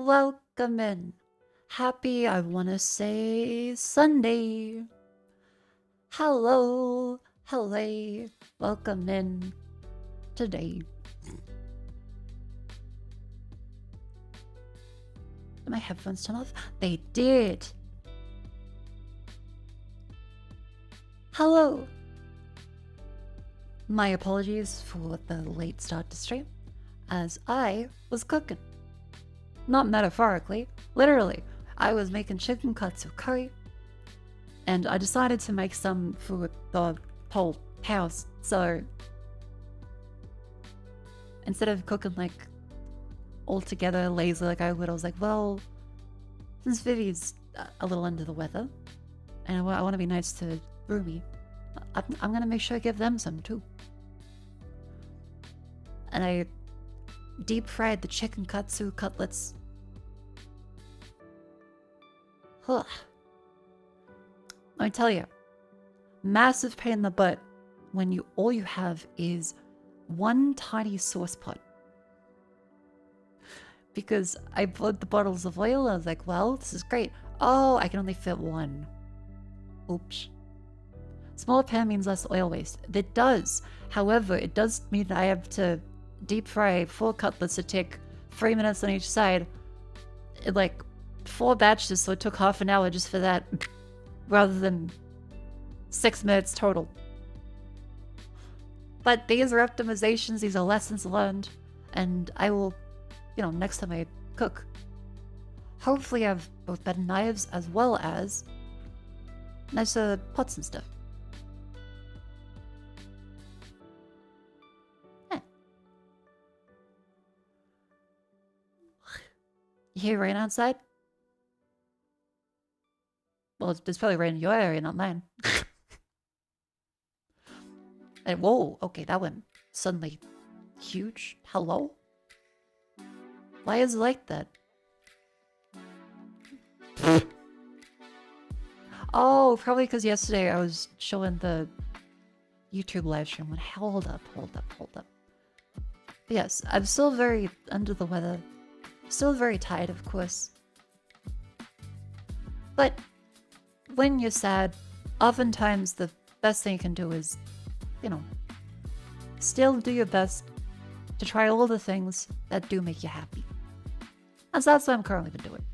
Welcome in. Happy, I wanna say, Sunday. Hello. Hello. Welcome in today. Did my headphones turn off? They did. Hello. My apologies for the late start to stream, as I was cooking. Not metaphorically, literally. I was making chicken katsu curry, and I decided to make some for the whole house, so instead of cooking like all together lazy like I would, I was like, well, since Vivi's a little under the weather, and I want to be nice to Rumi, I'm gonna make sure I give them some too. And I deep fried the chicken katsu cutlets. Huh. Let me tell you, massive pain in the butt when all you have is one tiny sauce pot. Because I bought the bottles of oil, I was like, well, this is great. Oh, I can only fit one. Oops. Smaller pan means less oil waste. It does. However, it does mean I have to deep fry 4 cutlets that take 3 minutes on each side. Like 4 batches, so it took half an hour just for that, rather than 6 minutes total. But these are optimizations, these are lessons learned, and I will, next time I cook, hopefully have both better knives as well as nicer pots and stuff. You hear rain outside? Well, it's probably rain in your area, not mine. And whoa, okay, that went suddenly huge. Hello? Why is it like that? Oh, probably because yesterday I was showing the YouTube live stream. Hold up. But yes, I'm still very under the weather. Still very tired, of course. But when you're sad, oftentimes the best thing you can do is, still do your best to try all the things that do make you happy. And so that's what I'm currently been doing.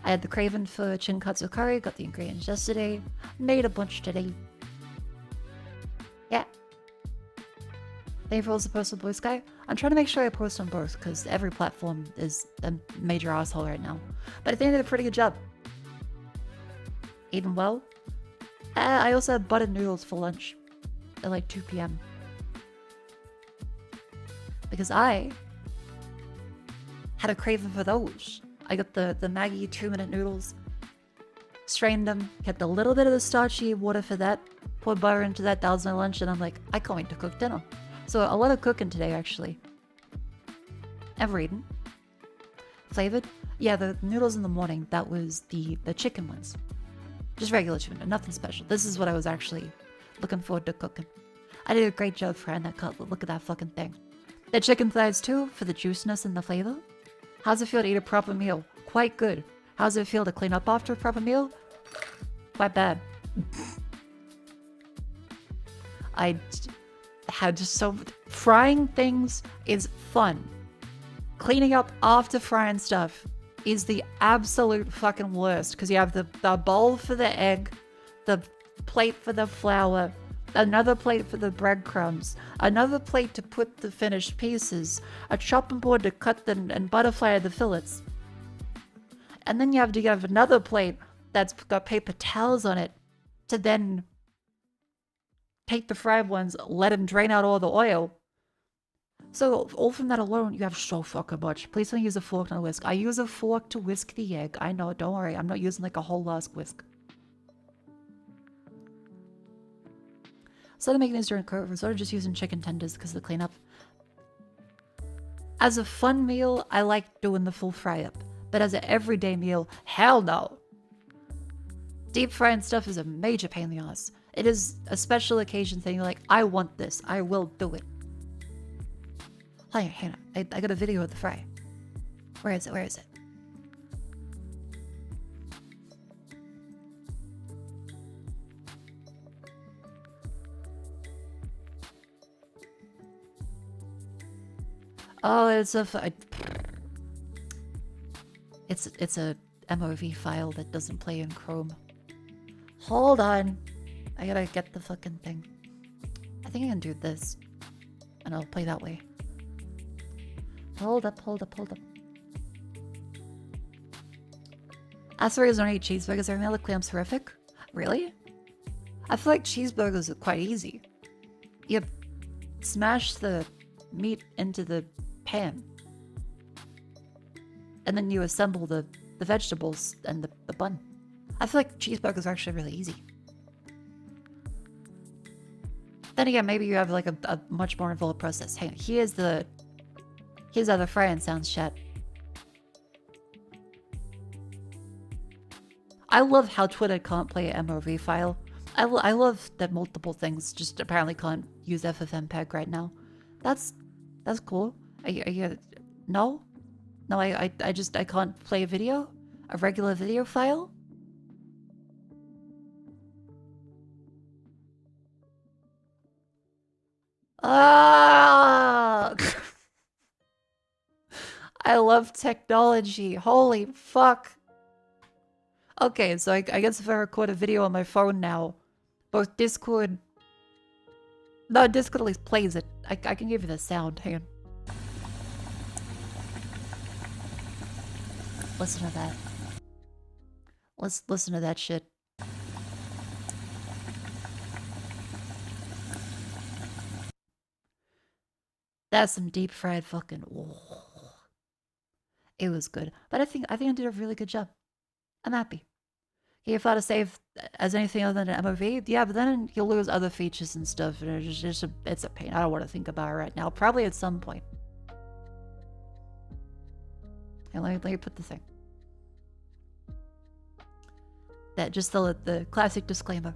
I had the craving for chinkatsu curry, got the ingredients yesterday, made a bunch today. Yeah. April's the postal blue sky. I'm trying to make sure I post on both, because every platform is a major asshole right now. But I think they did a pretty good job. Eating well. I also had buttered noodles for lunch at like 2 p.m. Because I had a craving for those. I got the Maggie 2-minute noodles, strained them, kept a little bit of the starchy water for that, poured butter into that, that was my lunch, and I'm like, I can't wait to cook dinner. So a lot of cooking today, actually. And reading. Flavored? Yeah, the noodles in the morning, that was the chicken ones. Just regular tuna, nothing special. This is what I was actually looking forward to cooking. I did a great job frying that cutlet. Look at that fucking thing. The chicken thighs too, for the juiciness and the flavor. How's it feel to eat a proper meal? Quite good. How's it feel to clean up after a proper meal? Quite bad. I had just so... Frying things is fun. Cleaning up after frying stuff is the absolute fucking worst, because you have the bowl for the egg, the plate for the flour, another plate for the breadcrumbs, another plate to put the finished pieces, a chopping board to cut them and butterfly the fillets. And then you have to have another plate that's got paper towels on it to then take the fried ones, let them drain out all the oil. So all from that alone, you have so fucking much. Please don't use a fork, not a whisk. I use a fork to whisk the egg. I know, don't worry. I'm not using like a whole ass whisk. Instead of making this during COVID, we're sort of just using chicken tenders because of the cleanup. As a fun meal, I like doing the full fry up. But as an everyday meal, hell no. Deep frying stuff is a major pain in the ass. It is a special occasion thing. You're like, I want this. I will do it. Hang on. I got a video of the fry. Where is it? Oh, it's it's a MOV file that doesn't play in Chrome. Hold on. I gotta get the fucking thing. I think I can do this. And I'll play that way. Hold up. As for don't eat cheeseburgers, are meal clams horrific? Really? I feel like cheeseburgers are quite easy. You smash the meat into the pan. And then you assemble the vegetables and the bun. I feel like cheeseburgers are actually really easy. Then again, maybe you have like a much more involved process. Hang on, here's how the frying sounds, chat. I love how Twitter can't play an MOV file. I love that multiple things just apparently can't use FFmpeg right now. That's cool. Are you no? No, I can't play a video? A regular video file? Ah! I love technology. Holy fuck. Okay, so I guess if I record a video on my phone now, both Discord... No, Discord at least plays it. I can give you the sound. Hang on. Listen to that. Let's listen to that shit. That's some deep fried fucking... Oh. It was good. But I think I did a really good job. I'm happy. If I had to save as anything other than an MOV, yeah, but then you'll lose other features and stuff, and it's a pain. I don't want to think about it right now. Probably at some point. And let me put the thing. That just the classic disclaimer.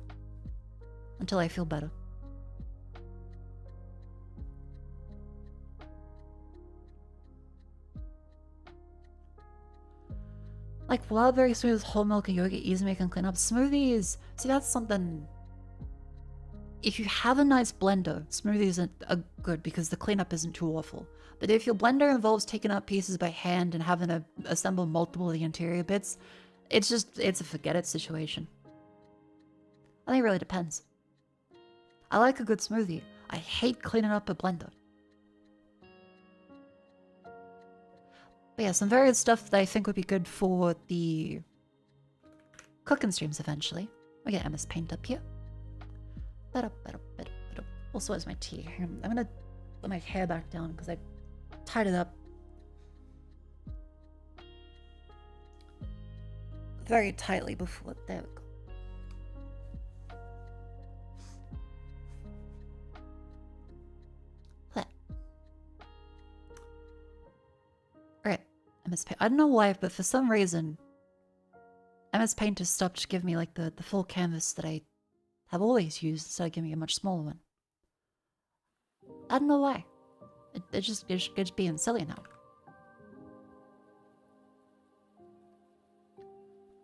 Until I feel better. Like Wildberry smoothies, whole milk and yogurt, easy make and clean up. Smoothies, see that's something... If you have a nice blender, smoothies are good because the cleanup isn't too awful. But if your blender involves taking out pieces by hand and having to assemble multiple of the interior bits, it's a forget it situation. I think it really depends. I like a good smoothie. I hate cleaning up a blender. But yeah, some various stuff that I think would be good for the cooking streams eventually. We get MS Paint up here. Also, as my tea. I'm gonna let my hair back down because I tied it up very tightly before. There we go. Alright, MS Paint. I don't know why, but for some reason, MS Paint has stopped giving me like the full canvas that I have always used instead of giving me a much smaller one. I don't know why. It's just being silly now.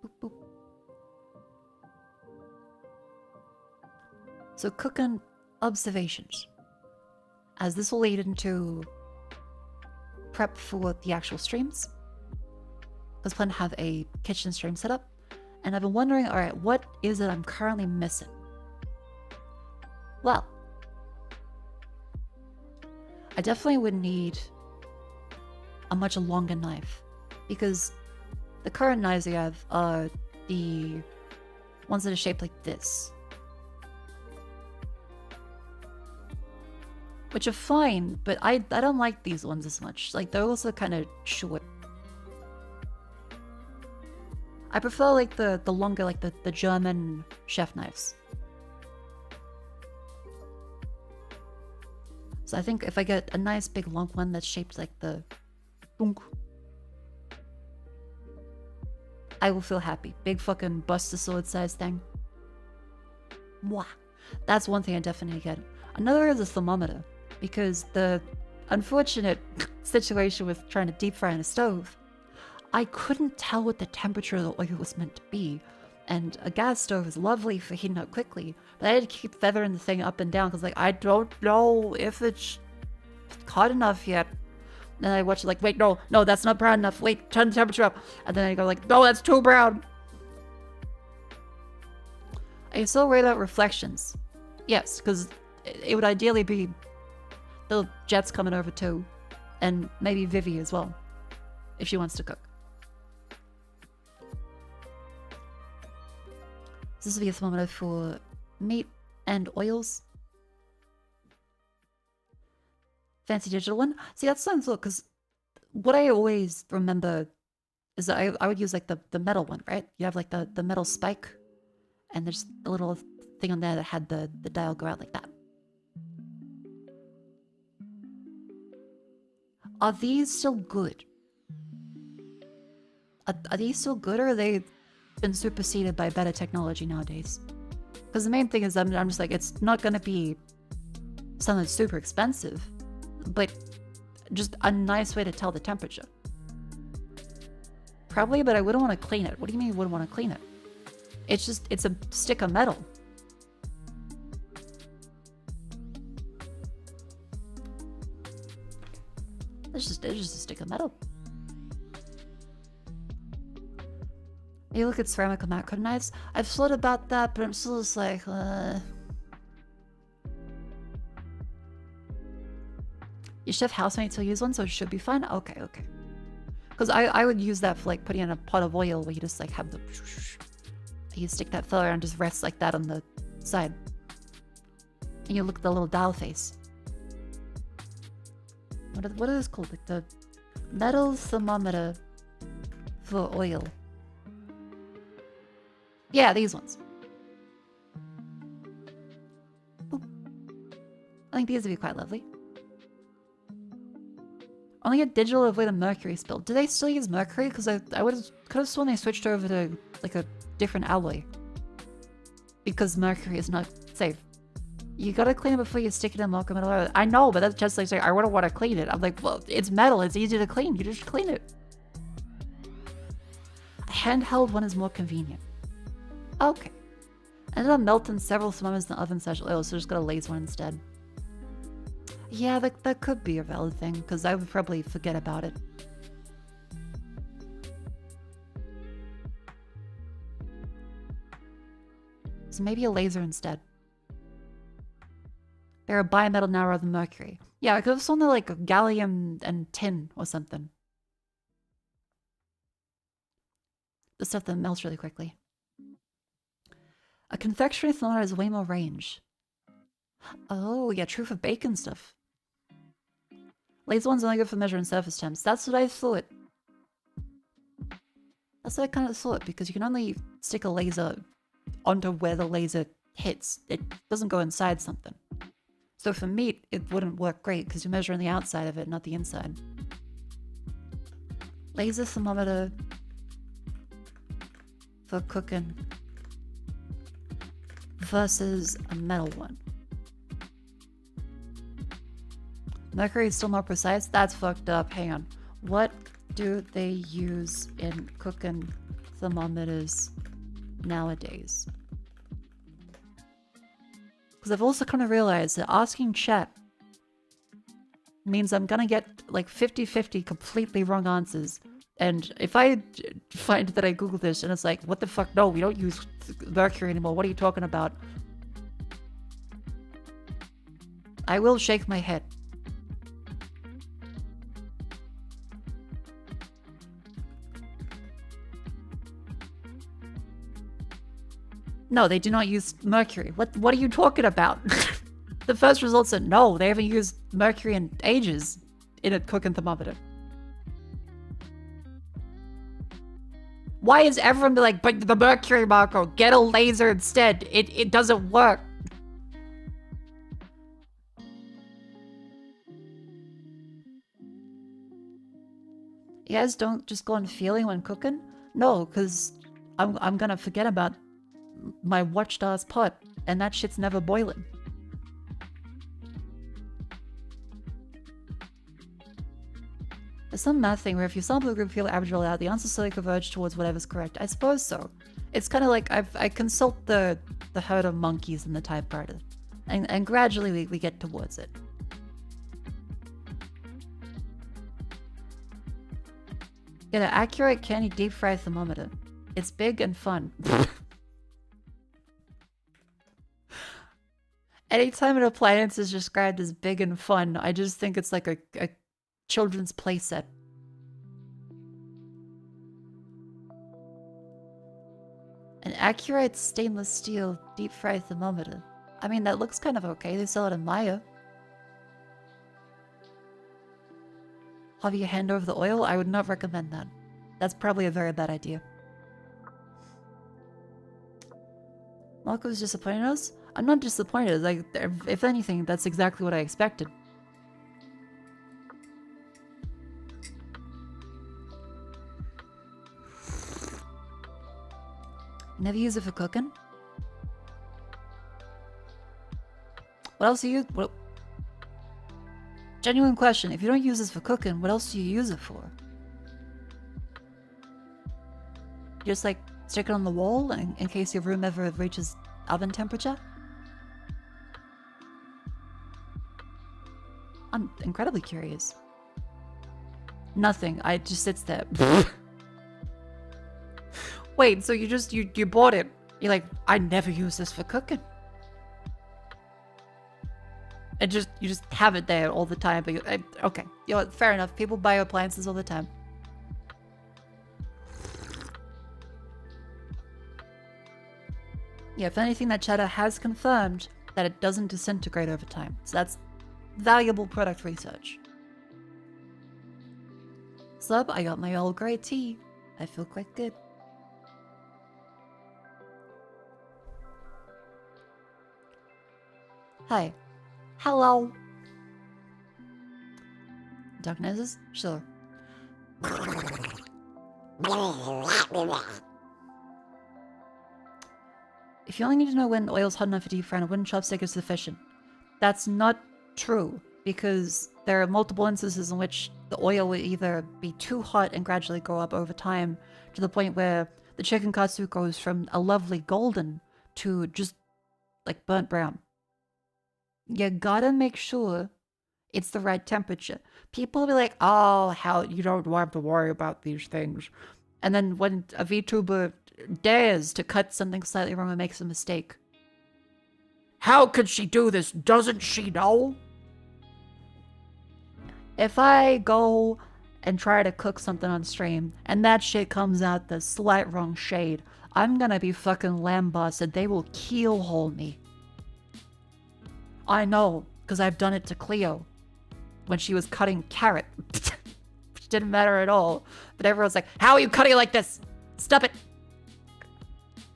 Boop, boop. So cooking observations. As this will lead into prep for the actual streams. I was planning to have a kitchen stream set up. And I've been wondering, alright, what is it I'm currently missing? Well, I definitely would need a much longer knife. Because the current knives I have are the ones that are shaped like this. Which are fine, but I don't like these ones as much. Like, they're also kind of short. I prefer, like, the longer, like, the German chef knives. So I think if I get a nice big long one that's shaped like the... I will feel happy. Big fucking Buster Sword size thing. Mwah. That's one thing I definitely get. Another is a thermometer. Because the unfortunate situation with trying to deep fry on a stove, I couldn't tell what the temperature of the oil was meant to be. And a gas stove is lovely for heating up quickly, but I had to keep feathering the thing up and down because, like, I don't know if it's hot enough yet. Then I watch it like, wait, no, that's not brown enough. Wait, turn the temperature up. And then I go like, no, that's too brown. I still worry about reflections. Yes, because it would ideally be the Jets coming over too. And maybe Vivi as well, if she wants to cook. This will be a thermometer for meat and oils. Fancy digital one. See, that sounds cool, because what I always remember is that I would use like the metal one, right? You have like the metal spike, and there's a little thing on there that had the dial go out like that. Are these still good? Are these still good, or are they been superseded by better technology nowadays? Because the main thing is I'm just like, it's not going to be something super expensive, but just a nice way to tell the temperature. Probably, but I wouldn't want to clean it. What do you mean you wouldn't want to clean it? It's just, it's a stick of metal. It's just a stick of metal. You look at ceramic and Mako knives. I've thought about that, but I'm still just like, Your chef housemates will use one, so it should be fine? Okay. Because I would use that for like putting in a pot of oil where you just like have the... You stick that filler and just rest like that on the side. And you look at the little dial face. What are those called? Like the metal thermometer for oil. Yeah, these ones. Ooh. I think these would be quite lovely. Only a digital avoid a mercury spill. Do they still use mercury? Because I could have sworn they switched over to like a different alloy. Because mercury is not safe. You gotta clean it before you stick it in Mako metal. I know, but that's just like saying, I wouldn't want to clean it. I'm like, well, it's metal. It's easy to clean. You just clean it. A handheld one is more convenient. Okay. I ended up melting several thermometers in the oven slash oil, so just got a laser one instead. Yeah, that could be a valid thing, because I would probably forget about it. So maybe a laser instead. They're a bimetal now rather than mercury. Yeah, I could have sworn they're like gallium and tin or something. The stuff that melts really quickly. A confectionery thermometer has way more range. Oh, yeah, true for bacon stuff. Laser one's only good for measuring surface temps. That's what I thought. That's what I kind of thought, because you can only stick a laser onto where the laser hits. It doesn't go inside something. So for meat, it wouldn't work great, because you're measuring the outside of it, not the inside. Laser thermometer for cooking versus a metal one. Mercury is still more precise? That's fucked up. Hang on. What do they use in cooking thermometers nowadays? Because I've also kind of realized that asking chat means I'm gonna get like 50-50 completely wrong answers. And if I find that I Google this and it's like, what the fuck? No, we don't use mercury anymore. What are you talking about? I will shake my head. No, they do not use mercury. What are you talking about? The first result said no, they haven't used mercury in ages in a cooking thermometer. Why is everyone be like, but the mercury, Mako, get a laser instead. It doesn't work. You guys don't just go on feeling when cooking? No, because I'm gonna forget about my watchstars pot, and that shit's never boiling. There's some math thing where if you sample a group of people average roll out, the answers slowly converge towards whatever's correct. I suppose so. It's kind of like I consult the herd of monkeys in the typewriter, and gradually we get towards it. Get an accurate candy deep fry thermometer. It's big and fun. Anytime an appliance is described as big and fun, I just think it's like a children's playset. An accurate stainless steel deep fry thermometer. I mean, that looks kind of okay. They sell it in Maya. Have you hand over the oil? I would not recommend that. That's probably a very bad idea. Mako's disappointed us? I'm not disappointed. Like, if anything, that's exactly what I expected. Never use it for cooking? What else do you... What... Genuine question. If you don't use this for cooking, what else do you use it for? Just like stick it on the wall in case your room ever reaches oven temperature? I'm incredibly curious. Nothing. It just sits there. Wait, so you bought it. You're like, I never use this for cooking. And you just have it there all the time. But okay, you know what, fair enough. People buy appliances all the time. Yeah, if anything, that cheddar has confirmed that it doesn't disintegrate over time. So that's valuable product research. Sup, I got my old grey tea. I feel quite good. Hi. Hello. Dark noises? Sure. If you only need to know when oil's hot enough for deep frying, a wooden chopstick is sufficient. That's not true, because there are multiple instances in which the oil will either be too hot and gradually go up over time to the point where the chicken katsu goes from a lovely golden to just like burnt brown. You gotta make sure it's the right temperature. People will be like, oh, how you don't have to worry about these things. And then when a VTuber dares to cut something slightly wrong and makes a mistake. How could she do this? Doesn't she know? If I go and try to cook something on stream and that shit comes out the slight wrong shade, I'm gonna be fucking lambasted. They will keelhole me. I know, because I've done it to Cleo when she was cutting carrot. Which didn't matter at all. But everyone's like, how are you cutting it like this? Stop it.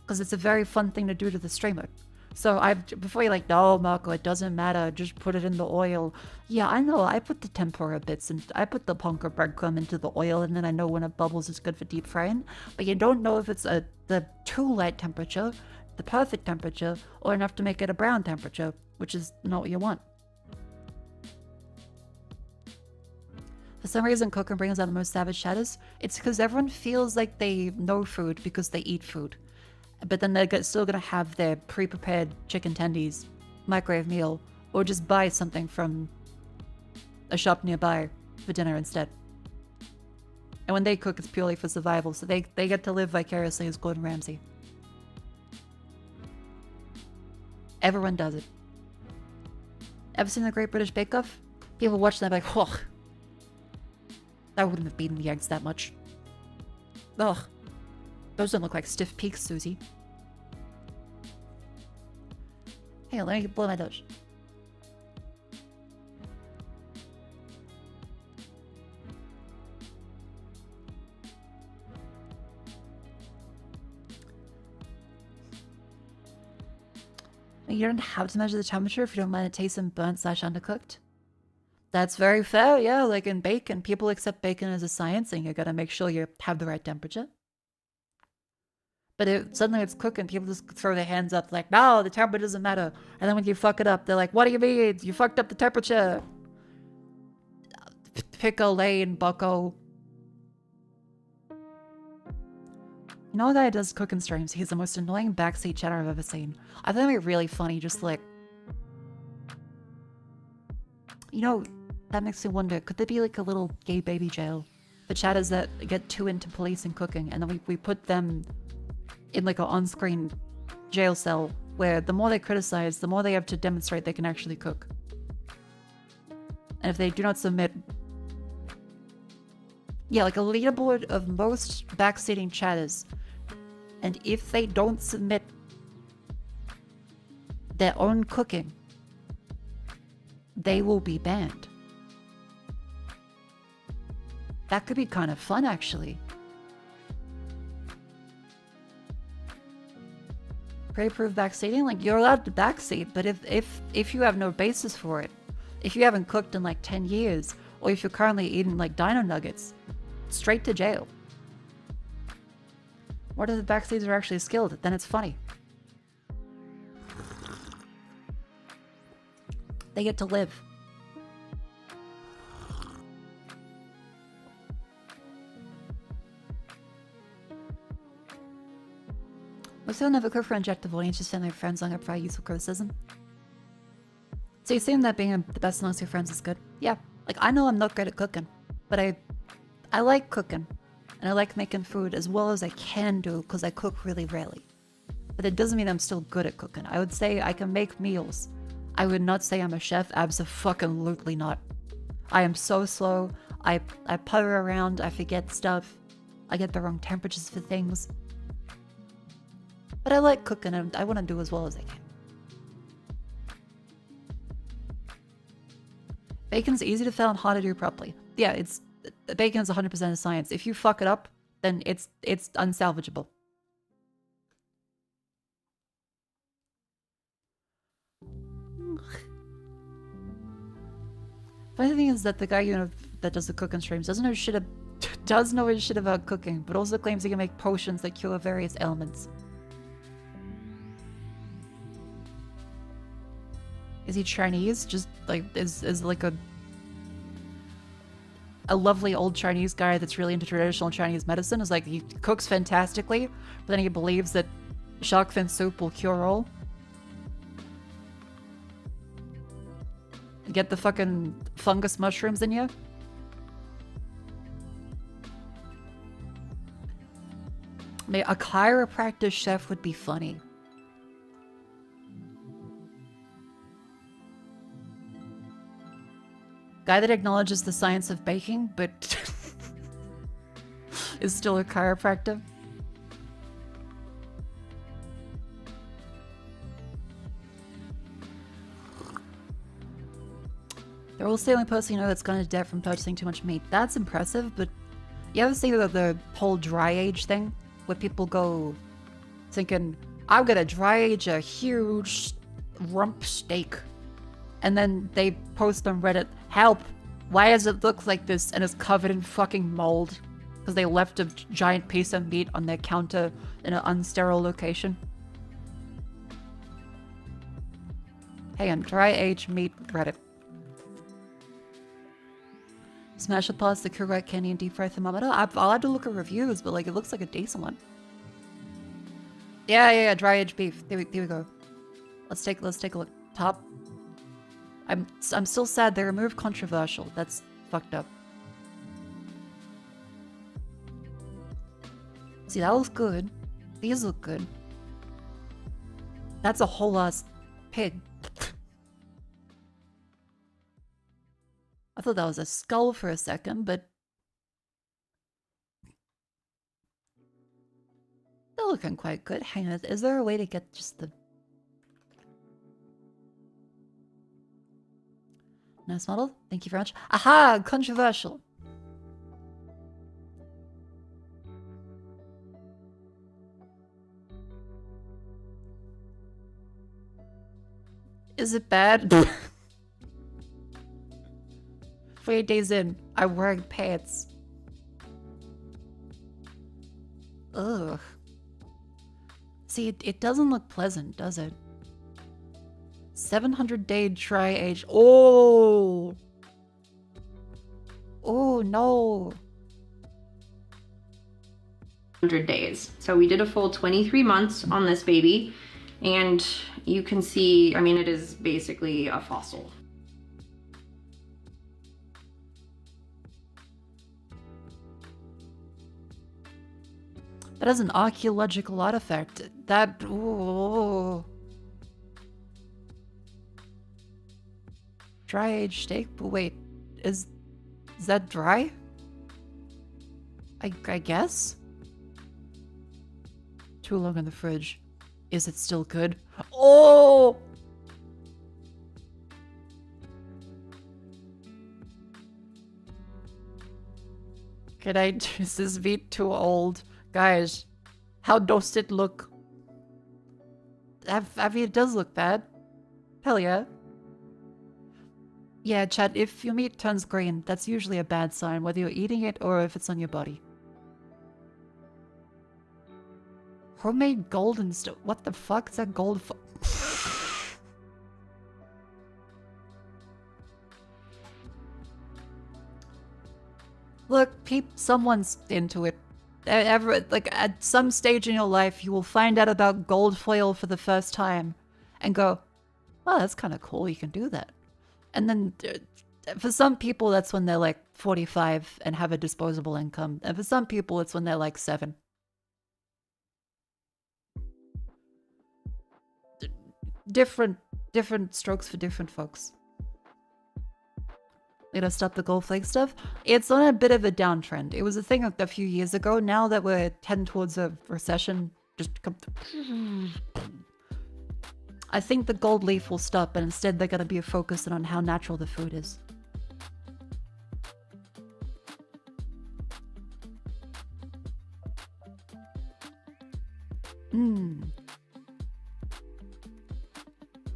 Because it's a very fun thing to do to the streamer. So before you're like, no, Mako, it doesn't matter. Just put it in the oil. Yeah, I know. I put the tempura bits and I put the punker breadcrumb into the oil, and then I know when it bubbles it's good for deep frying. But you don't know if it's the too light temperature, the perfect temperature, or enough to make it a brown temperature, which is not what you want. For some reason, cooking brings out the most savage shadows. It's because everyone feels like they know food because they eat food. But then they're still going to have their pre-prepared chicken tendies, microwave meal, or just buy something from a shop nearby for dinner instead. And when they cook, it's purely for survival, so they get to live vicariously as Gordon Ramsay. Everyone does it. Ever seen The Great British Bake Off? People watch that like, oh, that wouldn't have beaten the eggs that much. Ugh. Those don't look like stiff peaks, Susie. Hey, let me blow my nose. You don't have to measure the temperature if you don't mind it tasting burnt/undercooked. That's very fair, yeah. Like in bacon, people accept bacon as a science, and you gotta make sure you have the right temperature. But suddenly it's cooking, people just throw their hands up like, no, the temperature doesn't matter. And then when you fuck it up, they're like, what do you mean? You fucked up the temperature. Pickle Lane, bucko. You know, that guy does cooking streams. He's the most annoying backseat chatter I've ever seen. I think it'd be really funny, just like... You know, that makes me wonder, could there be like a little gay baby jail the chatters that get too into police and cooking, and then we put them in like an on-screen jail cell where the more they criticize, the more they have to demonstrate they can actually cook. And if they do not submit, yeah, like a leaderboard of most backseating chatters, and if they don't submit their own cooking, they will be banned. That could be kind of fun, actually. Pre-approved backseating? Like, you're allowed to backseat, but if you have no basis for it, if you haven't cooked in like 10 years, or if you're currently eating like dino nuggets, straight to jail. What if the backseaters are actually skilled? Then it's funny. They get to live. Most people never cook for objective audiences, family, friends, long up useful criticism. So you assume that being the best amongst your friends is good? Yeah. Like, I know I'm not great at cooking, but I like cooking. And I like making food as well as I can do because I cook really rarely. But it doesn't mean I'm still good at cooking. I would say I can make meals. I would not say I'm a chef. Abso-fucking-lutely not. I am so slow. I putter around. I forget stuff. I get the wrong temperatures for things. But I like cooking and I want to do as well as I can. Bacon's easy to fail and hard to do properly. Yeah, bacon is 100% of science. If you fuck it up, then it's unsalvageable. Funny thing is that the guy that does the cooking streams does know his shit about cooking, but also claims he can make potions that cure various ailments. Is he Chinese? Just like is like a lovely old Chinese guy that's really into traditional Chinese medicine. Is like he cooks fantastically, but then he believes that shark fin soup will cure all. Get the fucking fungus mushrooms in you. Maybe a chiropractor chef would be funny. Guy that acknowledges the science of baking, but is still a chiropractor. They're also the only person you know that's gone into debt from purchasing too much meat. That's impressive, but you ever see the whole dry age thing? Where people go thinking, I'm gonna dry age a huge rump steak. And then they post on Reddit, help, why does it look like this? And it's covered in fucking mold. Because they left a giant piece of meat on their counter in an unsterile location. Hey, on dry age meat Reddit. Smash the past the correct candy and deep fry thermometer. I'll have to look at reviews, but like it looks like a decent one. Yeah, dry aged beef. There we go. Let's take a look. Top. I'm still sad they removed controversial. That's fucked up. See, that looks good. These look good. That's a whole ass pig. I thought that was a skull for a second, but they're looking quite good. Hang on, is there a way to get just the nice model? Thank you very much. Aha! Controversial. Is it bad? 48 days in, I'm wearing pants. Ugh. See, it doesn't look pleasant, does it? 700-day dry age. Oh! Oh, no. 100 days. So we did a full 23 months on this baby. And you can see, I mean, it is basically a fossil. That is an archaeological artifact. That... Ooh. Dry aged steak? But wait, is that dry? I guess? Too long in the fridge. Is it still good? Oh! Is this meat too old? Guys, how does it look? I mean, it does look bad. Hell yeah. Yeah, chat, if your meat turns green, that's usually a bad sign, whether you're eating it or if it's on your body. Homemade golden stuff. What the fuck is that gold? Look, someone's into it. Like, at some stage in your life, you will find out about gold foil for the first time and go, well, that's kind of cool, you can do that. And then for some people, that's when they're like 45 and have a disposable income. And for some people, it's when they're like 7. Different strokes for different folks. You know, stop the gold flake stuff. It's on a bit of a downtrend. It was a thing a few years ago. Now that we're heading towards a recession, I think the gold leaf will stop, and instead they're going to be focused on how natural the food is.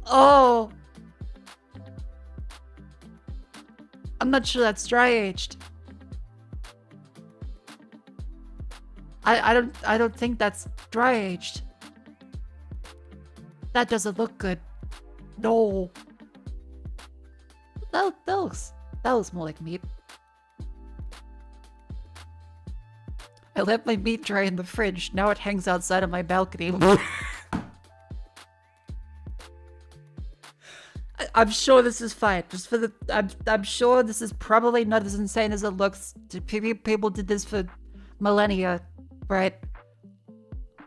Oh! I'm not sure that's dry aged. I don't think that's dry aged. That doesn't look good. No. That looks more like meat. I let my meat dry in the fridge. Now it hangs outside of my balcony. I'm sure this is fine. Just for the, I'm sure this is probably not as insane as it looks. People did this for millennia, right?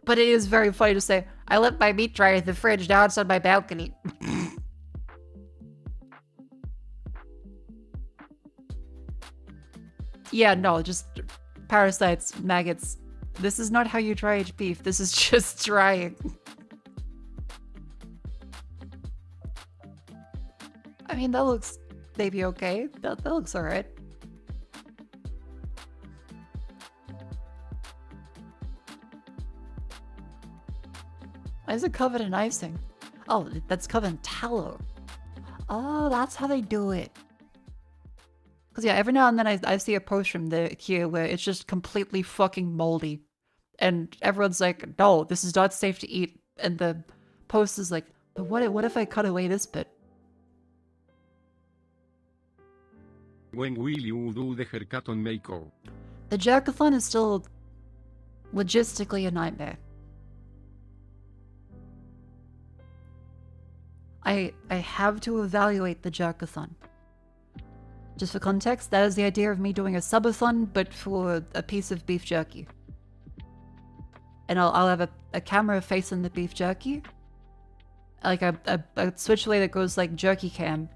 But it is very funny to say, I let my meat dry in the fridge, now it's on my balcony. Yeah, no, just parasites, maggots. This is not how you dry age beef. This is just drying. I mean, that looks maybe okay. That looks alright. Why is it covered in icing? Oh, that's covered in tallow. Oh, that's how they do it. Because yeah, every now and then I see a post from here where it's just completely fucking moldy. And everyone's like, no, this is not safe to eat. And the post is like, but what if I cut away this bit? When will you do the haircut on Mako? The jerkathon is still logistically a nightmare. I have to evaluate the jerkathon. Just for context, that is the idea of me doing a subathon, but for a piece of beef jerky. And I'll have a camera facing the beef jerky. Like a switchaway that goes like jerky cam.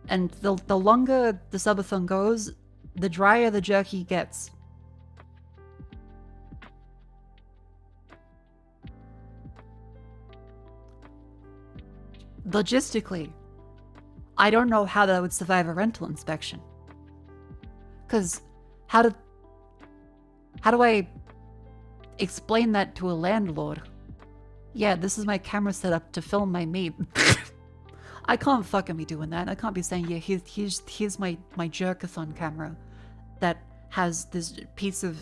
And the longer the subathon goes, the drier the jerky gets. Logistically, I don't know how that would survive a rental inspection. Because how do I explain that to a landlord? Yeah, this is my camera setup to film my meat. I can't fucking be doing that. I can't be saying, yeah, here's my jerkathon camera that has this piece of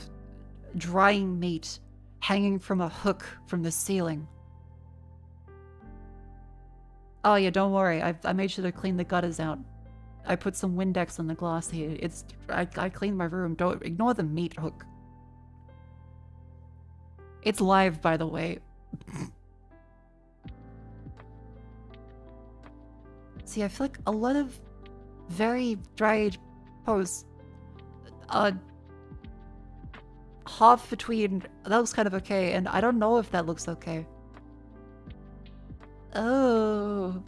drying meat hanging from a hook from the ceiling. Oh yeah, don't worry. I made sure to clean the gutters out. I put some Windex on the glass here. I cleaned my room. Don't ignore the meat hook. It's live, by the way. See, I feel like a lot of very dry age posts half between that looks kind of okay, and I don't know if that looks okay. Oh.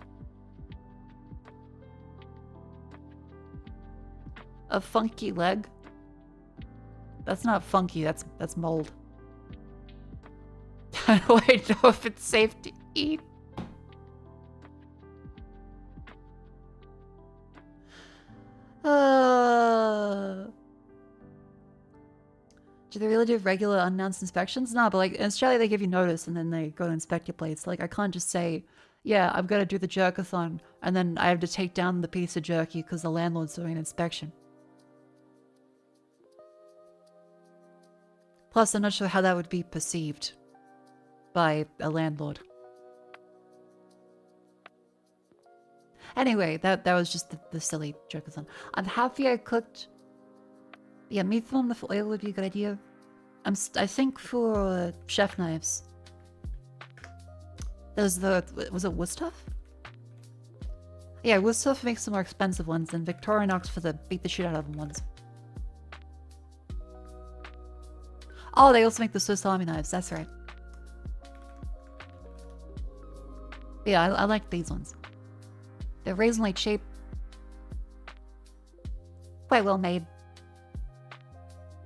A funky leg? That's not funky, that's mold. How do I know if it's safe to eat? Do they really do regular unannounced inspections? No, but like in Australia they give you notice and then they go to inspect your place. Like I can't just say, yeah, I'm gonna do the jerkathon and then I have to take down the piece of jerky because the landlord's doing an inspection. Plus, I'm not sure how that would be perceived by a landlord. Anyway, that was just the silly jerkathon. I'm happy I cooked. Yeah, meat on the oil would be a good idea. I think for chef knives. There's was it Woodstuff? Yeah, Woodstuff makes the more expensive ones, and Victorinox for the beat the shit out of them ones. Oh, they also make the Swiss Army knives, that's right. Yeah, I like these ones. They're raisin-like shape. Quite well made.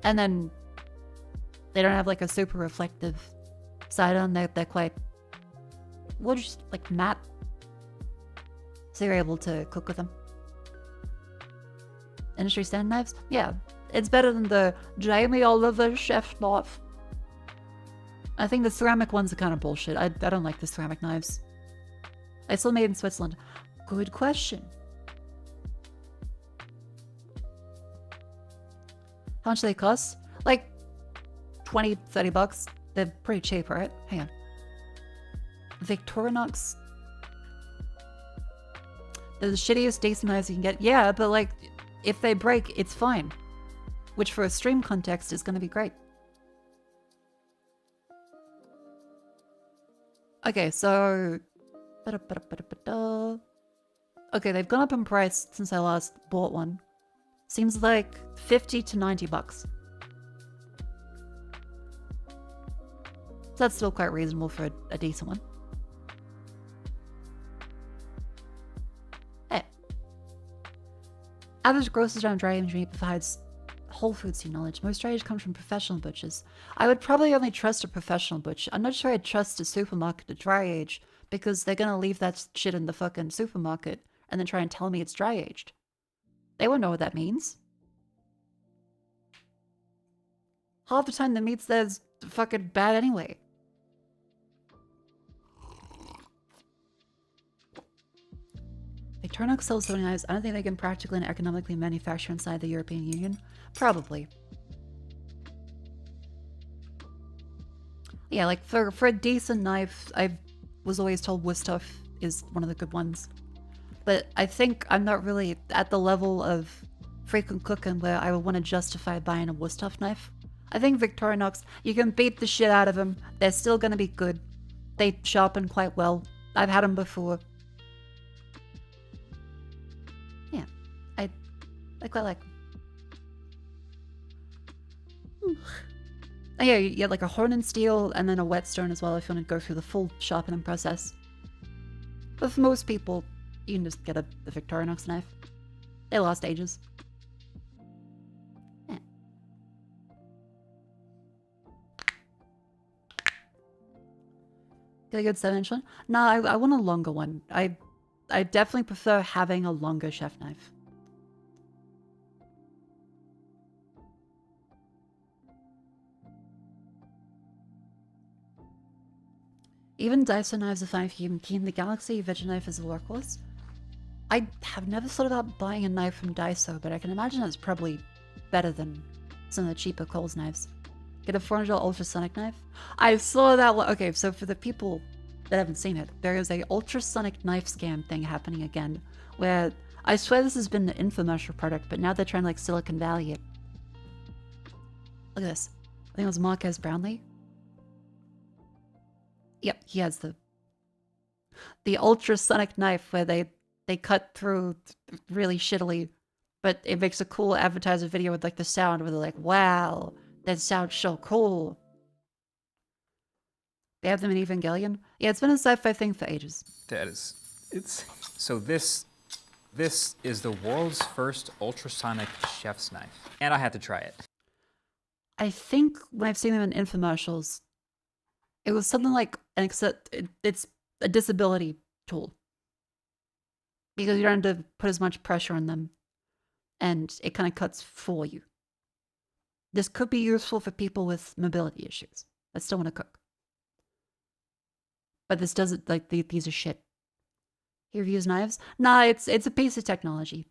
And then they don't have like a super reflective side on. They're quite, well, just like matte. So you're able to cook with them. Industry standard knives? Yeah. It's better than the Jamie Oliver chef knife. I think the ceramic ones are kind of bullshit. I don't like the ceramic knives. They're still made in Switzerland. Good question. How much do they cost? Like 20, 30 bucks. They're pretty cheap, right? Hang on. Victorinox. They're the shittiest decent knives you can get. Yeah, but like, if they break, it's fine. Which for a stream context is going to be great. Okay, so... Okay, they've gone up in price since I last bought one. Seems like 50 to 90 bucks. So that's still quite reasonable for a decent one. Hey. Average grocers around dry aged meat provides whole foods knowledge. Most dry age comes from professional butchers. I would probably only trust a professional butcher. I'm not sure I'd trust a supermarket to dry age because they're gonna leave that shit in the fucking supermarket and then try and tell me it's dry aged. They won't know what that means. Half the time the meat's there's fucking bad anyway. Victorinox sells sewing knives. I don't think they can practically and economically manufacture inside the European Union. Probably. Yeah, like for a decent knife, I was always told Woodstuff is one of the good ones. But I think I'm not really at the level of frequent cooking where I would want to justify buying a Woodstuff knife. I think Victorinox, you can beat the shit out of them. They're still going to be good. They sharpen quite well. I've had them before. Yeah, I quite like them. Yeah, you get like a horn and steel and then a whetstone as well if you want to go through the full sharpening process. But for most people, you can just get a Victorinox knife. They last ages. Yeah. Get a good 7-inch one? No, I want a longer one. I definitely prefer having a longer chef knife. Even Daiso knives are fine if you can keen the Galaxy Veggie knife as a workhorse. I have never thought about buying a knife from Daiso, but I can imagine that's probably better than some of the cheaper Kohl's knives. Get a $400 ultrasonic knife. I saw that one. Okay, so for the people that haven't seen it, there is a ultrasonic knife scam thing happening again, where I swear this has been an infomercial product, but now they're trying to like Silicon Valley it. Look at this. I think it was Marquez Brownlee. Yep, he has the ultrasonic knife where they cut through really shittily, but it makes a cool advertiser video with like the sound where they're like, wow, That sounds so cool. They have them in Evangelion? Yeah, it's been a sci-fi thing for ages. That is, it's, so this is the world's first ultrasonic chef's knife. And I had to try it. I think when I've seen them in infomercials, it was something like, it's a disability tool. Because you don't have to put as much pressure on them. And it kind of cuts for you. This could be useful for people with mobility issues that still want to cook. But this doesn't, like, these are shit. You ever use knives? Nah, it's a piece of technology.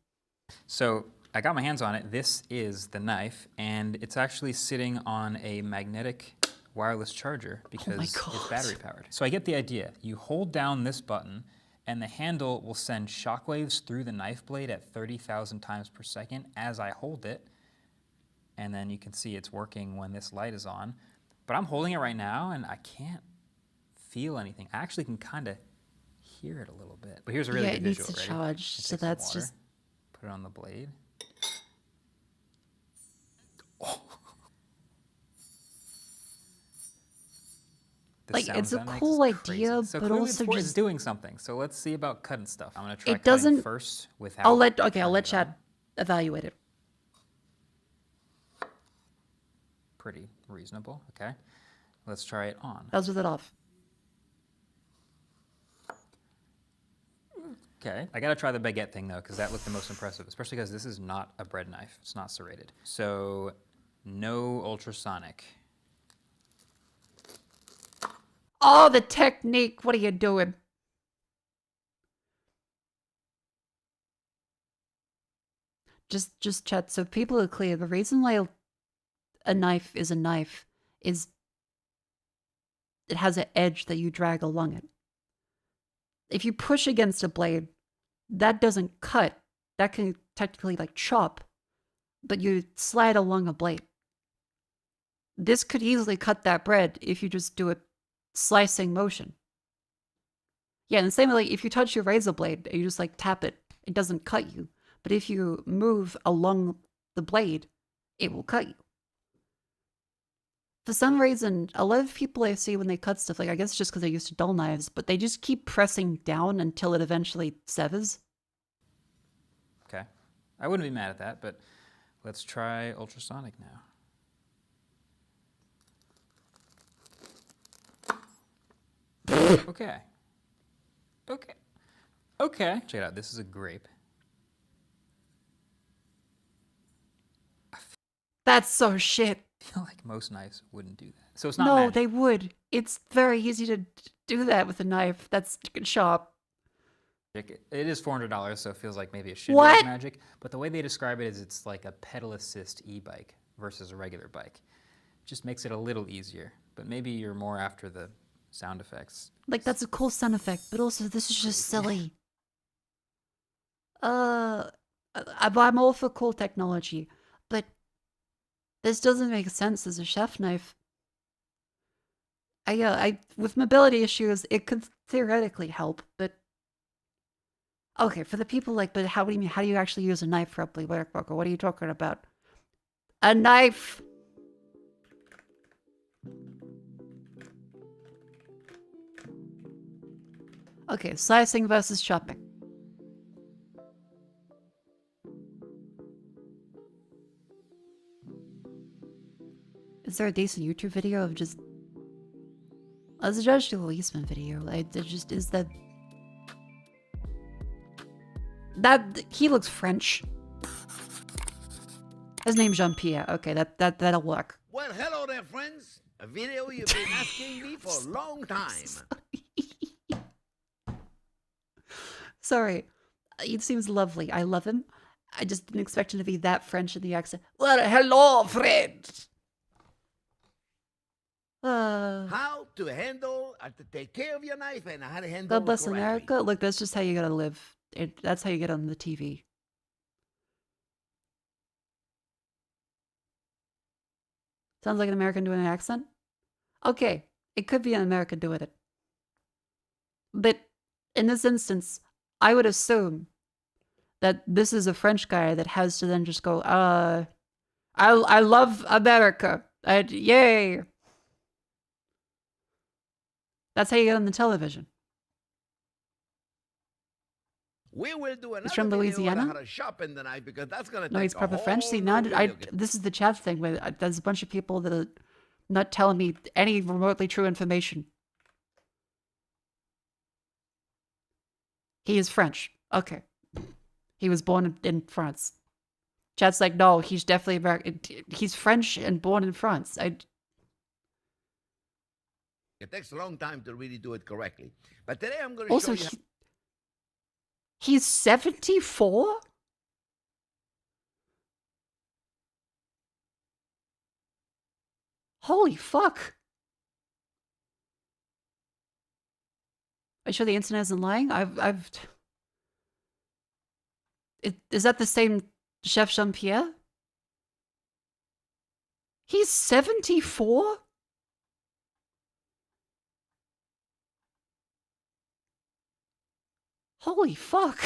So I got my hands on it. This is the knife, and it's actually sitting on a magnetic wireless charger because it's battery powered. So I get the idea. You hold down this button, and the handle will send shockwaves through the knife blade at 30,000 times per second as I hold it. And then you can see it's working when this light is on. But I'm holding it right now, and I can't feel anything. I actually can kind of hear it a little bit. But here's a really good visual. It needs to charge, so that's just... Put it on the blade. Oh. Like, it's a cool idea, so but also it's just... doing something. So let's see about cutting stuff. I'm going to try It cutting doesn't... first without... I'll let Chad evaluate it. Pretty reasonable, okay. Let's try it on. How's with it off? Okay, I gotta try the baguette thing though, because that looked the most impressive, especially because this is not a bread knife. It's not serrated. So, no ultrasonic. Oh, the technique! What are you doing? Just chat. So people are clear. The reason why a knife is a knife is it has an edge that you drag along it. If you push against a blade, that doesn't cut. That can technically like chop, but you slide along a blade. This could easily cut that bread if you just do a slicing motion. Yeah, and the same way, like, if you touch your razor blade and you just like tap it, it doesn't cut you. But if you move along the blade, it will cut you. For some reason, a lot of people I see when they cut stuff, like, I guess just because they're used to dull knives, but they just keep pressing down until it eventually severs. Okay. I wouldn't be mad at that, but let's try ultrasonic now. Okay. Okay. Okay. Check it out. This is a grape. That's so shit. I feel like most knives wouldn't do that. So it's not No, magic. they would. It's very easy to do that with a knife. That's sharp. It is $400, so it feels like maybe it should be What? like magic. But the way they describe it is it's like a pedal assist e-bike versus a regular bike. Just makes it a little easier. But maybe you're more after the sound effects. Like, that's a cool sound effect, but also this is just silly. I'm all for cool technology, but this doesn't make sense as a chef knife. With mobility issues, it could theoretically help, but okay, for the people like, but how do you actually use a knife properly? What are you talking about? A knife! Okay, slicing versus chopping. Is there a decent YouTube video of just... Let's judge the Luisman video. He looks French. His name's Jean-Pierre. Okay, that'll work. Well, hello there, friends. A video you've been asking me for a long time. Sorry. He seems lovely. I love him. I just didn't expect him to be that French in the accent. Well, hello, friends. How to take care of your knife and how to handle God bless it correctly. America. Look, that's just how you gotta live. That's how you get on the TV. Sounds like an American doing an accent? Okay, it could be an American doing it. But in this instance, I would assume that this is a French guy that has to then just go, I love America. Yay! That's how you get on the television. We will do another He's from video on Louisiana? how to sharpen the knife because that's gonna No, take he's a proper French. See, whole now new video. this is the chat thing where there's a bunch of people that are not telling me any remotely true information. He is French. Okay. He was born in France. Chat's like, no, he's definitely American. He's French and born in France. It takes a long time to really do it correctly. But today I'm going to Also, show you. he's 74? Holy fuck. Are you sure the internet isn't lying? Is that the same Chef Jean-Pierre? He's 74? Holy fuck.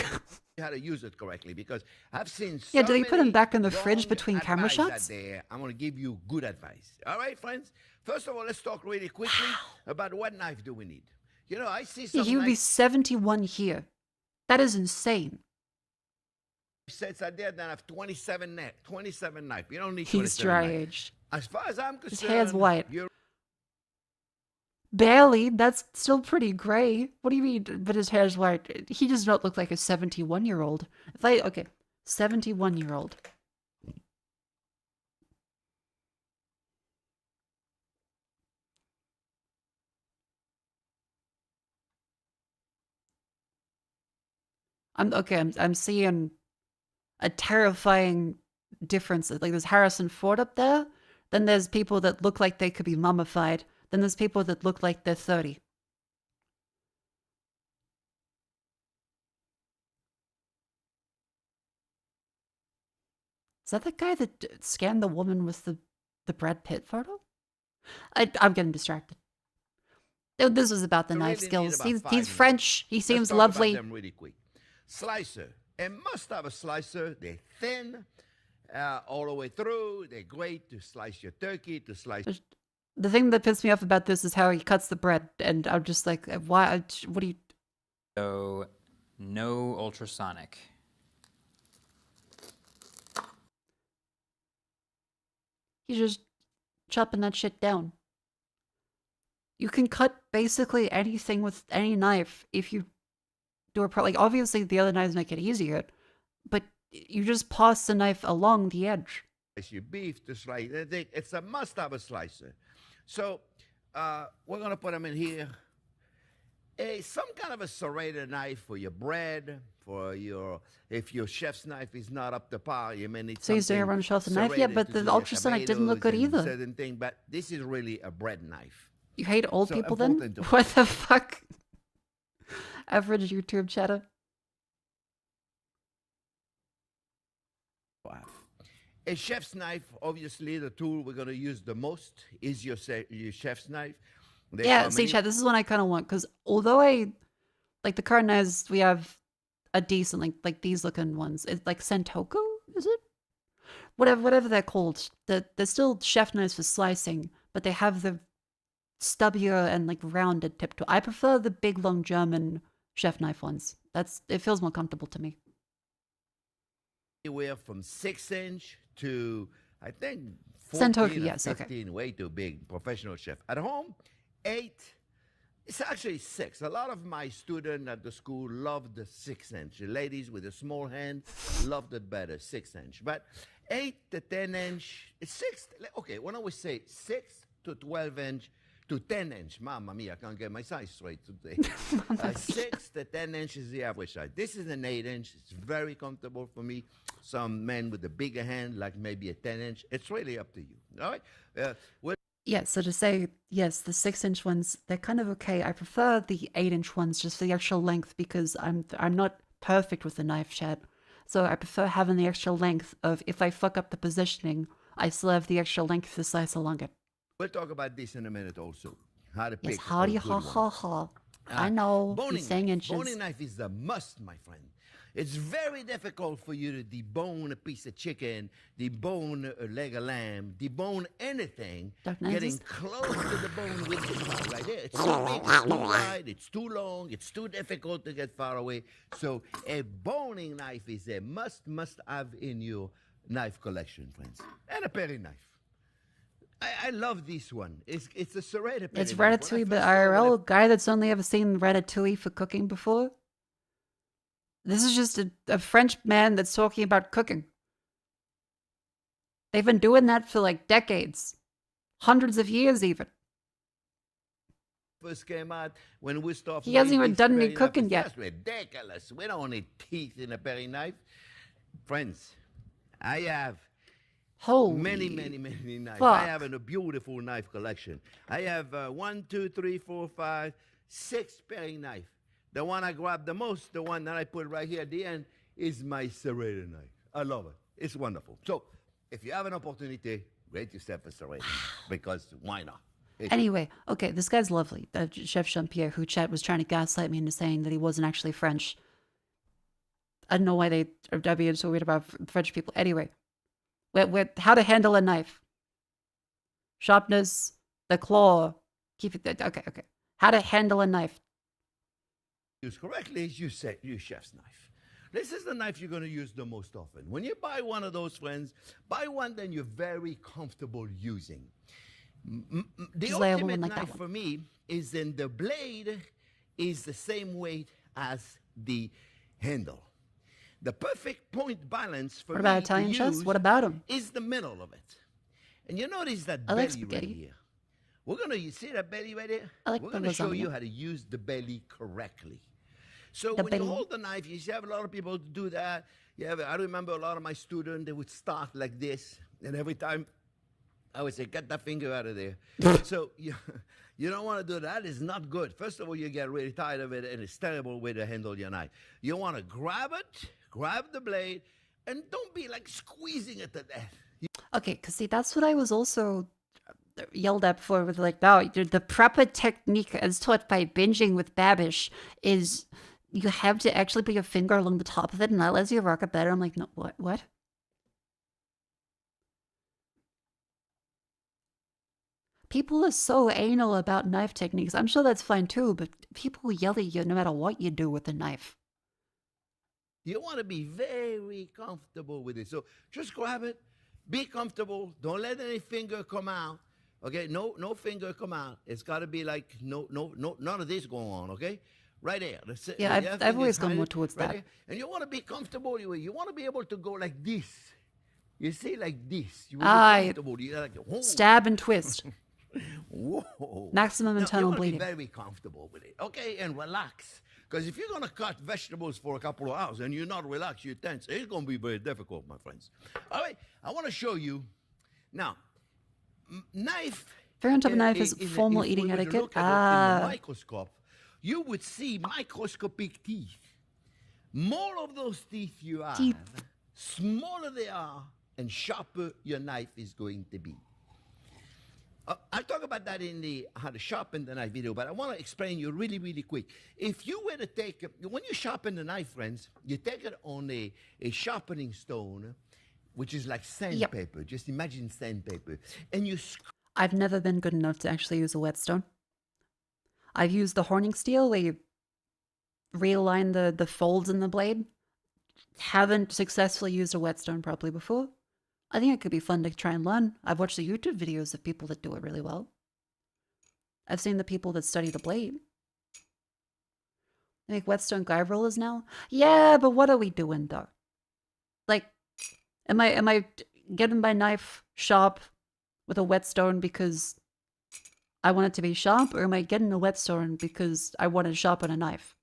How to use it correctly because I've seen so Yeah, do they put him many back in the wrong fridge between camera advice out shots? there. I'm going to give you good advice. All right, friends? First of all, let's talk really quickly about what knife do we need. You know, I see Yeah, some he would be knife 71 here. That is insane. sets out there that have 27 knife. You don't need 27 He's dry knife. aged. As far as I'm His concerned, hair's white. you're Barely. That's still pretty gray. What do you mean? But his hair's white. He does not look like a 71-year-old. Okay, 71-year-old. I'm seeing a terrifying difference. Like there's Harrison Ford up there. Then there's people that look like they could be mummified. Then there's people that look like they're 30. Is that the guy that scanned the woman with the Brad Pitt photo? I'm getting distracted. This was about the you knife really need skills. about He's 5 minutes. French. He seems Let's talk lovely. about them really quick. Slicer. It must have a slicer. They're thin all the way through. They're great to slice your turkey, to slice. The thing that pissed me off about this is how he cuts the bread, and I'm just like, why? What do you? So, no ultrasonic. He's just chopping that shit down. You can cut basically anything with any knife if you do it like obviously the other knives make it easier, but you just pass the knife along the edge. Your beef to slice. It's a must-have a slicer. So we're gonna put them in here. Some kind of a serrated knife for your bread, for your if your chef's knife is not up to par, you may need. So he's doing a run shelf knife, yeah, but the ultrasonic didn't look good either. Certain thing, but this is really a bread knife. You hate old So people then? important to- What the fuck? Average YouTube chatter. Wow. A chef's knife, obviously, the tool we're going to use the most is your chef's knife. There's Yeah, how see, many- Chad, this is one I kind of want, because although I, like the current knives, we have a decent, like these looking ones. It's like Sentoku, is it? Whatever they're called. They're still chef knives for slicing, but they have the stubbier and like rounded tip to it. I prefer the big, long German chef knife ones. It feels more comfortable to me. Anywhere from 6-inch to, I think, 14 Sentoku, or yes, okay. 15, way too big, professional chef. At home, 8. It's actually 6. A lot of my students at the school loved the 6-inch. The ladies with a small hand loved it better, 6-inch. But 8 to 10-inch, it's 6. Okay, why don't we say 6 to 12-inch to 10-inch? Mamma mia, I can't get my size straight today. 6 to 10 inch is the average size. This is an 8-inch. It's very comfortable for me. Some men with a bigger hand, like maybe a 10-inch. It's really up to you. All right? Yeah, so to say, yes, the 6-inch ones, they're kind of okay. I prefer the 8-inch ones just for the extra length because I'm not perfect with the knife, Chad. So I prefer having the extra length of if I fuck up the positioning, I still have the extra length to slice along it. We'll talk about this in a minute also. How to pick Yes, a howdy good ha one. ha ha. I know, Boning he's saying knife. inches. Boning knife is the must, my friend. It's very difficult for you to debone a piece of chicken, debone a leg of lamb, debone anything, Dark getting Knights? close to the bone with this knife right there. It's too big, it's too wide, it's too long, it's too difficult to get far away. So a boning knife is a must have in your knife collection, friends. And a Perry knife. I love this one. It's a serrated Perry It's knife. When I Ratatouille, first but saw it, IRL, a guy that's only ever seen Ratatouille for cooking before. This is just a French man that's talking about cooking. They've been doing that for like decades. Hundreds of years even. First came out when Wusthof He hasn't made even this done any Perry knife, cooking it's yet. just ridiculous. We don't need teeth in a Perry knife. Friends, I have Holy many knives. fuck. I have a beautiful knife collection. I have 1, 2, 3, 4, 5, 6 Perry knife. The one I grab the most, the one that I put right here at the end, is my serrated knife. I love it. It's wonderful. So, if you have an opportunity, rate yourself a serrated knife, because why not? Anyway, okay, this guy's lovely. Chef Jean-Pierre, who Chet was trying to gaslight me into saying that he wasn't actually French. I don't know why they are being so weird about French people. Anyway, how to handle a knife. Sharpness, the claw. Keep it, okay. How to handle a knife. Use correctly is your chef's knife. This is the knife you're going to use the most often. When you buy one of those, friends, buy one that you're very comfortable using. The Just lay a ultimate woman like that knife one. for me is in the blade is the same weight as the handle. The perfect point balance for What about me Italian to chefs? use What about 'em? is the middle of it. And you notice that I like belly right spaghetti. here. You see that belly right there? I like We're the going to show lasagna. you how to use the belly correctly. So The when belly. you hold the knife, you see, have a lot of people do that. I remember a lot of my students, they would start like this. And every time I would say, get that finger out of there. So you don't want to do that. It's not good. First of all, you get really tired of it, and it's a terrible way to handle your knife. You want to grab it, grab the blade, and don't be like squeezing it to death. Okay, because see, that's what I was also yelled at before with like, no, the proper technique as taught by binging with Babish is you have to actually put your finger along the top of it and that lets you rock it better. I'm like, no, what? People are so anal about knife techniques. I'm sure that's fine too, but people yell at you no matter what you do with a knife. You want to be very comfortable with it. So just grab it, be comfortable. Don't let any finger come out. Okay, no finger come out. It's got to be like no, none of this going on. Okay, right there. That's it. Yeah, I've always gone hide more it towards right that. there. And you want to be comfortable. You want to be able to go like this. You see, like this. You want to be comfortable. You like whoa. Stab and twist. Whoa. Maximum Now, internal you want bleeding. to be very comfortable with it. Okay, and relax. Because if you're going to cut vegetables for a couple of hours and you're not relaxed, you're tense, it's going to be very difficult, my friends. All right, I want to show you. Now, knife. Very on top of knife is formal if we eating were to etiquette. look at it in the microscope, you would see microscopic teeth. More of those teeth you have, smaller they are, and sharper your knife is going to be. I'll talk about that in the how to sharpen the knife video, but I want to explain you really quick. If you were to take, when you sharpen the knife, friends, you take it on a sharpening stone, which is like sandpaper. Just imagine sandpaper. And you I've never been good enough to actually use a whetstone. I've used the horning steel where you realign the folds in the blade. Haven't successfully used a whetstone properly before. I think it could be fun to try and learn. I've watched the YouTube videos of people that do it really well. I've seen the people that study the blade. They make whetstone guide rollers now. Yeah, but what are we doing though? Like, am I getting my knife sharp with a whetstone because I want it to be sharp, or am I getting a whetstone because I want to sharpen a knife?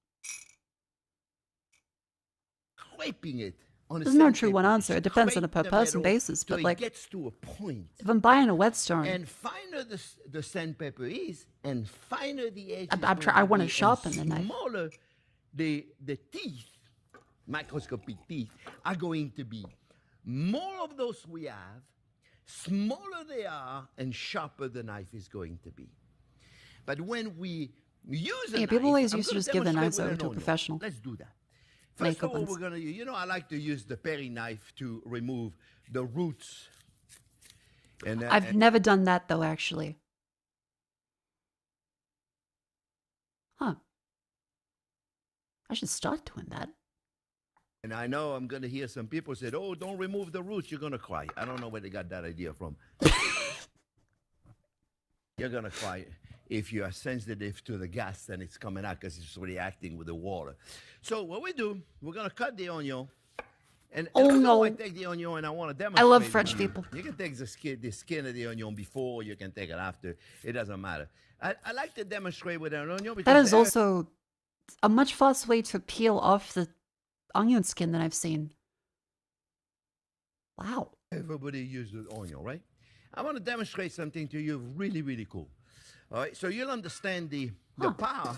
scraping it. There's no true one answer. It depends on a per person basis. But like, it gets to a point. if I'm buying a whetstone, And finer the sandpaper is, and finer the edge. I want to sharpen the knife. Smaller the teeth, microscopic teeth, are going to be. More of those we have, smaller they are, and sharper the knife is going to be. But when we use a Yeah, people knife. always I'm used to gonna just give their demonstrate knives with over an to a onion. professional. Let's do that. First Mako of all, ones. we're gonna, I like to use the Perry knife to remove the roots. And I've never done that though, actually. Huh. I should start doing that. And I know I'm going to hear some people say, oh, don't remove the roots. You're going to cry. I don't know where they got that idea from. You're going to cry if you are sensitive to the gas and it's coming out because it's reacting with the water. So what we do, we're going to cut the onion. And Oh, also no. I take the onion and I want to I demonstrate. love it French to you. people. You can take the skin of the onion before, you can take it after. It doesn't matter. I like to demonstrate with an onion because That is also a much faster way to peel off the onion skin than I've seen. Wow. everybody uses onion, right? I want to demonstrate something to you really, really cool. All right, so you'll understand the power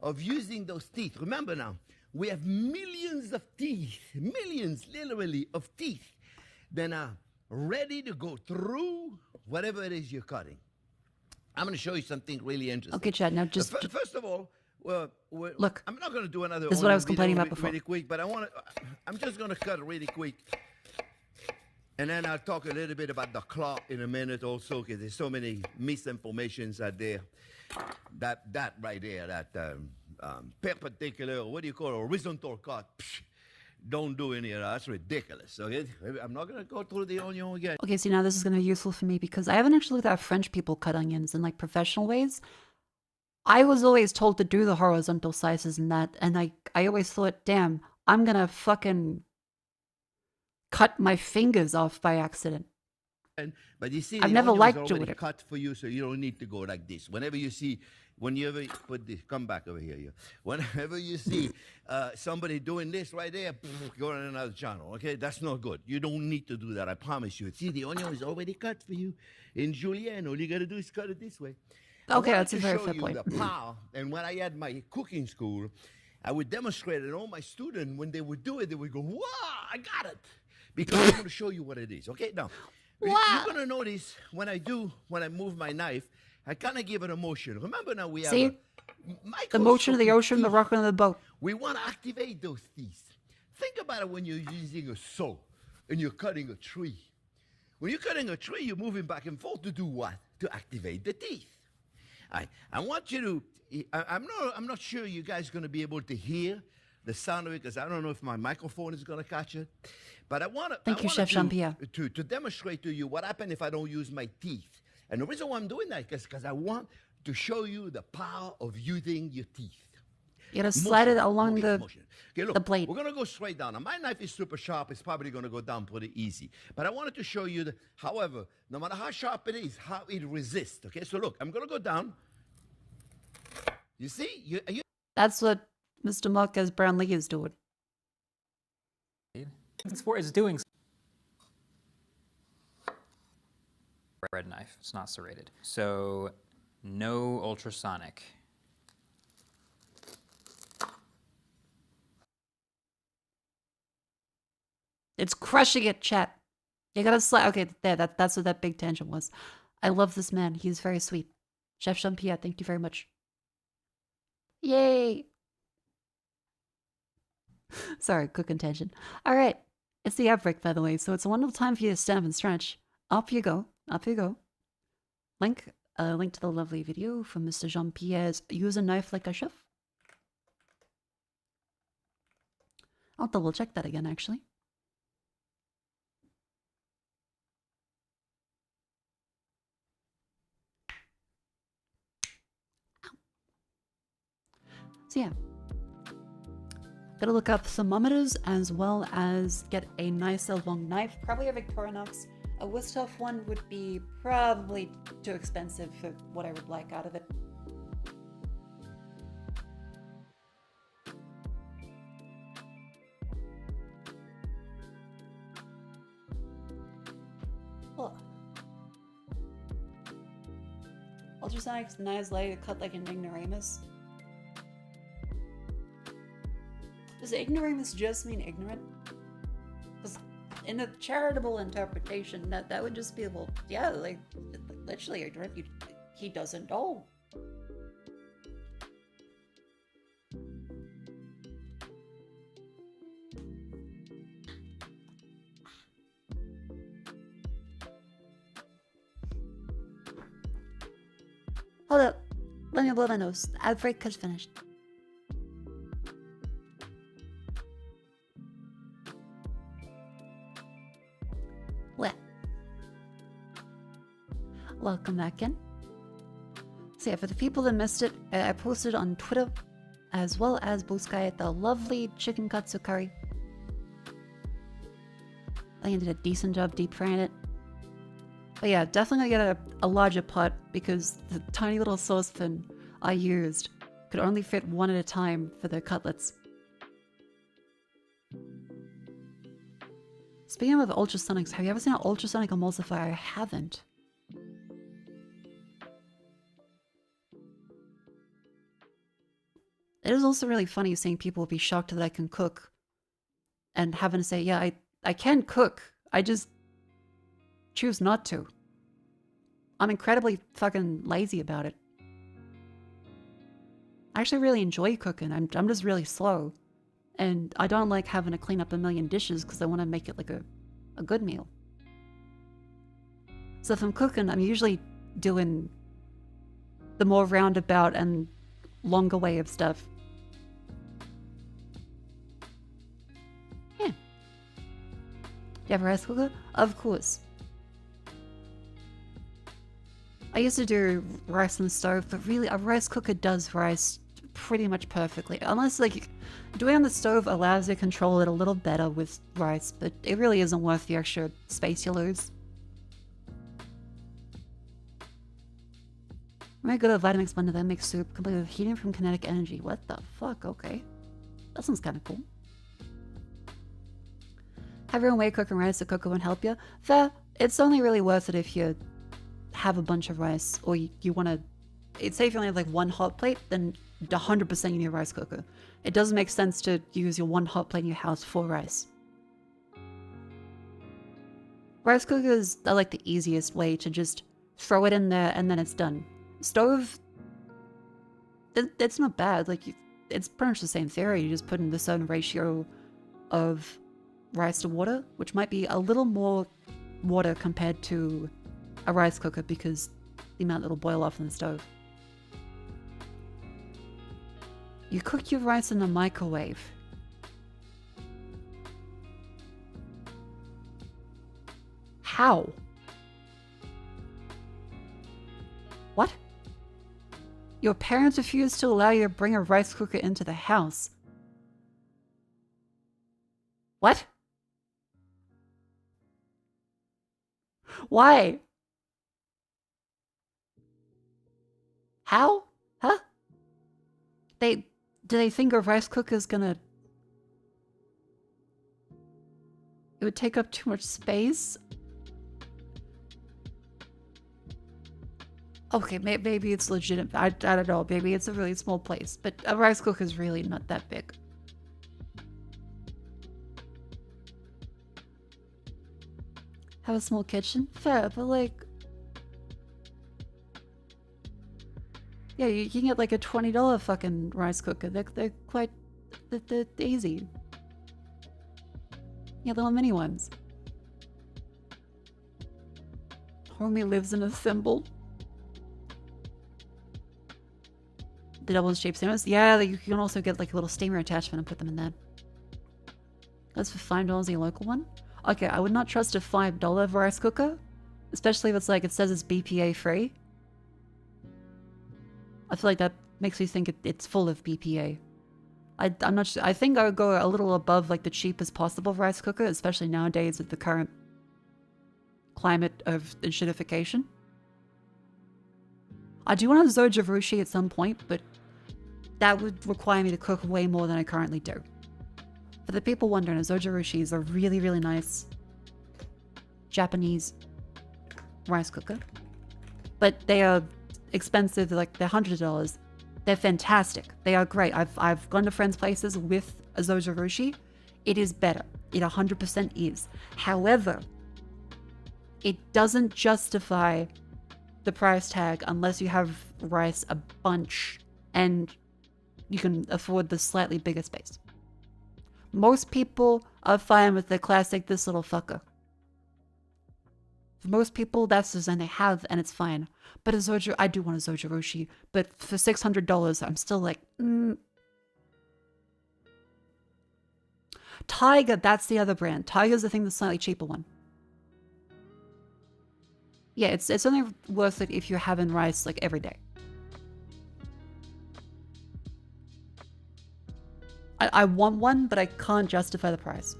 of using those teeth. Remember now, we have millions of teeth, millions literally of teeth that are ready to go through whatever it is you're cutting. I'm going to show you something really interesting. Okay, Chad, now just... First of all, Look, I'm not going to do another this is what I onion was complaining video about before. really quick, but I'm just going to cut really quick. And then I'll talk a little bit about the clock in a minute also, because there's so many misinformations out there. That right there, that perpendicular, what do you call it, horizontal cut. Psh, don't do any of that. That's ridiculous. Okay, I'm not going to go through the onion again. Okay, see, now this is going to be useful for me because I haven't actually looked at how French people cut onions in like professional ways. I was always told to do the horizontal slices and that, and I always thought, damn, I'm going to fucking cut my fingers off by accident. But you see, I've the never onion liked is doing already it. cut for you, so you don't need to go like this. Whenever you see, put this, come back over here. You. Whenever you see somebody doing this right there, go on another channel. Okay, that's not good. You don't need to do that. I promise you. See, the onion is already cut for you in julienne. All you got to do is cut it this way. Okay, I that's a wanted to very show fair you point. the power. And when I had my cooking school, I would demonstrate it. All my students, when they would do it, they would go, "Wow, I got it!" Because I'm going to show you what it is. Okay, now. You're going to notice when I move my knife, I kind of give it a motion. Remember now we have the motion of the ocean, the rocking of the boat. We want to activate those teeth. Think about it when you're using a saw and you're cutting a tree. When you're cutting a tree, you're moving back and forth to do what? To activate the teeth. I want you to, I'm not sure you guys are going to be able to hear the sound of it because I don't know if my microphone is going to catch it. But I want Chef Jean-Pierre. to demonstrate to you what happens if I don't use my teeth. And the reason why I'm doing that is because I want to show you the power of using your teeth. You gotta slide it along Motion. Okay, look, the blade. We're going to go straight down. Now, my knife is super sharp. It's probably going to go down pretty easy. But I wanted to show you, however, no matter how sharp it is, how it resists. Okay, so look, I'm going to go down. You see? That's what Mr. Marquez Brownlee is doing. It's doing. Bread knife. It's not serrated. So, no ultrasonic. It's crushing it, chat. You gotta slide. Okay, there. That's what that big tangent was. I love this man. He's very sweet. Chef Jean-Pierre, thank you very much. Yay! Sorry, quick tangent. All right. It's the outbreak, by the way, so it's a wonderful time for you to stand up and stretch. Up you go. Up you go. Link to the lovely video from Mr. Jean-Pierre's Use a Knife Like a Chef. I'll double check that again, actually. Ow. So yeah. Gotta look up thermometers as well as get a nicer long knife. Probably a Victorinox. A Wusthof one would be probably too expensive for what I would like out of it. Oh. Ultrasonic knives allow you to cut like an ignoramus. Does ignoramus just mean ignorant? Because in a charitable interpretation, that would just be, well, yeah, like literally ignorant. He doesn't know. Hold up. Let me blow my nose. Ad break has finished. Well. Welcome back in. So yeah, for the people that missed it, I posted on Twitter as well as Blue Sky the lovely chicken katsu curry. I think I did a decent job deep frying it. But yeah, definitely gonna get a larger pot because the tiny little saucepan I used could only fit one at a time for the cutlets. Speaking of ultrasonics, have you ever seen an ultrasonic emulsifier? I haven't. It is also really funny seeing people be shocked that I can cook and having to say, yeah, I can cook. I just choose not to. I'm incredibly fucking lazy about it. I actually really enjoy cooking. I'm just really slow. And I don't like having to clean up a million dishes because I want to make it like a good meal. So if I'm cooking, I'm usually doing the more roundabout and longer way of stuff. Yeah. You have a rice cooker? Of course. I used to do rice on the stove, but really a rice cooker does rice pretty much perfectly. Unless like doing it on the stove allows you to control it a little better with rice, but it really isn't worth the extra space you lose. Very good at Vitamix blender that makes soup complete with heating from kinetic energy. What the fuck? Okay. That sounds kind of cool. Have your own way of cooking rice so Coco won't help you? Fair. It's only really worth it if you have a bunch of rice or you want to... It's say if you only have like one hot plate, then 100% you need a rice cooker. It doesn't make sense to use your one hot plate in your house for rice. Rice cookers are like the easiest way to just throw it in there and then it's done. Stove, it's not bad. Like, it's pretty much the same theory. You just put in the certain ratio of rice to water, which might be a little more water compared to a rice cooker because the amount that'll boil off in the stove. You cook your rice in the microwave. How? What? Your parents refused to allow you to bring a rice cooker into the house. What? Why? How? Huh? Do they think a rice cooker is gonna... It would take up too much space? Okay, maybe it's legitimate. I don't know. Maybe it's a really small place. But a rice cooker is really not that big. Have a small kitchen? Fair, but like... Yeah, you can get like a $20 fucking rice cooker. They're quite... They're easy. Yeah, little mini ones. Homie lives in a thimble. The double-shaped steamers? Yeah, you can also get like a little steamer attachment and put them in there. That's for $5 your local one? Okay, I would not trust a $5 rice cooker. Especially if it's like, it says it's BPA free. I feel like that makes me think it's full of BPA. I'm not sure. I think I would go a little above like the cheapest possible rice cooker, especially nowadays with the current climate of acidification. I do want to Zojirushi at some point, but that would require me to cook way more than I currently do. For the people wondering, a Zojirushi is a really, really nice Japanese rice cooker. But they are expensive, like they're $100. They're fantastic. They are great. I've gone to friends' places with a Zojirushi. It is better. It 100% is. However, it doesn't justify the price tag unless you have rice a bunch and you can afford the slightly bigger space. Most people are fine with the classic this little fucker. For most people, that's the design they have, and it's fine. But a Zojo, I do want a Zojoroshi, but for $600, I'm still like, Tiger, that's the other brand. Tiger's the thing, the slightly cheaper one. Yeah, it's only worth it if you're having rice like every day. I want one, but I can't justify the price.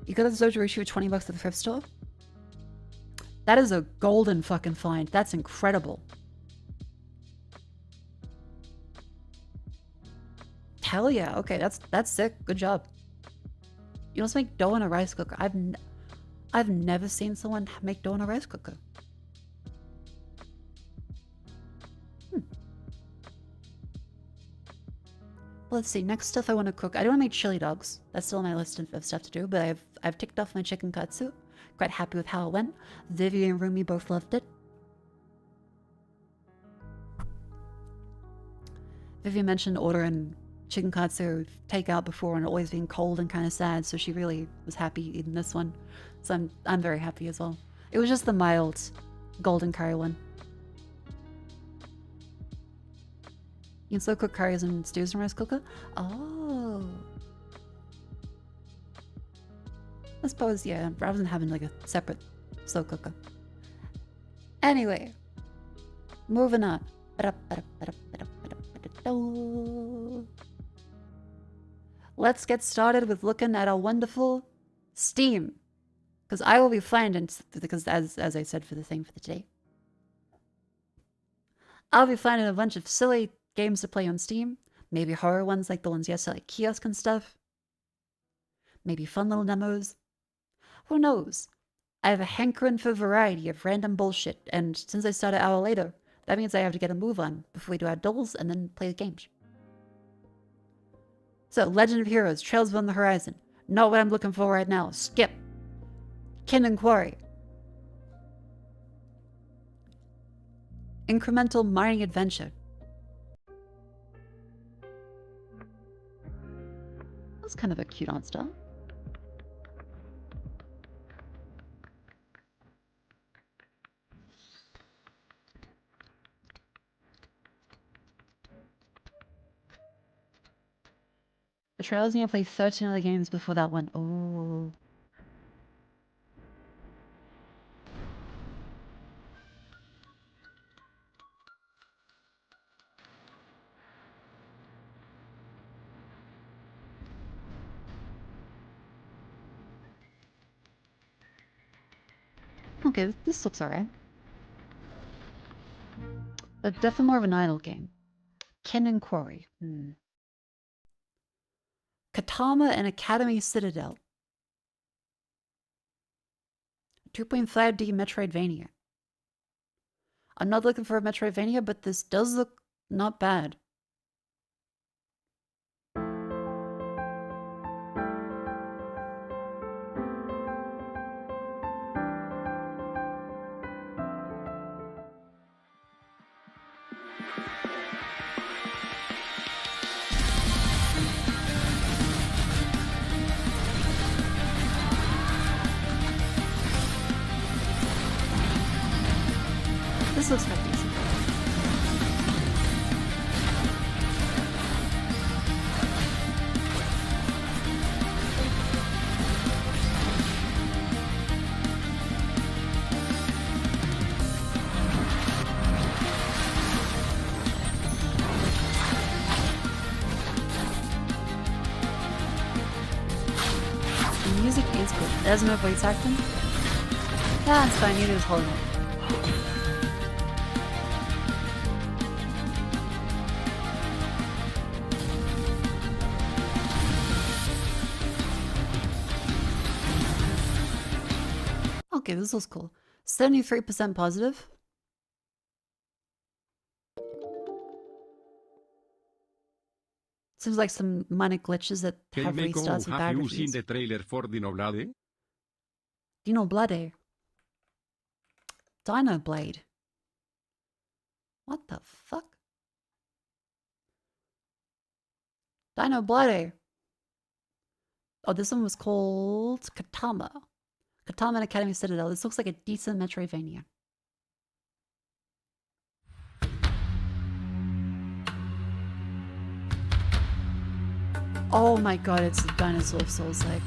You got a Zojoroshi for 20 bucks at the thrift store? That is a golden fucking find. That's incredible. Hell yeah. Okay, that's sick. Good job. You also make dough in a rice cooker. I've never seen someone make dough in a rice cooker. Well, let's see. Next stuff I want to cook. I don't want to make chili dogs. That's still on my list of stuff to do. But I've ticked off my chicken katsu. Quite happy with how it went. Vivi and Rumi both loved it. Vivi mentioned ordering chicken katsu takeout before and always being cold and kind of sad. So she really was happy eating this one. So I'm very happy as well. It was just the mild golden curry one. You can still cook curries and stews in rice cooker? Oh. I suppose, yeah, rather than having like a separate slow cooker. Anyway, moving on. Let's get started with looking at our wonderful Steam. Because I will be finding, because as I said for the thing for the day, I'll be finding a bunch of silly games to play on Steam. Maybe horror ones like the ones yesterday, like Kiosk and stuff. Maybe fun little demos. Who knows? I have a hankering for variety of random bullshit, and since I started an hour later, that means I have to get a move on before we do our duels and then play the games. So, Legend of Heroes, Trails Beyond the Horizon. Not what I'm looking for right now. Skip. Kin and Quarry. Incremental Mining Adventure. That's kind of a cute art style. The Trails need to play 13 other games before that one. Oh. Okay, this looks alright. But definitely more of an idle game. Ken and Quarry. Katama and Academy Citadel. 2.5D Metroidvania. I'm not looking for a Metroidvania, but this does look not bad. This looks quite decent. The music is good. There's no voice acting. Yeah, it's fine. Neither is holding it. Okay, this looks cool. 73% positive. Seems like some minor glitches that have Mako, restarts with have you seen biographies. the trailer for Dinoblade? Dinoblade. Dinoblade. What the fuck? Dino Bloody. Oh, this one was called Katama. Katama and Academy Citadel. This looks like a decent Metroidvania. Oh my god, it's a Dinosaur Souls-like.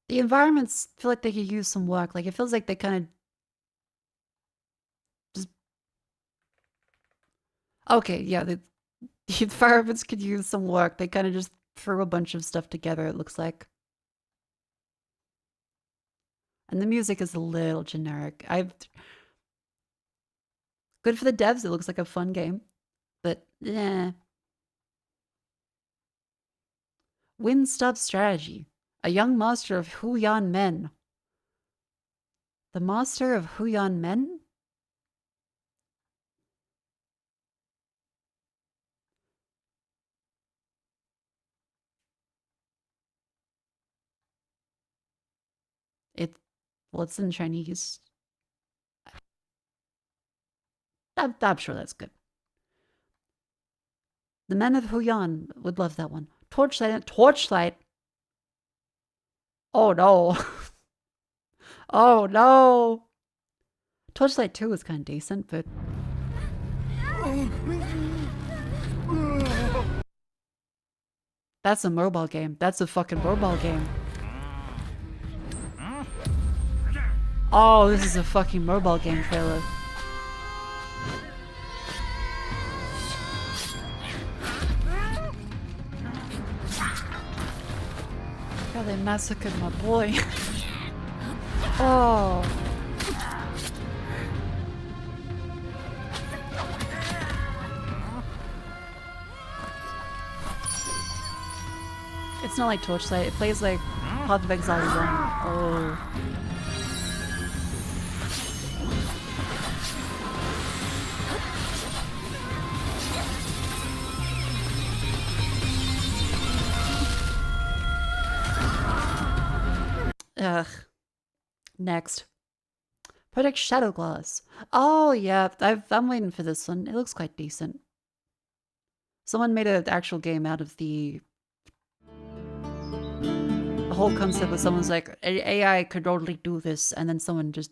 The environments feel like they could use some work. Like, it feels like they kind of just... Okay, yeah, the environments could use some work. They kind of just threw a bunch of stuff together, it looks like. And the music is a little generic. Good for the devs, it looks like a fun game. But, eh. Wind-stub strategy. A young master of Huyan Men. The master of Huyan Men? Well, it's in Chinese. I'm sure that's good. The men of Huyan would love that one. Torchlight. Torchlight? Oh no. Oh no. Torchlight 2 was kind of decent, but... That's a mobile game. That's a fucking mobile game. Oh, this is a fucking mobile game trailer. God, they massacred my boy. Oh. It's not like Torchlight. It plays like Path of Exile 1. Oh. Ugh. Next. Project Shadowglass. Oh, yeah. I'm waiting for this one. It looks quite decent. Someone made an actual game out of the whole concept of someone's like, AI could only do this, and then someone just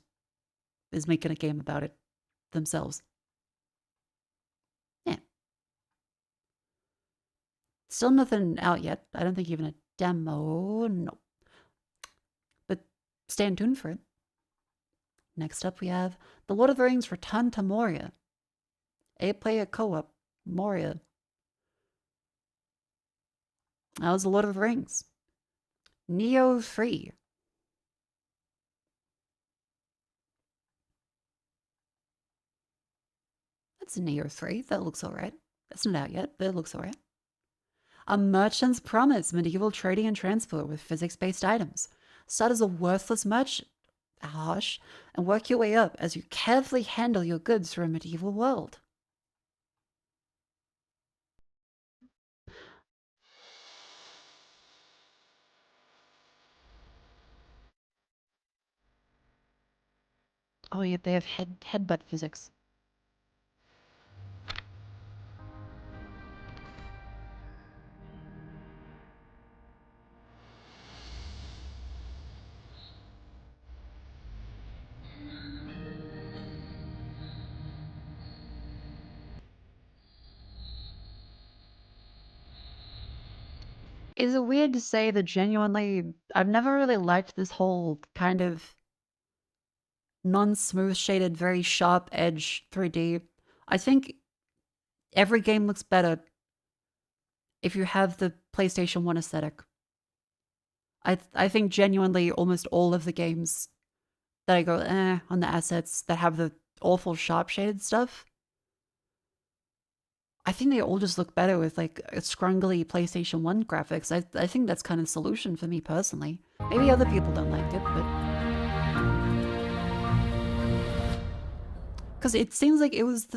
is making a game about it themselves. Yeah. Still nothing out yet. I don't think even a demo. No. But stay tuned for it. Next up we have The Lord of the Rings Return to Moria. 8-player co-op. Moria. That was The Lord of the Rings. Neo 3. That's a Neo 3. That looks alright. That's not out yet, but it looks alright. A Merchant's Promise. Medieval trading and transport with physics-based items. Start as a worthless merchant. Harsh, and work your way up as you carefully handle your goods through a medieval world. Oh yeah, they have headbutt physics. Is it weird to say that genuinely, I've never really liked this whole kind of non-smooth shaded, very sharp edge 3D. I think every game looks better if you have the PlayStation 1 aesthetic. I think genuinely almost all of the games that I go on the assets that have the awful sharp shaded stuff, I think they all just look better with like a scrungly PlayStation 1 graphics. I think that's kind of the solution for me personally. Maybe other people don't like it, but... Because it seems like it was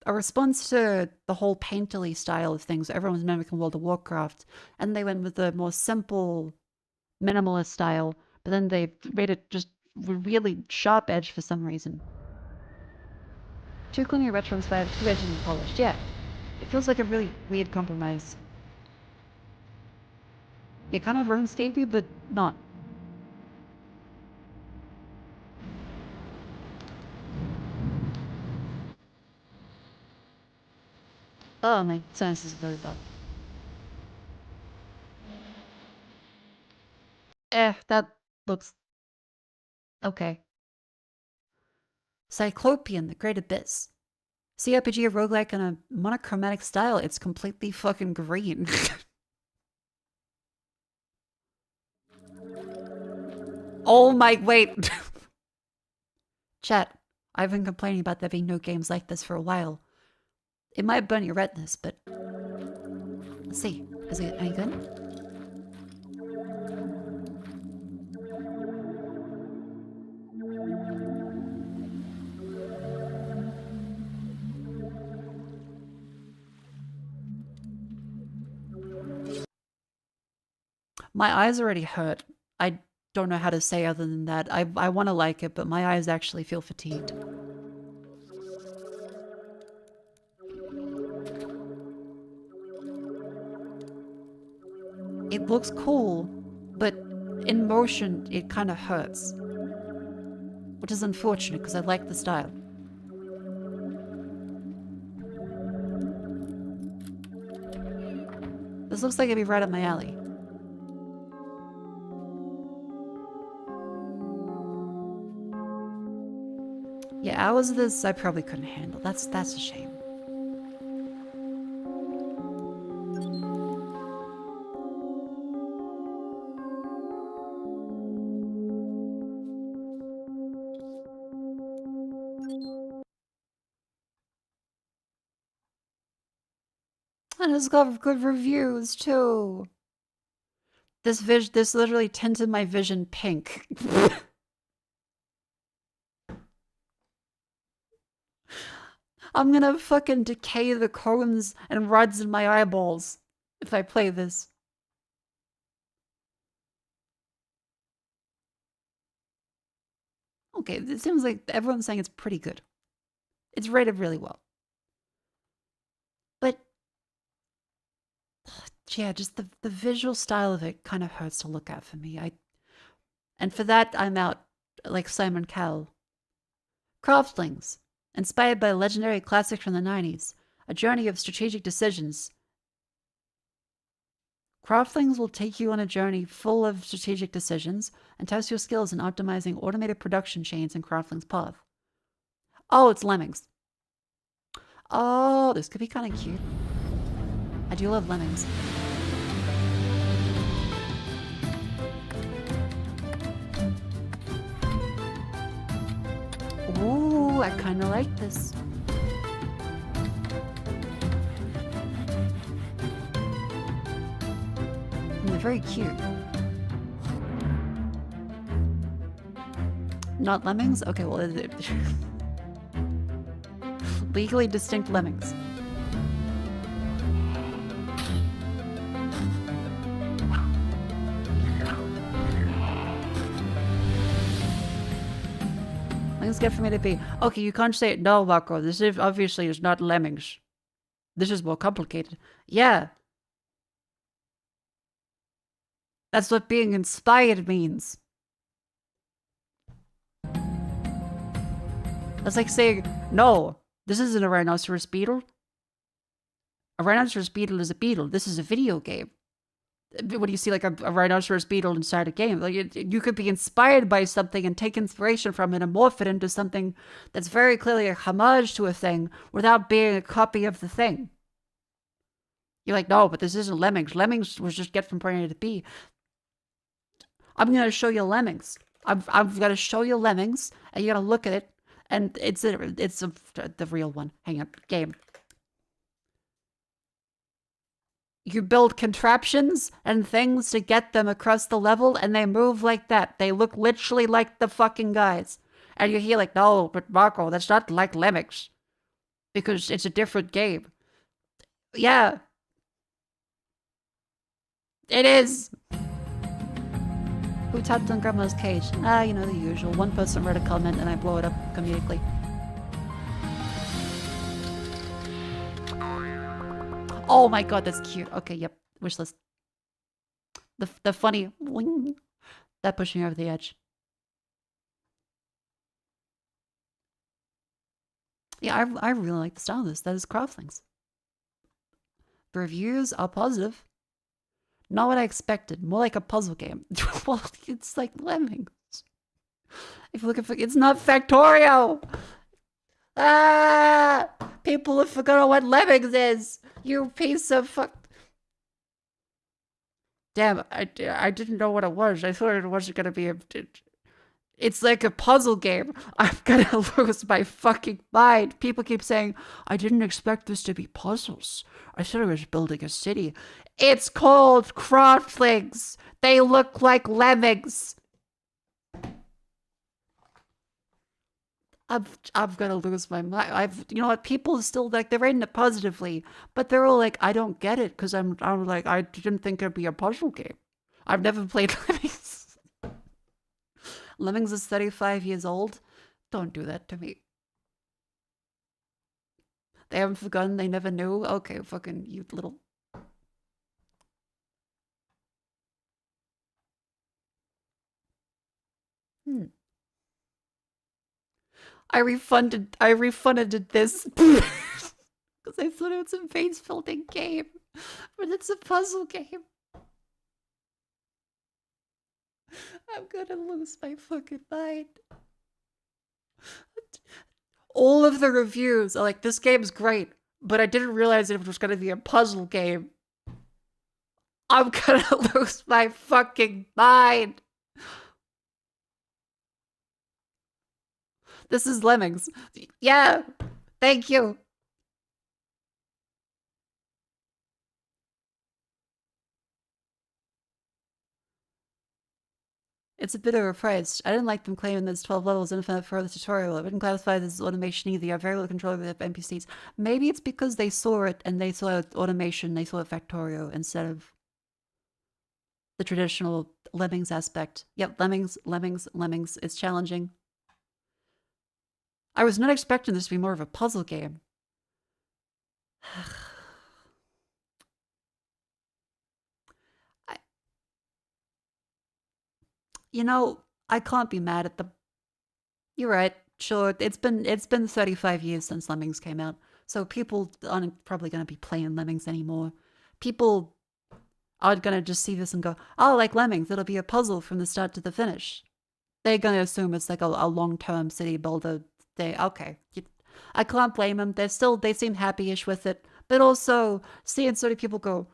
a response to the whole painterly style of things. Everyone's mimicking World of Warcraft, and they went with the more simple, minimalist style, but then they made it just really sharp edge for some reason. Too clean, retro inspired, too edgy and polished. Yeah, it feels like a really weird compromise. It kind of ruins Stevie, but not. Oh, my sinus is very bad. That looks okay. Cyclopean, the Great Abyss. CRPG roguelike in a monochromatic style. It's completely fucking green. Oh my, wait. Chat, I've been complaining about there being no games like this for a while. It might burn your retinas, but... Let's see. Is it any good? My eyes already hurt. I don't know how to say other than that. I want to like it, but my eyes actually feel fatigued. It looks cool, but in motion, it kind of hurts. Which is unfortunate, because I like the style. This looks like it'd be right up my alley. Yeah, hours of this I probably couldn't handle. That's a shame. And it's got good reviews too. This literally tinted my vision pink. I'm gonna fucking decay the cones and rods in my eyeballs if I play this. Okay, it seems like everyone's saying it's pretty good. It's rated really well. But yeah, just the visual style of it kind of hurts to look at for me. And for that, I'm out like Simon Cowell. Craftlings, inspired by a legendary classic from the 90s, a journey of strategic decisions. Craftlings will take you on a journey full of strategic decisions and test your skills in optimizing automated production chains in Craftling's path. Oh, it's Lemmings. Oh, this could be kind of cute. I do love Lemmings. Ooh, I kind of like this. They're very cute. Not lemmings? Okay, well, legally distinct lemmings. Lemmings get from A to B. Okay, you can't say it. No, Mako, this is obviously is not lemmings. This is more complicated. Yeah. That's what being inspired means. That's like saying, no, this isn't a rhinoceros beetle. A rhinoceros beetle is a beetle. This is a video game. When you see like a rhinoceros beetle inside a game, like you could be inspired by something and take inspiration from it and morph it into something that's very clearly a homage to a thing without being a copy of the thing. You're like, no, but this isn't Lemmings. Lemmings was just get from point A to B. I'm going to show you Lemmings. I'm going to show you Lemmings, and you're going to look at it, and it's the real one. Hang on, game. You build contraptions and things to get them across the level, and they move like that. They look literally like the fucking guys. And you hear like, no, but Mako, that's not like Lemmings. Because it's a different game. Yeah. It is. Who tapped on Grandma's cage? Ah, you know, the usual. One person read a comment and I blow it up comedically. Oh my god, that's cute. Okay, yep. Wish list. The funny wing. That pushed me over the edge. Yeah, I really like the style of this. That is Craftlings. The reviews are positive. Not what I expected. More like a puzzle game. Well, it's like Lemmings. If you're looking for... It's not Factorio! Ah! People have forgotten what Lemmings is! You piece of fuck... Damn, I didn't know what it was. I thought it wasn't gonna be a... It's like a puzzle game. I'm gonna lose my fucking mind. People keep saying, I didn't expect this to be puzzles. I thought I was building a city. It's called Craftlings. They look like lemmings. I'm gonna lose my mind. You know what? People still like, they're rating it positively, but they're all like, I don't get it because I'm like, I didn't think it'd be a puzzle game. I've never played Lemmings. Lemmings is 35 years old. Don't do that to me. They haven't forgotten. They never knew. Okay, fucking you little. I refunded this because I thought it was a base building game, but it's a puzzle game. I'm gonna lose my fucking mind. All of the reviews are like, this game's great, but I didn't realize it was gonna be a puzzle game. I'm gonna lose my fucking mind. This is Lemmings. Yeah, thank you. It's a bit overpriced. I didn't like them claiming there's 12 levels infinite for the tutorial. It wouldn't classify this as automation either. You have very little control over the NPCs. Maybe it's because they saw it and they saw automation, they saw Factorio instead of the traditional Lemmings aspect. Yep, Lemmings. It's challenging. I was not expecting this to be more of a puzzle game. You know, I can't be mad at the... You're right. Sure, it's been 35 years since Lemmings came out, so people aren't probably going to be playing Lemmings anymore. People aren't going to just see this and go, oh, like Lemmings, it'll be a puzzle from the start to the finish. They're going to assume it's like a long-term city builder thing. Okay. I can't blame them. They seem happy-ish with it. But also, seeing sort of people go,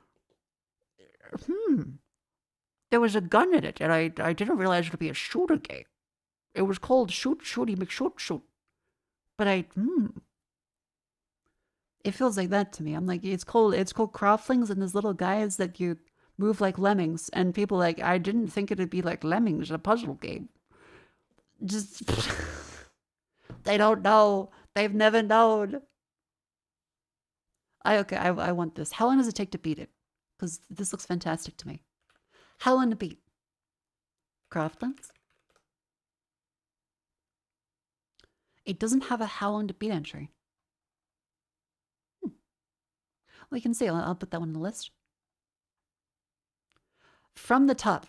there was a gun in it, and I didn't realize it would be a shooter game. It was called Shooty McShoot. But it feels like that to me. I'm like, it's called Craftlings, and there's little guys that you move like lemmings, and people like, I didn't think it'd be like Lemmings, a puzzle game. Just they don't know. They've never known. I want this. How long does it take to beat it? Because this looks fantastic to me. How long to beat? Craftlings? It doesn't have a how long to beat entry. Well, you can see. I'll put that one on the list. From the top.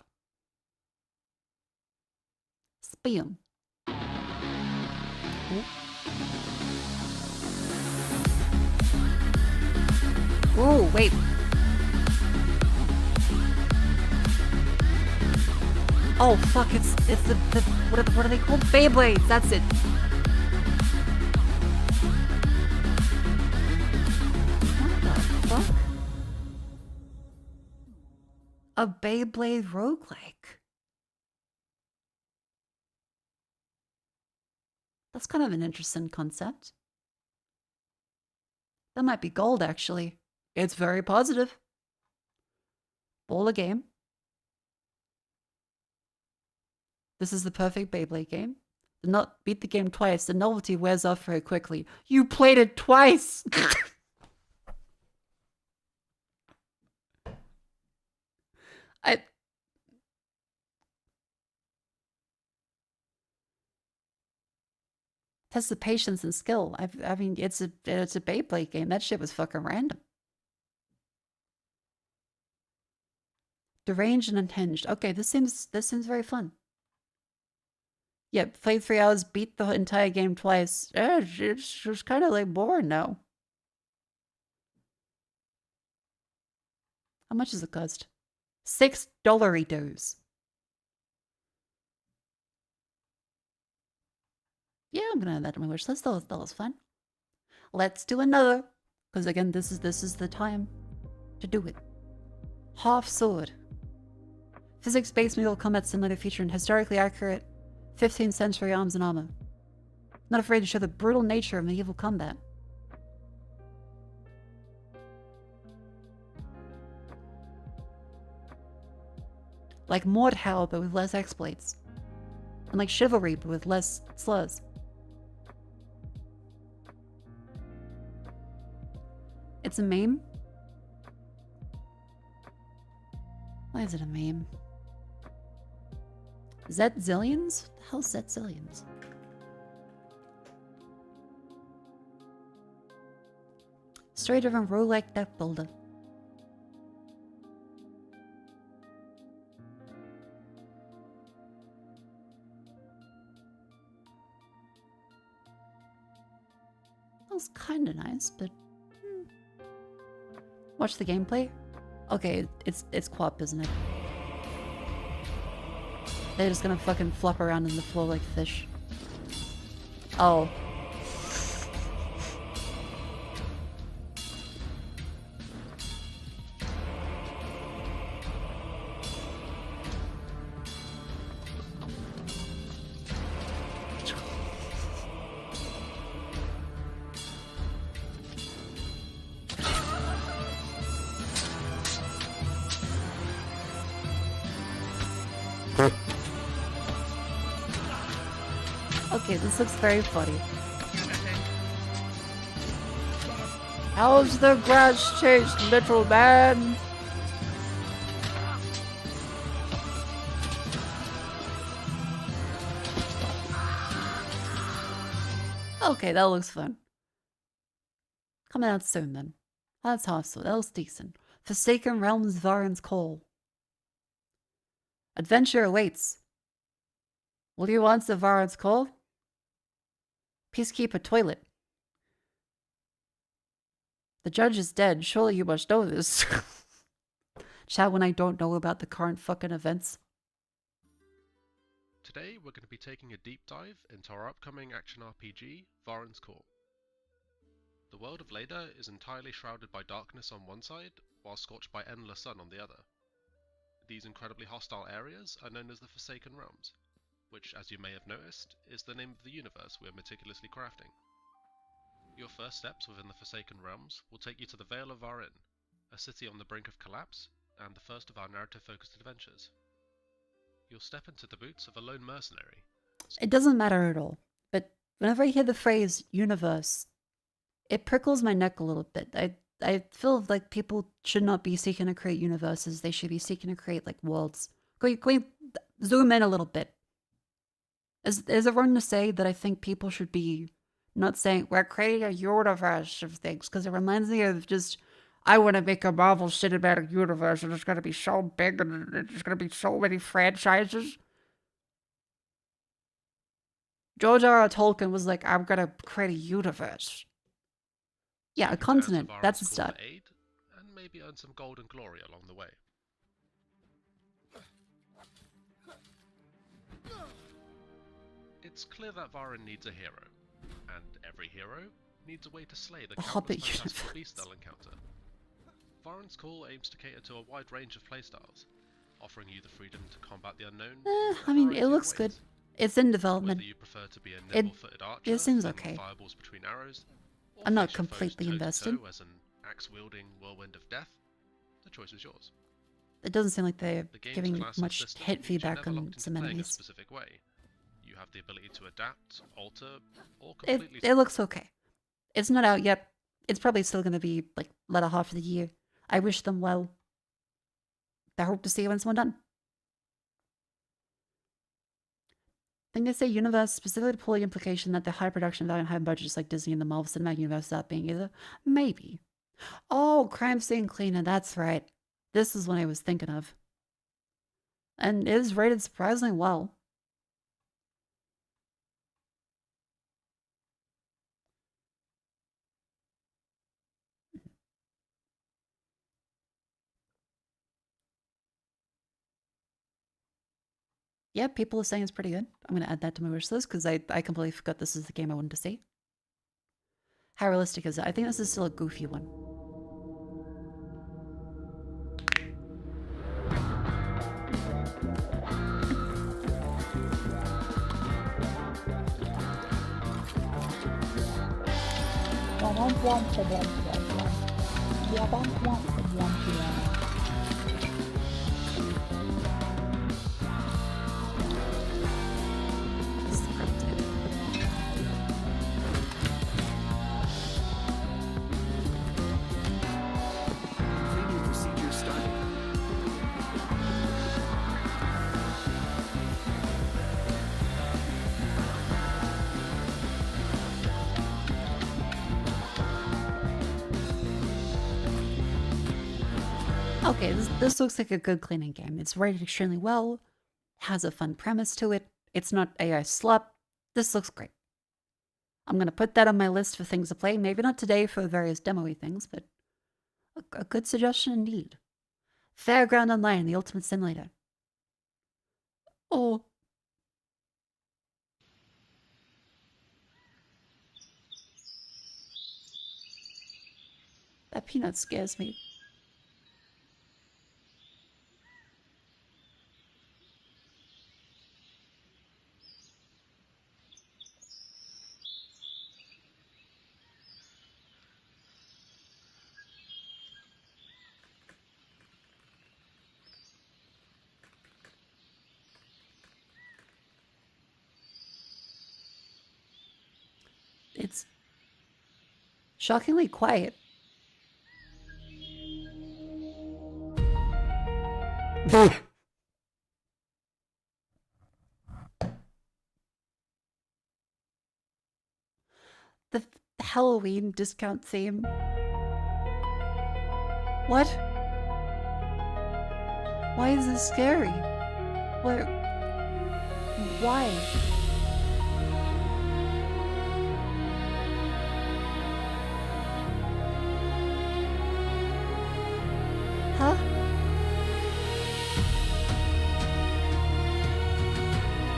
Spam. Ooh, wait. Oh fuck! It's the what are they called? Beyblades. That's it. What the fuck? A Beyblade roguelike. That's kind of an interesting concept. That might be gold, actually. It's very positive. Baller game. This is the perfect Beyblade game. Not beat the game twice. The novelty wears off very quickly. You played it twice! I... Test the patience and skill. I mean, it's a Beyblade game. That shit was fucking random. Deranged and unhinged. Okay, this seems very fun. Yeah, played 3 hours, beat the entire game twice. It's just kind of like boring now. How much does it cost? $6. Yeah, I'm gonna add that to my wish list. That was fun. Let's do another, because again, this is the time to do it. Half sword. Physics-based medieval combat simulator featuring historically accurate 15th century arms and armor. Not afraid to show the brutal nature of medieval combat. Like Mordhau, but with less exploits. And like Chivalry, but with less slurs. It's a meme? Why is it a meme? Zillions? What the hell's Zillions? Story-driven roguelike deck builder. That was kinda nice, but... Watch the gameplay? Okay, it's co-op, isn't it? They're just gonna fucking flop around in the floor like fish. Oh. Okay, this looks very funny. How's the grass taste, little man? Okay, that looks fun. Coming out soon then. That's awesome. That looks decent. Forsaken Realms Varan's Call. Adventure awaits. Will you answer Varan's Call? Peacekeeper toilet. The judge is dead. Surely you must know this. Chat when I don't know about the current fucking events. Today we're going to be taking a deep dive into our upcoming action RPG, Varan's Call. The world of Leda is entirely shrouded by darkness on one side, while scorched by endless sun on the other. These incredibly hostile areas are known as the Forsaken Realms, which, as you may have noticed, is the name of the universe we are meticulously crafting. Your first steps within the Forsaken Realms will take you to the Vale of Varin, a city on the brink of collapse, and the first of our narrative-focused adventures. You'll step into the boots of a lone mercenary. It doesn't matter at all, but whenever I hear the phrase universe, it prickles my neck a little bit. I feel like people should not be seeking to create universes. They should be seeking to create, like, worlds. Can we zoom in a little bit? Is it wrong to say that I think people should be not saying, we're creating a universe of things? Because it reminds me of just, I want to make a Marvel Cinematic Universe and it's going to be so big and there's going to be so many franchises. George R. R. Tolkien was like, I'm going to create a universe. Yeah, a continent. That's a start. Aid, and maybe earn some gold and glory along the way. It's clear that Varin needs a hero, and every hero needs a way to slay the countless fantastical beasts they'll encounter. Varan's Call aims to cater to a wide range of playstyles, offering you the freedom to combat the unknown. I mean, it looks good. It's in development. Whether you prefer to be a nimble-footed archer, it seems okay. Fireballs between arrows, I'm not completely invested. As an axe-wielding whirlwind of death, the choice is yours. It doesn't seem like they're The game's giving classic much system hit means you're feedback never on locked into some playing a enemies. specific way. You have the ability to adapt, alter, or It completely. it looks okay. It's not out yet. It's probably still gonna be like latter half of the year. I wish them well. I hope to see it when it's more done. I think they say universe specifically to pull the implication that the high production value and high budgets like Disney and the Marvel Cinematic Universe without being either. Maybe. Oh, crime scene cleaner, that's right. This is what I was thinking of. And it is rated surprisingly well. Yeah, people are saying it's pretty good. I'm going to add that to my wish list because I completely forgot this is the game I wanted to see. How realistic is it? I think this is still a goofy one. Scripted. Cleaning procedure started. Okay, this looks like a good cleaning game. It's rated extremely well, has a fun premise to it. It's not AI slup. This looks great. I'm going to put that on my list for things to play. Maybe not today for various demo-y things, but a good suggestion indeed. Fairground Online, the ultimate simulator. Oh. That peanut scares me. It's shockingly quiet. The Halloween discount theme. What? Why is this scary? What? Why? Huh?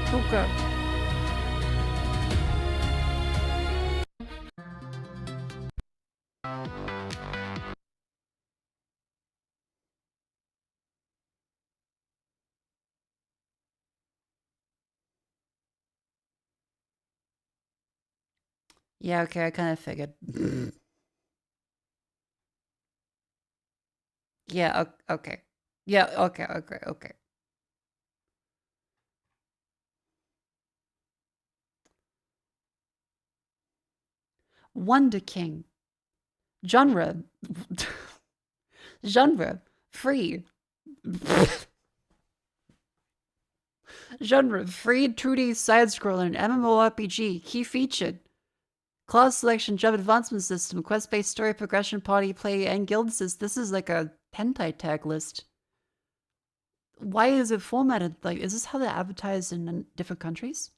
Hookah. Yeah, okay, I kind of figured. Yeah, okay. Yeah, okay. Wonder King. Genre. Genre. Free. Genre. Free 2D side-scroller and MMORPG. Key featured. Class selection, job advancement system, quest-based story progression, party play, and guild assist. This is like a hentai tag list. Why is it formatted like? Is this how they're advertised in different countries?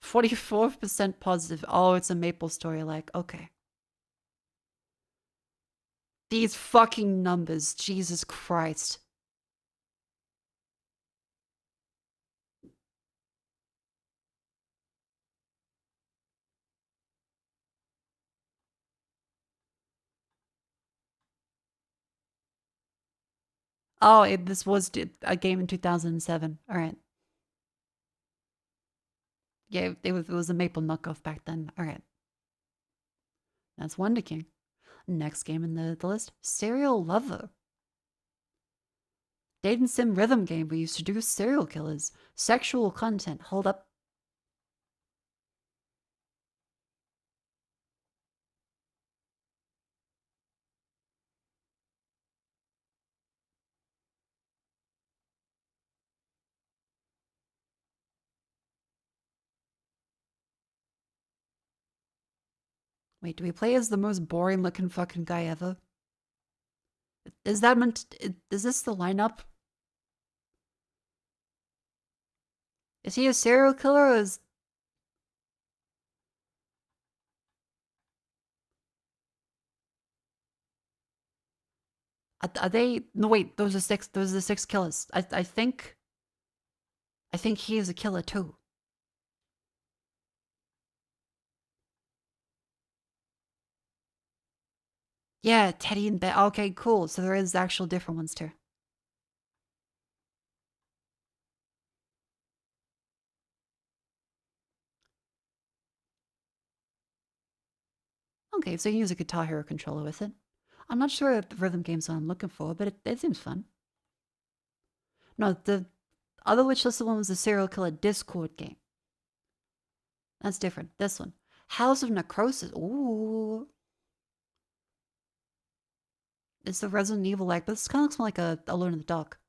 %44% positive. Oh, it's a Maple story. Like, okay. These fucking numbers. Jesus Christ. Oh, this was a game in 2007. All right. Yeah, it was a Maple knockoff back then. All right. That's Wonder King. Next game in the list, Serial Lover. Date and sim rhythm game where you seduce serial killers. Sexual content. Hold up. Wait, do we play as the most boring looking fucking guy ever? Is that meant to, is this the lineup? Is he a serial killer or is... Are they... No, wait, those are the six killers. I think he is a killer too. Yeah, Teddy and Ben. Okay, cool. So there is actual different ones too. Okay, so you use a Guitar Hero controller with it. I'm not sure if the rhythm game's what I'm looking for, but it seems fun. No, the other Witch Listed one was the serial killer Discord game. That's different. This one. House of Necrosis. Ooh. It's the Resident Evil like, but this kind of looks more like a Alone in the Dark.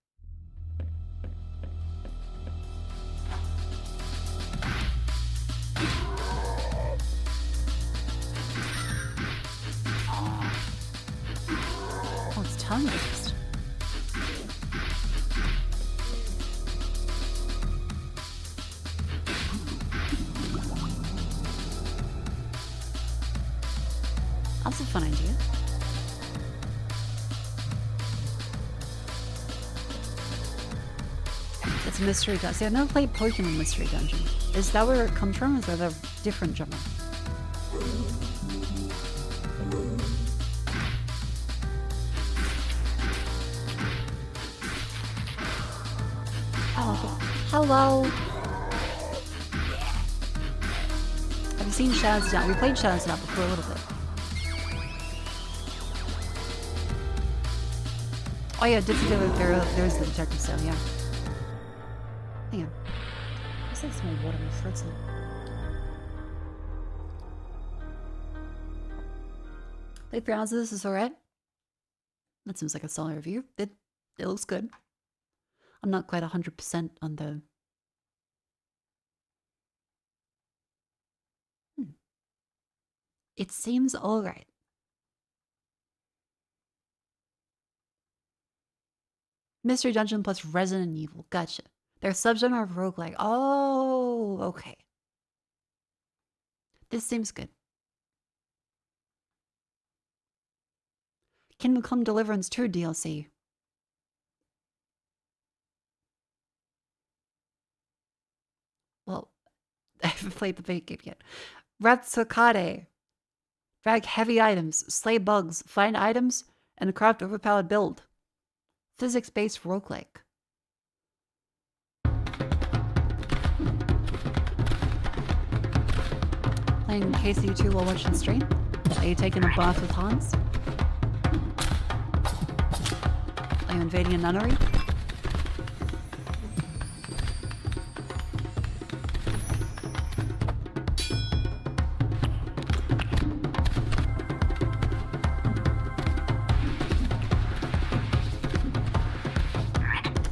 Oh, it's tongue-based. That's a fun idea. It's Mystery Dungeon. See, I've never played Pokemon Mystery Dungeon. Is that where it comes from? Is that a different genre? Oh, hello. Have you seen Shadows Down? We played Shadows Down before a little bit. Oh yeah, there's the detective cell, yeah. Hang on. What's that smell of water in the fruits? Played 3 hours of this is alright. That seems like a solid review. It looks good. I'm not quite 100% on the... It seems alright. Mystery Dungeon plus Resident Evil. Gotcha. They're subgenre of roguelike. Oh, okay. This seems good. Kingdom Come Deliverance 2 DLC. Well, I haven't played the bait game yet. Ratsukade. Drag heavy items, slay bugs, find items, and craft overpowered build. Physics-based roguelike. Playing KCU2 while watching stream? Are you taking a bath with Hans? Are you invading a nunnery?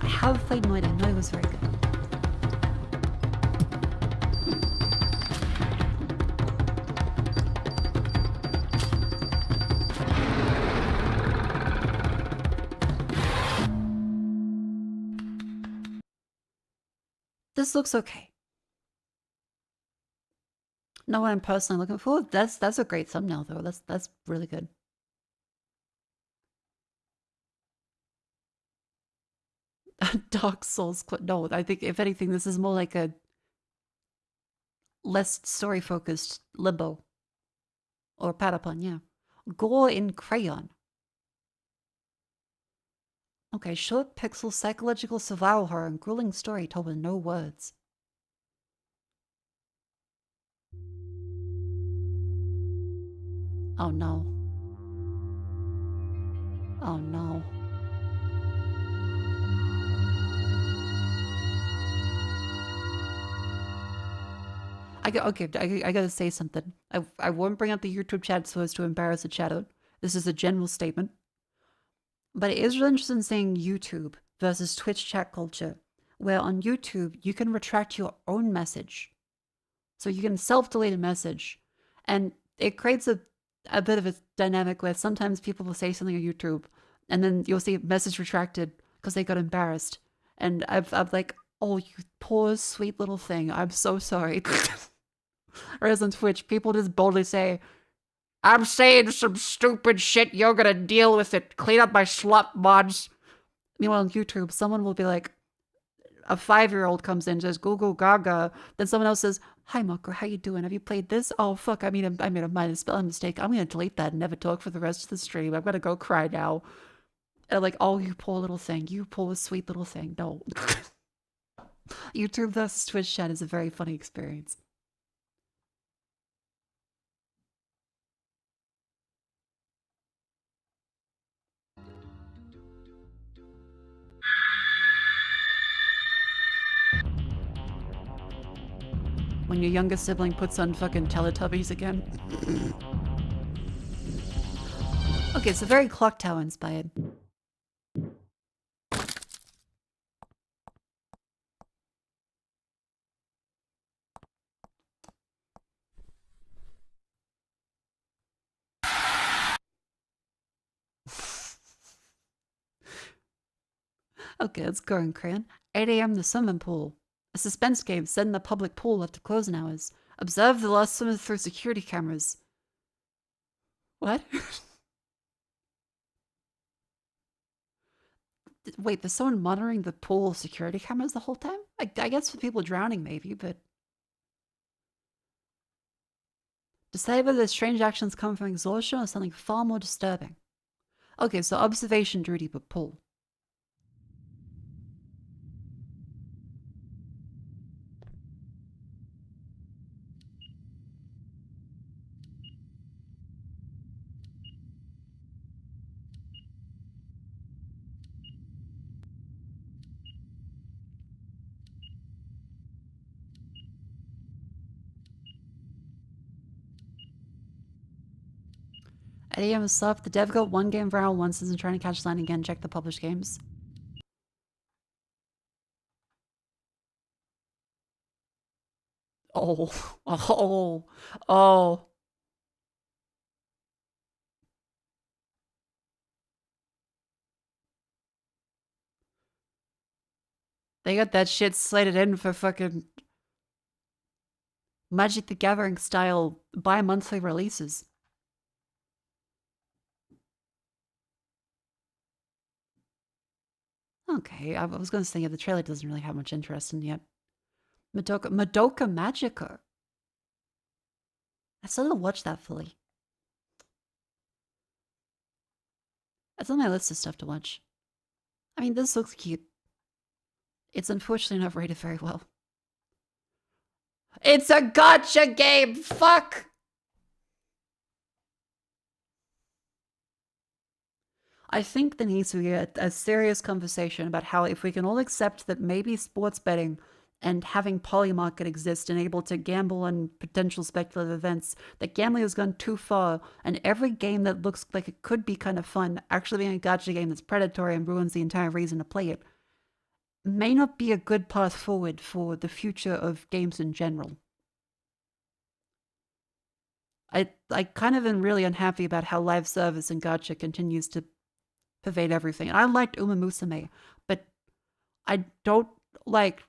I have played Noid. I know it was very good. This looks okay. Not what I'm personally looking for. That's a great thumbnail though. That's really good. Dark Souls. No, I think if anything, this is more like a less story focused Limbo or Patapon. Yeah, gore in crayon. Okay, short pixel psychological survival horror and grueling story told with no words. Oh no. Oh no. I gotta say something. I won't bring up the YouTube chat so as to embarrass the chat. This is a general statement. But it is really interesting seeing YouTube versus Twitch chat culture, where on YouTube you can retract your own message. So you can self-delete a message. And it creates a bit of a dynamic where sometimes people will say something on YouTube and then you'll see a message retracted because they got embarrassed. And I'm like, oh, you poor sweet little thing. I'm so sorry. Whereas on Twitch, people just boldly say, I'm saying some stupid shit, you're gonna deal with it. Clean up my slut mods. Meanwhile on YouTube, someone will be like, a 5-year-old comes in, says goo goo gaga. Then someone else says, hi Mako, how you doing? Have you played this? Oh fuck, I made a minor spelling mistake. I'm gonna delete that and never talk for the rest of the stream. I'm gonna go cry now. And I'm like, oh, you poor little thing. You poor sweet little thing. No. YouTube versus Twitch chat is a very funny experience. When your younger sibling puts on fucking Teletubbies again. Okay, so very Clock Tower inspired. Okay, let's go in crayon. 8 a.m. the swimming pool. A suspense game set in the public pool after closing hours. Observe the last swimmer through security cameras. What? Wait, there's someone monitoring the pool security cameras the whole time? I guess for people drowning maybe, but... Decide whether the strange actions come from exhaustion or something far more disturbing. Okay, so observation duty but pool. At AM is up. The dev got one game viral once, isn't trying to catch line again. Check the published games. Oh, oh. They got that shit slated in for fucking Magic the Gathering style bi-monthly releases. Okay, I was going to say, yeah, the trailer doesn't really have much interest in yet. Madoka Magica. I still didn't watch that fully. That's on my list of stuff to watch. I mean, this looks cute. It's unfortunately not rated very well. It's a gacha game! Fuck! I think there needs to be a serious conversation about how if we can all accept that maybe sports betting and having polymarket exist and able to gamble on potential speculative events, that gambling has gone too far, and every game that looks like it could be kind of fun actually being a gacha game that's predatory and ruins the entire reason to play it, may not be a good path forward for the future of games in general. I kind of am really unhappy about how live service and gacha continues to pervade everything. I liked Uma Musume, but I don't like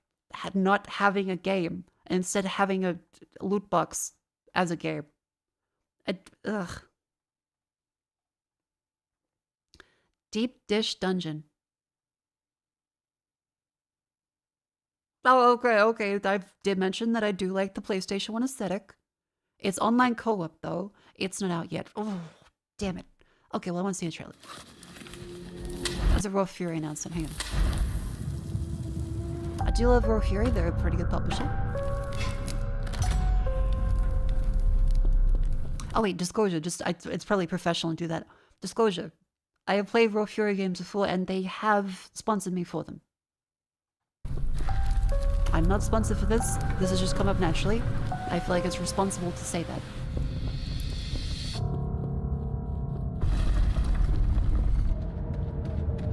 not having a game and instead having a loot box as a game. Ugh. Deep Dish Dungeon. Oh, okay. I did mention that I do like the PlayStation 1 aesthetic. It's online co-op, though. It's not out yet. Oh, damn it. Okay, well, I want to see the trailer. That's a Raw Fury announcement. Hang on. I do love Raw Fury. They're a pretty good publisher. Oh, wait, disclosure. It's probably professional to do that. Disclosure. I have played Raw Fury games before, and they have sponsored me for them. I'm not sponsored for this. This has just come up naturally. I feel like it's responsible to say that.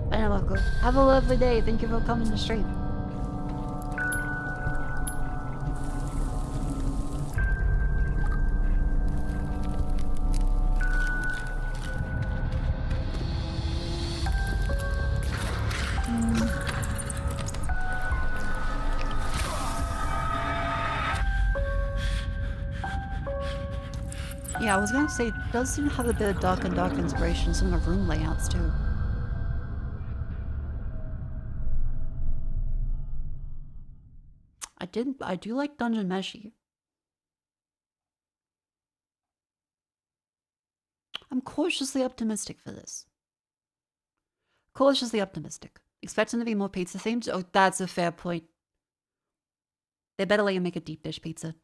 Bye, Mako. Have a lovely day. Thank you for coming to stream. Yeah, I was gonna say, it does seem to have a bit of dark and dark inspiration in some of the room layouts too. I do like Dungeon Meshi. I'm cautiously optimistic for this. Cautiously optimistic. Expecting to be more pizza themed? Oh, that's a fair point. They better let you make a deep dish pizza.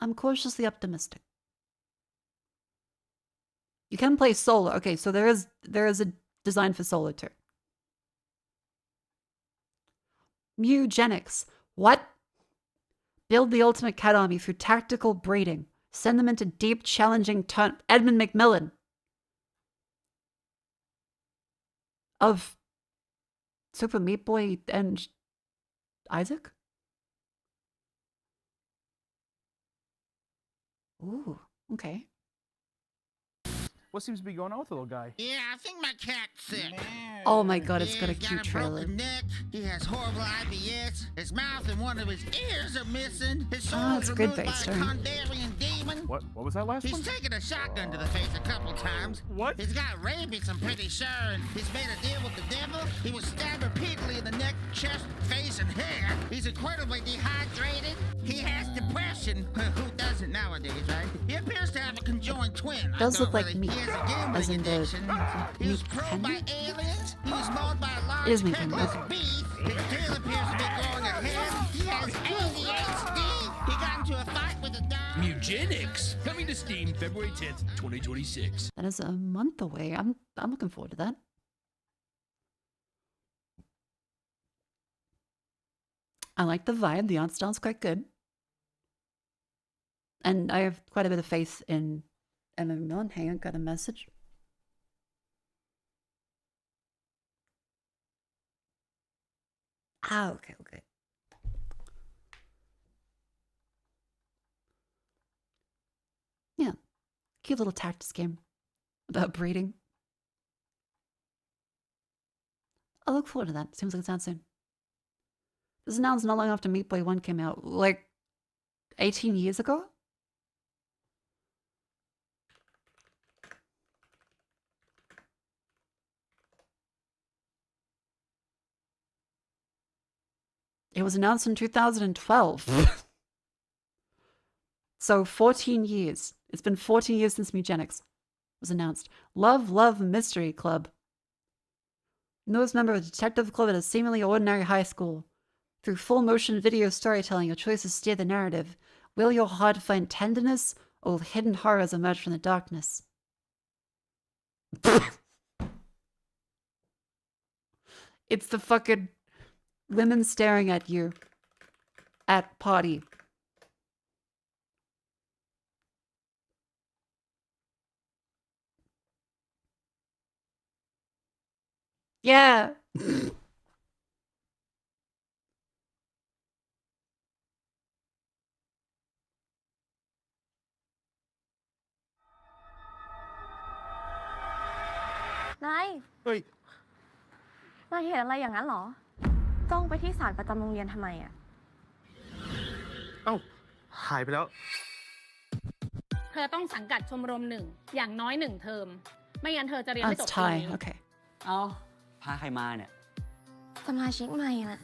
I'm cautiously optimistic. You can play solo. Okay, so there is a design for solo too. Eugenics. What? Build the ultimate cat army through tactical breeding. Send them into deep, challenging Edmund McMillan. Of Super Meat Boy and Isaac? Ooh, okay. What seems to be going on with the little guy? Yeah, I think my cat's sick. Oh my god, it's got a cute trailer. Neck. He has horrible IBS. His mouth and one of his ears are missing. His soul it's is a good removed by a story. Kandarian demon. What was that last one? He's taken a shotgun to the face a couple times. What? He's got rabies, I'm pretty sure, and he's made a deal with the devil. He was stabbed repeatedly in the neck, chest, face, and hair. He's incredibly dehydrated. He has depression. Who doesn't nowadays, right? He appears to have a conjoined twin. Does look like me, He has a gambling as in the addiction. He was meat probed by candy? aliens. He was mauled by a large It is meat headless candy. beast. His tail appears to be growing ahead. He has ADHD. He got into a fight with a dog. Eugenics, coming to Steam February 10th, 2026. That is a month away. I'm looking forward to that. I like the vibe. The art style's quite good. And I have quite a bit of faith in Emma McMillan. Hang on, got a message. Ah, okay. Yeah. Cute little tactics game about breeding. I'll look forward to that. Seems like it's out soon. This was announced not long after Meat Boy 1 came out, like 18 years ago? It was announced in 2012. So 14 years. It's been 14 years since Eugenics was announced. Love Mystery Club. Newest member of the detective club at a seemingly ordinary high school. Through full motion video storytelling, your choices steer the narrative. Will your heart find tenderness, or will hidden horrors emerge from the darkness? It's the fucking women staring at you at party. Yeah.นาย เฮ้ย นายเห็นอะไรอย่างนั้นเหรอ จ้องไปที่ศาลประจำโรงเรียนทำไมอ่ะ เอ้า หายไปแล้ว เธอต้องสังกัดชมรมหนึ่งอย่างน้อย1 เทอม ไม่งั้นเธอจะเรียน Oh, ไม่จ it's บปี Thai. นี้ Okay. เอาพาใครมาเนี่ย สมาชิกใหม่น่ะ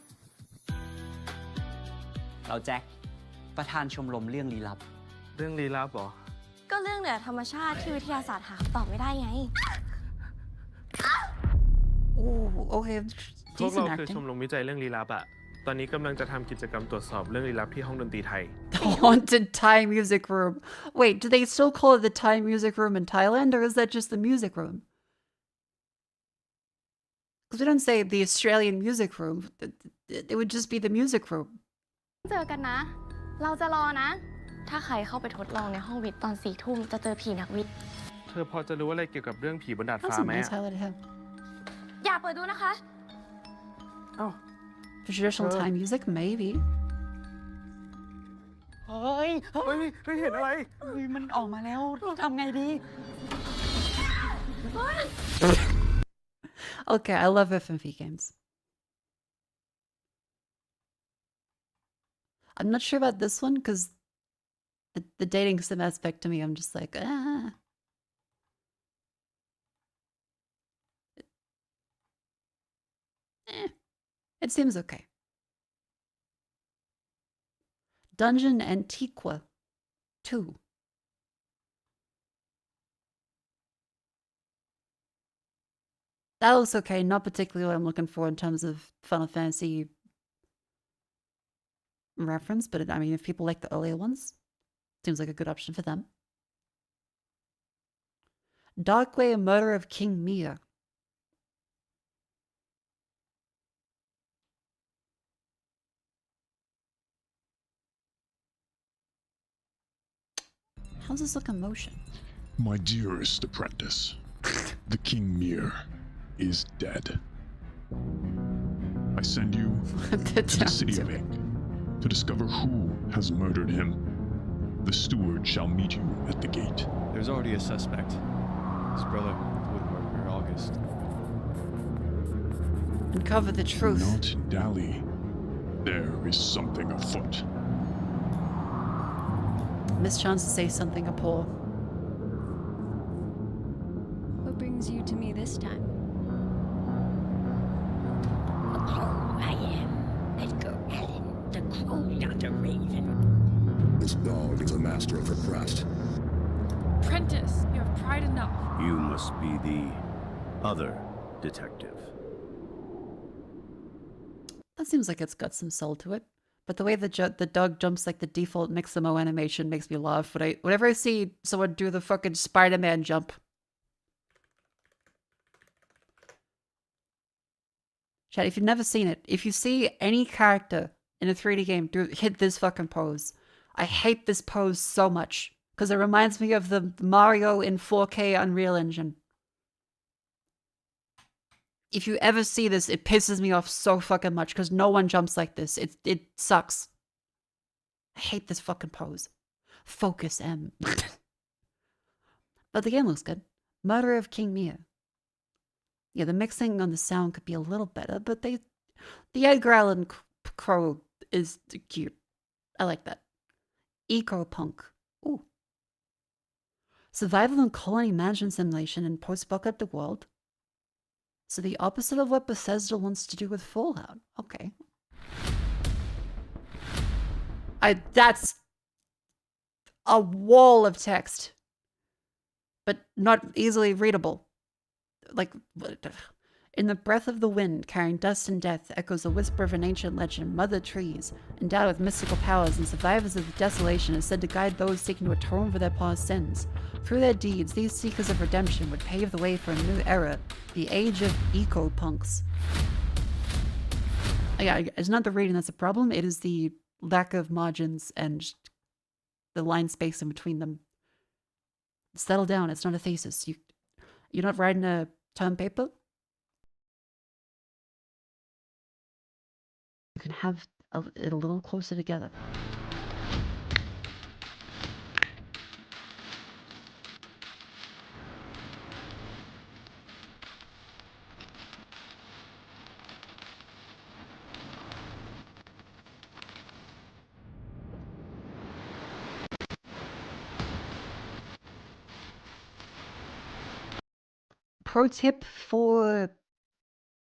เราแจ็ค ประธานชมรมเรื่องลี้ลับ เรื่องลี้ลับเหรอ ก็เรื่องเหนือธรรมชาติที่วิทยาศาสตร์หาคำตอบไม่ได้ไง Ooh, okay. พวก Decent เราคือช acting. มรมวิจัยเรื่องลี้ลับอะ ตอนนี้กำลังจะทำกิจกรรมตรวจสอบเรื่องลี้ลับที่ห้องดนตรีไทย The haunted Thai music room. Wait, do they still call it the Thai music room in Thailand, or is that just the music room? Because we don't say the Australian music room. It would just be the music room. เจอกันนะ เราจะรอนะ ถ้าใครเข้าไปทดลองในห้องวิทย์ตอน4 ทุ่มจะเจอผีนักวิทย์ เธอพอจะรู้อะไรเกี่ยวกับเรื่องผีบนดาด That's ฟ้า a ไหม nice highlight of him. อย่าเปิดดูนะคะ For traditional Thai music, maybe. เฮ้ย เห็นอะไร มันออกมาแล้ว ทำไงดี Okay, I love FMV games. I'm not sure about this one because the dating sim aspect to me, I'm just like, ah. It seems okay. Dungeon Antiqua 2. That looks okay, not particularly what I'm looking for in terms of Final Fantasy reference, but I mean, if people like the earlier ones, seems like a good option for them. Darkway, A Murder of King Mia. How's this look in motion? My dearest apprentice, the King Mir is dead. I send you to the city of Ink to discover who has murdered him. The steward shall meet you at the gate. There's already a suspect. His brother, woodworker August. Uncover the truth. Do not dally. There is something afoot. Miss chance to say something appall. What brings you to me this time? Oh, I am Edgar Allan, the crow, not the raven. This dog is a master of her craft. Prentice, you have pride enough. You must be the other detective. That seems like it's got some soul to it. But the way the dog jumps like the default Mixamo animation makes me laugh. Whenever I see someone do the fucking Spider-Man jump. Chat, if you've never seen it, if you see any character in a 3D game hit this fucking pose, I hate this pose so much. Because it reminds me of the Mario in 4K Unreal Engine. If you ever see this, it pisses me off so fucking much because no one jumps like this. It sucks. I hate this fucking pose. Focus, M. But the game looks good. Murder of King Mia. Yeah, the mixing on the sound could be a little better, but the Edgar Allan crow is cute. I like that. Eco-punk. Ooh. Survival and colony management simulation in post-apocalyptic world. So the opposite of what Bethesda wants to do with Fallout. Okay. That's a wall of text. But not easily readable. Like, in the breath of the wind, carrying dust and death, echoes the whisper of an ancient legend. Mother trees, endowed with mystical powers and survivors of the desolation, is said to guide those seeking to atone for their past sins. Through their deeds, these seekers of redemption would pave the way for a new era, the age of eco-punks. Yeah, it's not the reading that's a problem, it is the lack of margins and the line space in between them. Settle down, it's not a thesis. You're not writing a term paper? You can have it a little closer together. Pro tip for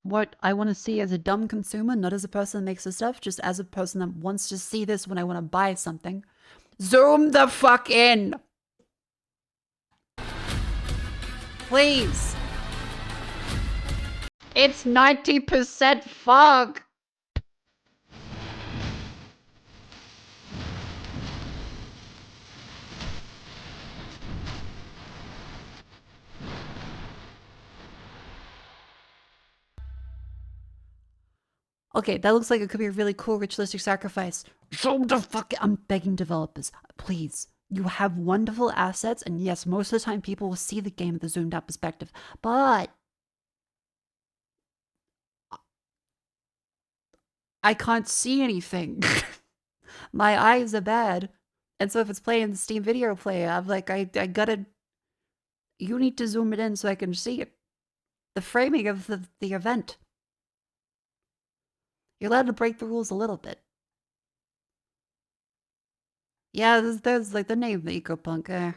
what I want to see as a dumb consumer, not as a person that makes the stuff, just as a person that wants to see this when I want to buy something. Zoom the fuck in! Please! It's 90% fog! Okay, that looks like it could be a really cool ritualistic sacrifice. Show the fuck. I'm begging developers, please. You have wonderful assets, and yes, most of the time people will see the game with the zoomed out perspective, but I can't see anything. My eyes are bad. And so if it's playing the Steam video player, I'm like, I gotta, you need to zoom it in so I can see it. The framing of the event. You're allowed to break the rules a little bit. Yeah, there's like the name, the EcoPunk. I'm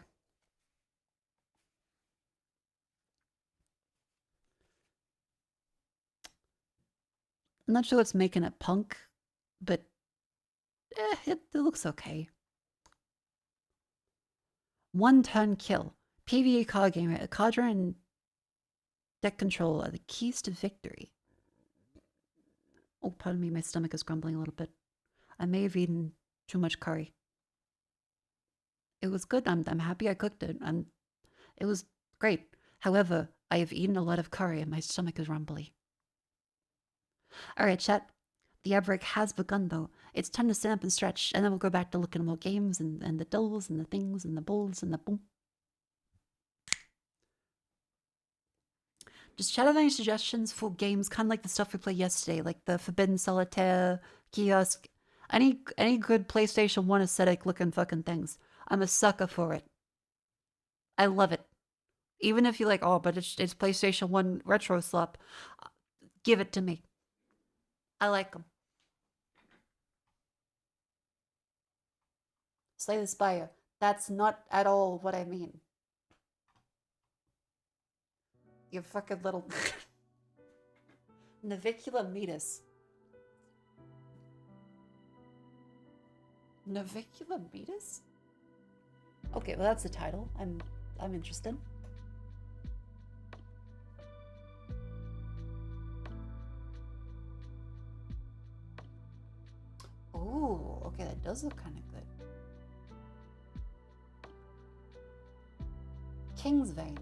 not sure what's making it punk, but it looks okay. One turn kill. PvE card game. A cadre and deck control are the keys to victory. Oh, pardon me, my stomach is grumbling a little bit. I may have eaten too much curry. It was good. I'm happy I cooked it. It was great. However, I have eaten a lot of curry and my stomach is rumbly. Alright, chat. The ad break has begun though. It's time to stand up and stretch, and then we'll go back to looking at more games and the dulls and the things and the bulls and the boom. Just chat out any suggestions for games, kind of like the stuff we played yesterday, like the Forbidden Solitaire, Kiosk, any good PlayStation 1 aesthetic looking fucking things. I'm a sucker for it. I love it. Even if you're like, oh, but it's PlayStation 1 retro slop, give it to me. I like them. Slay the Spire. That's not at all what I mean. You fucking little... Navicular meatus. Navicular meatus? Okay, well that's the title. I'm interested. Ooh, okay, that does look kind of good. King's Vein.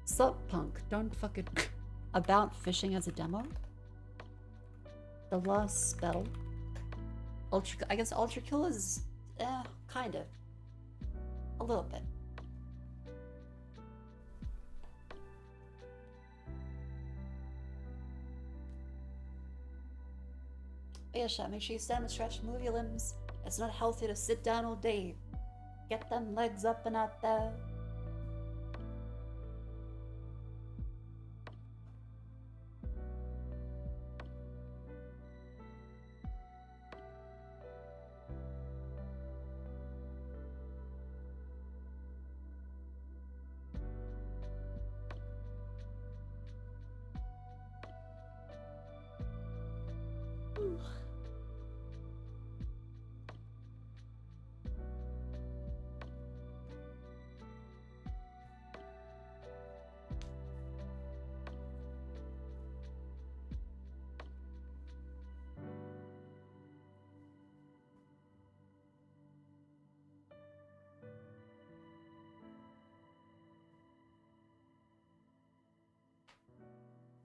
Sup, punk? Don't fucking... About fishing as a demo? The Last Spell. I guess Ultra Kill is... kinda. A little bit. But yeah, chat, make sure you stand and stretch, move your limbs. It's not healthy to sit down all day. Get them legs up and out there.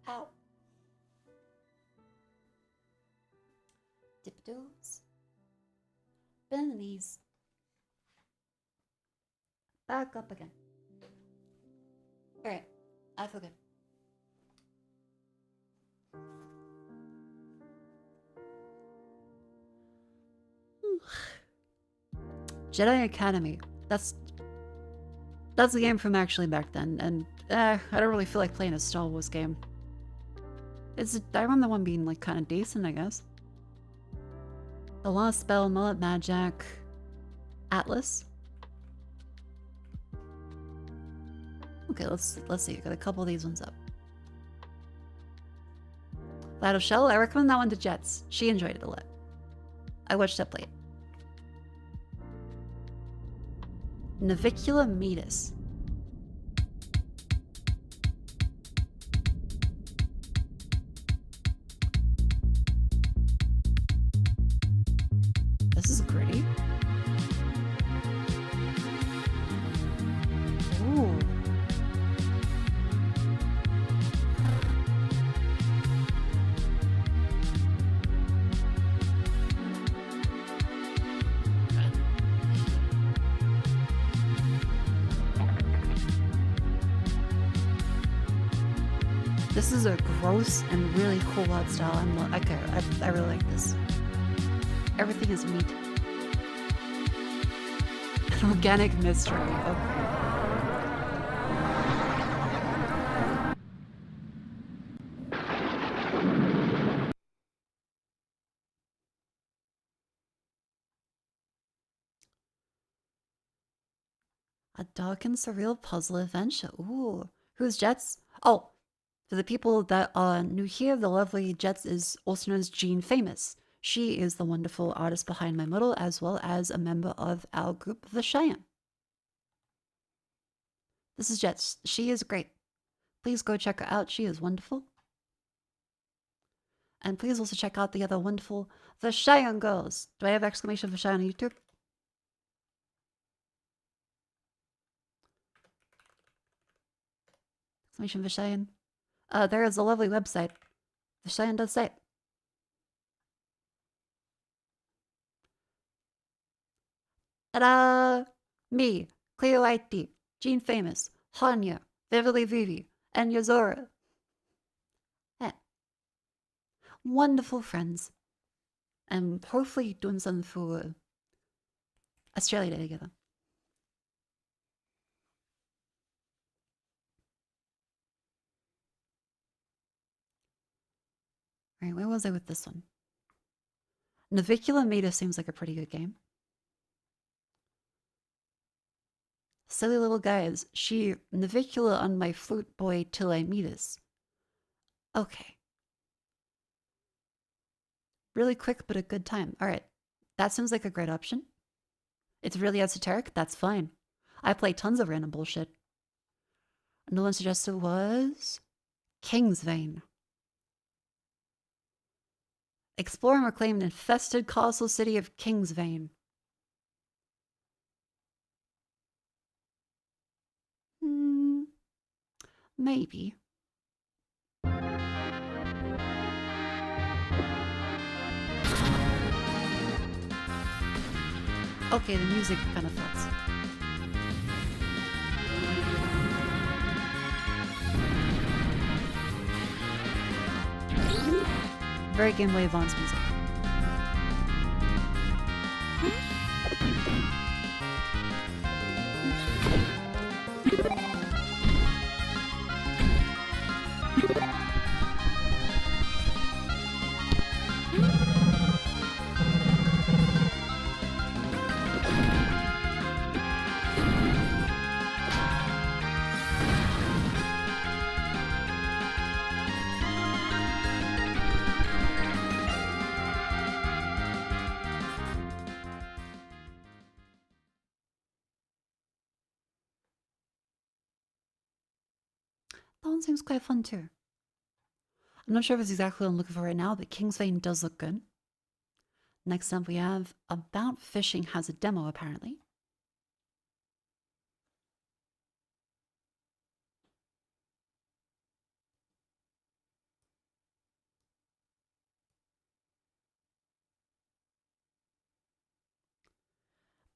Ow. Dip doos. Bend the knees. Back up again. Alright, I feel good. Jedi Academy. That's the game from actually back then, and I don't really feel like playing a Star Wars game. I remember the one being like kind of decent, I guess. The Last Spell, Mullet Magic, Atlas. Okay, let's see. I got a couple of these ones up. Light of Shell. I recommend that one to Jets. She enjoyed it a lot. I watched her play it. Navicular meatus. This is gritty. Ooh. This is a gross and really cool art style. Okay, I really like this. Everything is meat. An organic mystery. Okay. A dark and surreal puzzle adventure. Ooh. Who's Jets? Oh, for the people that are new here, the lovely Jets is also known as Jean Famous. She is the wonderful artist behind my model, as well as a member of our group, The Cheyenne. This is Jets. She is great. Please go check her out. She is wonderful. And please also check out the other wonderful The Cheyenne Girls. Do I have exclamation for Cheyenne on YouTube? Exclamation for Cheyenne. There is a lovely website. The Cheyenne does say it. Ta-da! Me, Cleo IT, Jean Famous, Hanya, Vividly Vivi, and Yazora. Yeah. Wonderful friends. And hopefully doing something for Australia Day together. Alright, where was I with this one? Navicular Meter seems like a pretty good game. Silly little guys, she navicular on my flute boy till I meet us. Okay. Really quick, but a good time. Alright, that seems like a great option. It's really esoteric, that's fine. I play tons of random bullshit. Another one suggested was King's Vein. Explore and reclaim an infested colossal city of King's Vein. Maybe. Okay, the music kind of fits. Very Game Boy Advance music. That one seems quite fun too. I'm not sure if it's exactly what I'm looking for right now, but King's Vein does look good. Next up we have About Fishing has a demo apparently.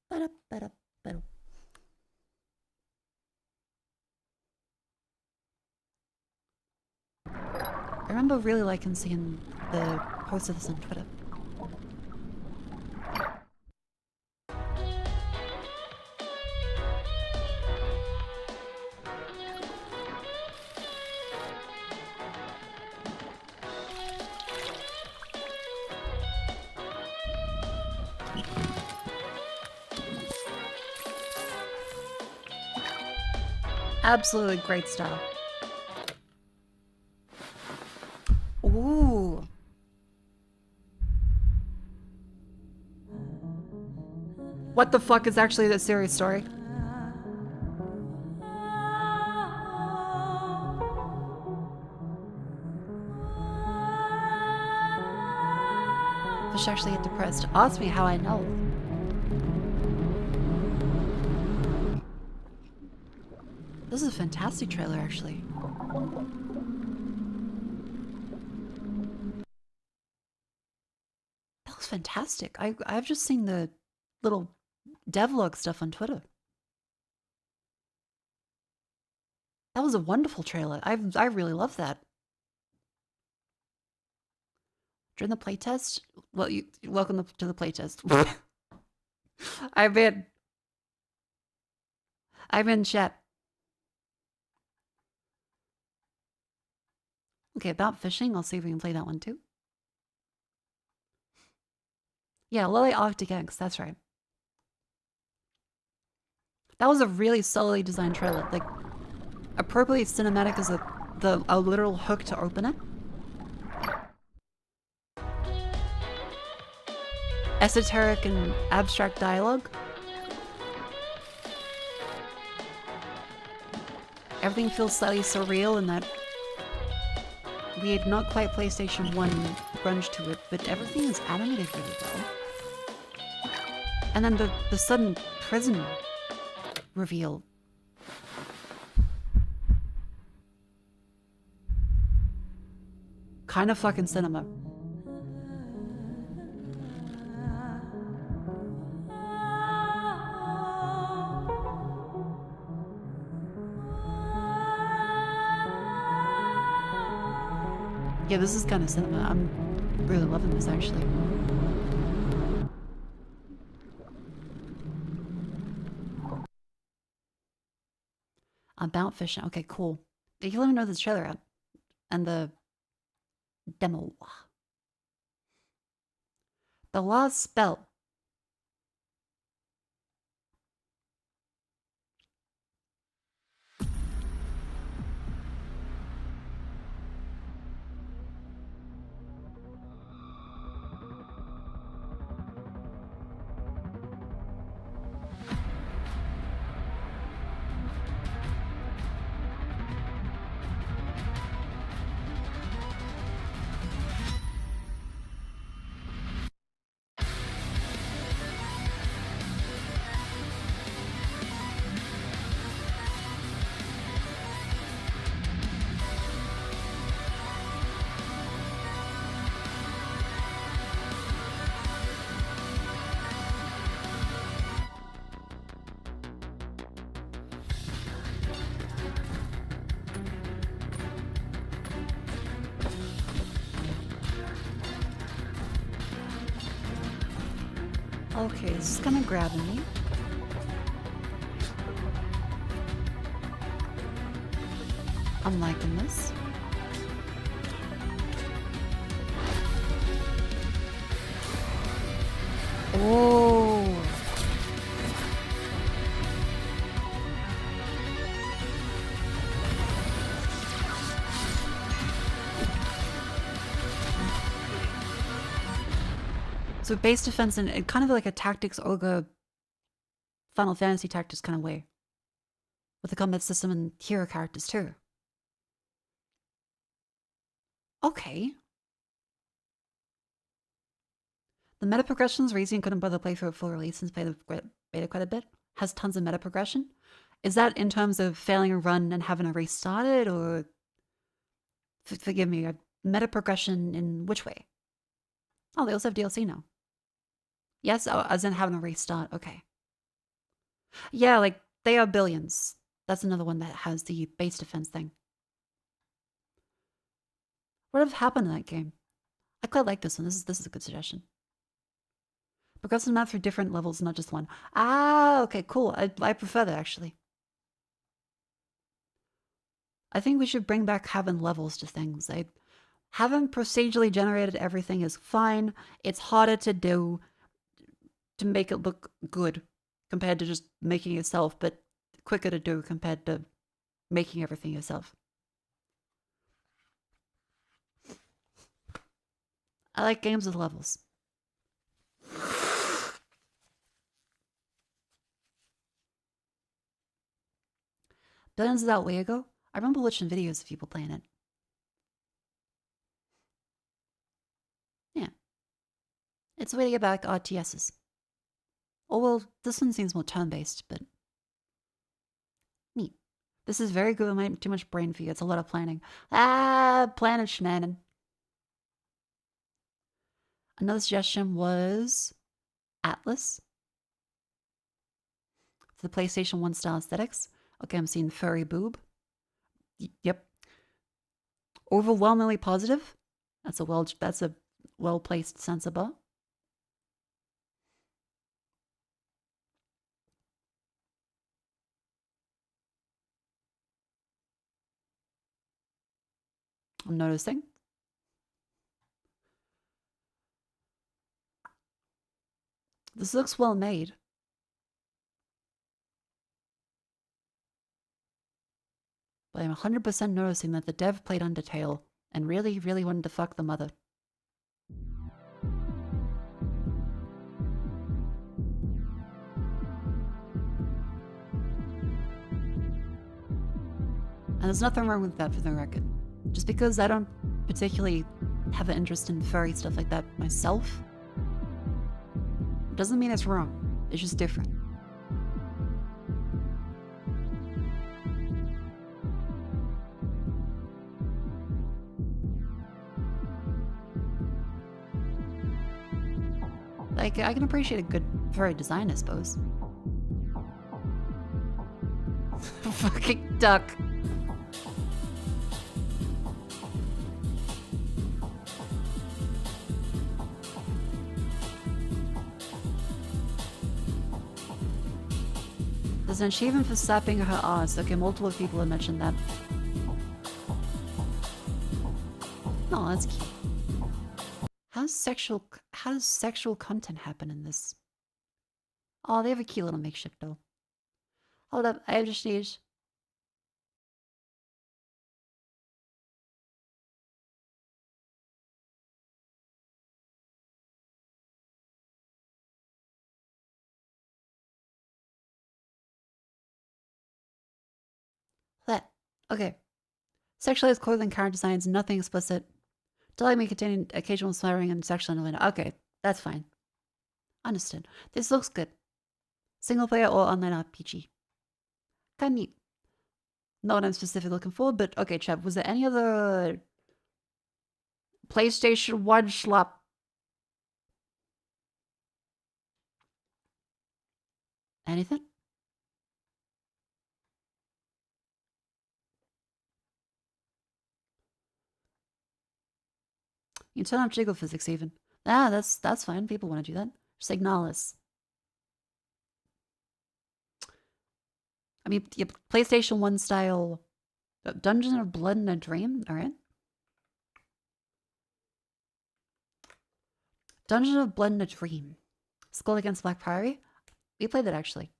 Ba-da-ba-da-ba-da. I remember really liking seeing the posts of this on Twitter. Absolutely great style. Ooh. What the fuck is actually the serious story? Fish actually get depressed. Ask me how I know. This is a fantastic trailer, actually. That was fantastic. I've just seen the little devlog stuff on Twitter. That was a wonderful trailer. I really love that. During the playtest? Well, welcome to the playtest. I'm in chat. Okay, about fishing, I'll see if we can play that one too. Yeah, Lily Arctic Eggs, that's right. That was a really solidly designed trailer. Like, appropriately cinematic as a literal hook to open it. Esoteric and abstract dialogue. Everything feels slightly surreal in that we had not quite PlayStation 1 grunge to it, but everything is animated really well. And then the sudden prison reveal. Kind of fucking cinema. Yeah, this is kind of cinema. I'm really loving this, actually. About fishing. Okay, cool. Did you let me know this trailer out? And the demo. The last spell. Okay, this is kind of grabbing me. I'm liking this. Oh. So base defense and kind of like a tactics ogre Final Fantasy tactics kind of way. With the combat system and hero characters too. Okay. The meta progression is reason couldn't bother play through a full release since played the beta quite a bit. Has tons of meta progression. Is that in terms of failing a run and having to restart it, or forgive me, a meta progression in which way? Oh, they also have DLC now. Yes, oh, as in having a restart. Okay. Yeah, like they are billions. That's another one that has the base defense thing. What have happened in that game? I quite like this one. This is a good suggestion. Progressive map through different levels, not just one. Ah, okay, cool. I prefer that actually. I think we should bring back having levels to things. Having procedurally generated everything is fine. It's harder to do to make it look good compared to just making it yourself, but quicker to do compared to making everything yourself. I like games with levels. Billions of that way ago, I remember watching videos of people playing it. Yeah. It's a way to get back RTSs. Oh, well, this one seems more turn-based, but neat. This is very good. I might too much brain for you. It's a lot of planning. Ah, planet shenanin. Another suggestion was Atlas. For the PlayStation 1 style aesthetics. Okay, I'm seeing furry boob. Yep. Overwhelmingly positive. That's a well-placed sensor bar. I'm noticing. This looks well made. But I'm 100% noticing that the dev played Undertale and really, really wanted to fuck the mother. And there's nothing wrong with that, for the record. Just because I don't particularly have an interest in furry stuff like that myself, doesn't mean it's wrong. It's just different. Like, I can appreciate a good furry design, I suppose. Fucking duck. There's an achievement for sapping her ass. Okay, multiple people have mentioned that. Oh, that's cute. How does sexual content happen in this? Oh, they have a cute little makeshift doll. Hold up, I just need... That. Okay. Sexualized clothing, character designs, nothing explicit. Delight me containing occasional swearing and sexual innuendo. Okay, that's fine. Understood. This looks good. Single player or online RPG. Kinda neat. Not what I'm specifically looking for, but okay, Chad, was there any other PlayStation 1 schlop? Anything? You can turn off jiggle physics even. Ah, that's fine. People want to do that. Just ignore us. I mean, yeah, PlayStation 1 style Dungeon of Blood and a Dream, alright? Dungeon of Blood and a Dream. Skull Against Black Priory. We played that actually.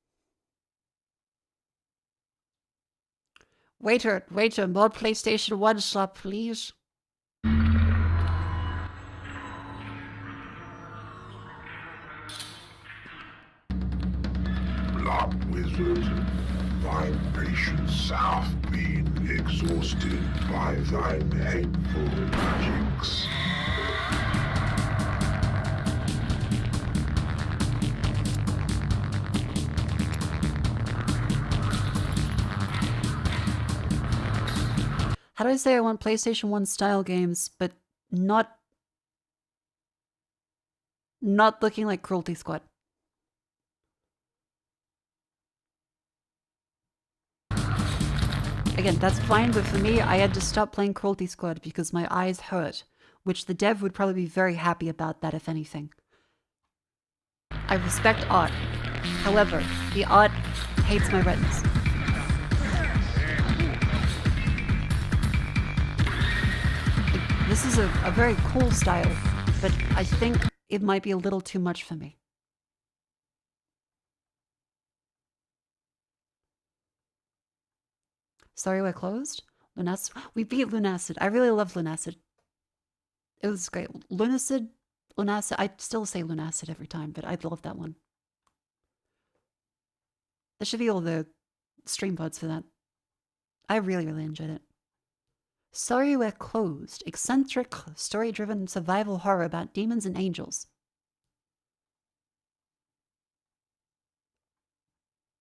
Waiter, more PlayStation 1 slot, please. Black wizard, thy patience hath been exhausted by thine hateful magics. How do I say I want PlayStation 1 style games, but not looking like Cruelty Squad? Again, that's fine, but for me, I had to stop playing Cruelty Squad because my eyes hurt, which the dev would probably be very happy about that, if anything. I respect art. However, the art hates my retinas. This is a very cool style, but I think it might be a little too much for me. Sorry, we're closed? Lunacid? We beat Lunacid. I really love Lunacid. It was great. Lunacid? I still say Lunacid every time, but I love that one. There should be all the stream pods for that. I really, really enjoyed it. Sorry, we're closed. Eccentric, story-driven survival horror about demons and angels.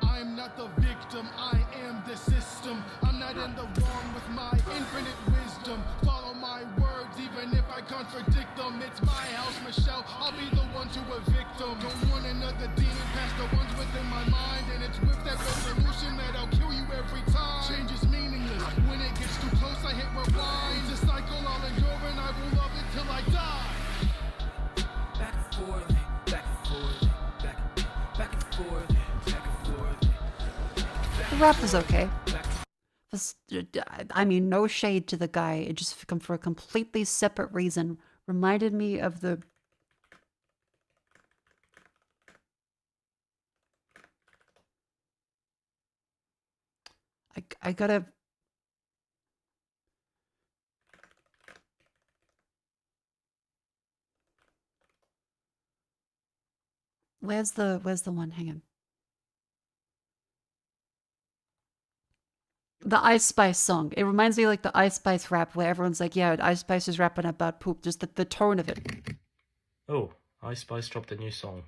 I'm not the victim, I am the system. I'm not in the wrong with my infinite wisdom. Follow my words, even if I contradict them. It's my house, Michelle, I'll be the one to evict them. Don't want another demon past the ones within my mind. And it's with that resolution that I'll kill you every time. Change is meaningless, when it gets too close I hit rewind. It's a cycle I'll endure and I will love it till I die. forth, back and forth, back and forth, back and forth. The rap is okay. I mean, no shade to the guy. It just for a completely separate reason reminded me of the. I gotta. Where's the one? Hang on. The Ice Spice song. It reminds me like the Ice Spice rap where everyone's like, yeah, Ice Spice is rapping about poop. Just the tone of it. Oh, Ice Spice dropped a new song.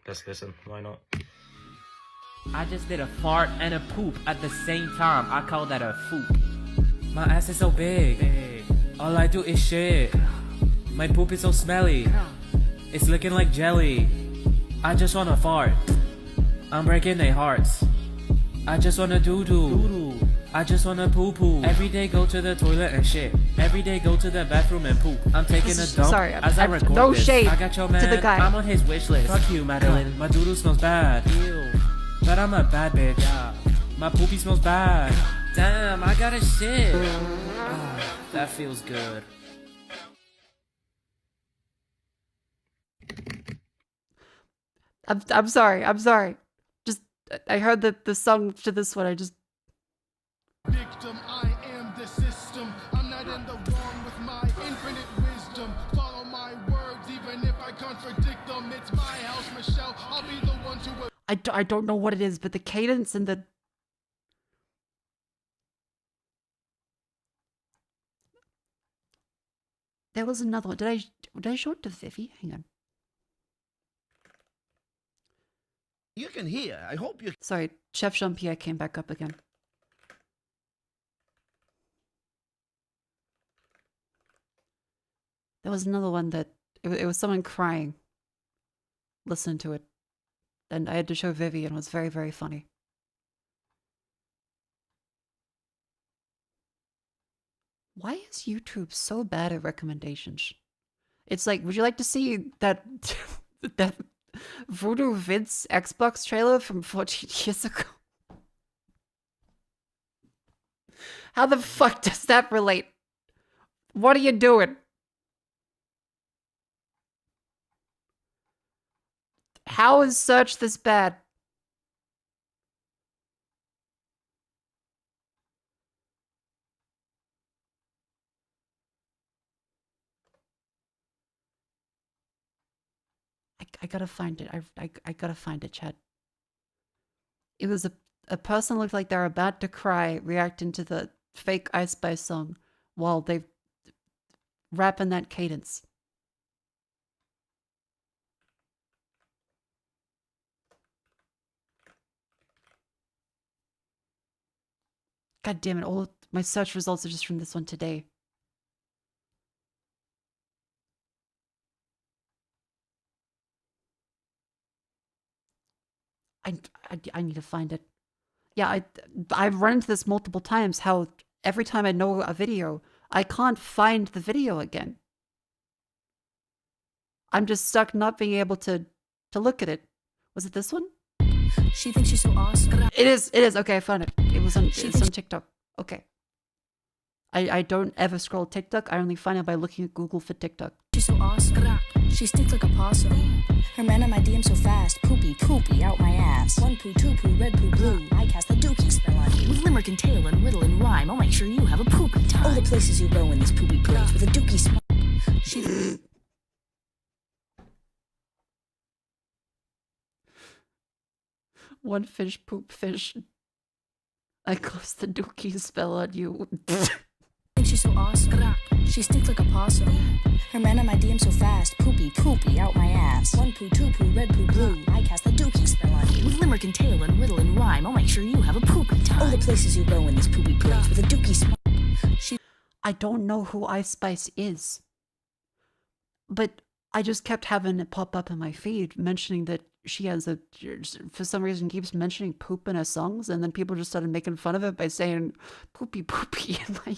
Let's listen. Why not? I just did a fart and a poop at the same time. I call that a foop. My ass is so big. All I do is shit. My poop is so smelly. It's looking like jelly. I just wanna fart. I'm breaking their hearts. I just wanna doo-doo. I just wanna poo-poo. Every day go to the toilet and shit. Every day go to the bathroom and poop. I'm taking a dump as I record no this. shade I got your man. to the guy. I'm on his wish list. Fuck you, Madeline. My doodle smells bad. Ew. But I'm a bad bitch. Yeah. My poopy smells bad. Damn, I gotta shit. That feels good. I'm sorry. Just I heard the song to this one. I just. Victim, I am the system. I'm not in the wrong with my infinite wisdom. Follow my words, even if I contradict them. It's my house, Michelle. I'll be the one to. I don't know what it is, but the cadence and the. There was another one. Did I show it to Vivi? Hang on. You can hear. I hope you. Sorry, Chef Jean-Pierre came back up again. There was another one that it was someone crying. Listen to it, and I had to show Vivi, and it was very, very funny. Why is YouTube so bad at recommendations? It's like, would you like to see that that Voodoo Vince Xbox trailer from 14 years ago? How the fuck does that relate? What are you doing? How is search this bad? I gotta find it. I gotta find it, Chad. It was a person looked like they're about to cry reacting to the fake Ice Spice song while they rap in that cadence. God damn it, all of my search results are just from this one today. I need to find it. Yeah, I've run into this multiple times, how every time I know a video, I can't find the video again. I'm just stuck not being able to look at it. Was it this one? She thinks she's so awesome. It is. Okay, I found it. It's on TikTok. Okay. I don't ever scroll TikTok. I only find it by looking at Google for TikTok. She's so awesome. She stinks like a possum. Her man on my DM so fast. Poopy, poopy, out my ass. One poo, two poo, red poo, blue. I cast the dookie spell on you. With limerick and tale and riddle and rhyme, I'll make sure you have a poopy time. All the places you go in this poopy place with a dookie smile. She... One fish, poop fish. I cast the dookie spell on you. She's so awesome. She stinks like a possum. Her man on my DM so fast. Poopy, poopy, out my ass. One poo, two poo, red poo, blue. I cast the dookie spell on you. With limerick and tale and riddle and rhyme, I'll make sure you have a poopy time. All the places you go in this poopy place with a dookie smile. I don't know who Ice Spice is. But I just kept having it pop up in my feed mentioning that she has for some reason keeps mentioning poop in her songs, and then people just started making fun of it by saying poopy poopy in my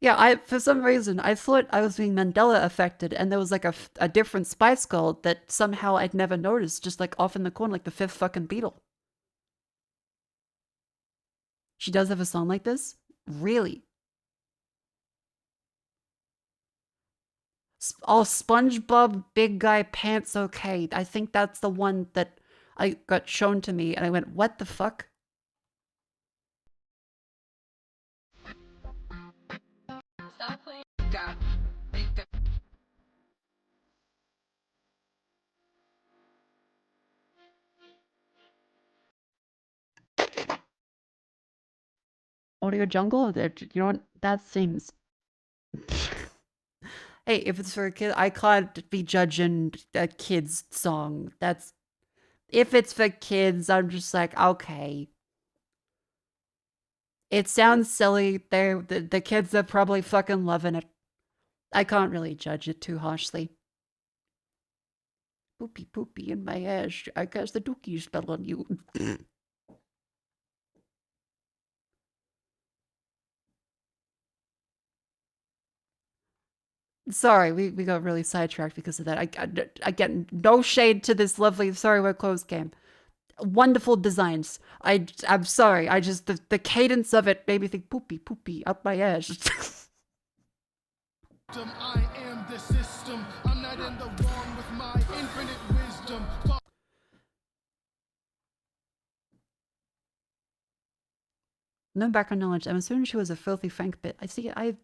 Yeah, for some reason, I thought I was being Mandela affected, and there was like a different Spice Girl that somehow I'd never noticed, just like off in the corner, like the fifth fucking Beatle. She does have a song like this? Really? Oh, SpongeBob Big Guy Pants Okay. I think that's the one that I got shown to me, and I went, what the fuck? Audio Jungle? You know what? That seems... Hey, if it's for a kid, I can't be judging a kid's song. That's... If it's for kids, I'm just like, okay. It sounds silly. The kids are probably fucking loving it. I can't really judge it too harshly. Poopy poopy in my ass. I cast the dookie spell on you. Sorry, we got really sidetracked because of that. I get no shade to this lovely Sorry We're Closed game. Wonderful designs. I'm sorry. I just the cadence of it made me think poopy poopy up my ass. I am the system. I'm not in the wrong with my infinite wisdom. No background knowledge. I'm assuming she was a filthy Frank bit. I see. I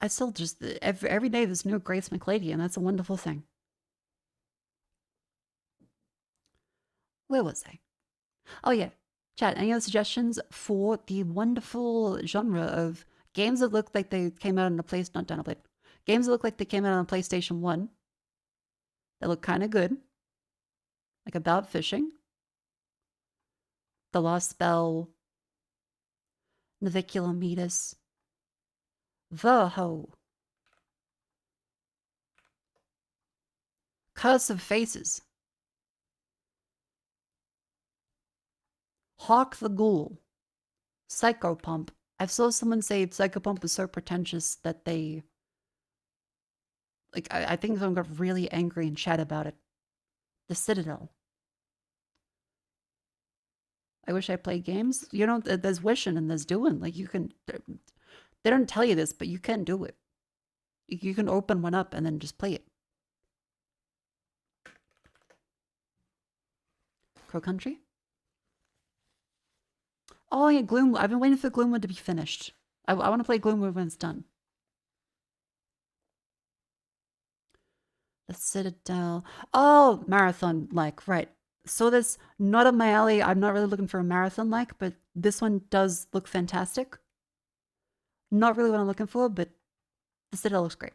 still just every day there's new Grace McLady, and that's a wonderful thing. Where was I? Oh yeah, chat. Any other suggestions for the wonderful genre of games that look like they came out on the games that look like they came out on PlayStation 1 that look kind of good, like About Fishing, The Lost Spell, Navicular Metis, The Hoe, Curse of Faces, Hawk the Ghoul, Psychopump. I saw someone say Psychopump is so pretentious that they... Like, I think someone got really angry in chat about it. The Citadel. I wish I played games. You know, there's wishing and there's doing. Like, you can... They don't tell you this, but you can do it. You can open one up and then just play it. Crow Country? Oh yeah, Gloom. I've been waiting for Gloomwood to be finished. I want to play Gloomwood when it's done. The Citadel. Oh, marathon like, right. So this not up my alley. I'm not really looking for a marathon like, but this one does look fantastic. Not really what I'm looking for, but the Citadel looks great.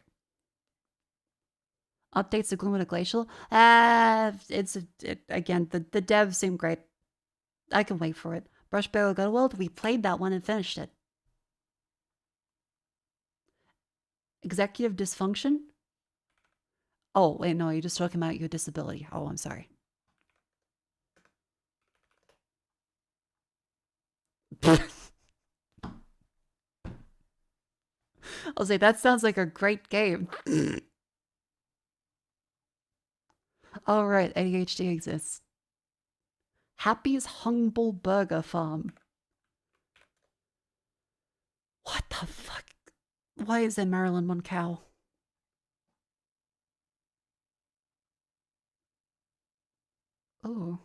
Updates to Gloomwood Glacial. Again, the devs seem great. I can wait for it. Brush Barrel Gutterworld, we played that one and finished it. Executive Dysfunction? Oh, wait, no, you're just talking about your disability. Oh, I'm sorry. I'll say, that sounds like a great game. All right, ADHD exists. Happy's Humble Burger Farm. What the fuck? Why is there Marilyn Moncow? Oh.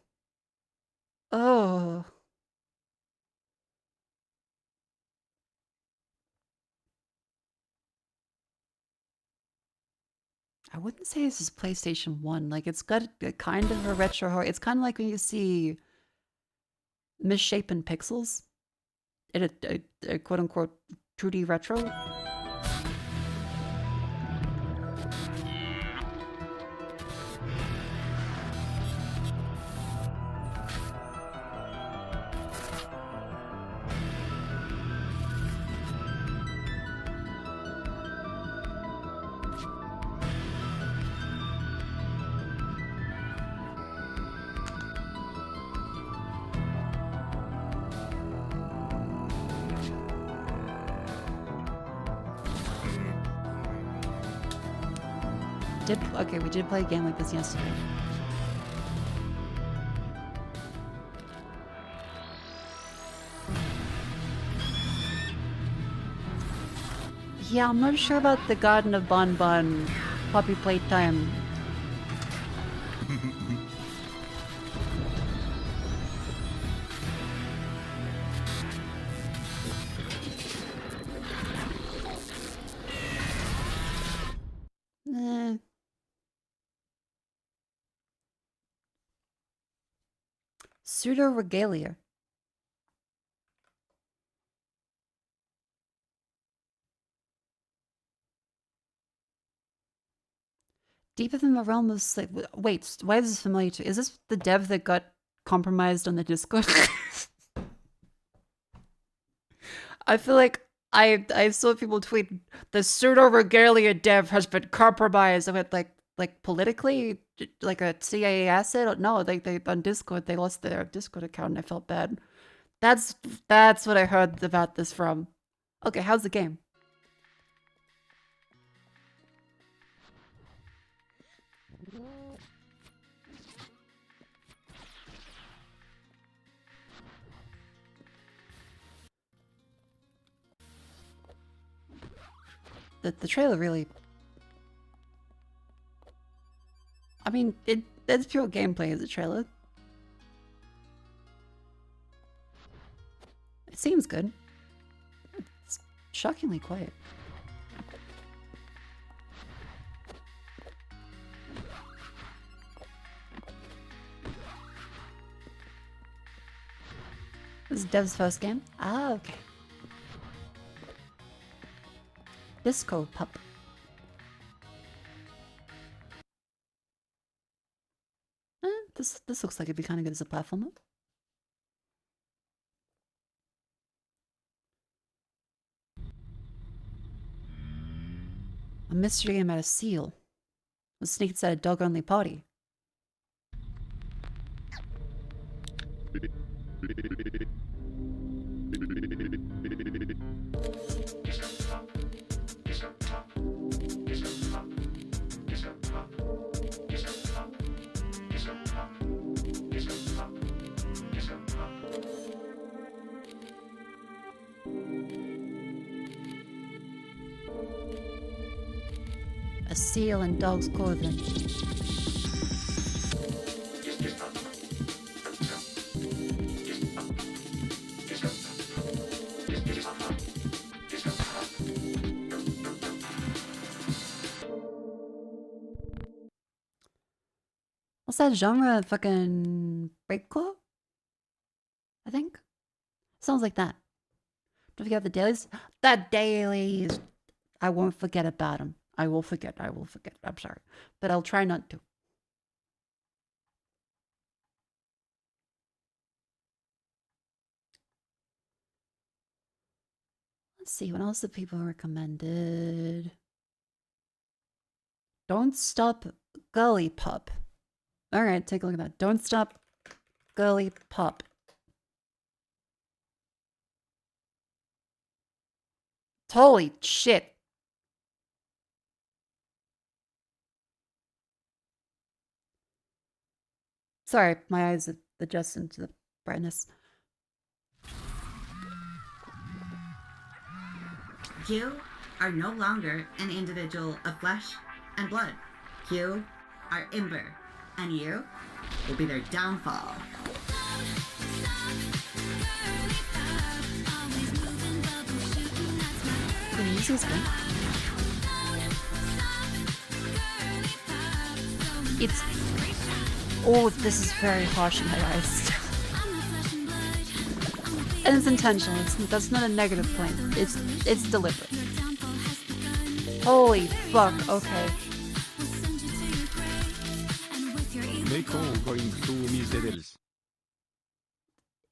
Oh. I wouldn't say this is PlayStation 1. Like, it's got a kind of a retro horror. It's kind of like when you see misshapen pixels in a quote-unquote 2D retro. Okay, we did play a game like this yesterday. Yeah, I'm not sure about the Garden of Bon Bon puppy playtime. Pseudo regalia. Deeper than the realm of sleep. Wait, why is this familiar to? Is this the dev that got compromised on the Discord? I feel like I saw people tweet the pseudo regalia dev has been compromised with like politically, like a CIA asset. No, they on Discord they lost their Discord account and I felt bad. That's what I heard about this from. Okay, how's the game? The trailer really... I mean, it's pure gameplay as a trailer. It seems good. It's shockingly quiet. This is Dev's first game? Ah, okay. Disco Pup. This looks like it'd be kind of good as a platformer. A mystery game about a seal. Was sneaked at a dog-only party. A seal in dog's clothing. What's that genre? Fucking breakcore? I think? Sounds like that. Don't forget the dailies. The dailies! I won't forget about them. I will forget. I'm sorry. But I'll try not to. Let's see, what else the people recommended? Don't Stop Gully Pup. Alright, take a look at that. Don't Stop Gully Pup. Holy shit. Sorry, my eyes adjusted to the brightness. You are no longer an individual of flesh and blood. You are Ember, and you will be their downfall. The music's good. It's... Oh, this is very harsh in my eyes. And it's intentional. That's not a negative point. It's deliberate. Holy fuck, okay.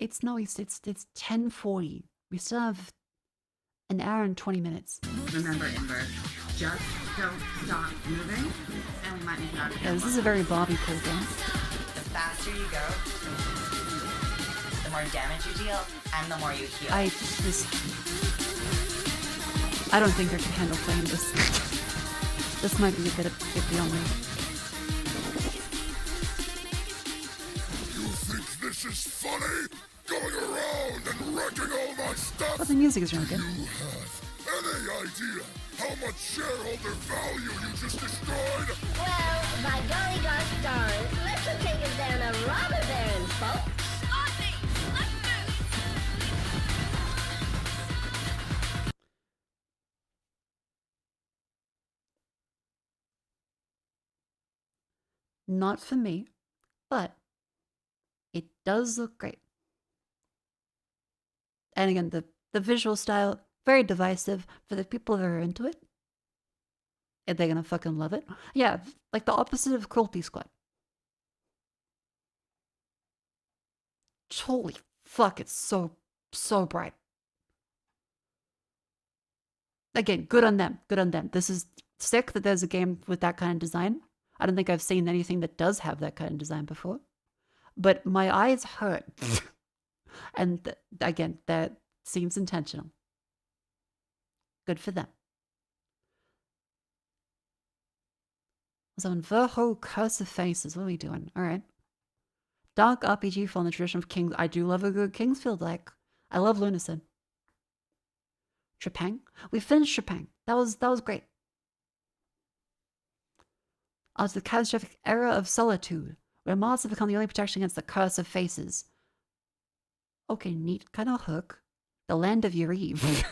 It's 10:40. We still have an hour and 20 minutes. Remember, Ember, just don't stop moving, and we might make it out of Yeah, this is a very Bobby cool game. The faster you go, the more damage you deal, and the more you heal. I don't think I can handle playing this. This might be a bit beyond me. You think this is funny? Going around and wrecking all my stuff? But the music is really good. You have any idea how much shareholder value you just destroyed? Well, by golly gosh darn, let's go take us down a robber baron, folks. Not for me, but it does look great. And again, the visual style, very divisive for the people that are into it. And they're gonna fucking love it. Yeah, like the opposite of Cruelty Squad. Holy fuck, it's so bright. Again, good on them. Good on them. This is sick that there's a game with that kind of design. I don't think I've seen anything that does have that kind of design before. But my eyes hurt. And again, that seems intentional. Good for them. So in Verho, Curse of Faces, what are we doing? Alright. Dark RPG from the tradition of Kings. I do love a good Kingsfield like. I love Lunacid. Trepang. We finished Trepang. That was great. After the catastrophic era of solitude, where moths have become the only protection against the curse of faces. Okay, neat kind of hook. The land of Yariv.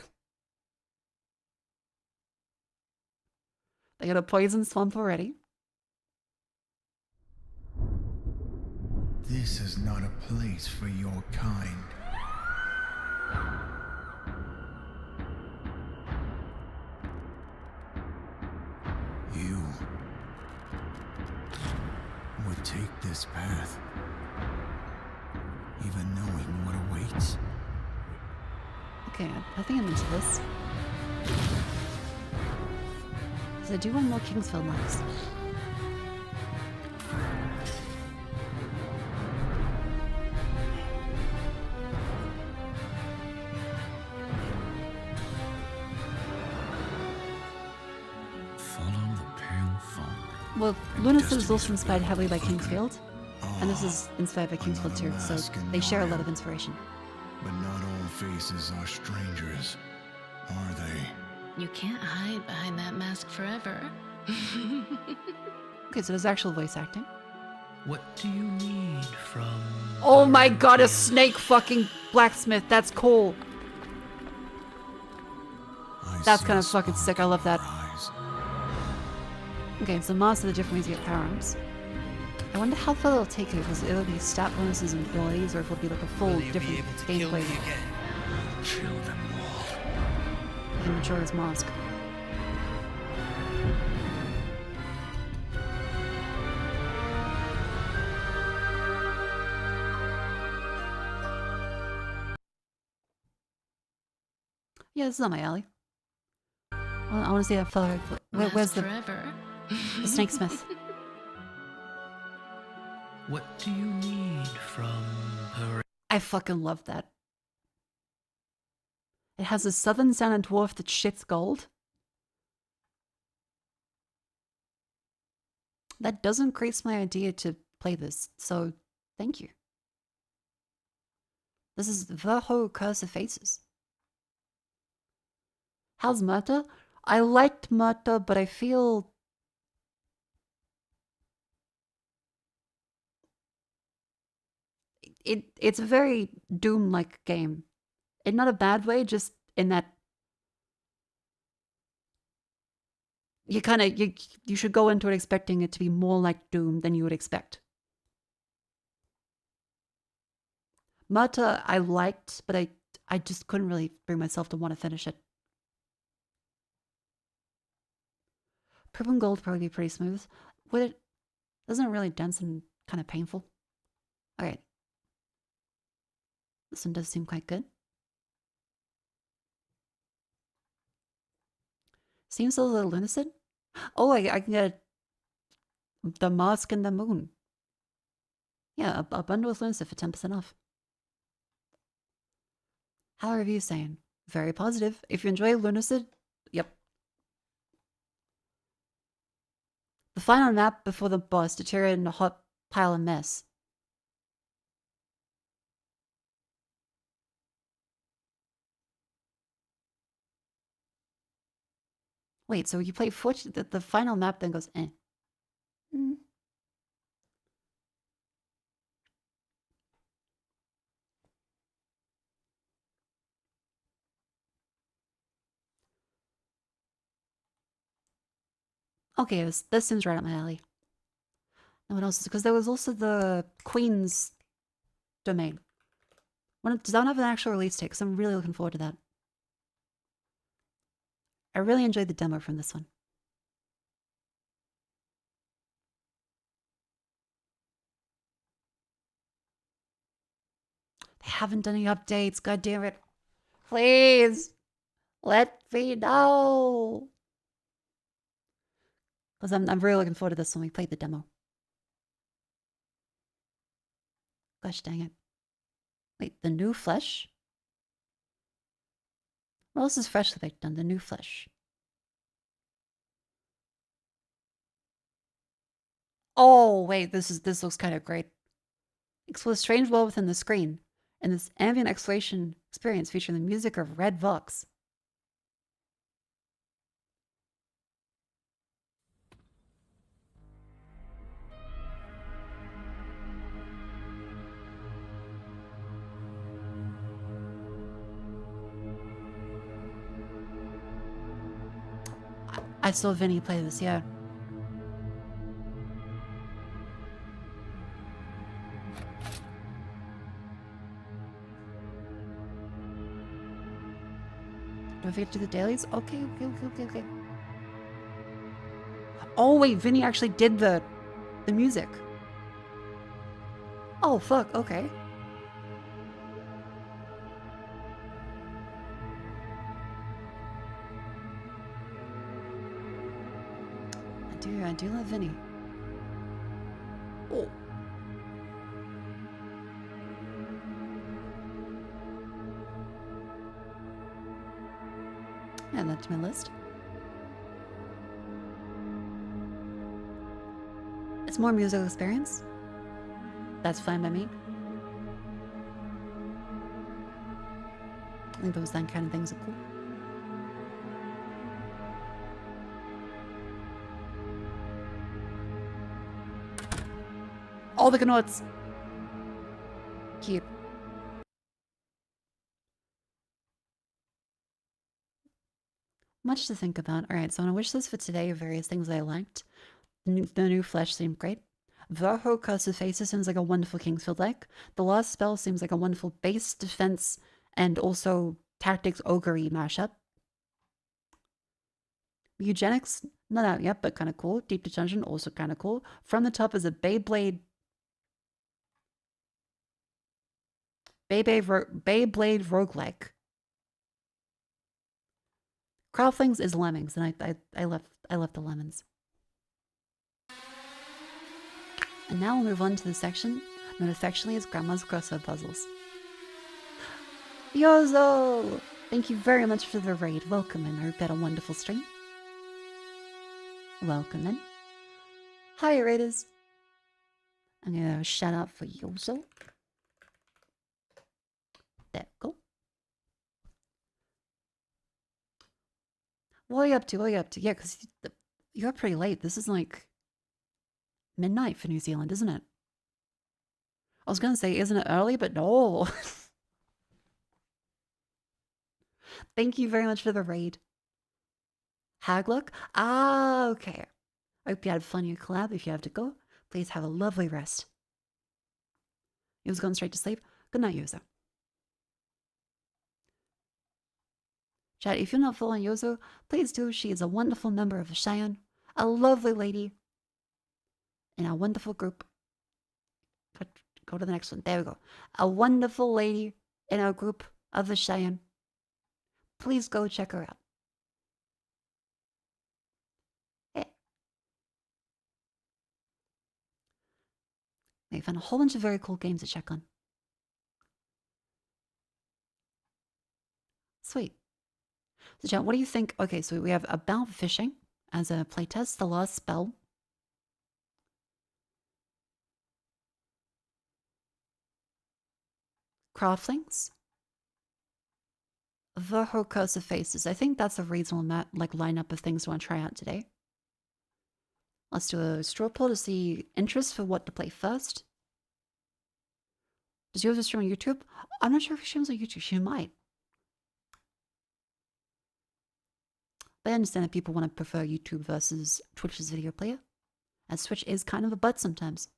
They got a poison swamp already. This is not a place for your kind. You would take this path, even knowing what awaits. Okay, I think I'm into this. So I do want more Kingsfield likes. Well, Lunacid is also inspired heavily by Kingsfield, and this is inspired by Kingsfield too, so they share a lot of inspiration. But not all faces are strangers, are they? You can't hide behind that mask forever. Okay, so there's actual voice acting. What do you need from... Oh my god, a snake fucking blacksmith, that's cool. That's kind of fucking sick, I love that. Okay, so master the different ways to get power arms. I wonder how far they'll take it, because it'll be stat bonuses and abilities, or if it'll be like a full different gameplay. Kill them all. You can mature his mask. Yeah, this is not my alley. I want to see that fellow. Where's the snakesmith? What do you need from her? I fucking love that. It has a southern sounding dwarf that shits gold. That does increase my idea to play this, so thank you. This is Verho Curse of Faces. How's Murta? I liked Murta, but I feel... It's a very Doom-like game. In not a bad way, just in that... You should go into it expecting it to be more like Doom than you would expect. Murta I liked, but I just couldn't really bring myself to want to finish it. Purple and gold probably be pretty smooth. Would it? Isn't it really dense and kind of painful? Alright. This one does seem quite good. Seems a little Lunacid. Oh, I can get the mask and the moon. Yeah, a bundle with Lunacid for 10% off. How are reviews saying? Very positive. If you enjoy Lunacid, yep. The final map before the boss deteriorated in a hot pile of mess. Wait, so you play the final map then goes eh. Mm. Okay, this seems right up my alley. And what else? Because there was also the Queen's domain. Does that have an actual release date? Because I'm really looking forward to that. I really enjoyed the demo from this one. They haven't done any updates. God damn it. Please. Let me know. Because I'm really looking forward to this when we played the demo. Gosh dang it. Wait, the new flesh? What else is fresh that they've done? The new flesh. Oh, wait, this looks kind of great. Explore a strange world within the screen, and this ambient exploration experience featuring the music of Red Vox. I saw Vinny play this, yeah. Don't forget to do the dailies? Okay. Oh wait, Vinny actually did the music. Oh fuck, okay. I do love Vinny. Oh. Add that to my list. It's more musical experience. That's fine by me. I think those kind of things are cool. All the knots. Cute. Much to think about. Alright, so on a wish list for today are various things I liked. The new flesh seemed great. Varho Curse of Faces seems like a wonderful Kingsfield deck. The last spell seems like a wonderful base defense and also tactics ogre-y mashup. Eugenics, not out yet, but kind of cool. Deep to Dungeon, also kind of cool. From the Top is a Beyblade roguelike. Crowdflings is lemmings, and I left the lemons. And now we'll move on to the section known affectionately as Grandma's Crossword Puzzles. Yozo! Thank you very much for the raid. Welcome in. I hope you had a wonderful stream. Welcome in. Hi, raiders. I'm gonna shout out for Yozo. There we go. What are you up to? What are you up to? Yeah, because you're pretty late. This is like midnight for New Zealand, isn't it? I was going to say, isn't it early? But no. Thank you very much for the raid. Hagluck? Ah, okay. I hope you had fun in your collab. If you have to go, please have a lovely rest. He was going straight to sleep. Good night, Yozo. Chat, if you're not following Yozo, please do. She is a wonderful member of the Cheyenne, a lovely lady in our wonderful group. Go to the next one. There we go. A wonderful lady in our group of the Cheyenne. Please go check her out. Hey. They found a whole bunch of very cool games to check on. Sweet. So, chat, what do you think? Okay, so we have About Fishing as a playtest, The Lost Spell, Craftlings. The Recursive Faces. I think that's a reasonable lineup of things I want to try out today. Let's do a straw poll to see interest for what to play first. Does yours stream on YouTube? I'm not sure if she streams on YouTube. She might. But I understand that people want to prefer YouTube versus Twitch's video player, as Twitch is kind of a butt sometimes.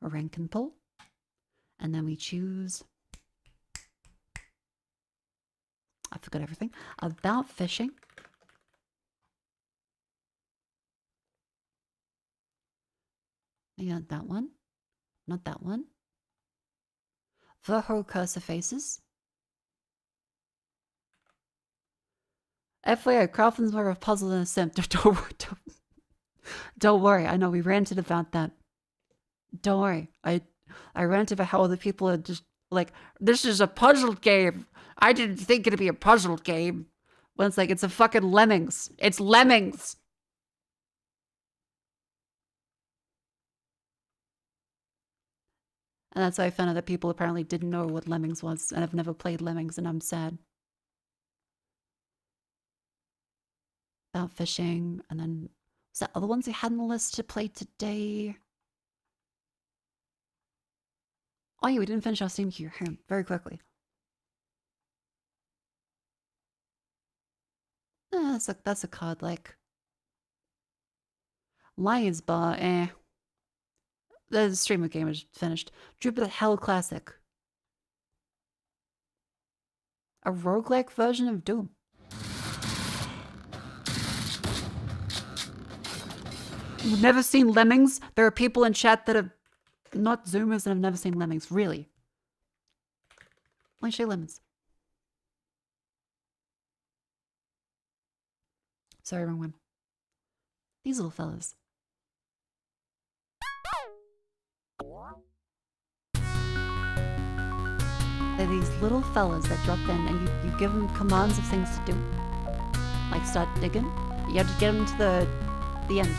A rank and pull. And then we choose... I forgot everything. About fishing. Yeah, that one. Not that one. The Recursive Faces. FYI, Crafton's more of a puzzle than a sim. Don't worry. I know we ranted about that. Don't worry. I ranted about how other people are just like, this is a puzzle game. I didn't think it'd be a puzzle game. When it's like, it's a fucking Lemmings. It's Lemmings. And that's why I found out that people apparently didn't know what Lemmings was, and I've never played Lemmings, and I'm sad. About fishing, and then was that other ones we had on the list to play today? Oh yeah, we didn't finish our Steam queue here very quickly. That's a card like Lions Bar, eh. The streamer game is finished. Jupiter Hell Classic. A roguelike version of Doom. You've never seen Lemmings? There are people in chat that have not Zoomers and have never seen Lemmings. Really? Let me show you Lemons. Sorry, wrong one. These little fellas. They're these little fellas that drop in and you give them commands of things to do. Like start digging. You have to get them to the end.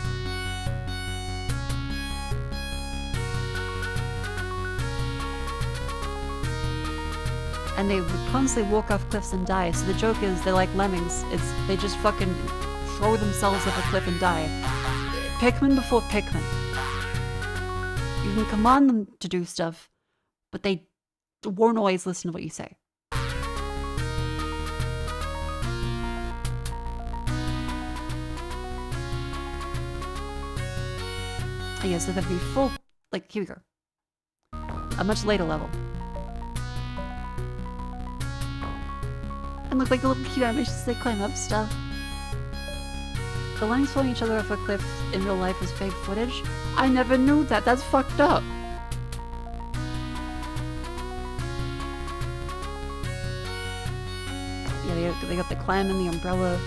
And they would constantly walk off cliffs and die. So the joke is they're like lemmings. They just fucking throw themselves off a cliff and die. Pikmin before Pikmin. You can command them to do stuff, but they won't always listen to what you say. Yeah, so there'll be full, like, here we go. A much later level. And look like the little cute animations they climb up stuff. The lemmings falling each other off a cliff in real life is fake footage. I never knew that. That's fucked up. Yeah, they got the clam and the umbrella,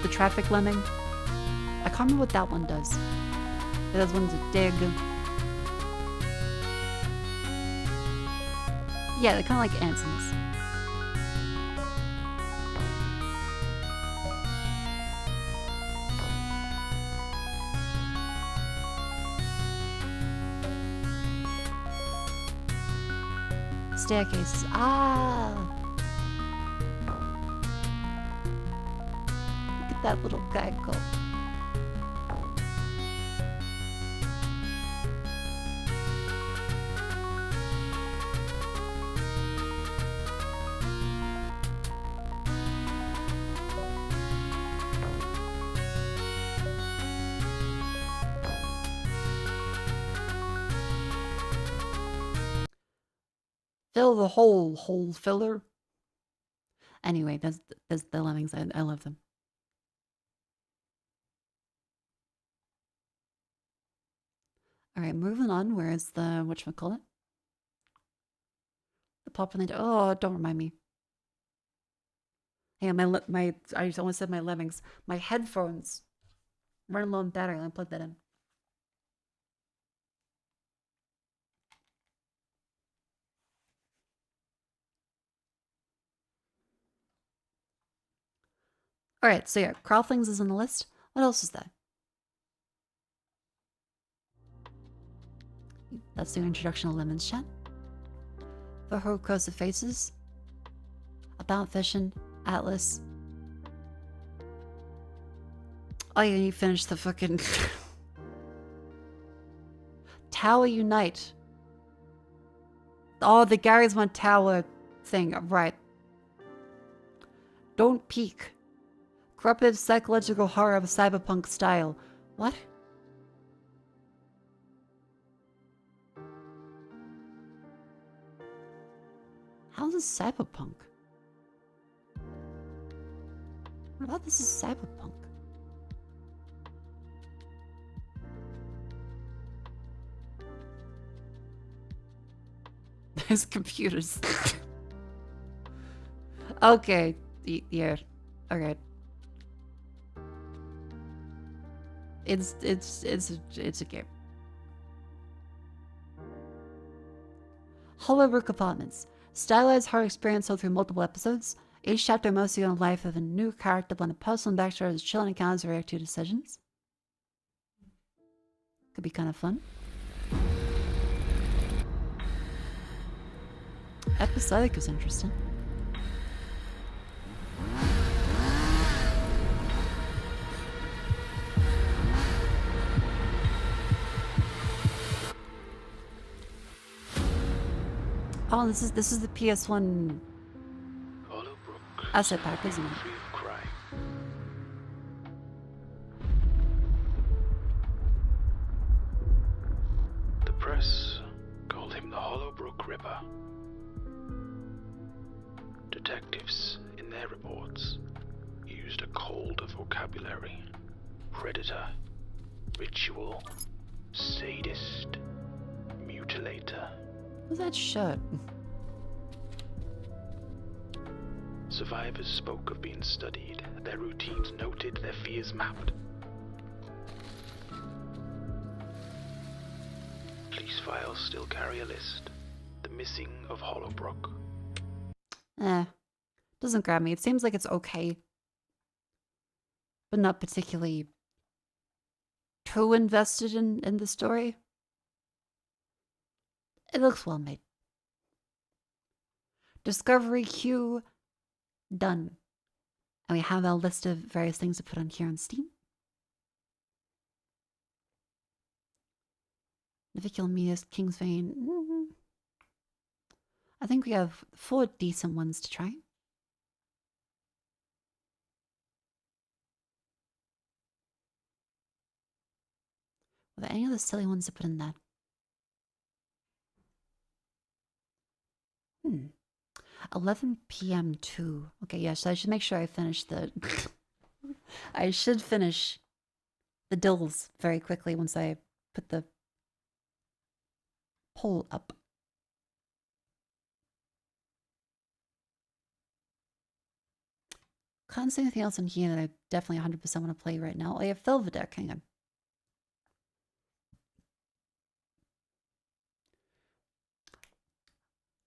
the traffic lemming. I can't remember what that one does. The other one's a dig. Yeah, they're kind of like ants in this. Staircases. Ah! Look at that little guy go. Fill the whole filler. Anyway, there's the lemmings. I love them. All right, moving on. Where is the whatchamacallit? The pop in the oh, don't remind me. Hey, I just almost said my lemmings. My headphones run low on battery. Let me plug that in. All right, so yeah, Crowdlings is on the list. What else is that? That's the introduction of Lemons Chat. For her cursive faces. About Vision. Atlas. Oh yeah, you finished the fucking... Tower Unite. Oh, the Gary's One Tower thing. Right. Don't Peek. Corruptive psychological horror of cyberpunk style. What? How's this cyberpunk? What about this is cyberpunk? There's computers. Okay. Yeah. Okay. It's a game. Hollowbrook Apartments. Stylized horror experience told through multiple episodes. Each chapter mostly on the life of a new character blend of personal backstory as chilling encounters react to decisions. Could be kind of fun. Episodic was interesting. Oh, this is the PS1 asset pack, isn't it? The press called him the Hollowbrook Ripper. Detectives, in their reports, used a colder vocabulary. Predator, ritual, sadist, mutilator. What's that shirt? Survivors spoke of being studied, their routines noted, their fears mapped. Police files still carry a list. The missing of Hollowbrook. Doesn't grab me. It seems like it's okay. But not particularly too invested in the story. It looks well made. Discovery queue done. And we have our list of various things to put on here on Steam. Navicular Media's King's Vein. I think we have 4 decent ones to try. Were there any other silly ones to put in that? 11 p.m. too. Okay, yeah, so I should make sure I finish the... I should finish the dills very quickly once I put the poll up. Can't see anything else in here that I definitely 100% want to play right now. Oh, yeah, Filvadeck, hang on.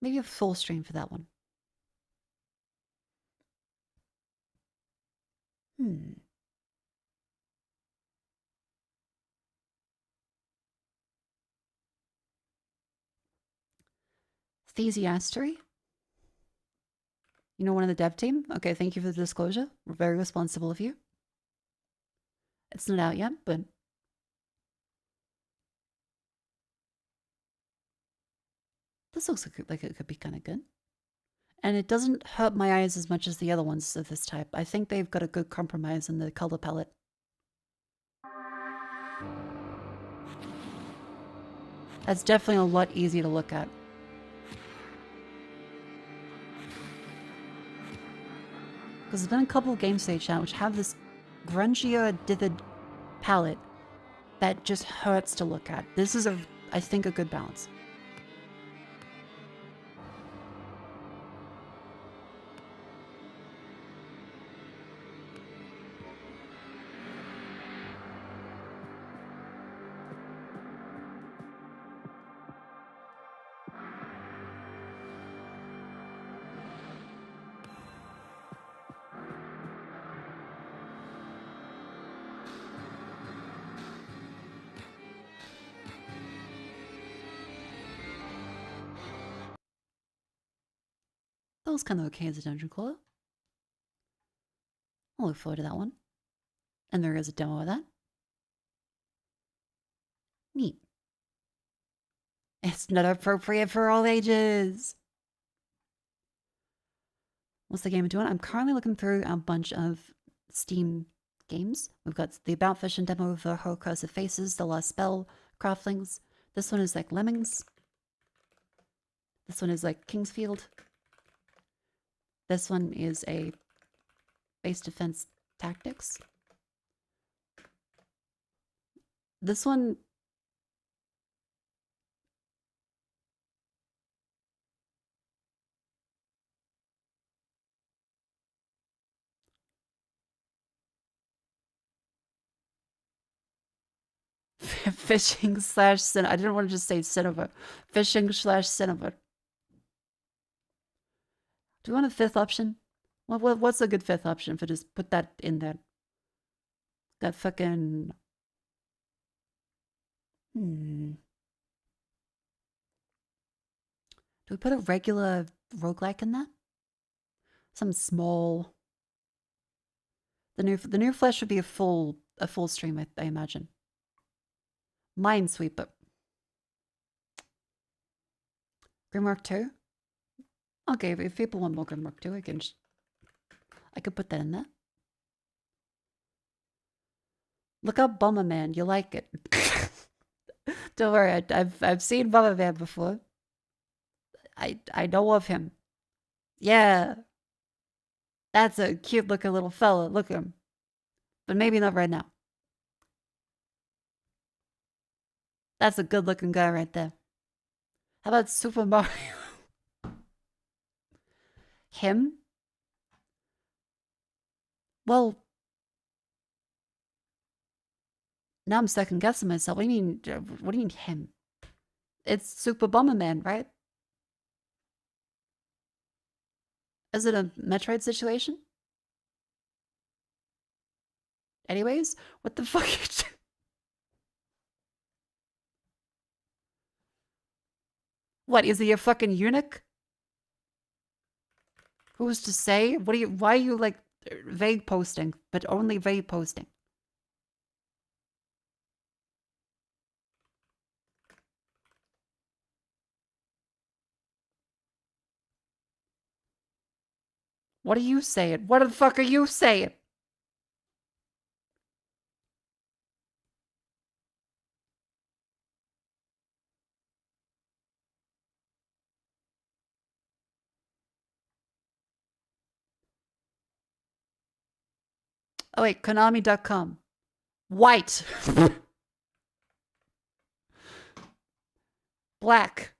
Maybe a full stream for that one. Thesiastery? You know one of the dev team? Okay, thank you for the disclosure. We're very responsible of you. It's not out yet, but... This looks like it could be kind of good. And it doesn't hurt my eyes as much as the other ones of this type. I think they've got a good compromise in the color palette. That's definitely a lot easier to look at. Because there's been a couple of games stage out which have this grungier, dithered palette that just hurts to look at. This is, I think, a good balance. That was kind of okay as a dungeon crawler. I'll look forward to that one. And there is a demo of that. Neat. It's not appropriate for all ages. What's the game doing? I'm currently looking through a bunch of Steam games. We've got the About Fish demo of the Holocaust of Faces, The Last Spell, Craftlings. This one is like Lemmings. This one is like Kingsfield. This one is a base defense tactics. This one... Fishing slash cinema. I didn't want to just say cinema. Fishing slash cinema. Do you want a fifth option? What's a good fifth option for just put that in there? That fucking... Do we put a regular roguelike in that? Some small... The new flesh would be a full stream, I imagine. Minesweeper. Grimrock 2? Okay, if people want more Grimrock 2, I could put that in there. Look up Bomberman, you like it. Don't worry, I've seen Bomberman before. I know of him. Yeah. That's a cute looking little fella, look at him. But maybe not right now. That's a good looking guy right there. How about Super Mario? Him? Well, now I'm second guessing myself. What do you mean him? It's Super Bomberman, right? Is it a Metroid situation? Anyways, what the fuck? What, is he a fucking eunuch? Who's to say? Why are you like vague posting, but only vague posting? What are you saying? What the fuck are you saying? Oh wait, Konami.com. White. Black.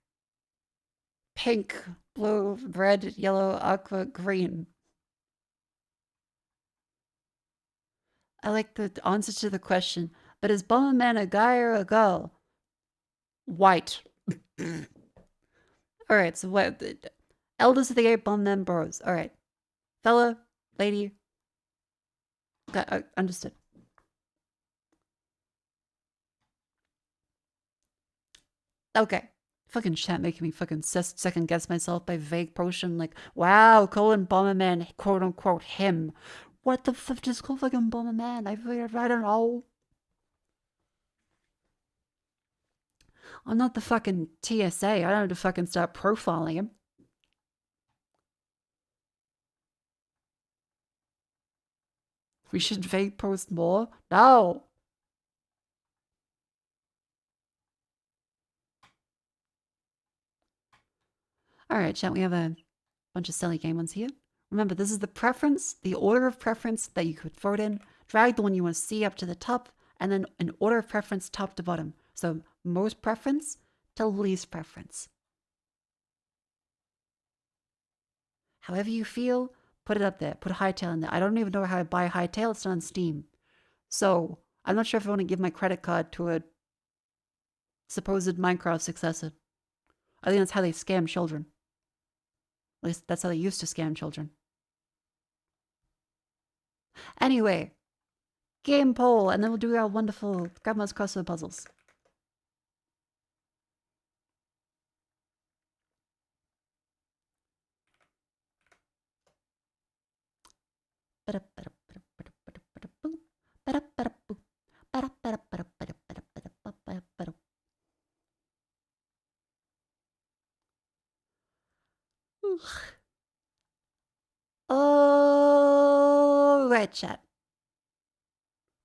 Pink. Blue. Red. Yellow. Aqua. Green. I like the answer to the question. But is Bomberman a guy or a girl? White. Alright, so what? Elders of the Eight Bomberman Bros. Alright. Fella. Lady. Understood. Okay. Fucking chat making me fucking second guess myself by vague potion like, wow, Colin Bomberman, quote unquote him. What the fuck, just call fucking Bomberman? I don't know. I'm not the fucking TSA. I don't have to fucking start profiling him. We should vague post more? No! Alright, chat, we have a bunch of silly game ones here. Remember, this is the preference, the order of preference that you could vote in. Drag the one you want to see up to the top, and then an order of preference top to bottom. So, most preference to least preference. However you feel, put it up there. Put Hightail in there. I don't even know how to buy Hightail. It's not on Steam. So, I'm not sure if I want to give my credit card to a supposed Minecraft successor. I think that's how they scam children. At least that's how they used to scam children. Anyway, game poll, and then we'll do our wonderful Grandma's crossword puzzles. Oh, right, chat.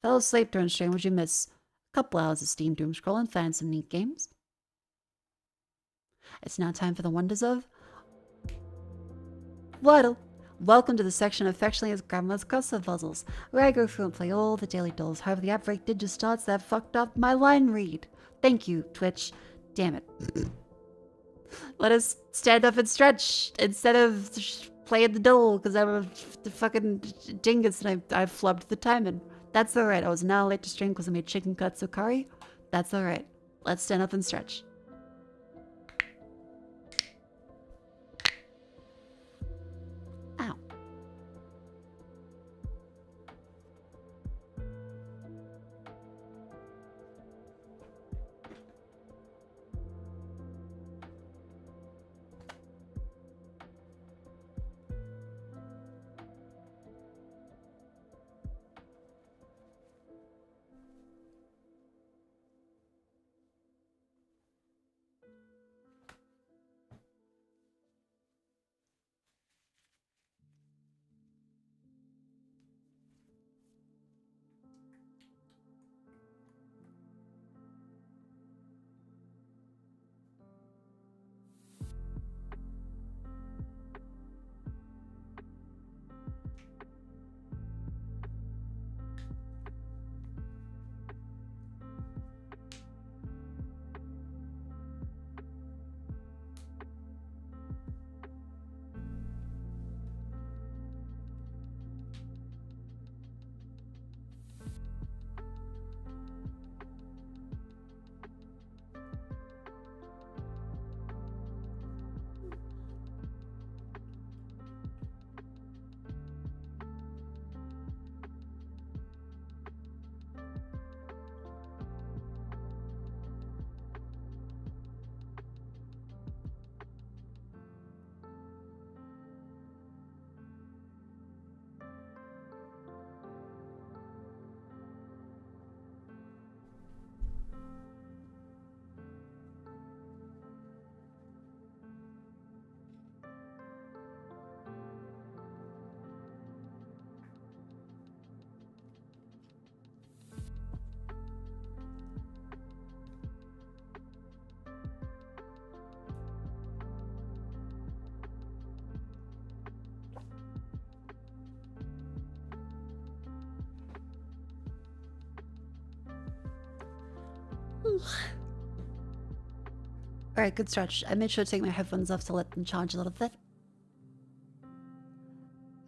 Fell asleep during stream. Would you miss a couple hours of Steam doom scrolling, find some neat games? It's now time for the wonders of Waddle. Welcome to the section affectionately as Grandma's Crossword Puzzles, where I go through and play all the daily dolls. However, the outbreak did just start, so that fucked up my line read. Thank you, Twitch. Damn it. Let us stand up and stretch instead of playing the doll, because I'm a fucking dingus and I flubbed the timing. That's alright. I was now late to stream because I made chicken katsu curry. That's alright. Let's stand up and stretch. Ow. Alright, good stretch. I made sure to take my headphones off to let them charge a little bit.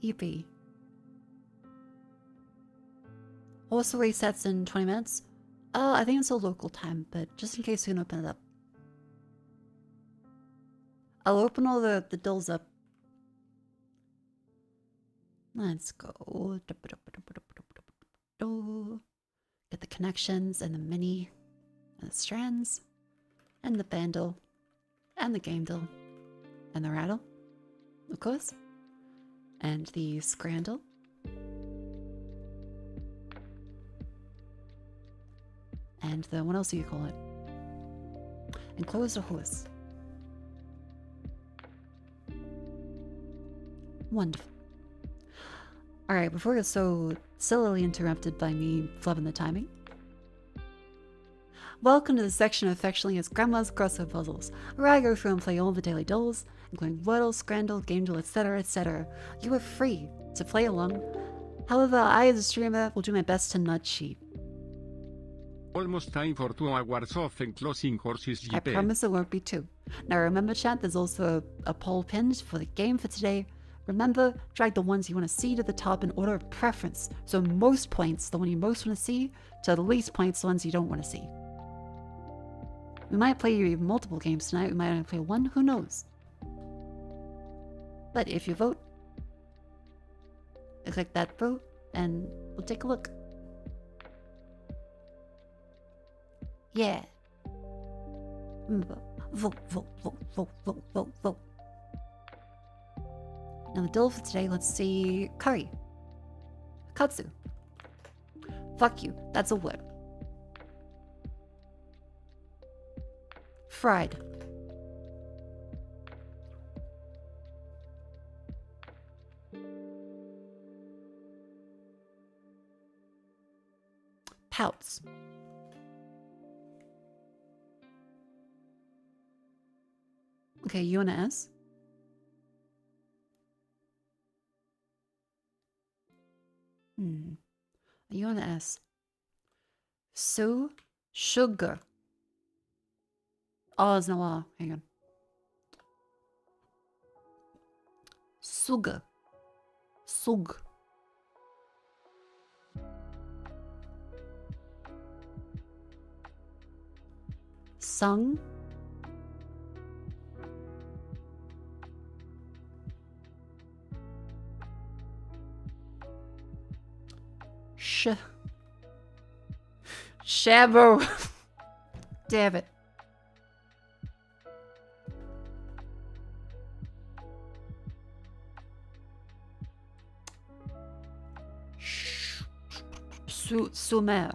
Yippee. Also resets in 20 minutes. I think it's a local time, but just in case we can open it up. I'll open all the dolls up. Let's go. Get the connections and the mini and the strands and the bandle and the game doll and the rattle, of course, and the scrandle. And the, what else do you call it? And close the horse. Wonderful. Alright, before we get so sillily interrupted by me flubbing the timing, welcome to the section affectionately as Grandma's Crossword Puzzles, where I go through and play all the daily dolls, including Wordle, Scrandle, Game Duel, etc., etc. You are free to play along. However, I as a streamer will do my best to not cheat. Almost time for 2 hours of enclosing horses. I promise it won't be 2. Now remember, chat, there's also a poll pinned for the game for today. Remember, drag the ones you want to see to the top in order of preference. So most points, the one you most want to see, to the least points, the ones you don't want to see. We might play multiple games tonight, we might only play one, who knows? But if you vote, click that vote, and we'll take a look. Yeah. Remember, vote, vote, vote, vote, vote, vote, vote. Now the doll for today, let's see, curry. Katsu. Fuck you. That's a word. Fried. Pouts. Okay, U and a S. A U and a S. So, sugar. Oh, there's no R. Hang on. Sugar. Sug. Sung. Shabu. Damn it. Sumer.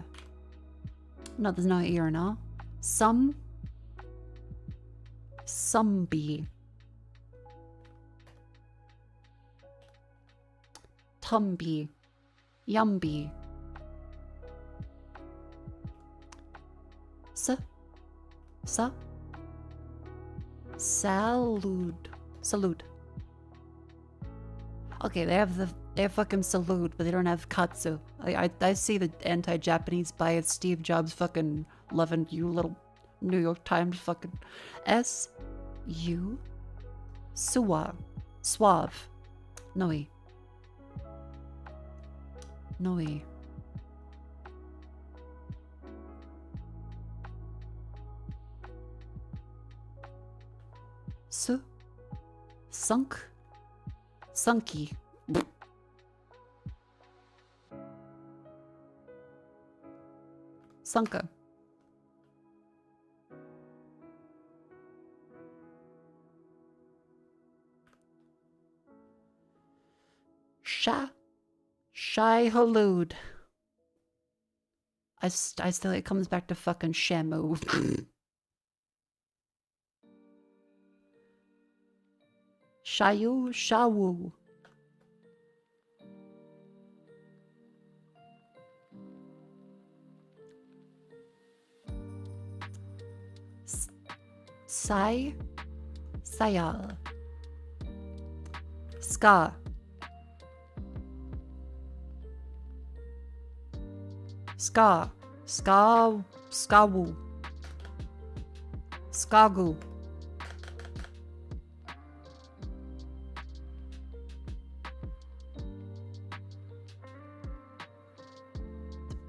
No, there's no E or an R. Sumby. Tumby. Yumby. Salute. Okay, they have fucking salute, but they don't have katsu. I see the anti-Japanese bias Steve Jobs fucking loving you little New York Times fucking S-U Suave. No E. No E. Sunky. Sunka. Shy halud. I still, it comes back to fucking Shamu. Shawu. Sayal. Ska. Skawu. Skagu.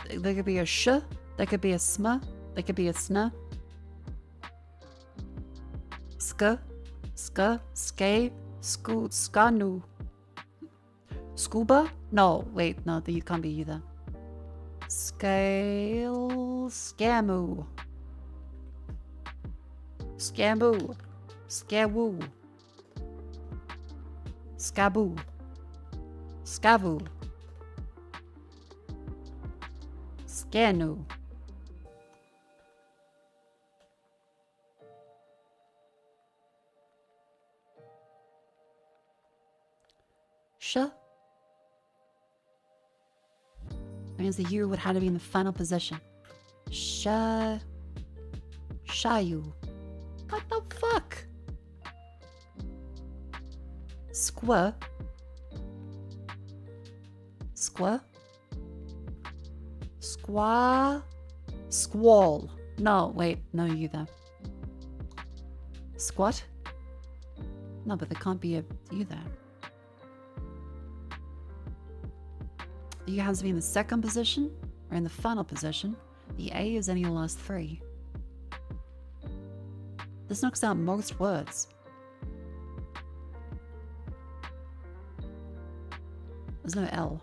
There could be a sh, there could be a sma, there could be a sna. Skay, skanu. Scuba? No, wait, no, you can't be either. Scamu. Scawu. Scabu. Scavu. Scanu. Means the U would have to be in the final position. Shayu. What the fuck? Squall. No, wait, no you there. Squat? No, but there can't be a you there. The U has to be in the second position or in the final position. The A is any of the last three. This knocks out most words. There's no L.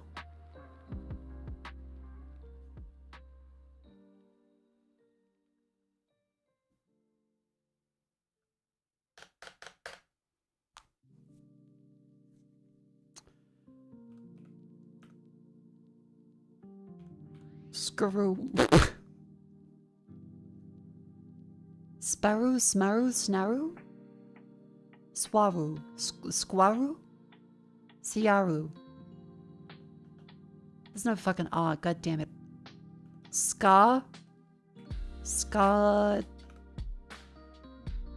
Screw. Sparrow, smarrow, snarrow? Swaru, squaru? Siaru. There's no fucking R, god damn it. Scar? Scar.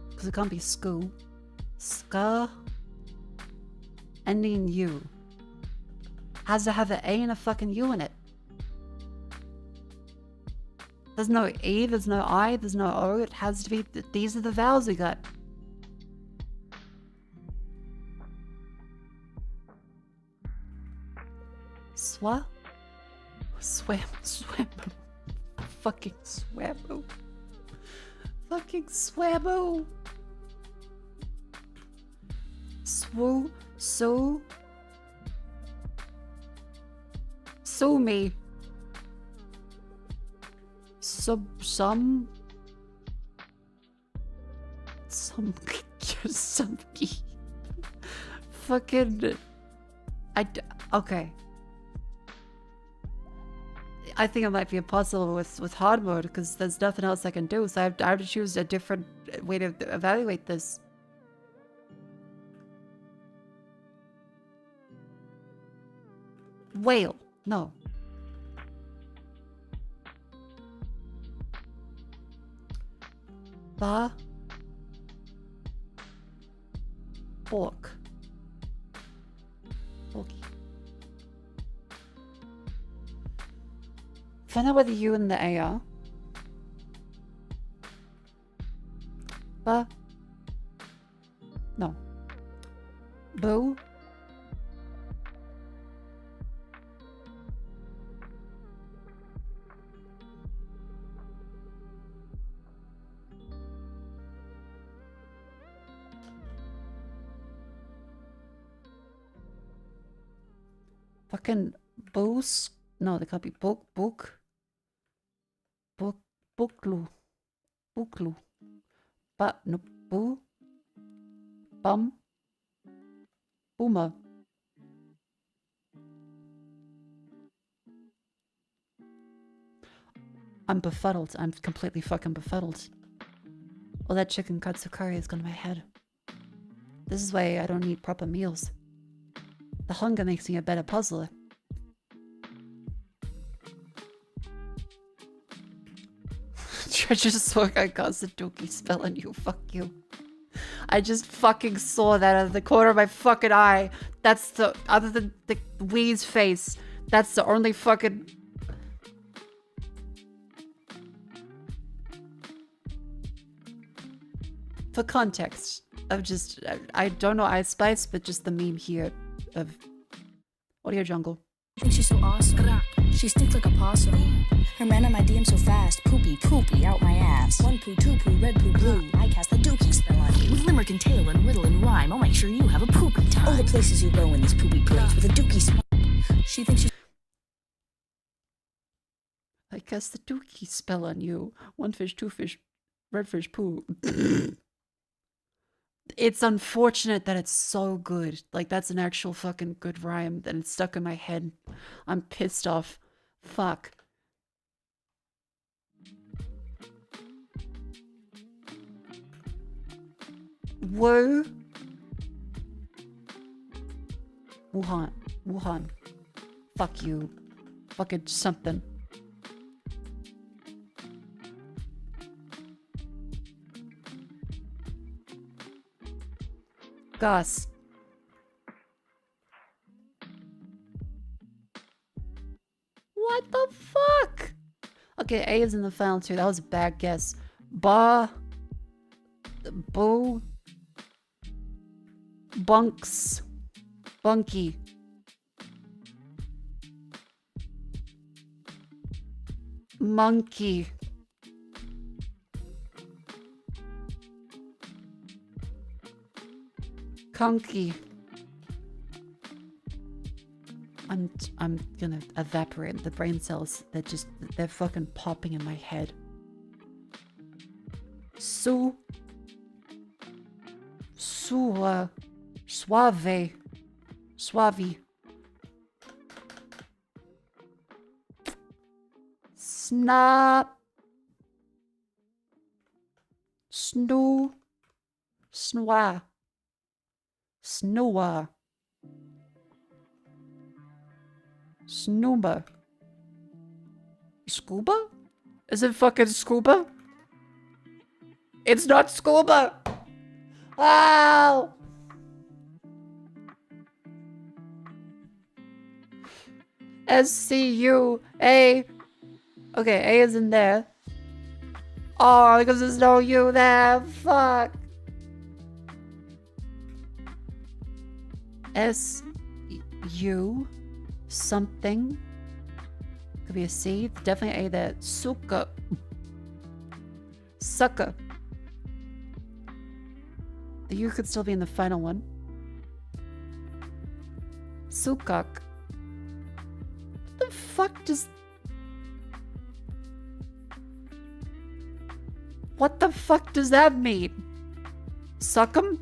Because it can't be school. Scar. Ending in U. Has to have an A and a fucking U in it. There's no E, there's no I, there's no O. It has to be. These are the vowels we got. Swam? Fucking swammo. Fucking swammo. Sue me. Some fucking okay. I think it might be impossible with hard mode because there's nothing else I can do, so I have to choose a different way to evaluate this. Whale. No. Ba. Fork. Forky. Find out where the U and the A are. Ba. No. Boo. Fucking boos. No, they can't be booklu. But no boo. Bum. Boomer. I'm befuddled. I'm completely fucking befuddled. All that chicken katsu curry has gone to my head. This is why I don't eat proper meals. The hunger makes me a better puzzler. I just saw I cast a dookie spell on you. Fuck you. I just fucking saw that out of the corner of my fucking eye. That's the, other than the Wee's face, that's the only fucking... For context, of just, I don't know Ice Spice, but just the meme here of Audio Jungle. I think she's so awesome. She stinks like a possum. Her man on my DM so fast. Poopy, out my ass. One poo, two poo, red poo, blue. I cast the dookie spell on you. With limerick and tale and riddle and rhyme, I'll make sure you have a poopy time. All the places you go in this poopy place with a dookie spell. She thinks she's... I cast the dookie spell on you. One fish, two fish, red fish, poo. It's unfortunate that it's so good. Like, that's an actual fucking good rhyme that it's stuck in my head. I'm pissed off. Fuck. Whoa. Wuhan. Fuck you. Fucking something. Gus. What the fuck? Okay, A is in the final two. That was a bad guess. Ba. Boo. Bunks. Bunky. Monkey. Conky. I'm gonna evaporate the brain cells. They're fucking popping in my head. Suave. Snap. Snoo. Snwa. Snooa. Snooba. Scuba? Is it fucking scuba? It's not scuba! Ow! S-C-U-A. Okay, A is in there. Oh, because there's no U there. Fuck. S-U something. Could be a C. Definitely A there. Suka. Sucker. The U could still be in the final one. Sukak. What the fuck does... What the fuck does that mean? Suck 'em?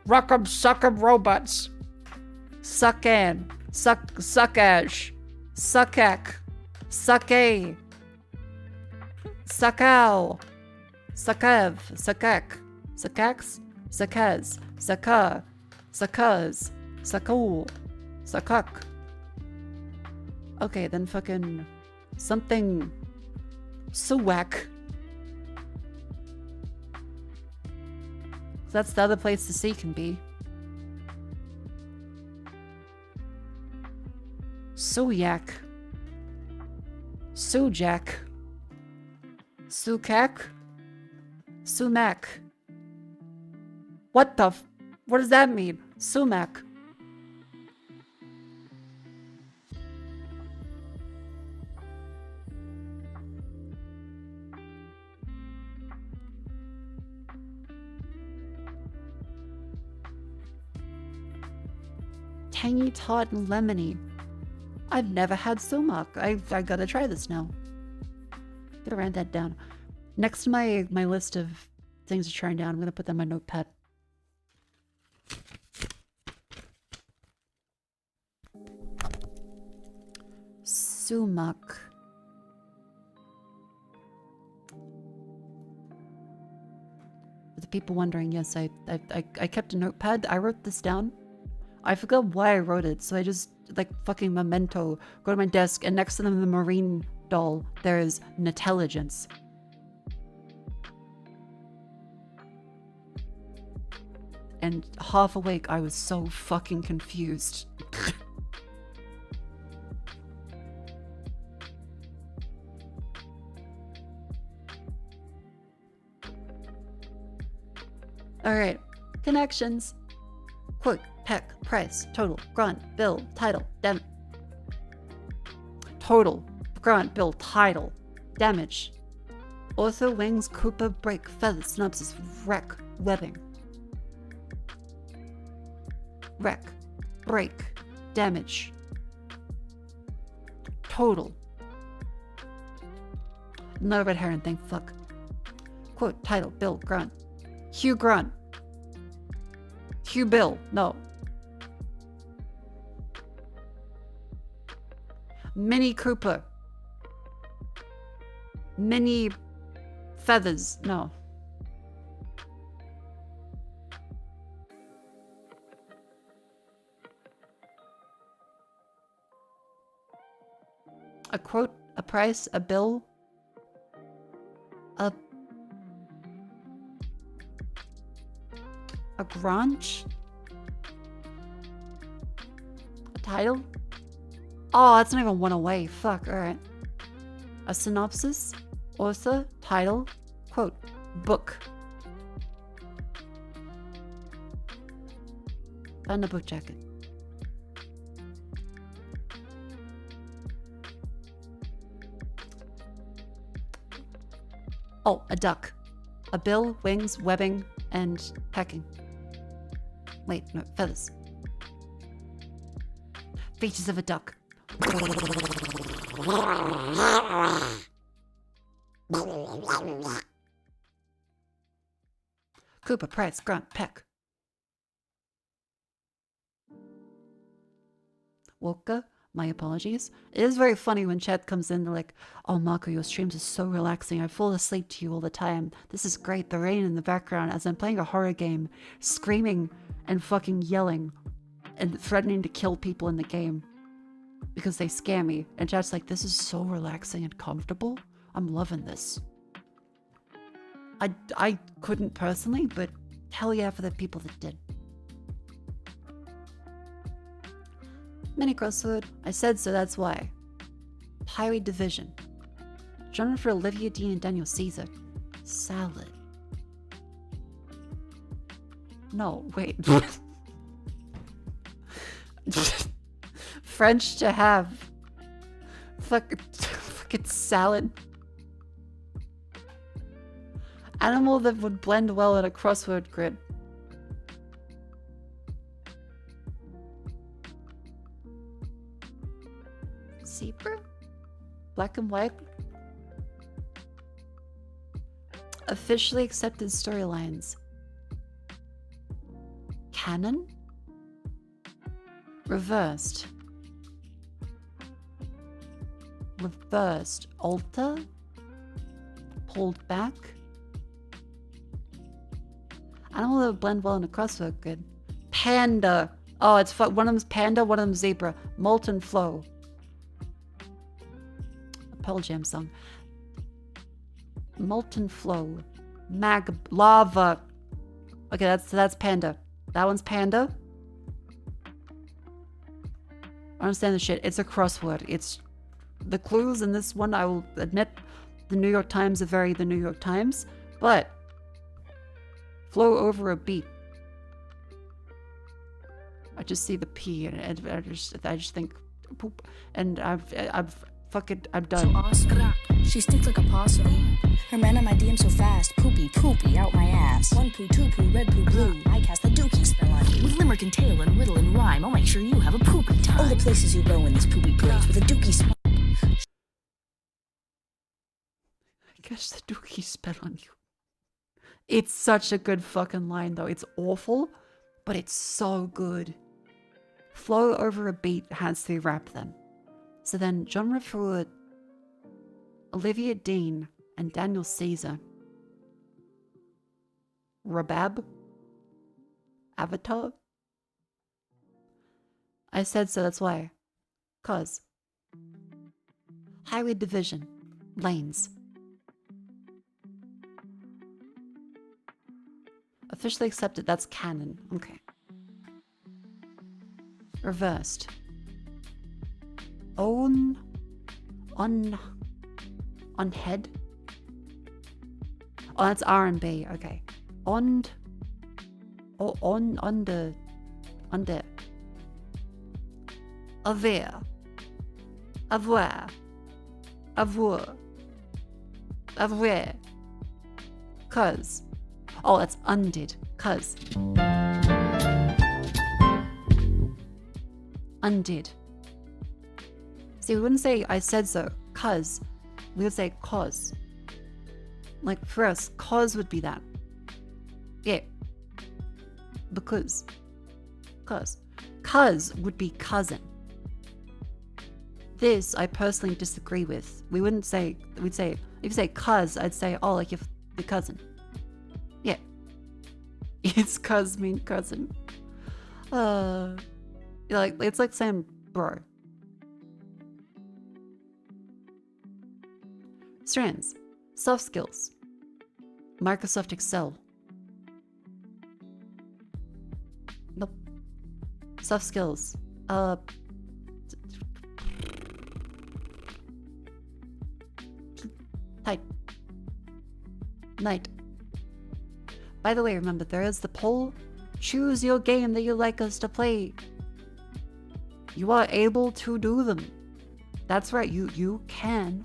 Rock 'em, suck 'em robots. Suckan. Suckash. Suckak. Sucka. Suckow. Suckev. Suckak. Suckax. Suckaz. Sucka. Suckuz. Suckul. Suckuk. Okay, then fucking something suwack. That's the other place the C can be. Suyak. Sujak. Sukak. Sumac. What the what does that mean? Sumac. Tangy, tart, and lemony. I've never had sumac. I gotta try this now. Gotta write that down. Next to my list of things to try down, I'm gonna put that in my notepad. Sumac. For the people wondering, yes, I kept a notepad. I wrote this down. I forgot why I wrote it, so I just, like, fucking memento, go to my desk, and next to them, the marine doll, there is Intelligence. And half awake, I was so fucking confused. Alright, connections. Quote, peck, price, total, grunt, bill, title, total, grunt, bill, title, damage. Author, wings, Cooper, break, feather, synopsis, wreck, webbing. Wreck, break, damage. Total. Not a red herring thing, fuck. Quote, title, bill, grunt. Hugh Grunt. Hugh Bill, no. Minnie Cooper. Minnie Feathers, no. A quote, a price, a bill, a grunch? A title? Oh, that's not even one away. Fuck, alright. A synopsis, author, title, quote, book. Found a book jacket. Oh, a duck. A bill, wings, webbing, and pecking. Wait, no, feathers. Features of a duck. Cooper, price, grunt, peck. Walker, My apologies. It is very funny when chat comes in, they're like, oh, Mako, your streams are so relaxing. I fall asleep to you all the time. This is great. The rain in the background as I'm playing a horror game, screaming and fucking yelling and threatening to kill people in the game because they scare me. And chat's like, this is so relaxing and comfortable. I'm loving this. I couldn't personally, but hell yeah for the people that did. Mini crossword. I said so, that's why. Highway Division. Genre for Olivia Dean and Daniel Caesar. Salad. No, wait. French to have. Fucking salad. Animal that would blend well in a crossword grid. Zebra? Black and white? Officially accepted storylines. Canon? Reversed. Reversed. Alter? Pulled back? Animal that would blend well in a crossword grid. Panda. Oh, it's one of them's panda, one of them's zebra. Molten flow. Pearl Jam song. Molten flow. Lava. Okay, that's panda. That one's panda. I understand the shit. It's a crossword. It's the clues in this one, I will admit, the New York Times are very the New York Times, but flow over a beat. I just see the P and I just think poop, and I'm done. She stinks like a possum. Her man on my DM so fast. Poopy, poopy, out my ass. One poo, two poo, red poo, blue. I cast the dookie spell on you. With limerick and tale and riddle and rhyme, I'll make sure you have a poopy time. All the places you go in this poopy place with a dookie smile. I cast the dookie spell on you. It's such a good fucking line though. It's awful, but it's so good. Flow over a beat has to rap then. So then, genre for Olivia Dean and Daniel Caesar. Rabab? Avatar? I said so, that's why. Cause. Highway Division. Lanes. Officially accepted, that's canon. Okay. Reversed. On head. Oh, that's R&B. Okay. Under. Aware. Avoir. Avoir. Avouer. Cause. Oh, that's undid. Cause. Undid. See, we wouldn't say I said so, cause. We would say cause. Like for us, cause would be that. Yeah. Because. Cause. Cuz would be cousin. This I personally disagree with. We wouldn't say, we'd say, if you say cuz, I'd say, oh, like if the cousin. Yeah. It's cuz mean cousin. Like, it's like saying bro. Strands. Soft skills. Microsoft Excel. Nope. Soft skills. Tight. Night. By the way, remember, there is the poll. Choose your game that you like us to play. You are able to do them. That's right, you can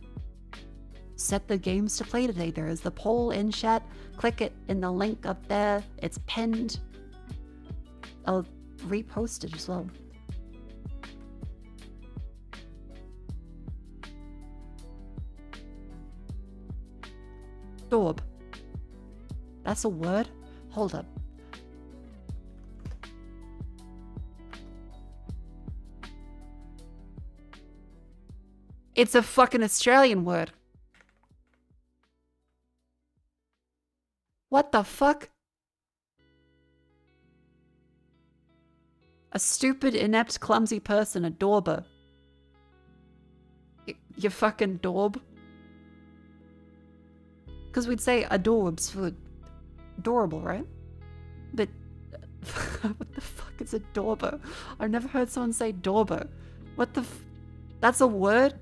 set the games to play today. There is the poll in chat. Click it in the link up there. It's pinned. I'll repost it as well. Daub. That's a word? Hold up. It's a fucking Australian word. What the fuck? A stupid, inept, clumsy person, a dauber. You fucking daub. Because we'd say adorbs for adorable, right? But what the fuck is a dauber? I've never heard someone say dauber. What the that's a word?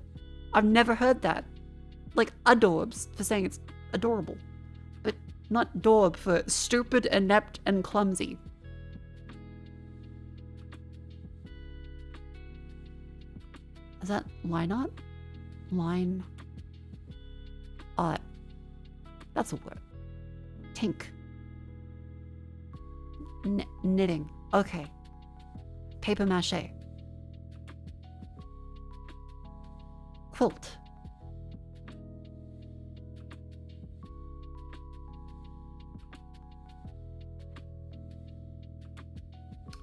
I've never heard that. Like adorbs for saying it's adorable. But not daub for stupid, inept, and clumsy. Is that line art? Line art. That's a word. Tink. Knitting. Okay. Paper mache. Quilt.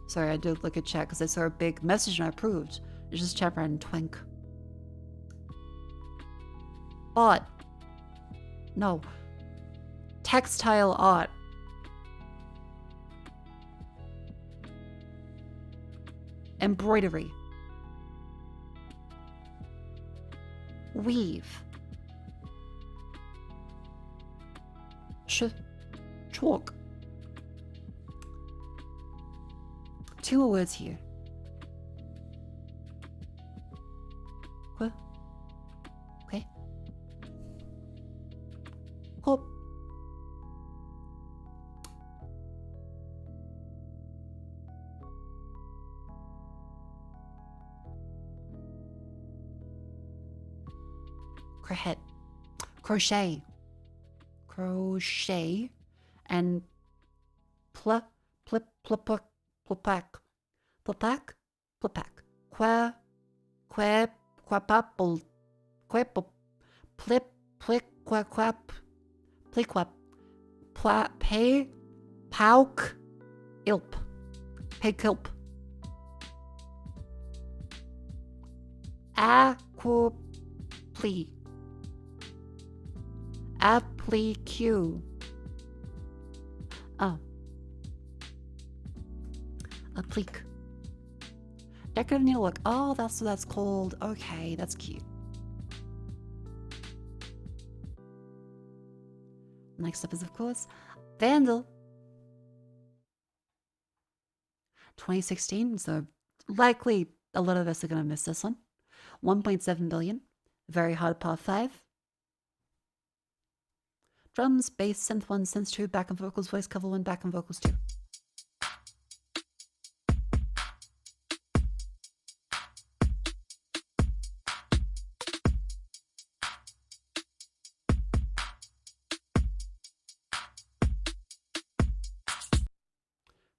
Sorry, I did look at chat because I saw a big message and I approved. It's just chat and twink. Art. No. Textile art. Embroidery. Weave. Chalk. Two more words here. What? Okay. Hop. Crochet. Crochet. Crochet. And plupak. Plupak. Plupak. Quapapple. Quap. Plip. Plick. Quap. Pliquap. Pay. Pauk. Ilp. Pekilp. Aquapli. Applique. Oh. Applique. Decorative needlework. Oh, that's what that's called. Okay, that's cute. Next up is, of course, Vandal. 2016, so likely a lot of us are going to miss this one. 1.7 billion. Very hard part 5. Drums, bass, synth 1, synth 2, back and vocals, voice cover 1, back and vocals 2.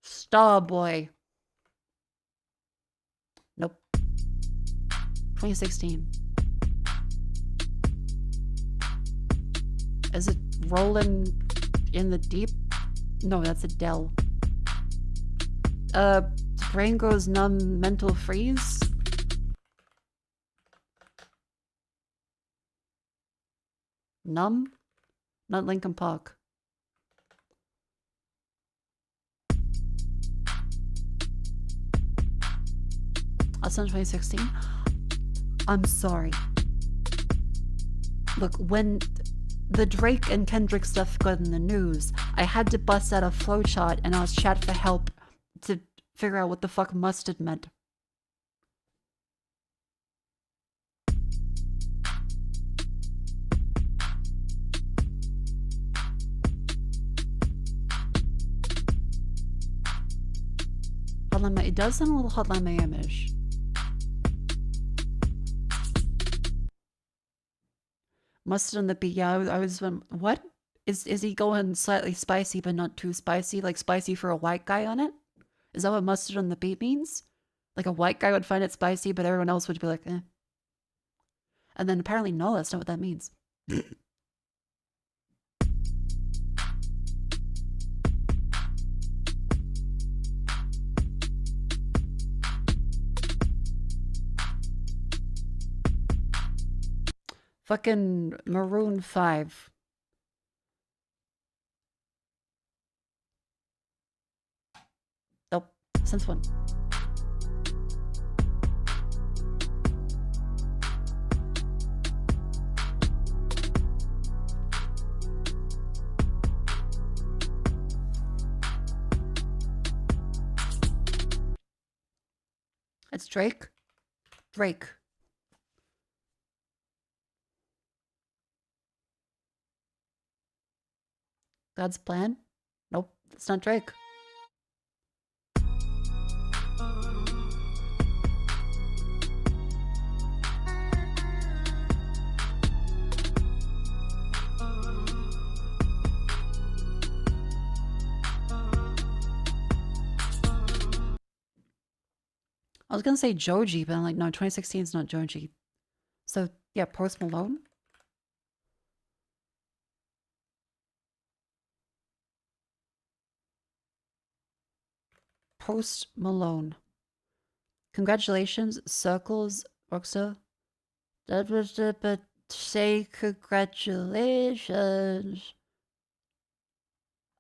Starboy. Nope. 2016. Is it rolling in the deep? No, that's Adele. Brain goes numb, mental freeze. Numb? Not Linkin Park. That's in 2016. I'm sorry. Look, when the Drake and Kendrick stuff got in the news, I had to bust out a flowchart and ask chat for help to figure out what the fuck mustard meant. Hotline, it does sound a little Hotline Miami-ish. Mustard on the beat. Yeah, I was what? Is he going slightly spicy but not too spicy? Like spicy for a white guy on it? Is that what mustard on the beat means? Like a white guy would find it spicy, but everyone else would be like, eh. And then apparently no, that's not what that means. Fucking Maroon 5. Nope. Since when? It's Drake. Drake. God's plan? Nope, it's not Drake. I was gonna say Joji, but I'm like, no, 2016 is not Joji. So, yeah, Post Malone. Post Malone. Congratulations, Circles, Roxa. But say congratulations.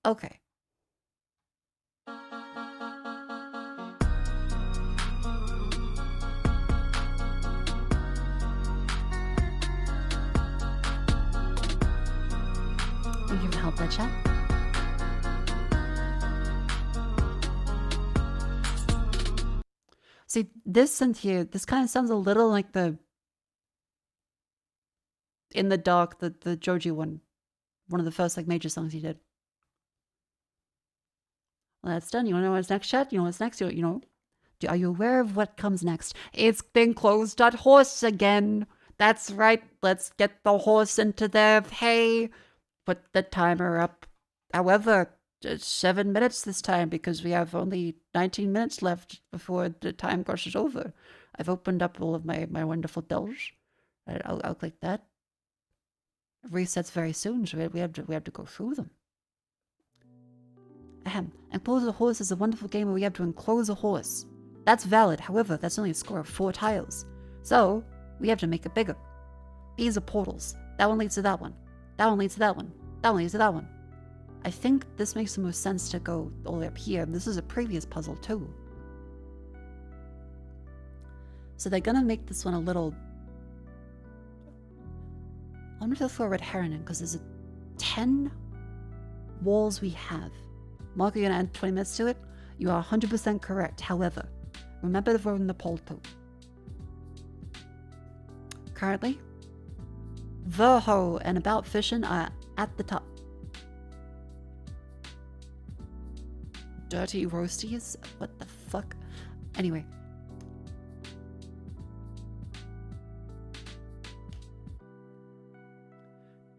Okay. Thank you for help that chat. See, this and here, this kind of sounds a little like the In the Dark, the Joji one. One of the first like major songs he did. Well, that's done. You wanna know what's next, chat? You know what's next? You know? Are you aware of what comes next? It's been closed at horse again. That's right. Let's get the horse into there. Hey, put the timer up. However, it's 7 minutes this time because we have only 19 minutes left before the time crosses over. I've opened up all of my wonderful doors. I'll click that. Resets very soon, so we have to go through them. Ahem. Enclose a horse is a wonderful game where we have to enclose a horse. That's valid, however, that's only a score of 4 tiles. So, we have to make it bigger. These are portals. That one leads to that one. That one leads to that one. That one leads to that one. I think this makes the most sense to go all the way up here. This is a previous puzzle too. So they're gonna make this one a little... I wonder if they'll throw a red herring in, because there's 10 walls we have. Mark, you're gonna add 20 minutes to it? You are 100% correct. However, remember the vote in the poll too. Currently, Verho and About Fishing are at the top. Dirty roasties? What the fuck? Anyway.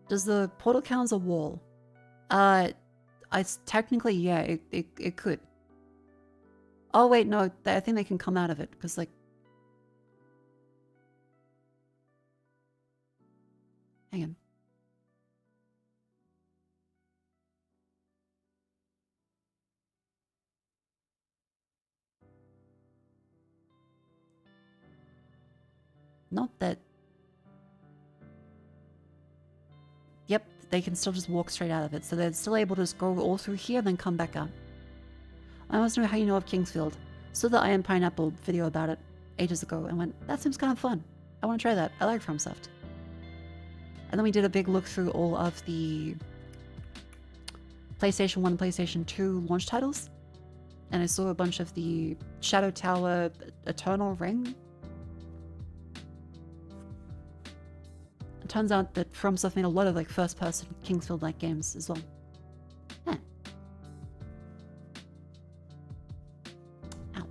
Does the portal count as a wall? Technically, yeah, it could. Oh wait, no, I think they can come out of it, because like... Hang on. Not that... Yep, they can still just walk straight out of it, so they're still able to just go all through here and then come back out. I want to know how you know of Kingsfield. Saw the I Am Pineapple video about it ages ago and went, that seems kind of fun. I want to try that. I like FromSoft. And then we did a big look through all of the PlayStation 1 and PlayStation 2 launch titles. And I saw a bunch of the Shadow Tower Eternal Ring. It turns out that FromSoft made a lot of like first-person Kingsfield-like games as well. Yeah. Ow.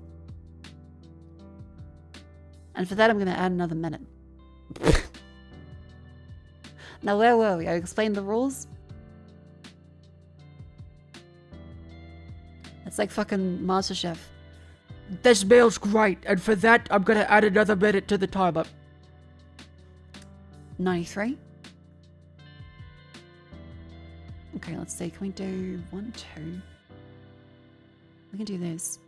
And for that, I'm going to add another minute. Now, where were we? I explained the rules. It's like fucking MasterChef. This meal's great, and for that, I'm going to add another minute to the timer. 93. Okay, let's see. Can we do 1, 2? We can do this.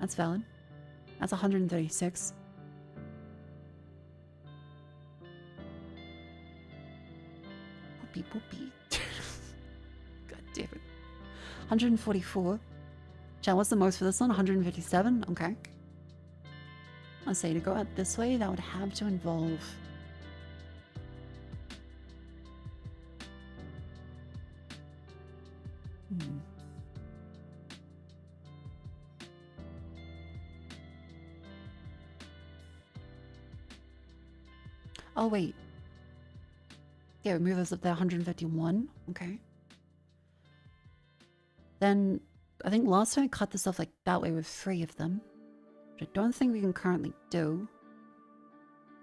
That's valid. That's 136. Poopy poopy. God damn it. 144. Chat, what's the most for this one? 157? Okay. Let's say to go out this way, that would have to involve... Oh, wait. Yeah, we move this up there, 151. Okay. Then, I think last time I cut this off like that way with 3 of them. Which I don't think we can currently do.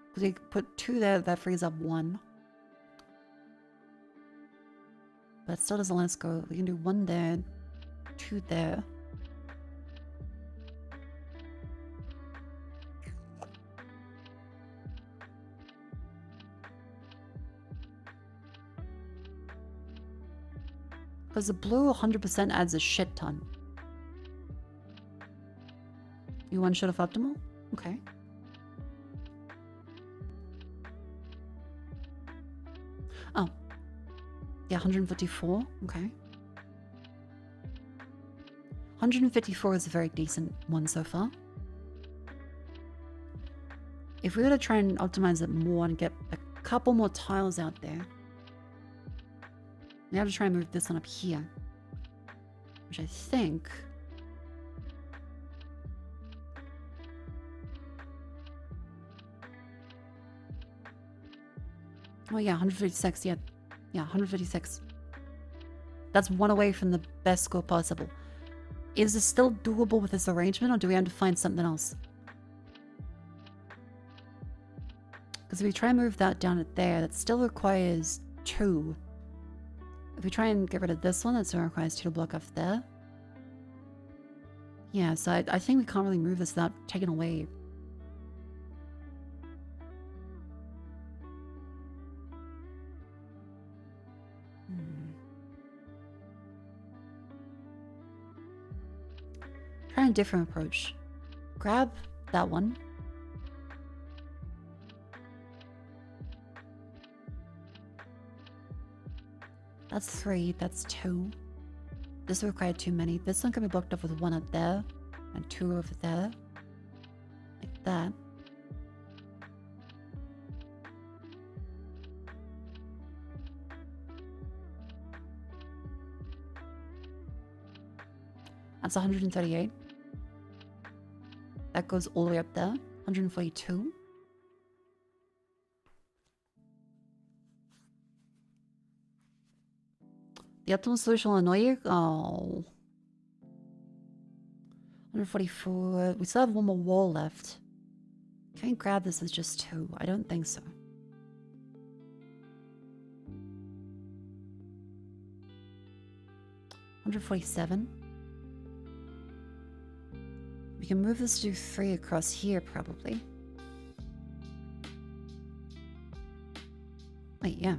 Because we put 2 there, that frees up 1. But it still doesn't let us go. We can do 1 there, 2 there. Because the blue 100% adds a shit ton. You one shot of optimal? Okay. Oh. Yeah, 154. Okay. 154 is a very decent one so far. If we were to try and optimize it more and get a couple more tiles out there, we have to try and move this one up here. Which I think... Oh yeah, 156, yeah. Yeah, 156. That's 1 away from the best score possible. Is this still doable with this arrangement, or do we have to find something else? Because if we try and move that down at there, that still requires 2. If we try and get rid of this one, that still requires 2 to block off there. Yeah, so I think we can't really move this without taking away. Try a different approach. Grab that one. That's 3, that's 2. This required too many. This one can be blocked off with 1 up there and 2 over there. Like that. That's 138. That goes all the way up there. 142. The optimal solution will annoy you? Oh. 144. We still have 1 more wall left. Can we grab this as just 2? I don't think so. $147. We can move this to 3 across here, probably. Wait, yeah.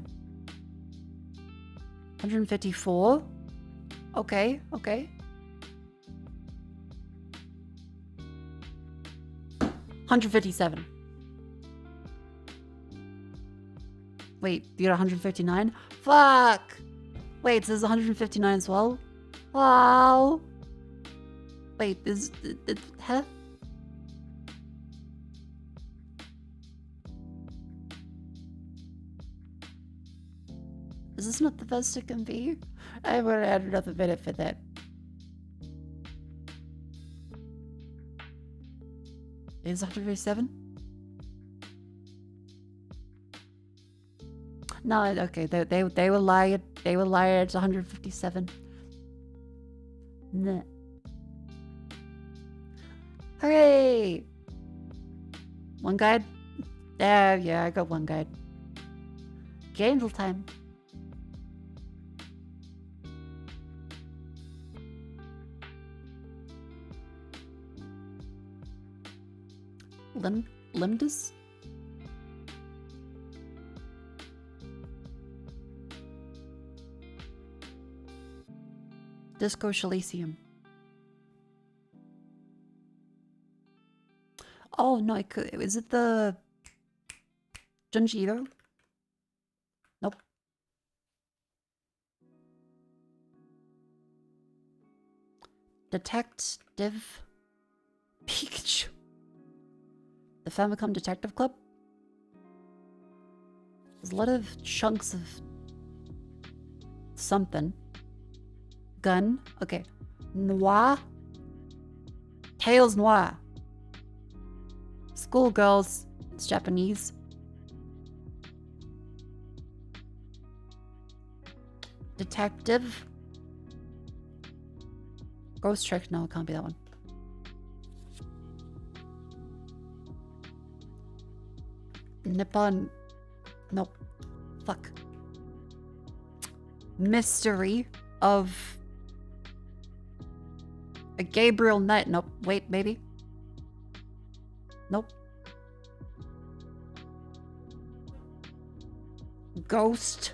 154. Okay, okay. 157. Wait, you got 159? Fuck! Wait, so there's 159 as well? Wow! Wait, huh? Is this not the best it can be? I'm gonna add another minute for that. Is 157? No, okay, they were lying. They were lying. It's 157. Nah. Hooray! 1 guide? Yeah, I got 1 guide. Candle time. Limdus? Disco Shalicium. Oh no, I could. Is it the Junjito? Nope. Detective Pikachu. The Famicom Detective Club. There's a lot of chunks of something. Gun. Okay. Noir. Tails Noir. Schoolgirls. It's Japanese. Detective. Ghost Trick. No, it can't be that one. Nippon. Nope. Fuck. Mystery of a Gabriel Knight. Nope. Wait, maybe. Nope. Ghost.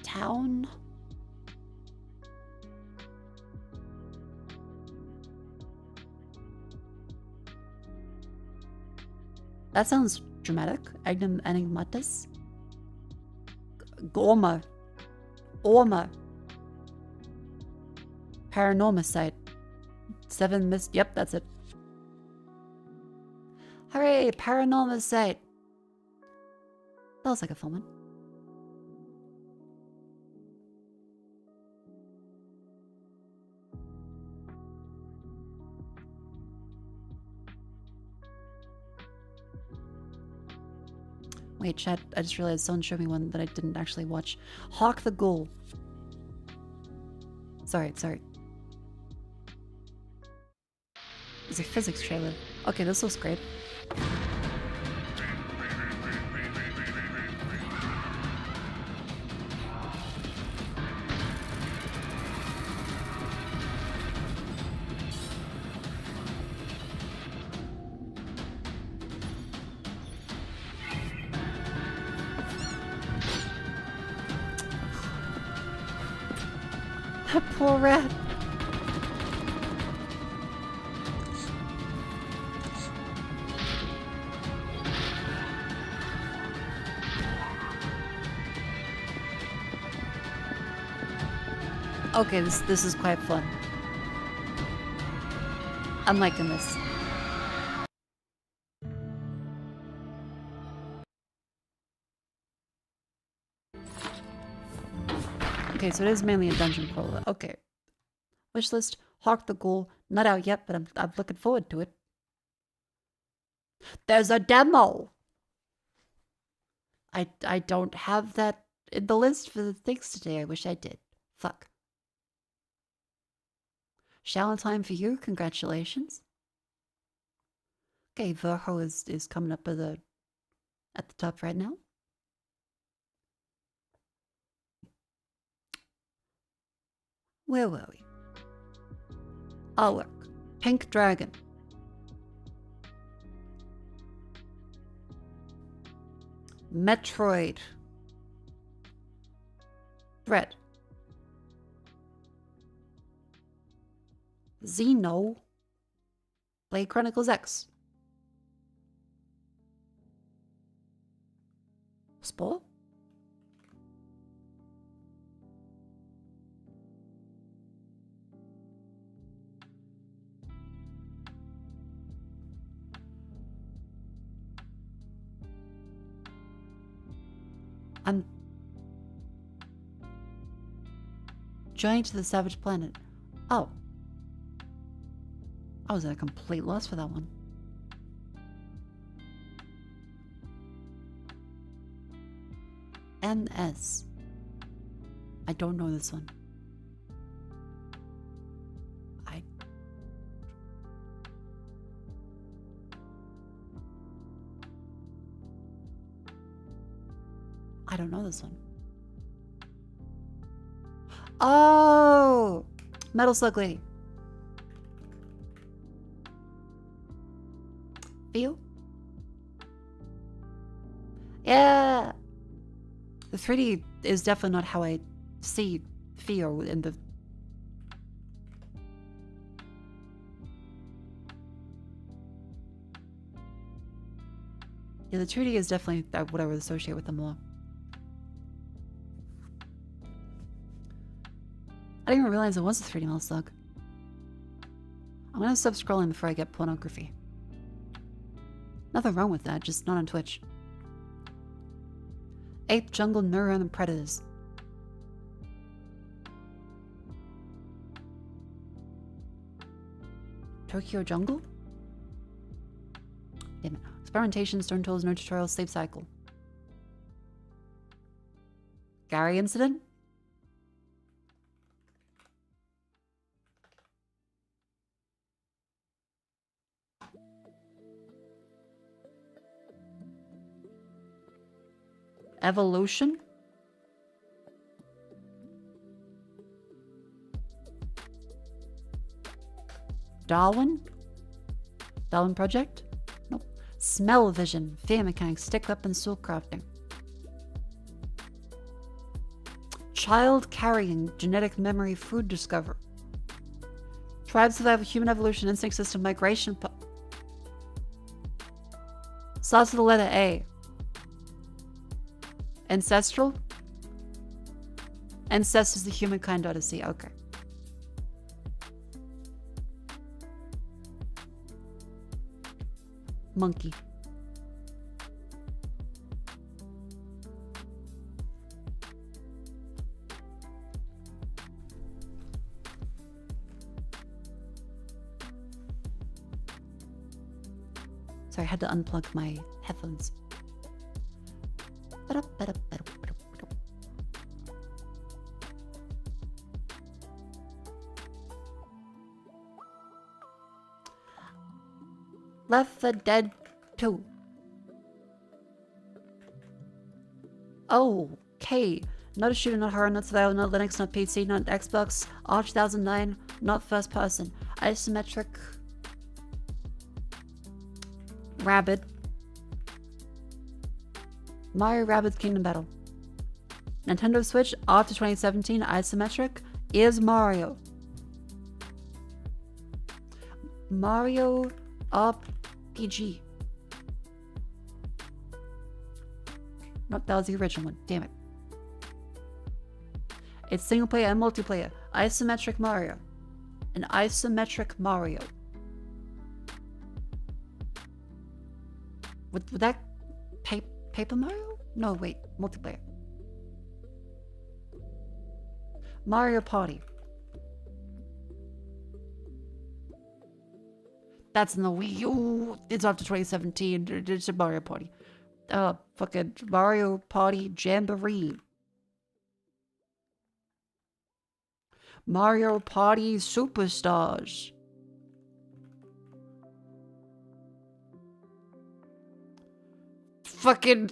Town. That sounds dramatic. Enigmatis. Gorma. Orma. Paranormal site. 7 missed. Yep, that's it. Hooray! Paranormal site. That was like a fun one. Wait, chat, I just realized someone showed me one that I didn't actually watch. Hawk the Ghoul. Sorry. It's a physics trailer. Okay, this looks great. That poor rat. Okay, this is quite fun. I'm liking this. Okay, so it is mainly a dungeon crawler. Okay. Wishlist, Hawk the Ghoul. Not out yet, but I'm looking forward to it. There's a demo! I don't have that in the list for the things today. I wish I did. Fuck. Shallentine for you, congratulations. Okay, Verho is coming up at the top right now. Where were we? Artwork. Pink Dragon. Metroid. Thread. Xeno. Blade Chronicles X. Spore? I'm journey to the Savage Planet. Oh. I was at a complete loss for that one. NS. I don't know this one. I don't know this one. Oh! Metal Slug Lady. Feel? Yeah! The 3D is definitely not how I see feel in the... Yeah, the 2D is definitely what I would associate with them more. I didn't even realize it was a 3D mouse slug. I'm gonna stop scrolling before I get pornography. Nothing wrong with that, just not on Twitch. Ape, jungle, neuron, and predators. Tokyo jungle? Damn it. Experimentation, stone tools, no tutorial, sleep cycle. Gary incident? Evolution? Darwin? Darwin Project? Nope. Smell vision, fear mechanics, stick weapon, soul crafting. Child carrying, genetic memory, food discover. Tribes survive human evolution, instinct system, migration. Starts with the letter A. Ancestral? Ancestors, the humankind odyssey. Okay. Monkey. Sorry, I had to unplug my headphones. Left 4 Dead 2. Oh, okay. Not a shooter, not horror, not survival, not Linux, not PC, not Xbox. Arch 2009, not first person. Isometric. Rabbids. Mario Rabbids Kingdom Battle. Nintendo Switch after 2017 isometric is Mario. Mario RPG. Nope, that was the original one. Damn it. It's single player and multiplayer. Isometric Mario. An isometric Mario. Would that Paper Mario? No, wait. Multiplayer. Mario Party. That's in the Wii U. It's after 2017. It's a Mario Party. Fucking Mario Party Jamboree. Mario Party Superstars. Fucking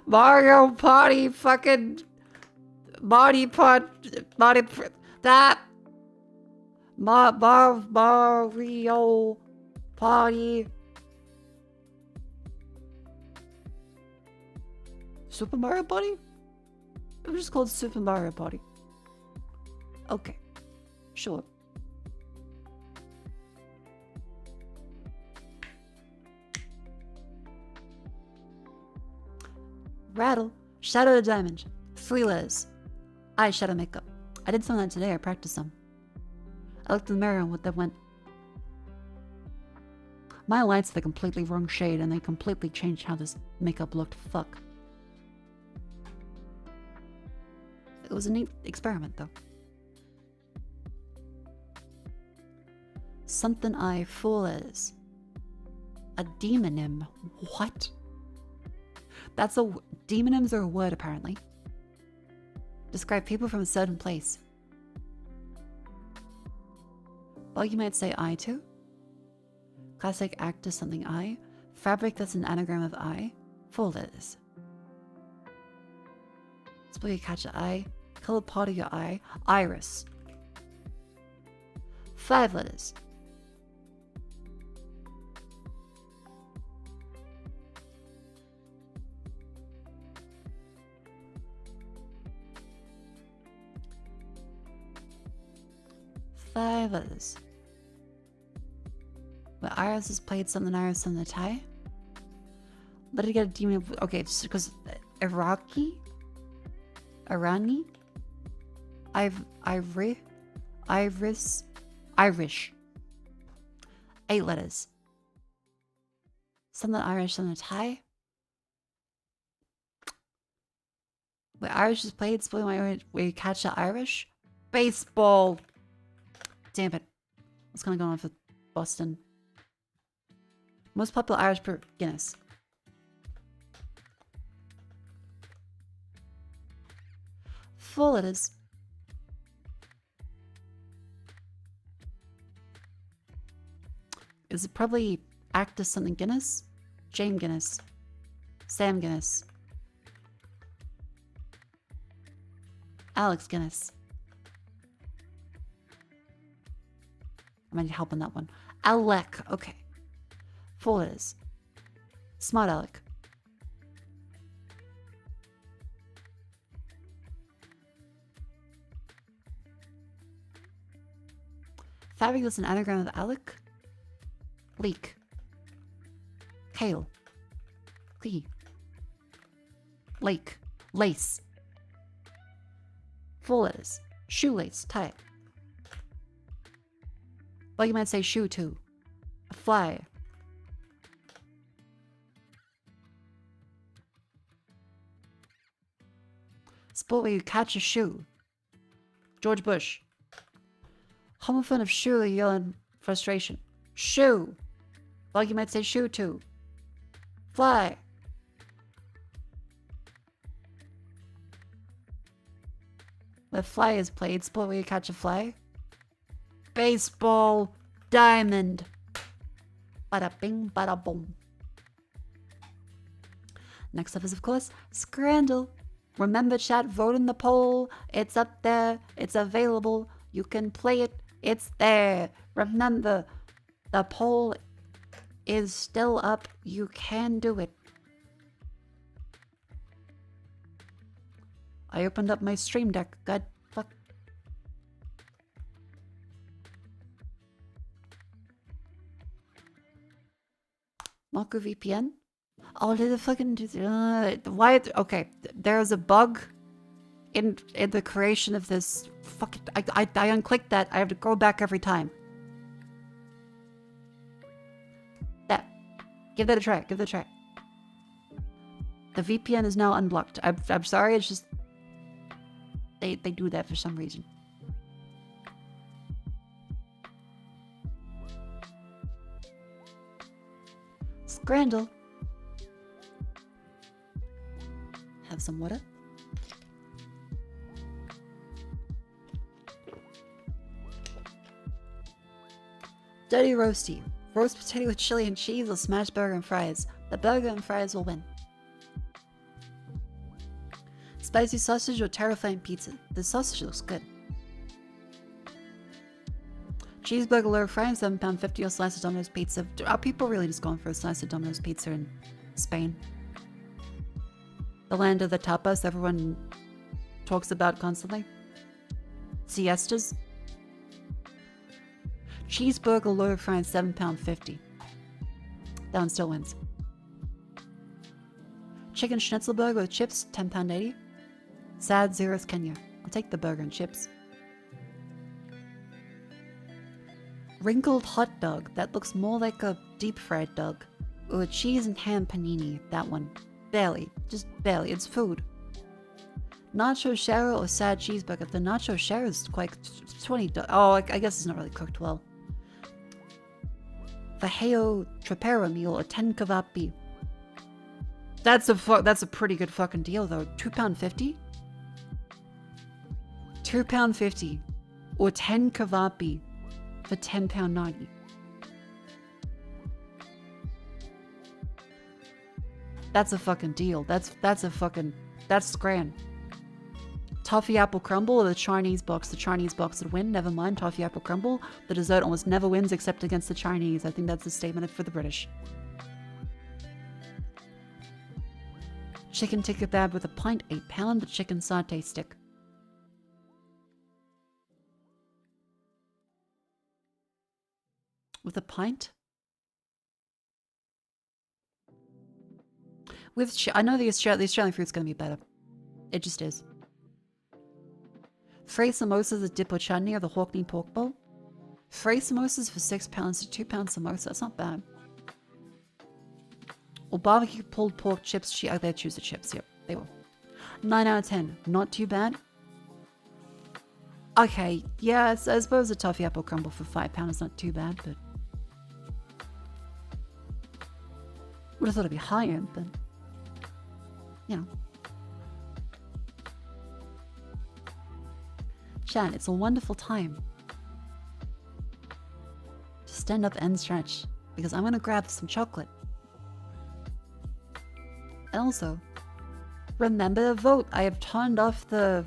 Mario Party fucking Mario Party Super Mario Party? It was just called Super Mario Party. Okay, sure. Rattle, Shadow the Diamond, 3 letters. Eyeshadow makeup. I did some of that today, I practiced some. I looked in the mirror and what that went. My lights are the completely wrong shade and they completely changed how this makeup looked. Fuck. It was a neat experiment though. Something I fool is. A demonym. What? That's a... Demonyms are a word, apparently. Describe people from a certain place. Bug you might say I to. Classic act is something I. Fabric that's an anagram of I. 4 letters. Spell you catch an I. Color part of your eye. Iris. 5 letters. Others. But Iris has played something Iris on the tie. Let it get a demon. Okay, because Irani? Irish. 8 letters. Something Irish, something Thai. Where Irish is played, where you catch the Irish. Baseball. Damn it. What's going on for Boston? Most popular Irish brew, Guinness. Four letters. Is it probably actor something Guinness? James Guinness. Sam Guinness. Alex Guinness. I might need help on that one. Alec. Okay. 4 letters. Smart Alec. Fabulous and anagram of Alec. Leak. Kale. Clee. Lake. Lace. 4 letters. Shoelace. Tie. Well, you might say shoe too. A fly. Sport where you catch a shoe. George Bush. Homophone of shoe, yelling frustration. Shoe. Well, you might say shoe too. Fly. The fly is played. Sport where you catch a fly. Baseball. Diamond. Bada bing, bada boom. Next up is, of course, Scrandle. Remember, chat, vote in the poll. It's up there. It's available. You can play it. It's there. Remember, the poll is still up. You can do it. I opened up my stream deck. God fuck. Mako VPN? Oh, did the fucking why? Okay, there's a bug in the creation of this. Fucking, I unclicked that. I have to go back every time. That, give that a try. Give that a try. The VPN is now unblocked. I'm sorry. It's just they do that for some reason. Scrandle. Have some water. Dirty roasty. Roast potato with chili and cheese or smashed burger and fries. The burger and fries will win. Spicy sausage or terrifying pizza. The sausage looks good. Cheeseburger, lower fries, £7.50 or slice of Domino's pizza. Are people really just going for a slice of Domino's pizza in Spain? The land of the tapas everyone talks about constantly. Siestas. Cheeseburger, lower fries, £7.50. That one still wins. Chicken schnitzel burger with chips, £10.80. Sad Zeros Kenya. I'll take the burger and chips. Wrinkled hot dog. That looks more like a deep fried dog. Or a cheese and ham panini. That one. Barely. Just barely. It's food. Nacho sharo or sad cheeseburger. The nacho sharo is quite $20. Oh, I guess it's not really cooked well. Fajeo trapero meal or 10 kebab. That's a pretty good fucking deal though. £2.50? £2.50 or 10 kebab for £10.90. That's a fucking deal. That's grand. Toffee apple crumble or the Chinese box? The Chinese box would win. Never mind. Toffee apple crumble. The dessert almost never wins except against the Chinese. I think that's a statement for the British. Chicken tikka kebab with a pint, £8. The chicken satay stick. With a pint? I know the Australian food's gonna be better. It just is. Free samosas at Dip or Chutney or the Hawkney Pork Bowl. Free samosas for £6 to £2 samosa. That's not bad. Or barbecue pulled pork chips. Oh, they're chooser chips. Yep, they will. 9 out of 10. Not too bad. Okay, yeah, I suppose a toffee apple crumble for £5 is not too bad, but would have thought it'd be higher, but you know. Chat, it's a wonderful time to stand up and stretch because I'm gonna grab some chocolate. And also, remember to vote. I have turned off the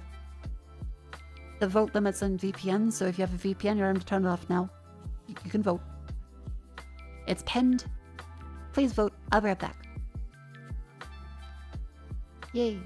vote limits on VPN, so if you have a VPN, you're able to turn it off now. You can vote. It's pinned. Please vote. I'll be right back. Yay.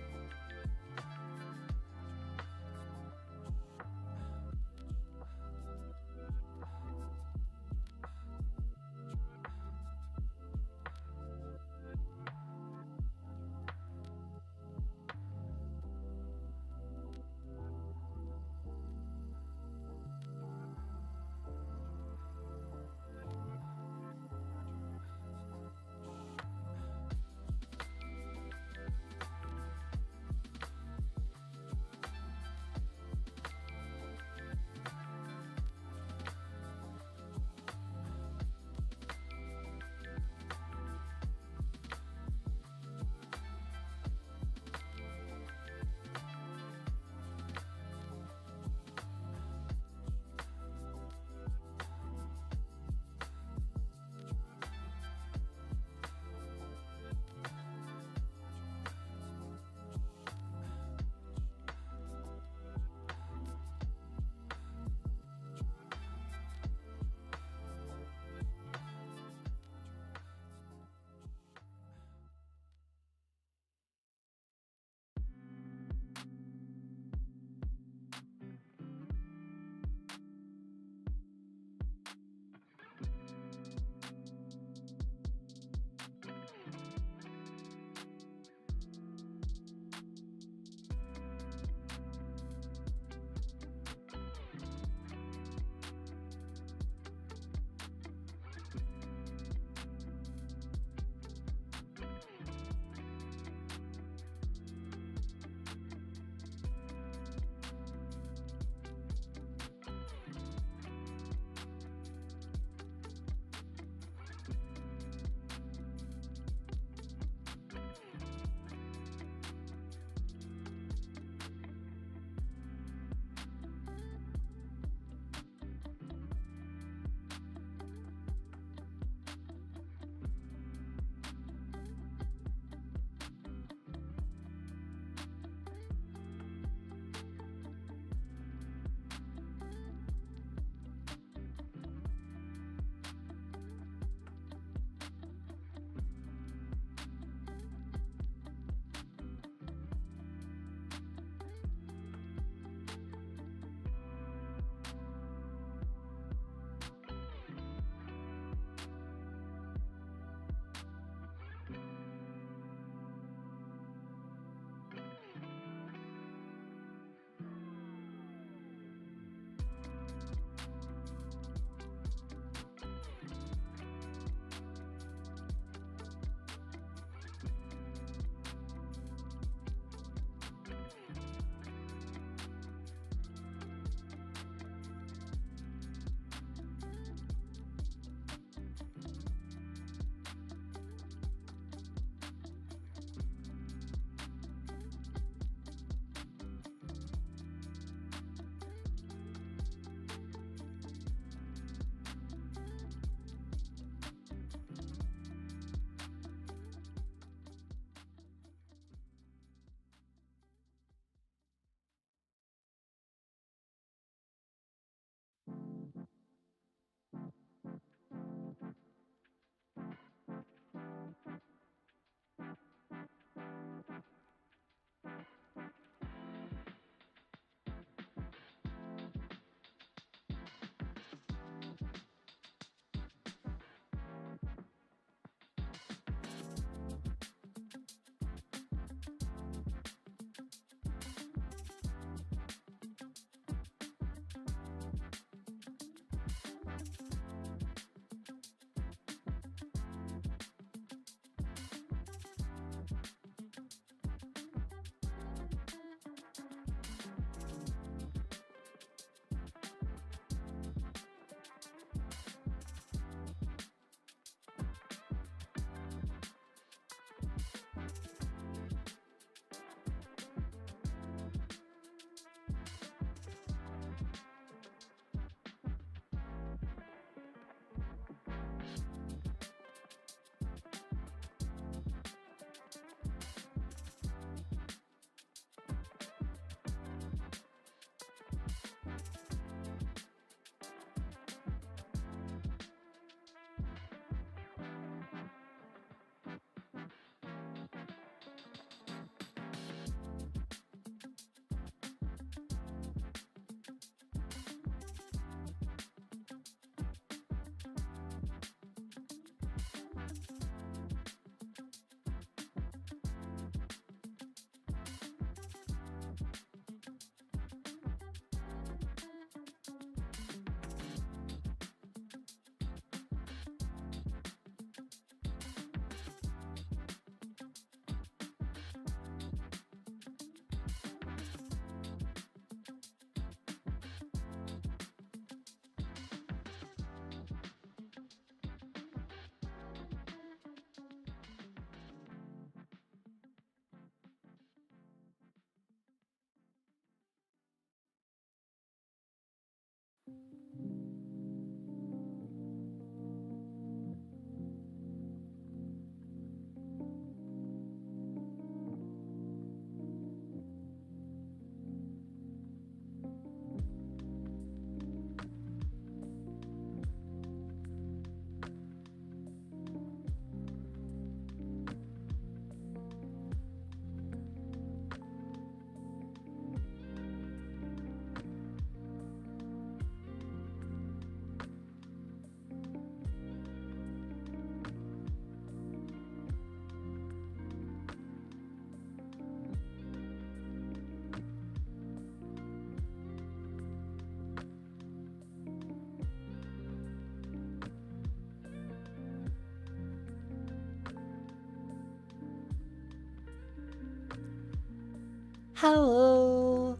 Hello.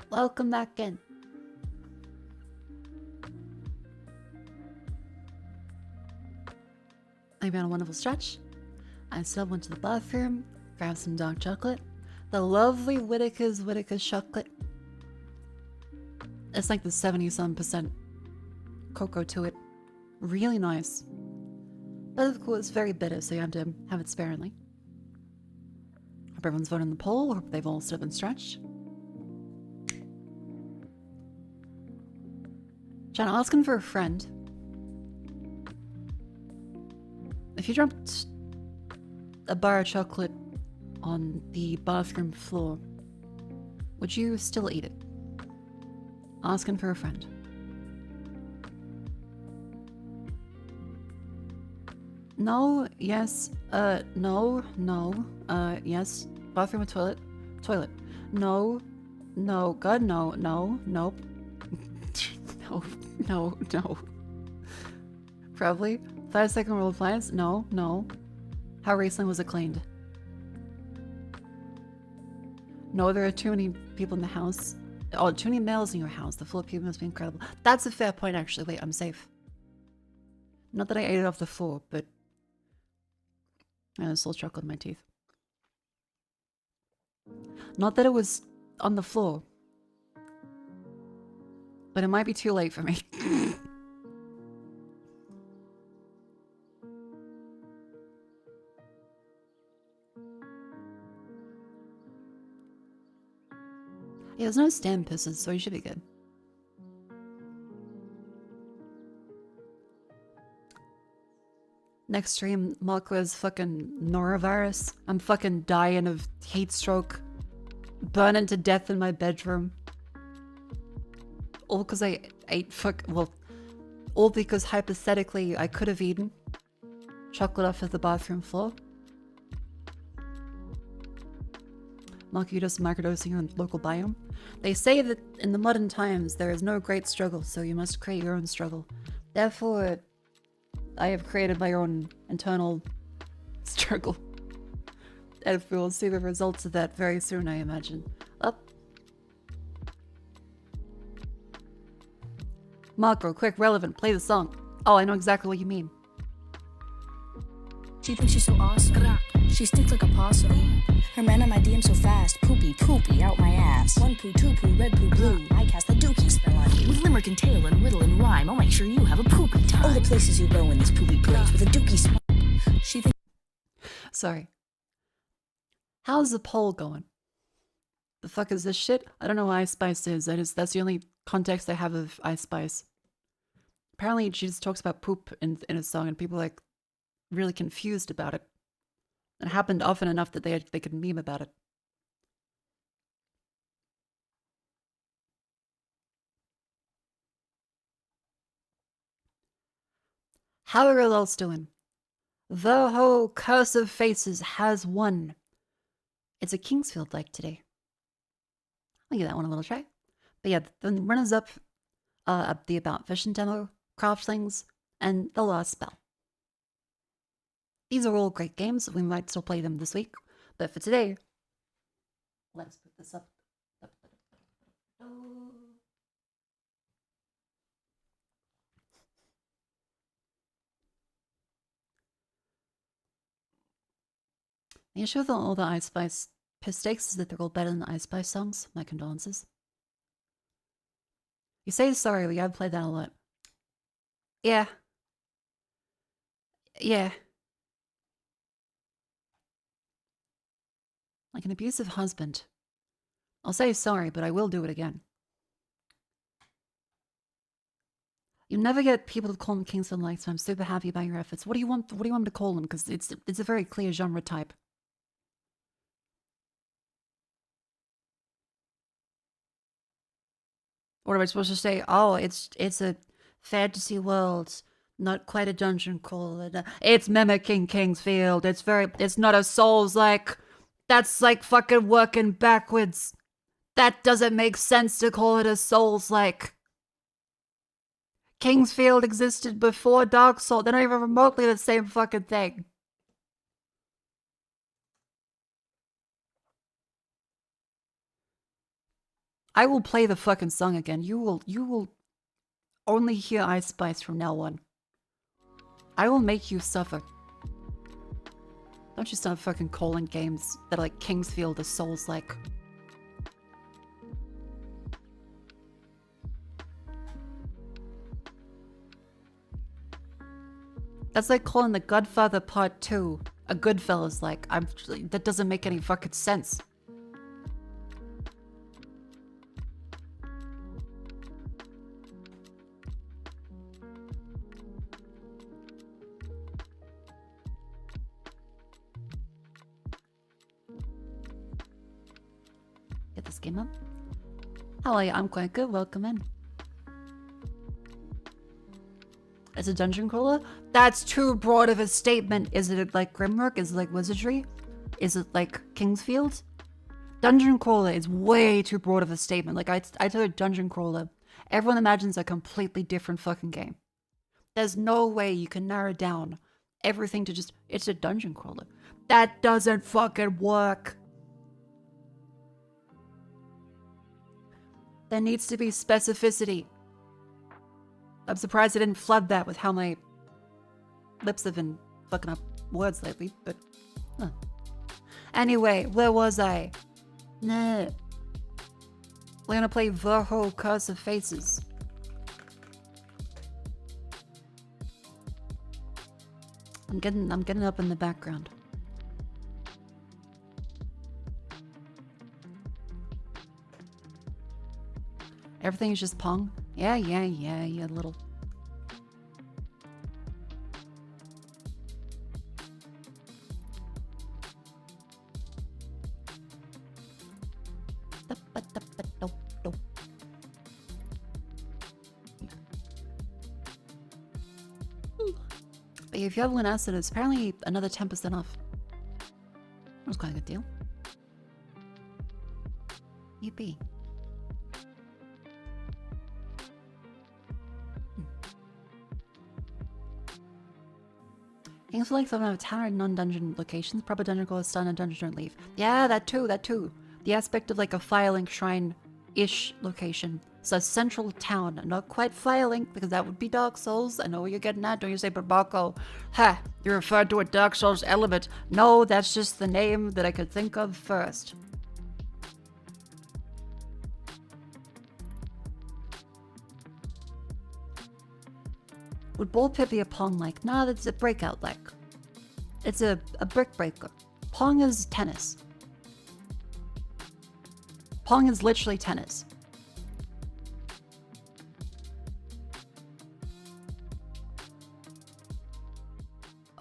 Welcome back in. I've been on a wonderful stretch. I still went to the bathroom, grabbed some dark chocolate. The lovely Whittaker's chocolate. It's like the 70-some% cocoa to it. Really nice. But of course, very bitter, so you have to have it sparingly. Hope everyone's voted in the poll. Hope they've all stood and stretched. John, asking for a friend. If you dropped a bar of chocolate on the bathroom floor, would you still eat it? Asking for a friend. No, yes, no, yes. Bathroom or toilet? Toilet. No, God, no, nope. No. Probably. 5-second rule applies? No. How recently was it cleaned? No, there are too many people in the house. Oh, too many males in your house. The floor people must be incredible. That's a fair point, actually. Wait, I'm safe. Not that I ate it off the floor, but there's still chocolate in my teeth. Not that it was on the floor, but it might be too late for me. Yeah, there's no stem pisses, so you should be good. Next stream, Mako has fucking norovirus. I'm fucking dying of heat stroke. Burning to death in my bedroom. All because I ate all because hypothetically I could have eaten chocolate off of the bathroom floor. Mako, you just microdosing your local biome. They say that in the modern times there is no great struggle, so you must create your own struggle. Therefore, I have created my own internal struggle. And we will see the results of that very soon, I imagine. Up. Mako, quick, relevant, play the song. Oh, I know exactly what you mean. She thinks she's so awesome. She stinks like a possum. Her man on my DM so fast. Poopy, out my ass. One poo, two poo, red poo, blue. I cast the dookie spell on you. With limerick and tail and riddle and rhyme, I'll make sure you have a poopy time. All the places you go in this poopy place with a dookie spell. She thinks... Sorry. How's the poll going? The fuck is this shit? I don't know what Ice Spice is. That's the only context I have of Ice Spice. Apparently she just talks about poop in a song and people are like really confused about it. It happened often enough that they could meme about it. How are you all doing? The whole curse of faces has won. It's a Kingsfield like today. I'll give that one a little try. But yeah, the runners-up the About Vision demo, Craftlings, and The Last Spell. These are all great games. We might still play them this week. But for today, let's put this up. The issue with all the Ice Spice piss takes is that they're all better than the Ice Spice songs. My condolences. You say sorry, we gotta play that a lot. Yeah. Like an abusive husband. I'll say sorry, but I will do it again. You never get people to call them Kingsfield Lights, so I'm super happy about your efforts. What do you want me to call them? Because it's a very clear genre type. What am I supposed to say? Oh, it's a fantasy world, not quite a dungeon crawl. It's mimicking Kingsfield. It's not a Souls-like. That's like fucking working backwards. That doesn't make sense to call it a Souls-like. Kingsfield existed before Dark Souls. They're not even remotely the same fucking thing. I will play the fucking song again. You will only hear Ice Spice from now on. I will make you suffer. Don't you start fucking calling games that are like Kingsfield or Souls-like. That's like calling The Godfather Part 2 a Goodfellas like. That doesn't make any fucking sense. Get this game up. How are you? I'm quite good. Welcome in. Is it dungeon crawler? That's too broad of a statement. Is it like Grimrock? Is it like Wizardry? Is it like Kingsfield? Dungeon crawler is way too broad of a statement. Like I tell you dungeon crawler, everyone imagines a completely different fucking game. There's no way you can narrow down everything to just, it's a dungeon crawler. That doesn't fucking work. There needs to be specificity. I'm surprised I didn't flood that with how my lips have been fucking up words lately, but... Huh. Anyway, where was I? Nah. We're gonna play Verho Curse of Faces. I'm getting up in the background. Everything is just Pong? Yeah, you little... But if you have one acid, it's apparently another 10% off. That was quite a good deal. Yippee. Games like some have tower and non-dungeon locations. Proper dungeon crawlers stun and dungeons don't leave. Yeah, that too. The aspect of like a Firelink shrine-ish location. So central town, not quite Firelink because that would be Dark Souls. I know what you're getting at. Don't you say, but Mako, ha, you referred to a Dark Souls element. No, that's just the name that I could think of first. Would ball pit be a Pong like? Nah, that's a breakout like. It's a brick breaker. Pong is tennis. Pong is literally tennis.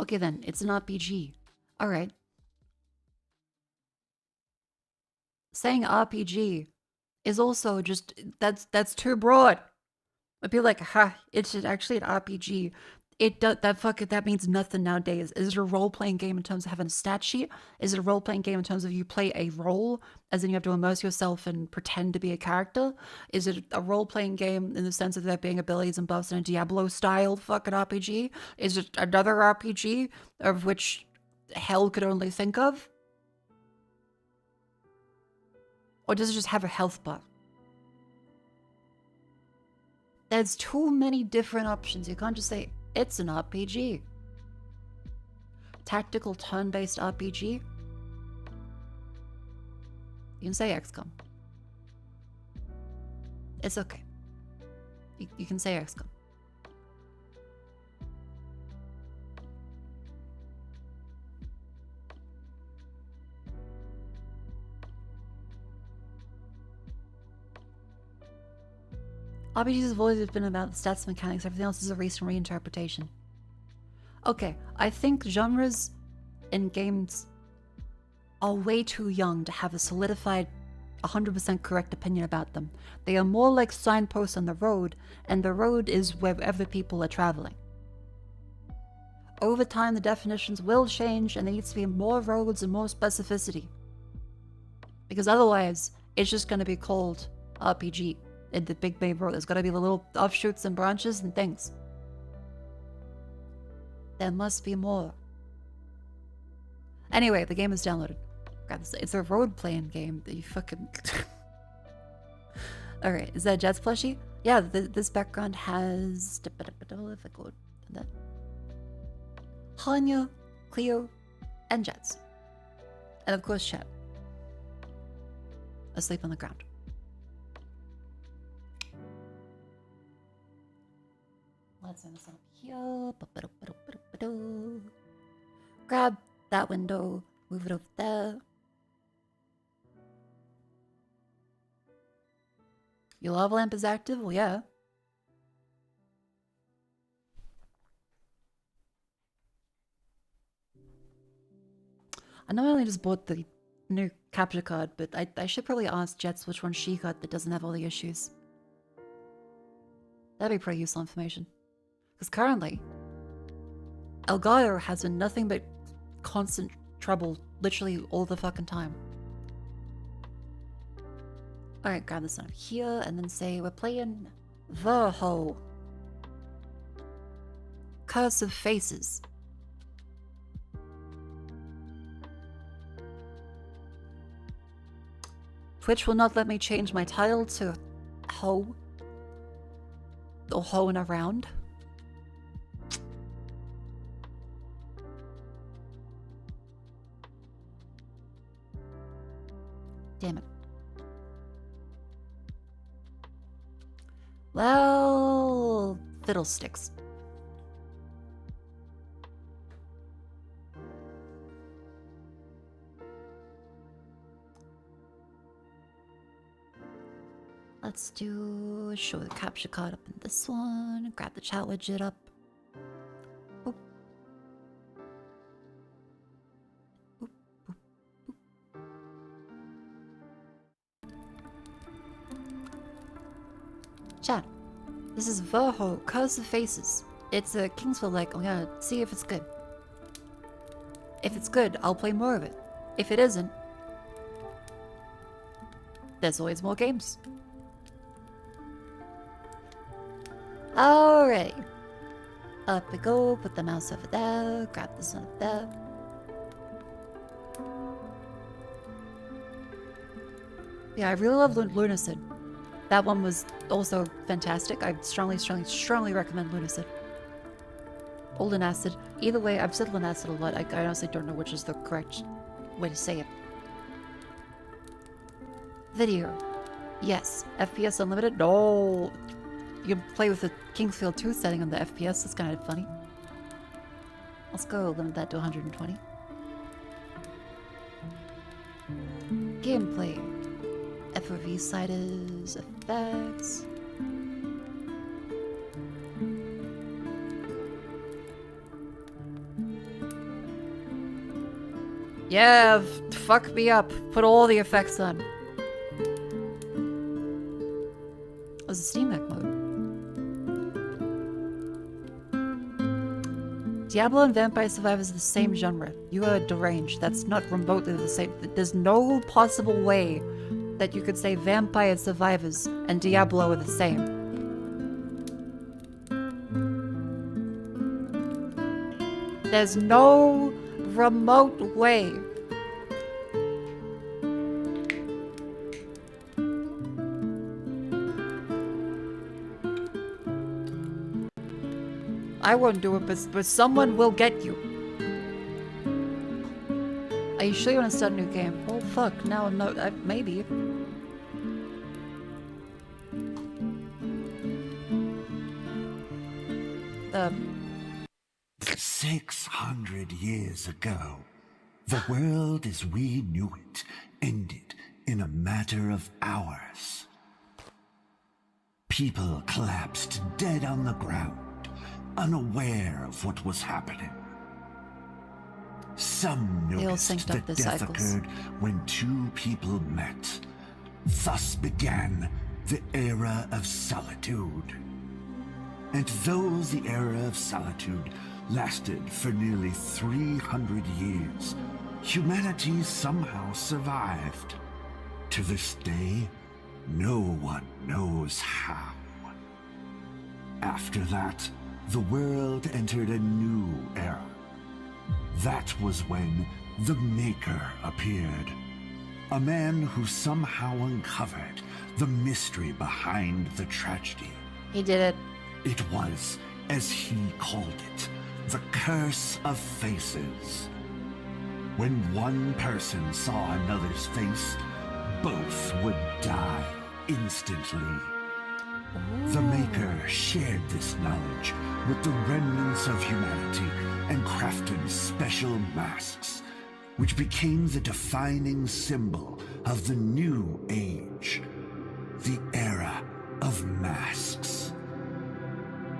Okay then, it's an RPG. Alright. Saying RPG is also just, that's too broad. I'd be like, ha, it's actually an RPG. That means nothing nowadays. Is it a role-playing game in terms of having a stat sheet? Is it a role-playing game in terms of you play a role, as in you have to immerse yourself and pretend to be a character? Is it a role-playing game in the sense of there being abilities and buffs in a Diablo-style fucking RPG? Is it another RPG of which hell could only think of? Or does it just have a health buff? There's too many different options. You can't just say, it's an RPG. Tactical turn-based RPG? You can say XCOM. It's okay. You can say XCOM. RPGs have always been about the stats mechanics, everything else is a recent reinterpretation. Okay, I think genres in games are way too young to have a solidified 100% correct opinion about them. They are more like signposts on the road, and the road is wherever people are traveling. Over time, the definitions will change, and there needs to be more roads and more specificity. Because otherwise, it's just going to be called RPG. In the big main road, there's got to be the little offshoots and branches and things. There must be more. Anyway, the game is downloaded. God, it's a role-playing game that you fucking... Alright, is that Jet's plushie? Yeah, this background has... If I go to that. Hanya, Cleo, and Jets. And of course Chet. Asleep on the ground. Let's end this up here. Grab that window, move it over there. Your lava lamp is active? Well, yeah. I know I only just bought the new capture card, but I should probably ask Jets which one she got that doesn't have all the issues. That'd be pretty useful information. Because currently, Elgato has been nothing but constant trouble literally all the fucking time. Alright, grab this one up here and then say we're playing The Hole. Curse of Faces. Twitch will not let me change my title to Ho. Or Hoeing Around. Damn it. Well, fiddlesticks. Let's show the capture card up in this one. Grab the chat widget up. Boop. Boop, boop, boop. Chat. This is Verho, Curse of Faces. It's a Kingsville like. I'm gonna see if it's good. If it's good, I'll play more of it. If it isn't, there's always more games. Alrighty. Up we go, put the mouse over there, grab this one up there. Yeah, I really love Lunacid. That one was also fantastic. I strongly recommend Lunacid. Or Lunacid. Either way, I've said Lunacid a lot. I honestly don't know which is the correct way to say it. Video. Yes. FPS unlimited? No. You can play with the Kingsfield 2 setting on the FPS. That's kind of funny. Let's go limit that to 120. Gameplay. FOV sliders, effects. Yeah, fuck me up. Put all the effects on. Oh, it's a Steam Deck mode. Diablo and Vampire Survivors are the same genre. You are deranged. That's not remotely the same. There's no possible way that you could say Vampire Survivors and Diablo are the same. There's no remote way. I won't do it, but someone will get you. Are you sure you want to start a new game? Oh fuck, no, maybe. 600 years ago, the world as we knew it ended in a matter of hours. People collapsed dead on the ground, unaware of what was happening. Some noticed that death occurred when two people met. Thus began the era of solitude. And though the era of solitude lasted for nearly 300 years, humanity somehow survived. To this day, no one knows how. After that, the world entered a new era. That was when the Maker appeared. a man who somehow uncovered the mystery behind the tragedy. He did it. It was, as he called it, the curse of faces. When one person saw another's face, both would die instantly. The Maker shared this knowledge with the remnants of humanity and crafted special masks, which became the defining symbol of the new age, the era of masks.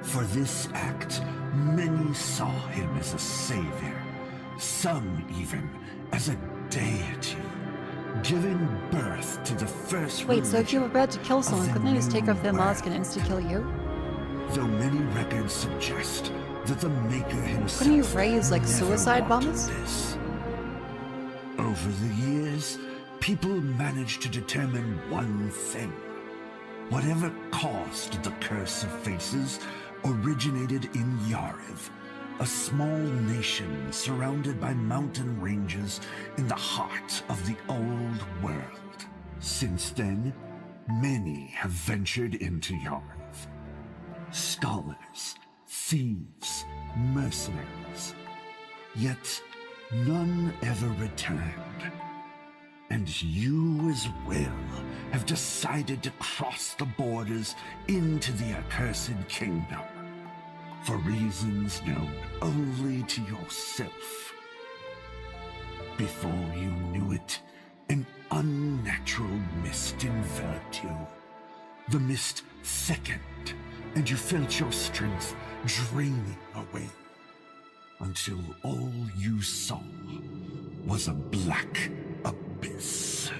For this act, many saw him as a savior, some even as a deity, giving birth to the first Wait, so if you were about to kill someone, of the couldn't they just take off their new mask and world. insta-kill you? Though many records suggest that the Maker himself Couldn't you raise, like, never suicide wanted bombers? this. Over the years, people managed to determine one thing. Whatever caused the Curse of Faces originated in Yariv, a small nation surrounded by mountain ranges in the heart of the old world. Since then, many have ventured into Yariv. Scholars, thieves, mercenaries. Yet none ever returned. And you as well have decided to cross the borders into the accursed kingdom, for reasons known only to yourself. Before you knew it, an unnatural mist enveloped you. The mist thickened, and you felt your strength draining away, until all you saw was a black abyss.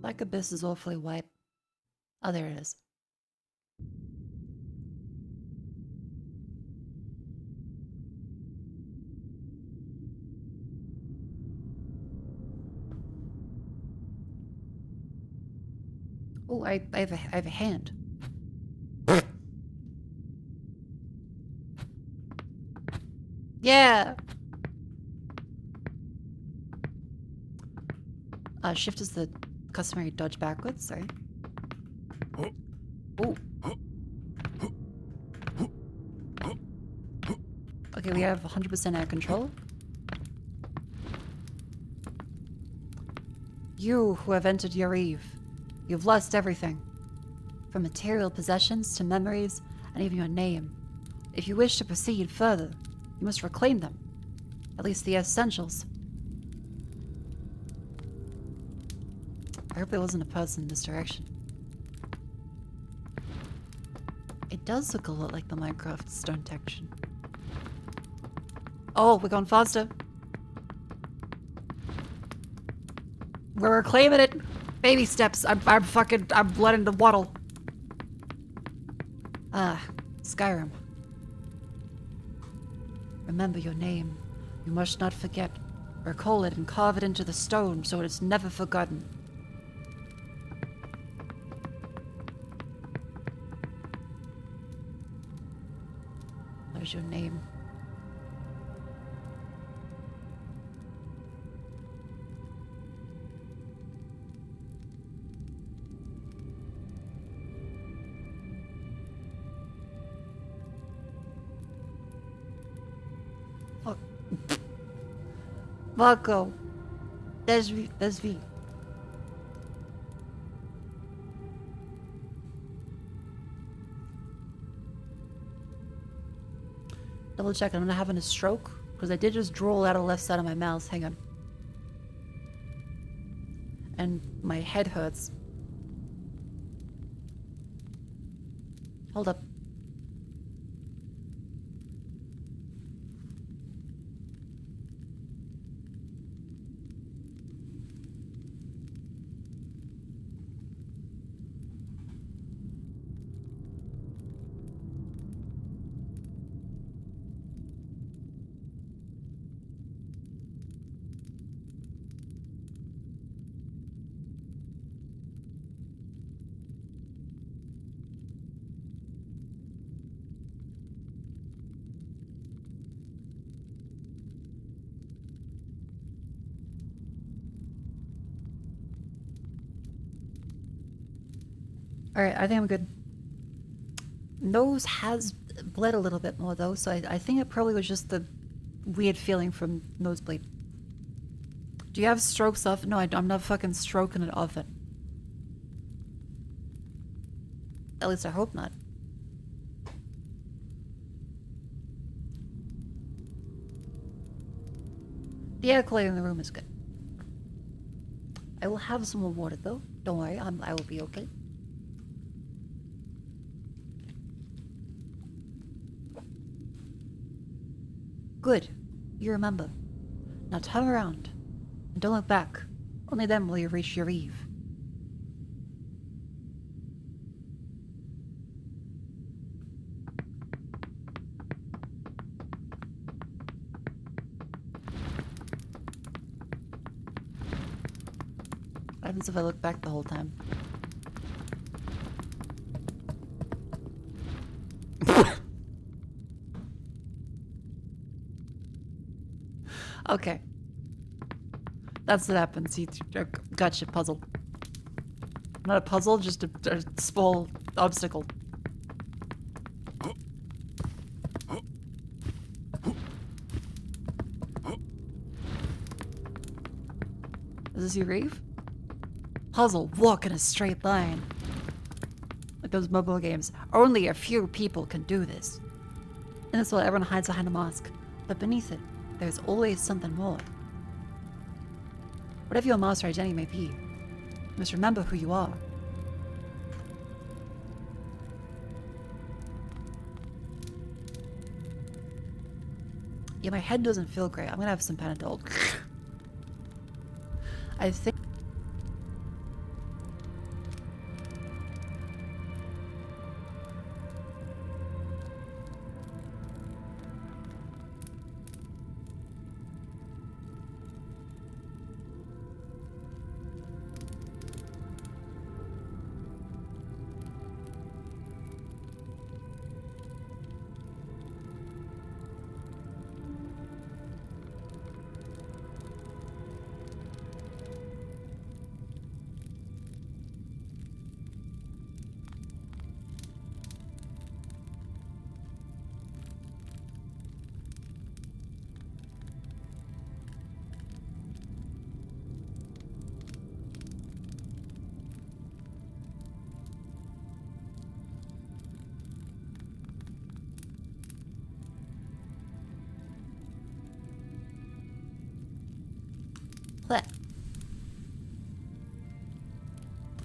Black Abyss is awfully white. Oh, there it is. Oh, I have a hand. Yeah. Shift is the customary dodge backwards. Sorry. Oh. Okay, we have 100% air control. You who have entered Yariv, you've lost everything. From material possessions to memories and even your name. If you wish to proceed further, you must reclaim them. At least the essentials. I hope there wasn't a person in this direction. It does look a lot like the Minecraft stone texture. Oh, we're going faster. We're reclaiming it. Baby steps. I'm letting the waddle. Ah, Skyrim. Remember your name. You must not forget. Recall it and carve it into the stone so it is never forgotten. There's your name. Fuck. Mako. There's V. Double check, I'm not having a stroke because I did just drool out of the left side of my mouth. Hang on. And my head hurts. Hold up. Alright, I think I'm good. Nose has bled a little bit more though, so I think it probably was just the weird feeling from nosebleed. Do you have strokes often? No, I'm not fucking stroking it often. At least I hope not. The air quality in the room is good. I will have some more water though. Don't worry, I will be okay. Good. You remember. Now turn around. And don't look back. Only then will you reach your Eve. What happens if I look back the whole time? Okay. That's what happens. Gotcha, puzzle. Not a puzzle, just a small obstacle. Is this your Reeve? Puzzle, walk in a straight line. Like those mobile games. Only a few people can do this. And that's why everyone hides behind a mask. But beneath it, there's always something more. Whatever your master identity may be, you must remember who you are. Yeah, my head doesn't feel great. I'm gonna have some Panadol. I think...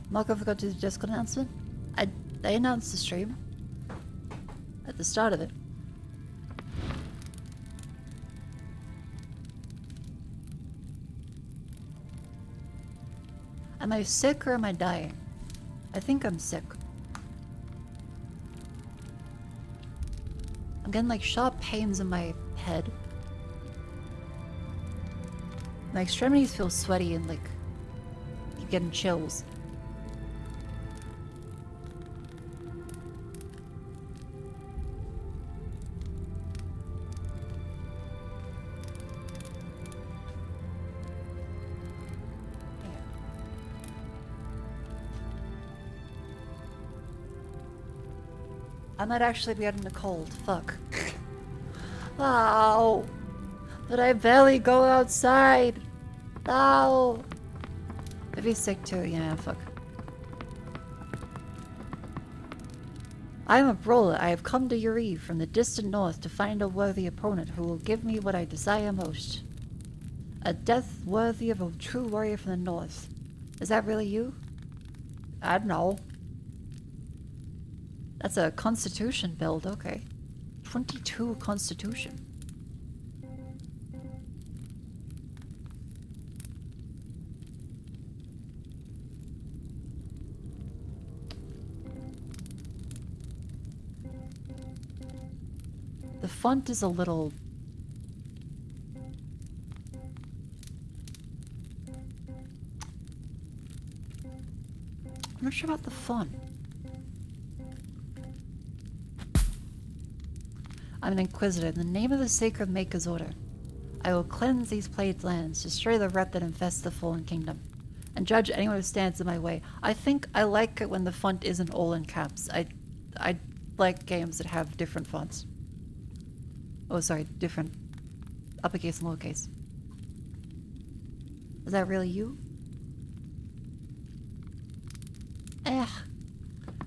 Mako forgot to do the Discord announcement. I announced the stream at the start of it. Am I sick or am I dying? I think I'm sick. I'm getting like sharp pains in my head. My extremities feel sweaty and like keep getting chills. I might actually be getting a cold. Fuck. Ow. But I barely go outside. Ow. I'd be sick too, yeah, fuck. I am a brawler. I have come to Yuri from the distant north to find a worthy opponent who will give me what I desire most. A death worthy of a true warrior from the north. Is that really you? I don't know. That's a constitution build, okay. 22 constitution. The font is a little... I'm not sure about the font. I'm an Inquisitor. In the name of the sacred Maker's order, I will cleanse these plagued lands, destroy the wreck that infests the fallen kingdom, and judge anyone who stands in my way. I think I like it when the font isn't all in caps. I like games that have different fonts. Oh, sorry, different uppercase and lowercase. Is that really you?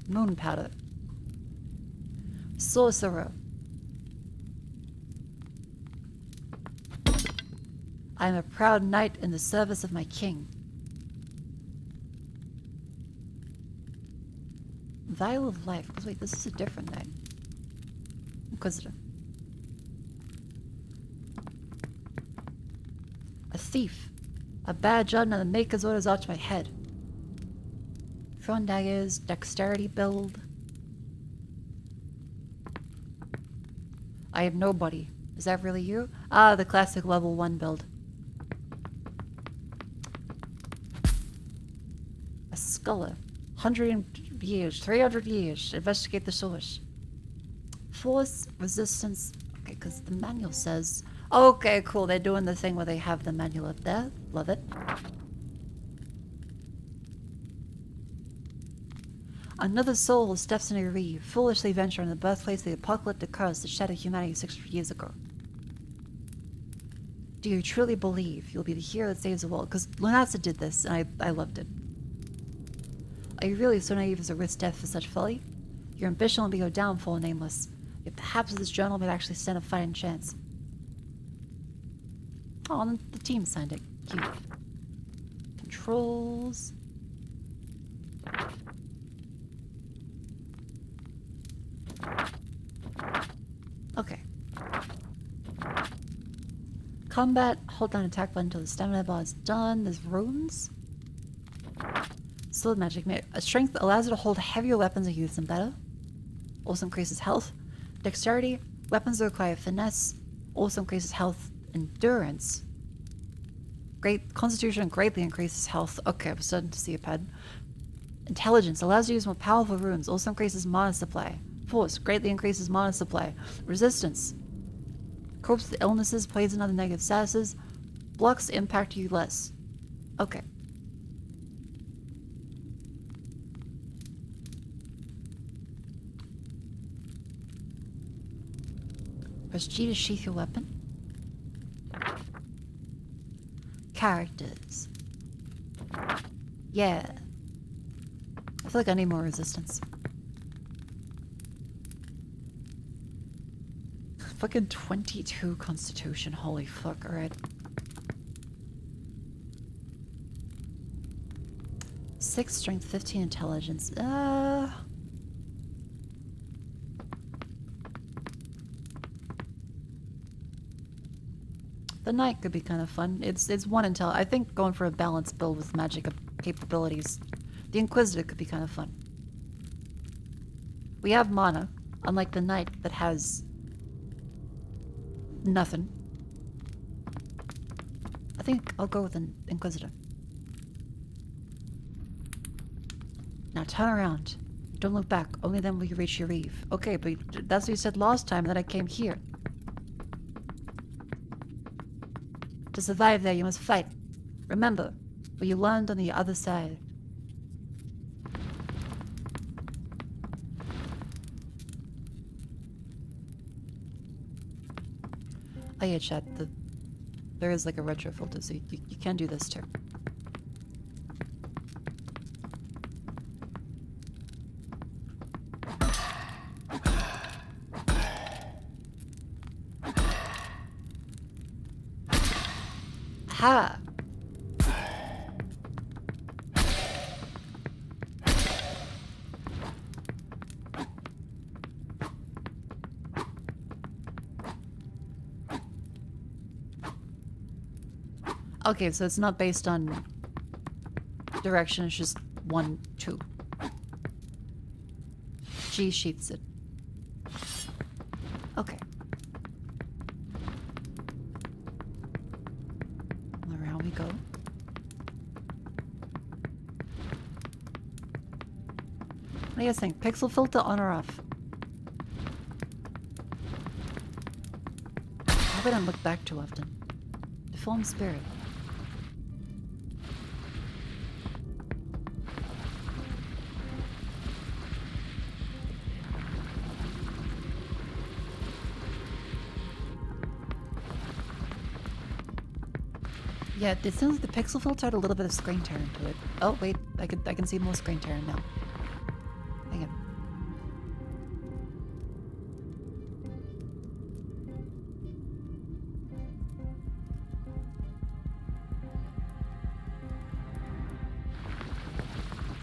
Moon powder. Sorcerer. I am a proud knight in the service of my king. Vial of life. Because wait, this is a different knight. Inquisitor. A thief. A badge on the maker's orders out my head. Throwing daggers, dexterity build. I am nobody. Is that really you? Ah, the classic level 1 build. A scholar. 100 years, 300 years. Investigate the source. Force, resistance. Okay, because the manual says... Okay, cool. They're doing the thing where they have the manual up there. Love it. Another soul steps into a reeve, foolishly venturing the birthplace of the apocalyptic curse that shattered humanity 600 years ago. Do you truly believe you'll be the hero that saves the world? Because Lunasa did this, and I loved it. Are you really so naive as to risk death for such folly? Your ambition will be your downfall, nameless. Yet perhaps this journal may actually stand a fighting chance. Oh, and the team signed it. Cute. Controls. Okay. Combat, hold down attack button until the stamina bar is done. There's runes. Sword magic. A strength allows you to hold heavier weapons and use them better. Also increases health. Dexterity. Weapons that require finesse. Also increases health. Endurance. Great constitution greatly increases health. Okay, I'm starting to see a pattern. Intelligence allows you to use more powerful runes. Also increases mana supply. Force greatly increases mana supply. Resistance. Copes with illnesses, poison, other negative statuses. Blocks impact you less. Okay. Press G to sheath your weapon. Characters. Yeah. I feel like I need more resistance. Fucking 22 constitution, holy fuck, alright. 6 strength, 15 intelligence. The knight could be kind of fun. It's 1 intel. I think going for a balanced build with magic capabilities. The Inquisitor could be kind of fun. We have mana, unlike the knight that has nothing. I think I'll go with an Inquisitor. Now turn around. Don't look back. Only then will you reach your reeve. Okay, but that's what you said last time that I came here. To survive there, you must fight. Remember what you learned on the other side. Oh yeah, chat. There is like a retro filter, so you can do this too. Ha! Okay, so it's not based on direction, it's just 1, 2. G sheaths it. Okay. Around we go. What do you guys think? Pixel filter on or off? I hope I don't look back too often. Deformed spirit. Yeah, it seems like the pixel filter had a little bit of screen tearing to it. Oh wait, I can see more screen tearing now. Hang on.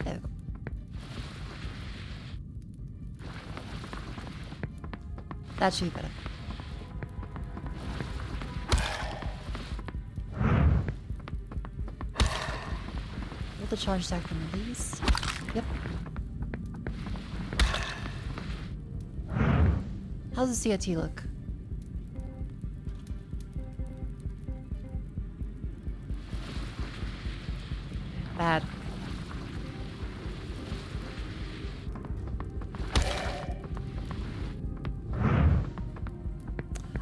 There we go. That should be better. Will the charge stack can release? Yep. How's the CRT look? Bad.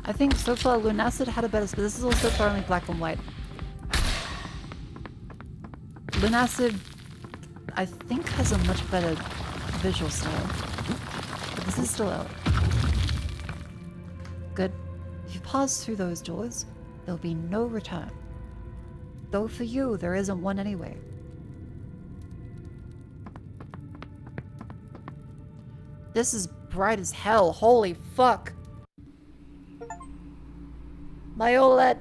I think so far Lunacid had a better, but this is also only black and white. Lunacid, I think, has a much better visual style. But this is still out. Good. If you pass through those doors, there'll be no return. Though for you, there isn't one anyway. This is bright as hell. Holy fuck. My OLED.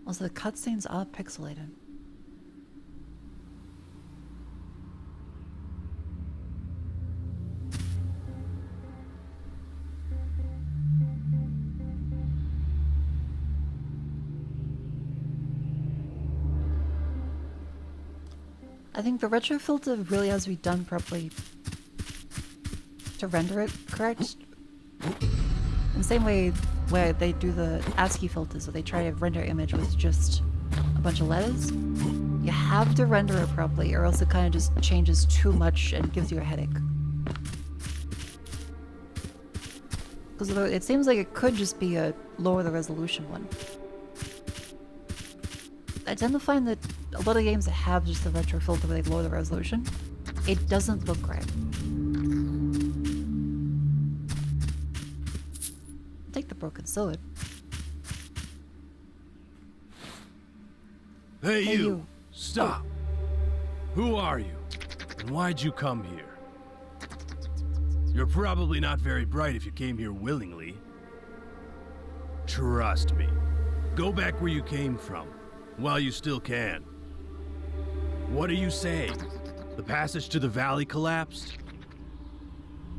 Also, the cutscenes are pixelated. I think the retro filter really has to be done properly to render it correct. In the same way where they do the ASCII filters, where they try to render image with just a bunch of letters. You have to render it properly, or else it kind of just changes too much and gives you a headache. Because it seems like it could just be a lower the resolution one. I tend to find that a lot of games that have just the retro filter where they lower the resolution, it doesn't look great. Take the broken sword. Hey you! Stop! Who are you? And why'd you come here? You're probably not very bright if you came here willingly. Trust me. Go back where you came from, while you still can. What are you saying? The passage to the valley collapsed?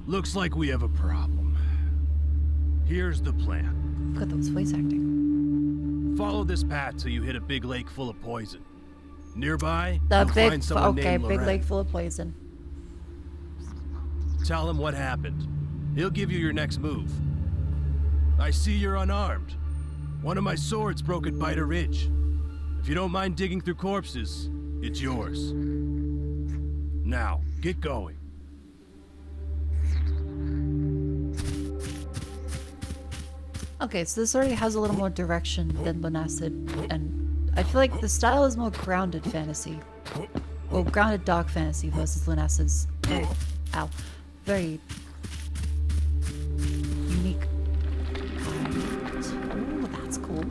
Looks like we have a problem. Here's the plan. Look at those voice acting. Follow this path till you hit a big lake full of poison. Nearby, The you'll big, find someone okay, named big Lorraine. lake full of poison. Tell him what happened. He'll give you your next move. I see you're unarmed. One of my swords broke at Biter Ridge. If you don't mind digging through corpses, it's yours. Now, get going. Okay, so this already has a little more direction than Lunacid, and I feel like the style is more grounded fantasy. Well, grounded dark fantasy versus Lunacid's very, very unique. Oh, that's cool.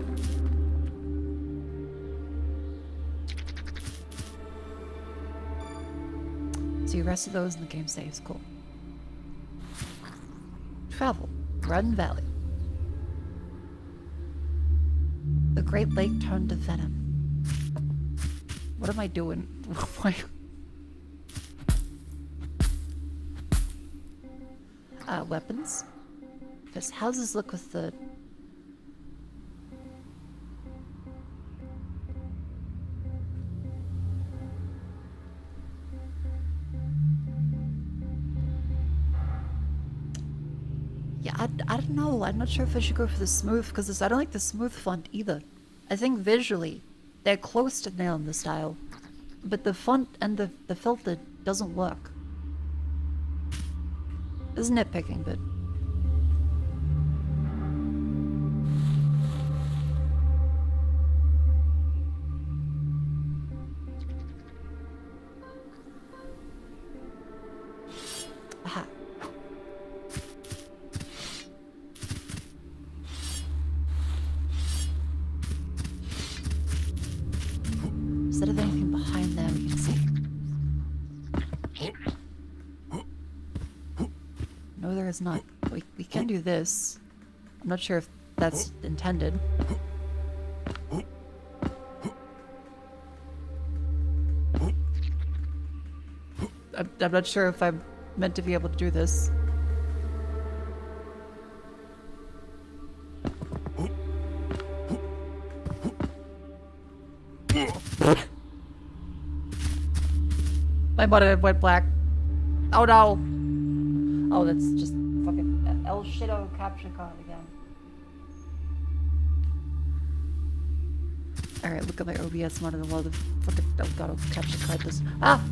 So you rested those and the game saves, cool. Travel, Run Valley. The Great Lake turned to venom. What am I doing? Why? Weapons. How's this look with the... Yeah, I don't know. I'm not sure if I should go for the smooth, because I don't like the smooth font either. I think visually, they're close to nailing the style, but the font and the filter doesn't work. This is nitpicking, but... No, there is not. We can do this. I'm not sure if that's intended. I'm not sure if I'm meant to be able to do this. My monitor went black. Oh no! Oh, that's just fucking El Shido capture card again. Alright, look at my OBS monitor while the fucking oh god, I'll capture card this. Ah!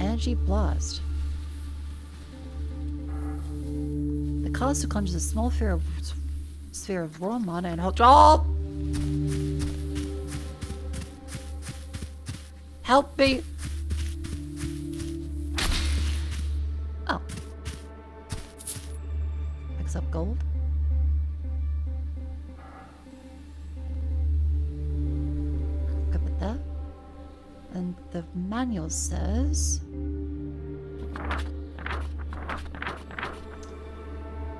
Energy blast. The caster conjures a small sphere of raw mana and help. Oh! Help me! Oh. Picks up gold. Look at that. And the manual says...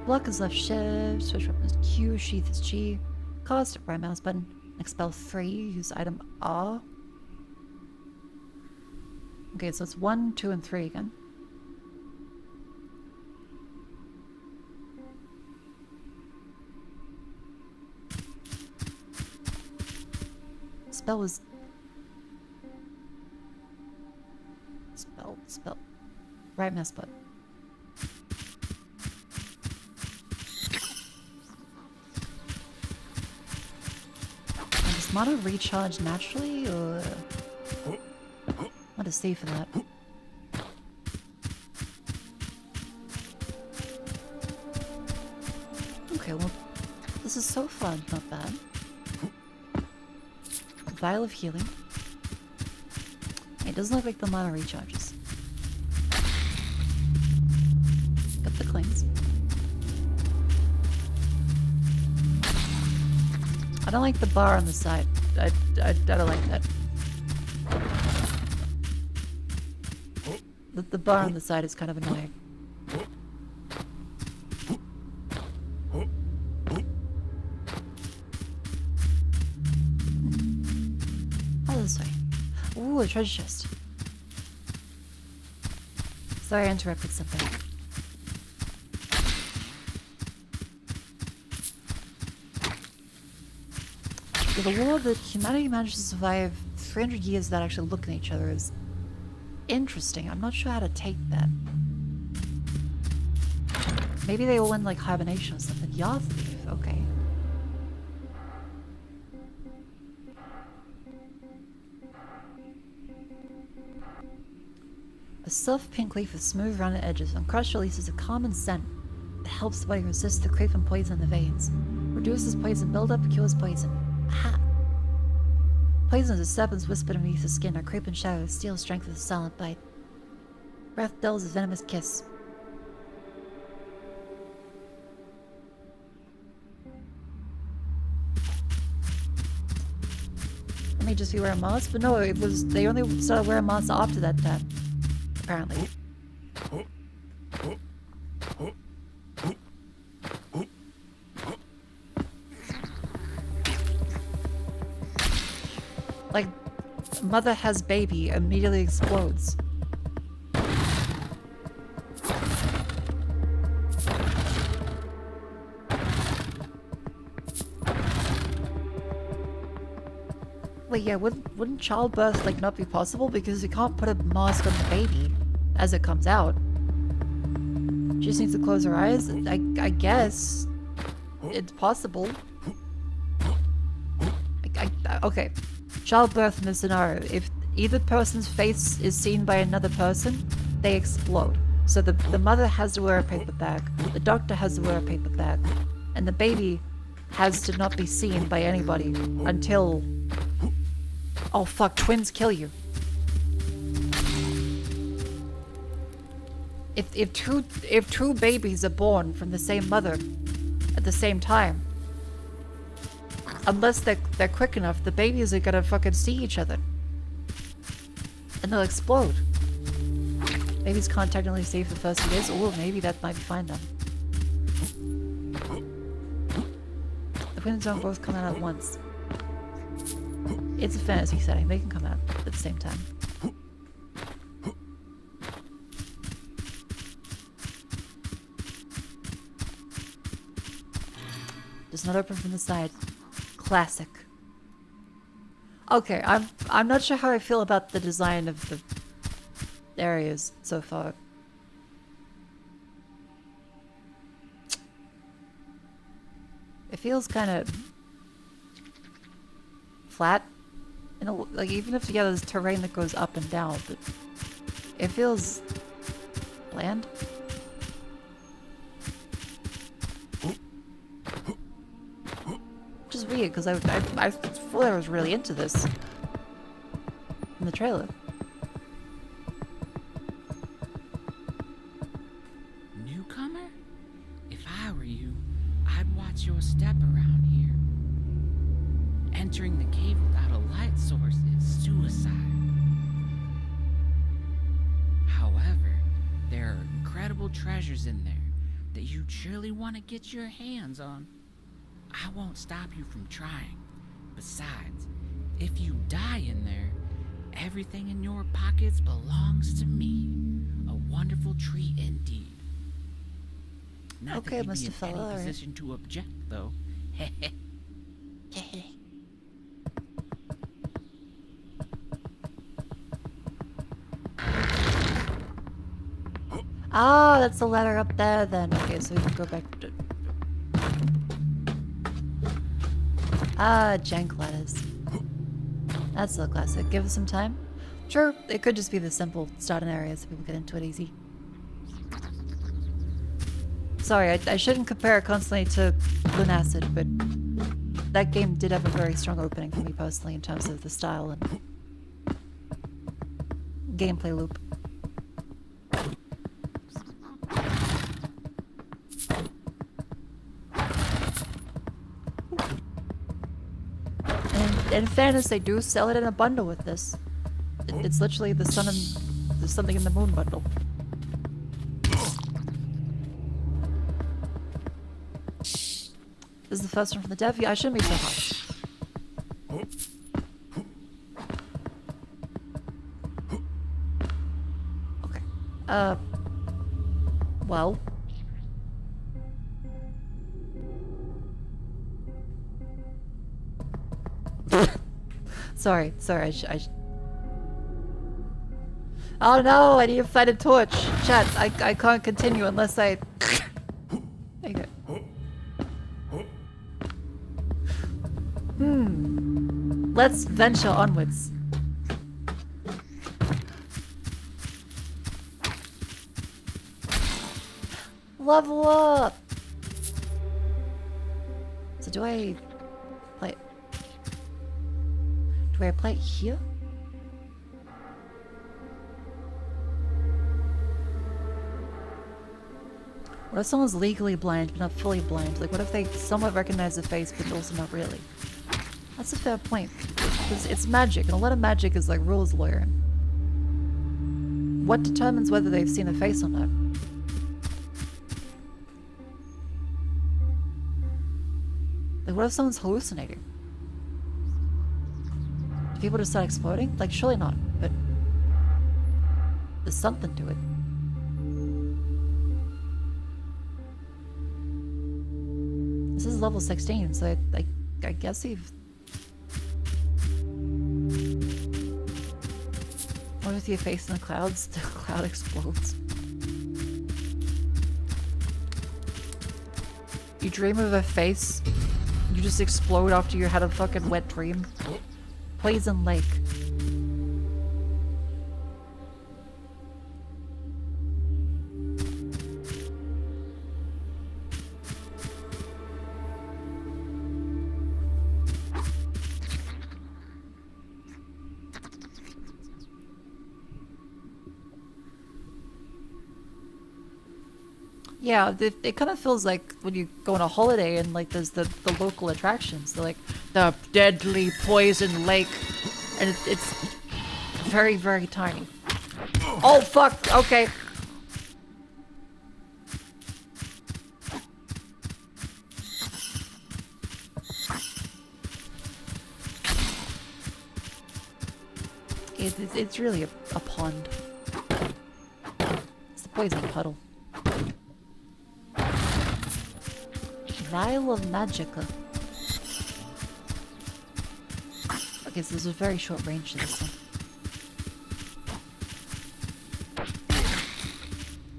Block is left shift, switch weapon is Q, sheath is G, cast right mouse button, expel 3, use item R. Okay, so it's 1, 2, and 3 again. Spell is... Spell. Right mouse button. And does mana recharge naturally, or... What to say for that? Okay, well, this is so far not bad. Vial of healing. It doesn't look like the mana recharges. Got the clings. I don't like the bar on the side. I don't like that. The bar on the side is kind of annoying. Oh, this way. Ooh, a treasure chest. Sorry I interrupted something. The world that humanity managed to survive 300 years without actually looking at each other is interesting. I'm not sure how to take that. Maybe they all went like hibernation or something. Yacht thief, okay. A soft pink leaf with smooth rounded edges. When crushed, releases a common scent that helps the body resist the creep and poison in the veins. Reduces poison buildup, cures poison. Aha! Poison is a serpent's whisper beneath the skin, a creep and shadow, steal strength with a silent bite. Breath dulls a venomous kiss. Let me just be wearing masks, but no, it was they only started wearing masks after that time. Apparently. Like, mother has baby, immediately explodes. Wait, yeah, wouldn't childbirth, like, not be possible? Because you can't put a mask on the baby as it comes out. She just needs to close her eyes? I guess. It's possible. Okay. Childbirth in this scenario, if either person's face is seen by another person, they explode. So the mother has to wear a paper bag, the doctor has to wear a paper bag, and the baby has to not be seen by anybody until... Oh fuck, twins kill you. If two babies are born from the same mother at the same time, unless they're quick enough, the babies are gonna fucking see each other. And they'll explode. Maybe it's contactingly safe the first few days, or maybe that might be fine then. The winds don't both come out at once. It's a fantasy setting, they can come out at the same time. Does not open from the side. Classic. Okay, I'm not sure how I feel about the design of the areas so far. It feels kind of flat. Like, even if there's terrain that goes up and down, but it feels bland. Which is weird, because I thought I was really into this in the trailer. Newcomer? If I were you, I'd watch your step around here. Entering the cave without a light source is suicide. However, there are incredible treasures in there that you'd surely want to get your hands on. I won't stop you from trying. Besides, if you die in there, everything in your pockets belongs to me. A wonderful treat indeed. Not Okay, that you'd be Mr. in any Fella, position to object, though. Ah, that's the ladder up there then. Okay, so we can go back to... Ah, jank ladders. That's so classic. Give us some time. Sure, it could just be the simple starting area so people get into it easy. Sorry, I shouldn't compare it constantly to Lunacid, but that game did have a very strong opening for me personally in terms of the style and gameplay loop. And in fairness, they do sell it in a bundle with this. It's literally the sun and the something in the moon bundle. This is the first one from the dev. Yeah, I shouldn't be so harsh. Okay. Well. Sorry, oh no, I need to find a torch. Chat, I can't continue unless I... Okay. Let's venture onwards. Level up! So do I play... Do I play it here? What if someone's legally blind but not fully blind? Like, what if they somewhat recognize the face but also not really? That's a fair point. Because it's magic, and a lot of magic is like rules lawyering. What determines whether they've seen a face or not? Like, what if someone's hallucinating? Do people just start exploding? Like, surely not, but there's something to it. This is level 16, so I guess you've... What if you face in the clouds? The cloud explodes. You dream of a face, you just explode after you had a fucking wet dream. Poison Lake. Yeah, it kind of feels like when you go on a holiday and like there's the local attractions. They're like the deadly poison lake, and it's Very, very tiny. Oh, fuck! Okay. It's really a pond. It's the poison puddle. Vial of Magica. Okay, so there's a very short range to this one.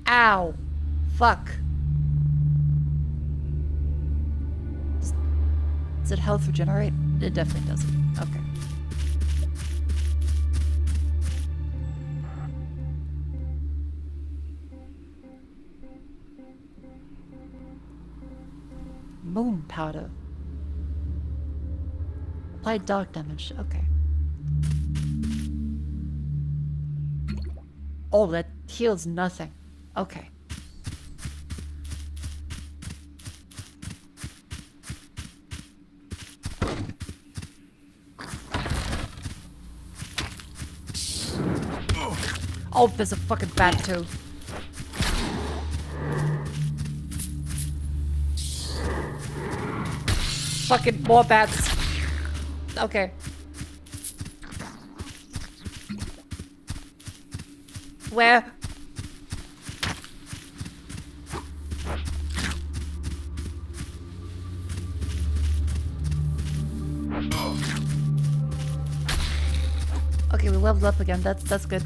Ow! Fuck. Does it health regenerate? It definitely doesn't. Okay. Moon powder. Apply dark damage. Okay. Oh, that heals nothing. Okay. Oh, there's a fucking bat too. Fucking more bats. Okay. Where? Okay, we leveled up again. That's good.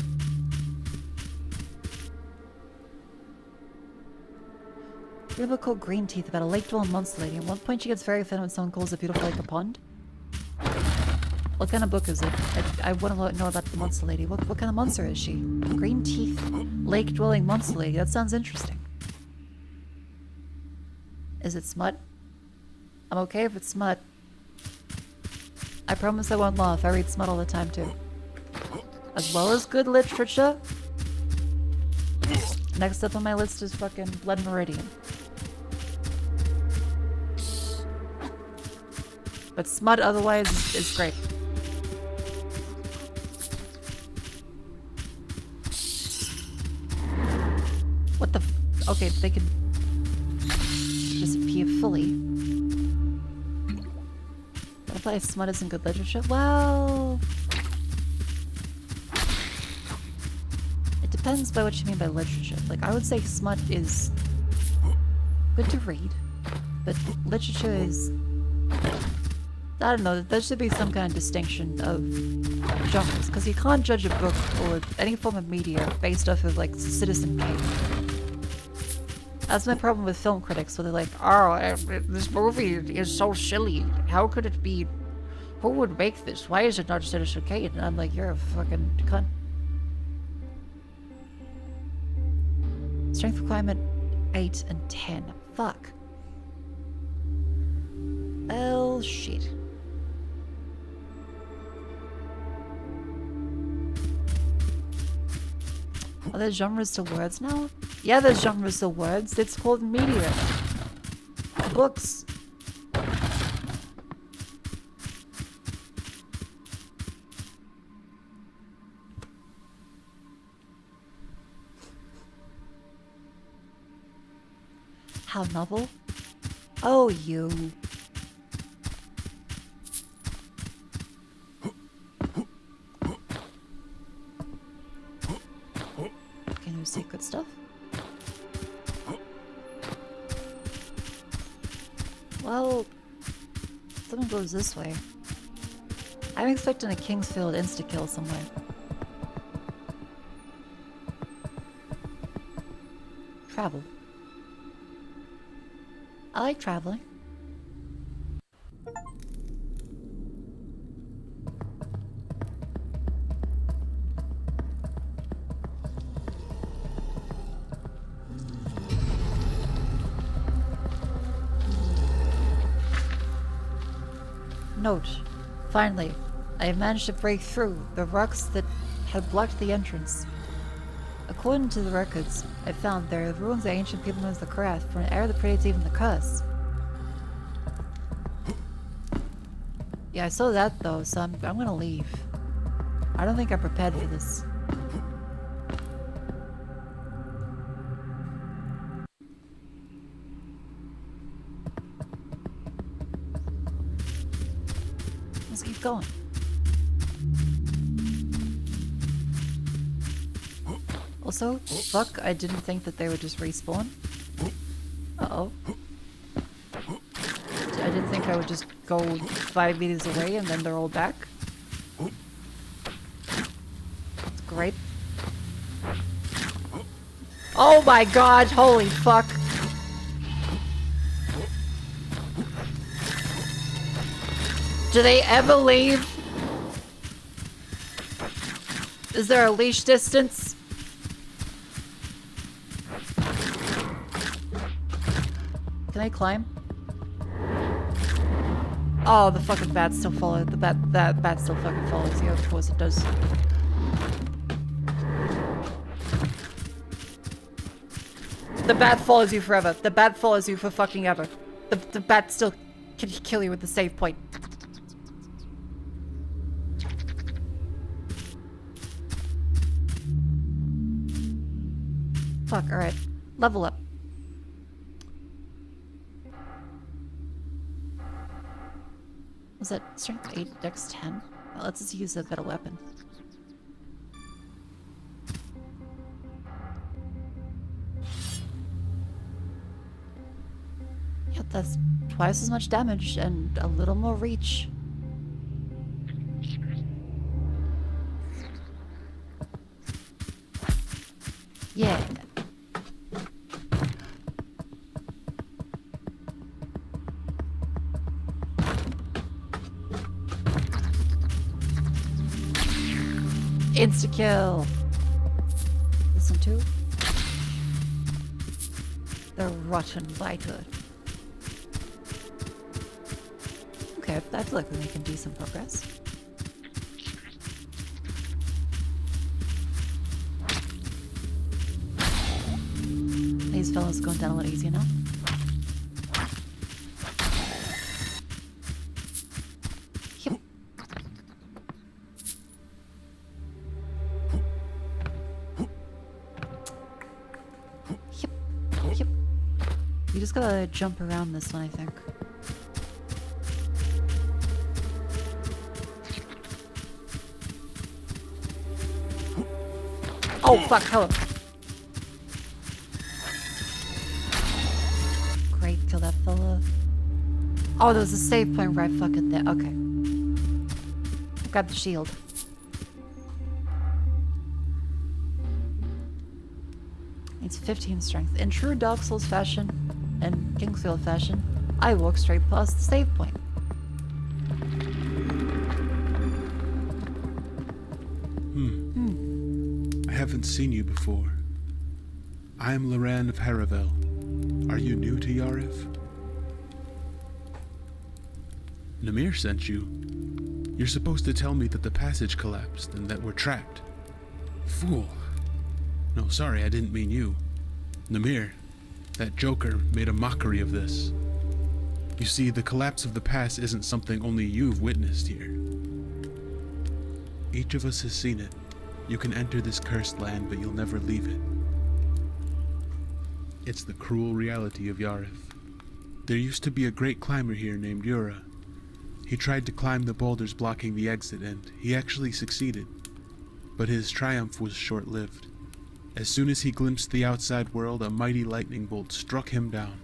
River called Green Teeth about a lake-dwelling monster lady. At one point she gets very offended when someone calls it beautiful like a pond. What kind of book is it? I want to know about the monster lady. What kind of monster is she? Green Teeth, lake-dwelling monster lady. That sounds interesting. Is it smut? I'm okay if it's smut. I promise I won't laugh. I read smut all the time too. As well as good literature. Next up on my list is fucking Blood Meridian. But smut otherwise is great. What the f- Okay, they can disappear fully. But if I smut isn't good literature, well... It depends by what you mean by literature. Like, I would say smut is good to read, but literature is... I don't know, there should be some kind of distinction of genres, because you can't judge a book or any form of media based off of, like, Citizen Kane. That's my problem with film critics, where they're like, oh, this movie is so silly. How could it be... Who would make this? Why is it not Citizen Kane? And I'm like, you're a fucking cunt. Strength requirement 8 and 10. Fuck. Well, shit. Are there genres to words now? Yeah, there's genres to words. It's called media. Books. How novel? Oh, you. Can you say good stuff? Well, someone goes this way. I'm expecting a Kingsfield insta-kill somewhere. Travel. I like traveling. Note. Finally, I have managed to break through the rocks that had blocked the entrance. According to the records I found, there are ruins of ancient people known as the Craft for an era that predates even the curse. Yeah, I saw that though, so I'm gonna leave. I don't think I'm prepared for this. Let's keep going. Also, fuck, I didn't think that they would just respawn. Uh-oh. I didn't think I would just go 5 meters away and then they're all back. That's great. Oh my god, holy fuck. Do they ever leave? Is there a leash distance? Can I climb? Oh, the fucking bat still follows. That bat still fucking follows you. Of course it does. The bat follows you forever. The bat follows you for fucking ever. The bat still can kill you with the save point. Fuck, alright. Level up. Was that strength 8, dex 10? Well, let's just use a better weapon. Yeah, that's twice as much damage and a little more reach. Yeah. Insta-kill! This one too? The rotten biter. Okay, I feel like we're making decent progress. These fellas going down a lot easier now. Yep. Yep. You just gotta jump around this one, I think. Oh, fuck, hello. Great, kill that fella. Oh, there was a save point right fucking there. Okay. Grab the shield. It's 15 strength. In true Dark Souls fashion, and Kingsfield fashion, I walk straight past the save point. I haven't seen you before. I am Loran of Haravel. Are you new to Yarif? Namir sent you. You're supposed to tell me that the passage collapsed and that we're trapped. Fool. No, sorry, I didn't mean you. Namir, that joker made a mockery of this. You see, the collapse of the pass isn't something only you've witnessed here. Each of us has seen it. You can enter this cursed land, but you'll never leave it. It's the cruel reality of Yarif. There used to be a great climber here named Yura. He tried to climb the boulders blocking the exit, and he actually succeeded. But his triumph was short-lived. As soon as he glimpsed the outside world, a mighty lightning bolt struck him down.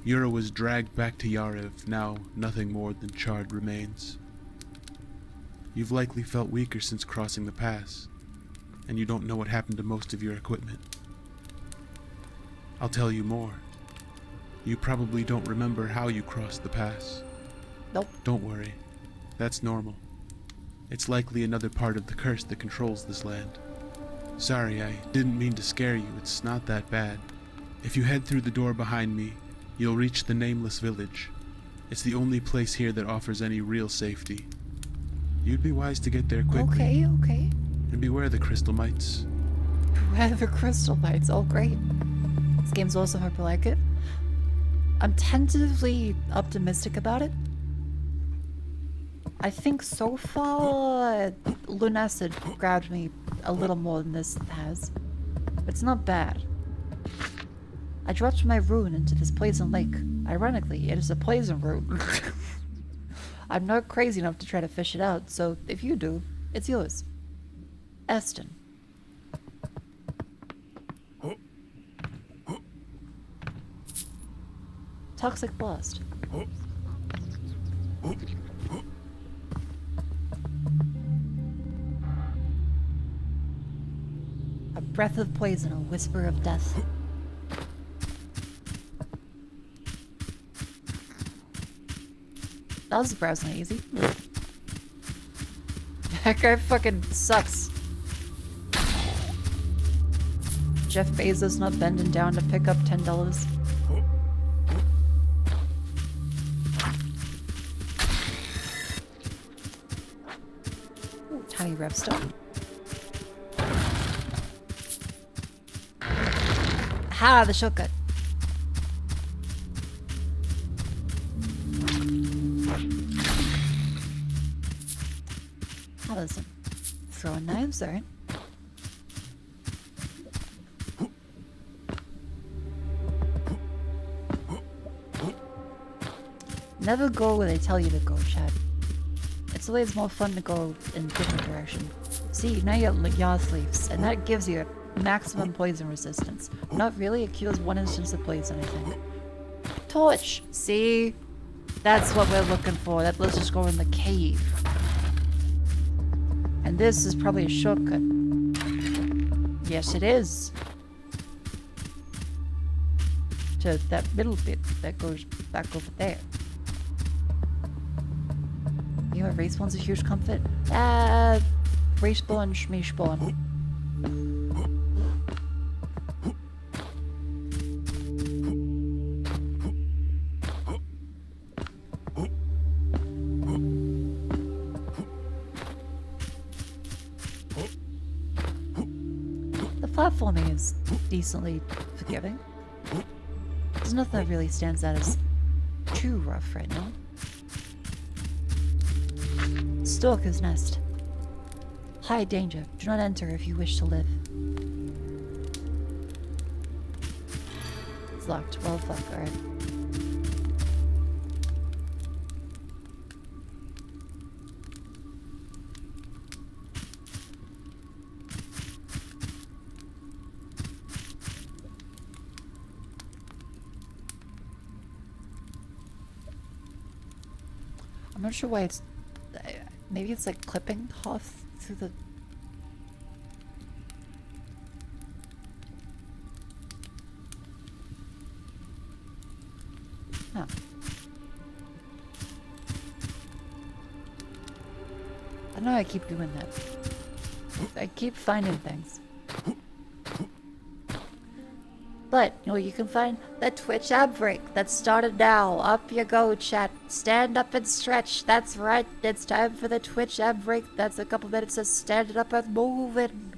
Yura was dragged back to Yarif, now nothing more than charred remains. You've likely felt weaker since crossing the pass, and you don't know what happened to most of your equipment. I'll tell you more. You probably don't remember how you crossed the pass. Nope. Don't worry. That's normal. It's likely another part of the curse that controls this land. Sorry, I didn't mean to scare you. It's not that bad. If you head through the door behind me, you'll reach the Nameless Village. It's the only place here that offers any real safety. You'd be wise to get there quickly. Okay. And beware the crystal mites. Beware the crystal mites. Oh, great. This game's awesome. Hope you like it. I'm tentatively optimistic about it. I think so far, Lunacid grabbed me a little more than this has. It's not bad. I dropped my rune into this poison lake. Ironically, it is a poison rune. I'm not crazy enough to try to fish it out, so if you do, it's yours. Eston. Toxic blast. A breath of poison, a whisper of death. That was surprisingly easy. That guy fucking sucks. Jeff Bezos not bending down to pick up $10. Ooh, tiny revstone. Ha! The shortcut. How listen. Throwing knives, alright. Never go where they tell you to go, Chad. It's always more fun to go in a different direction. See, now you got Yaw Leaves, and that gives you maximum poison resistance. Not really, it cures one instance of poison, I think. Torch! See? That's what we're looking for. Let's just go in the cave. And this is probably a shortcut. Yes, it is. To that middle bit that goes back over there. You know, respawn's a huge comfort. Respawn, schmeespawn. The platforming is decently forgiving. There's nothing that really stands out as too rough right now. Stalker's Nest. High danger. Do not enter if you wish to live. It's locked. Well, fuck. Alright. I'm not sure why it's... Maybe it's like clipping off through the... Huh. I know I keep doing that. I keep finding things. But, you know, you can find the Twitch ad break that started now. Up you go, chat. Stand up and stretch. That's right. It's time for the Twitch ad break. That's a couple minutes of standing up and moving.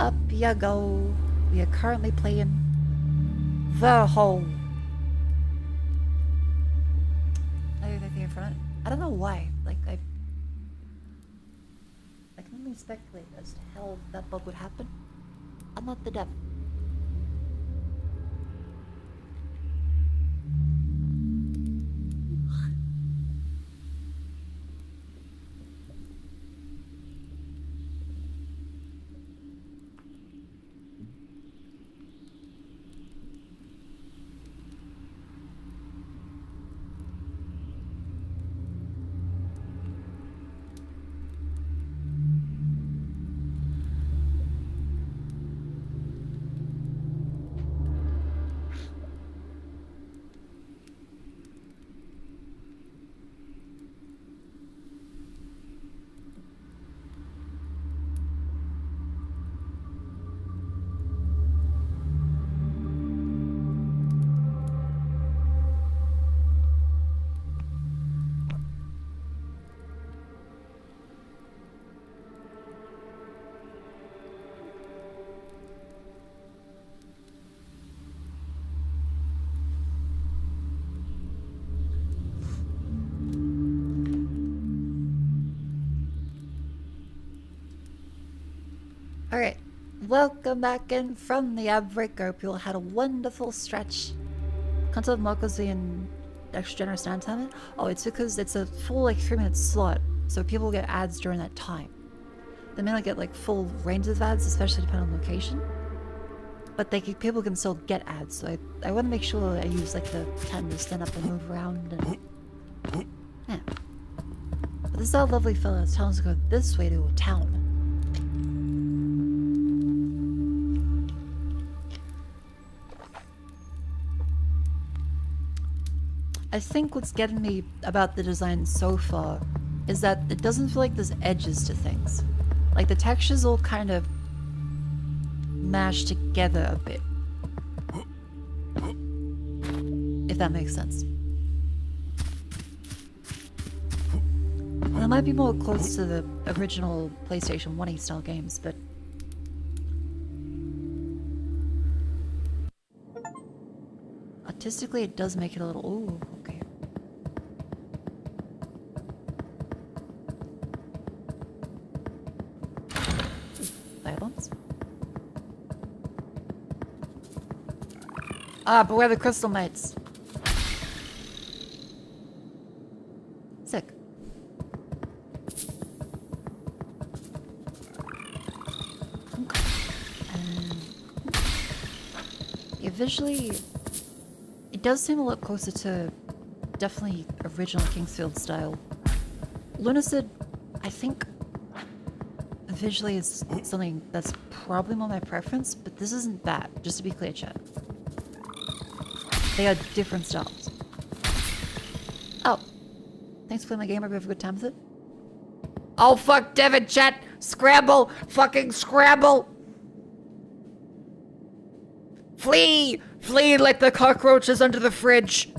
Up you go. We are currently playing The Hole. Anything in front of it? I don't know why. Like, I can only speculate as to how that bug would happen. I'm not the devil. Alright, welcome back in from the ad break. Hope you all had a wonderful stretch. Content of Mako's being extra generous and time. Oh, it's because it's a full like 3-minute slot, so people get ads during that time. They may not get like full range of ads, especially depending on location. But people can still get ads, so I want to make sure I use like the time to stand up and move around and yeah. But this is our lovely fella telling us to go this way to a town. I think what's getting me about the design so far is that it doesn't feel like there's edges to things. Like the textures all kind of mashed together a bit. If that makes sense. And it might be more close to the original PlayStation 1 style games, but artistically it does make it a little... Ooh, okay. Firebombs. Ah, but where are the crystal mates? Sick. Okay. Yeah, visually, it does seem a lot closer to definitely original Kingsfield style. Lunacid, I think, visually is something that's probably more my preference, but this isn't bad, just to be clear, chat. They are different styles. Oh. Thanks for playing my game. Hope you have a good time with it. Oh, fuck Devin, chat! Scramble! Fucking scramble! Flee! Flee like the cockroaches under the fridge!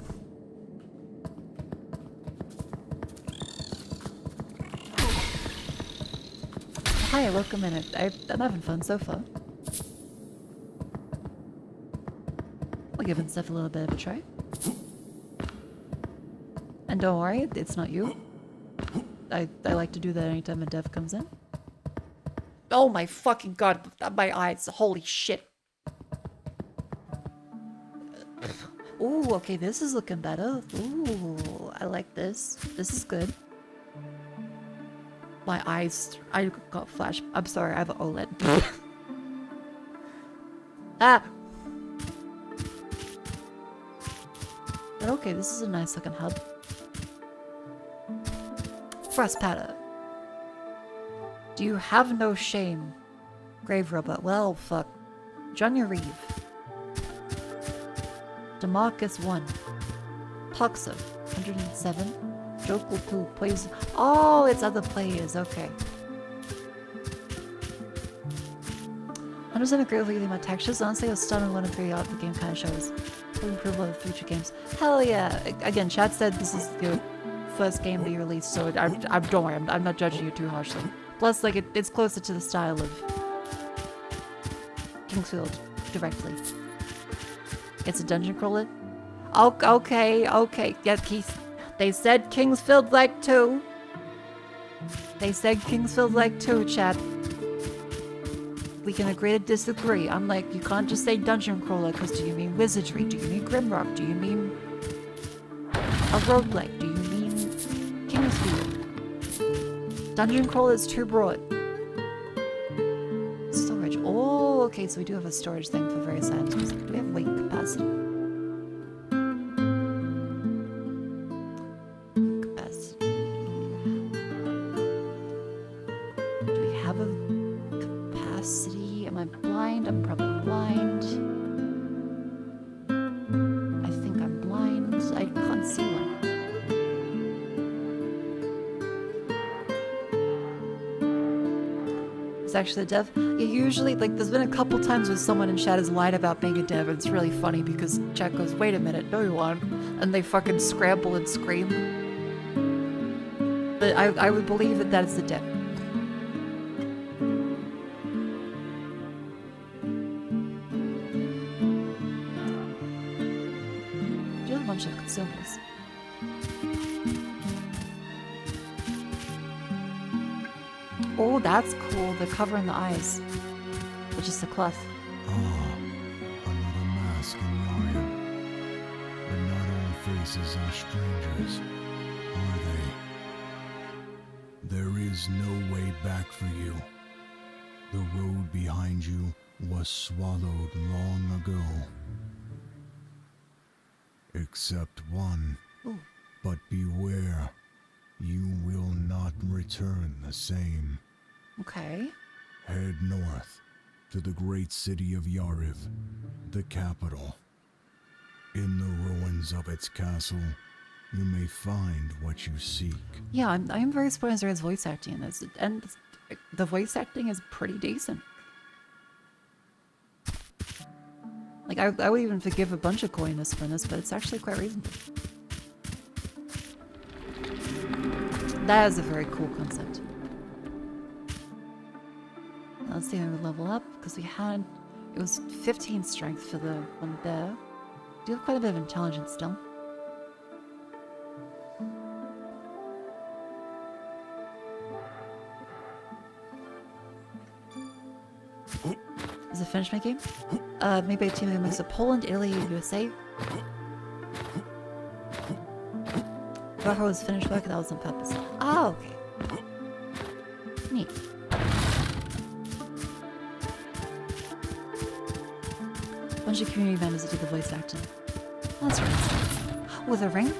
Hi, welcome in. I'm having fun so far. We're giving stuff a little bit of a try. And don't worry, it's not you. I like to do that anytime a dev comes in. Oh my fucking god, my eyes, holy shit. Ooh, okay, this is looking better. Ooh, I like this. This is good. My eyes, I got flash. I'm sorry, I have an OLED. Ah! But okay, this is a nice looking hub. Frost Patter. Do you have no shame? Grave Robot. Well, fuck. Johnny Reeve. Demarcus 1. Toxa. 107. Jokul 2. Plays. Oh, it's other players. Okay. 100% agree with you about textures. Honestly, I was stunned when 1 and 3 out the game kind of shows. For improvement of future games. Hell yeah. Again, chat said this is your first game to be released, so don't worry, I'm not judging you too harshly. Plus, like, it's closer to the style of Kingsfield directly. It's a dungeon crawler. Oh, okay. Yeah, they said Kingsfield like 2. They said Kingsfield like 2, chat. We can agree to disagree. I'm like, you can't just say dungeon crawler, because do you mean wizardry? Do you mean Grimrock? Do you mean a roguelike? Do you mean Kingsfield? Dungeon crawler is too broad. Storage. Oh, okay, so we do have a storage thing for various items. Do we have weight capacity? Do we have a capacity? Am I blind? I'm probably blind. I think I'm blind. I can't see one. Actually a dev. Yeah, usually, like, there's been a couple times where someone in chat has lied about being a dev, and it's really funny because chat goes, wait a minute, no you aren't, and they fucking scramble and scream. But I would believe that is the dev. Do have a bunch of consumables. Oh, that's cool. The cover in the eyes. It's just a cloth. Ah, another mask in Yarian. But not all faces are strangers, are they? There is no way back for you. The road behind you was swallowed long ago. Except one. Ooh. But beware, you will not return the same. Okay. Head north to the great city of Yariv, the capital. In the ruins of its castle, you may find what you seek. Yeah, I'm very surprised there is voice acting in this, and the voice acting is pretty decent. Like, I would even forgive a bunch of coyness for this, but it's actually quite reasonable. That is a very cool concept. Let's see how we level up, because it was 15 strength for the one there. Do have quite a bit of intelligence still. Is it finished my game? Maybe a team that makes of Poland, Italy, USA. Raho was finished work, that was on purpose. Oh, okay. Neat. Bunch of community members that did the voice acting. That's right. With a ring?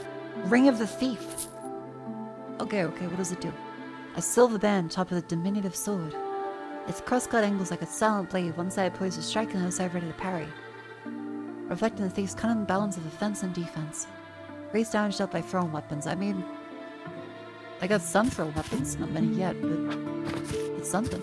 Ring of the Thief. Okay, what does it do? A silver band top of a diminutive sword. Its cross-cut angles like a silent blade, one side poised to strike and the other side ready to parry. Reflecting the thief's cunning balance of offense and defense. Raised damage dealt by thrown weapons. I mean, I got some thrown weapons, not many yet, but it's something.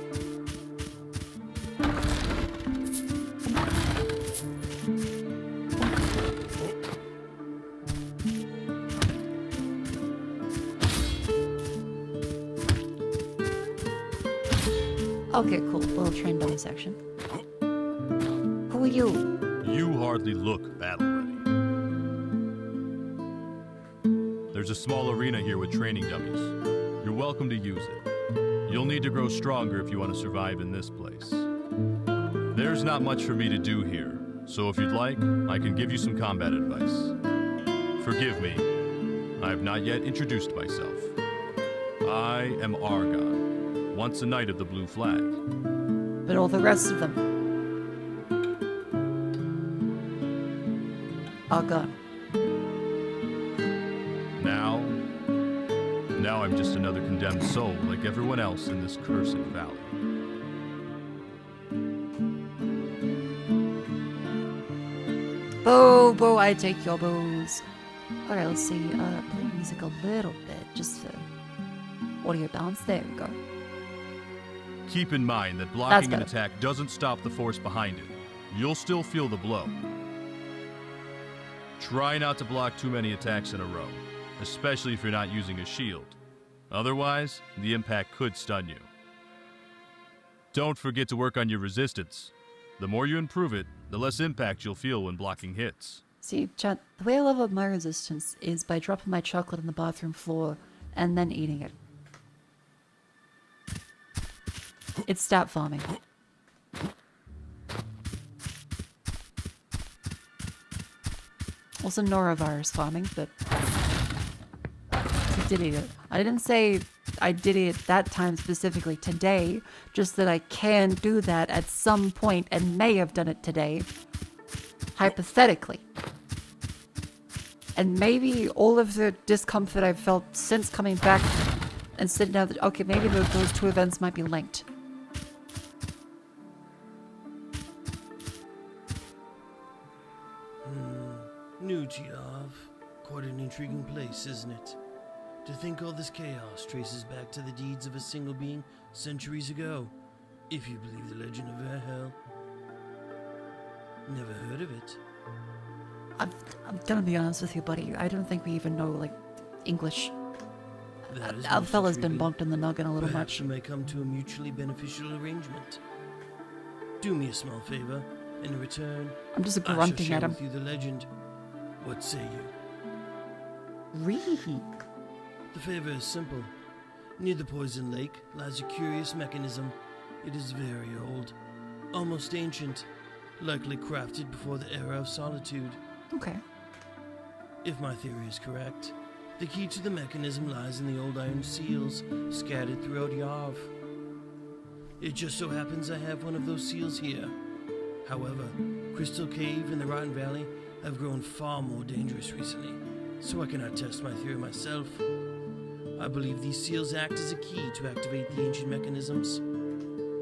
Okay, cool. Little train dummy section. Who are you? You hardly look battle-ready. There's a small arena here with training dummies. You're welcome to use it. You'll need to grow stronger if you want to survive in this place. There's not much for me to do here, so if you'd like, I can give you some combat advice. Forgive me, I have not yet introduced myself. I am Argon, once a knight of the Blue Flag. But all the rest of them are gone. Now I'm just another condemned soul like everyone else in this cursed valley. Boo, I take your boos. Alright, let's see. Play music a little bit, just for audio balance. There we go. Keep in mind that blocking an attack doesn't stop the force behind it. You'll still feel the blow. Try not to block too many attacks in a row, especially if you're not using a shield. Otherwise, the impact could stun you. Don't forget to work on your resistance. The more you improve it, the less impact you'll feel when blocking hits. See, chat, the way I level up my resistance is by dropping my chocolate on the bathroom floor and then eating it. It's stat farming. Also norovirus farming, but I did eat it. I didn't say I did it that time specifically today, just that I can do that at some point and may have done it today. Hypothetically. And maybe all of the discomfort I've felt since coming back and sitting down, okay, maybe those two events might be linked. New Geov. Quite an intriguing place, isn't it? To think all this chaos traces back to the deeds of a single being centuries ago, if you believe the legend of Verhel. Never heard of it. I'm gonna be honest with you, buddy. I don't think we even know, like, English. Our fella's been bonked in the noggin a little Perhaps much. we may come to a mutually beneficial arrangement. Do me a small favor, and in return, I'm just I shall grunting share at him. with you the legend. What say you? Really? The favor is simple. Near the poison lake lies a curious mechanism. It is very old. almost ancient, likely crafted before the era of solitude. Okay. If my theory is correct, the key to the mechanism lies in the old iron seals scattered throughout Yarv. It just so happens I have one of those seals here. However, Crystal Cave and the Rotten Valley have grown far more dangerous recently, so I cannot test my theory myself. I believe these seals act as a key to activate the ancient mechanisms.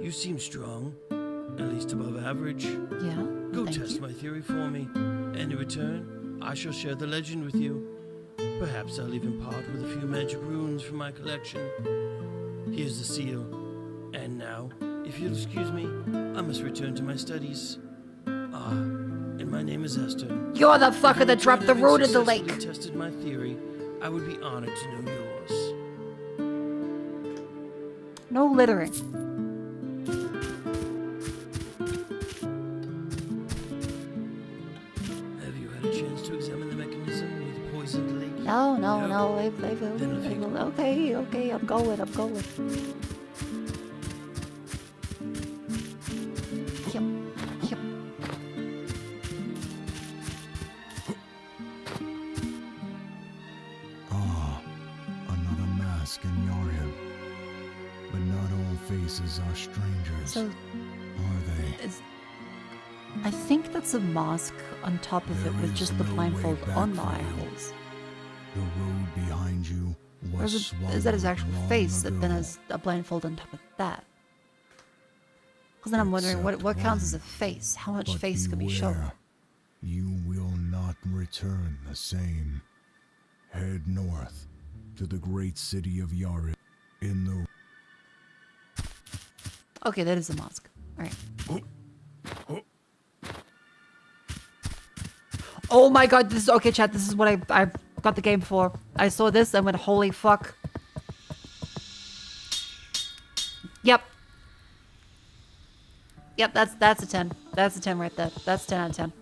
You seem strong, at least above average. Yeah. Go test my theory for me, and in return, I shall share the legend with you. Perhaps I'll even part with a few magic runes from my collection. Here's the seal. And now, if you'll excuse me, I must return to my studies. And my name is Esther. You're the fucker that dropped the root in the lake. If you tested my theory, I would be honored to know yours. No littering. Have you had a chance to examine the mechanism with the poisoned lake? No. Okay, I'm going. Yep. Another mask in Yarhiv. But not all faces are strangers. So, are they? I think that's a mask on top of it with just the blindfold on the eye holes. The road behind you Or was is that his swallowed actual long face that then ago. has a blindfold on top of that? Because then I'm wondering what counts as a face? How much But face could be shown? beware, you will not return the same. Head north to the great city of Yarhiv in the... Okay, that is a mask. Alright. Oh my god, this is okay, chat. This is what I got the game for. I saw this and went, holy fuck. Yep. Yep, that's a 10. That's a 10 right there. That's 10 out of 10.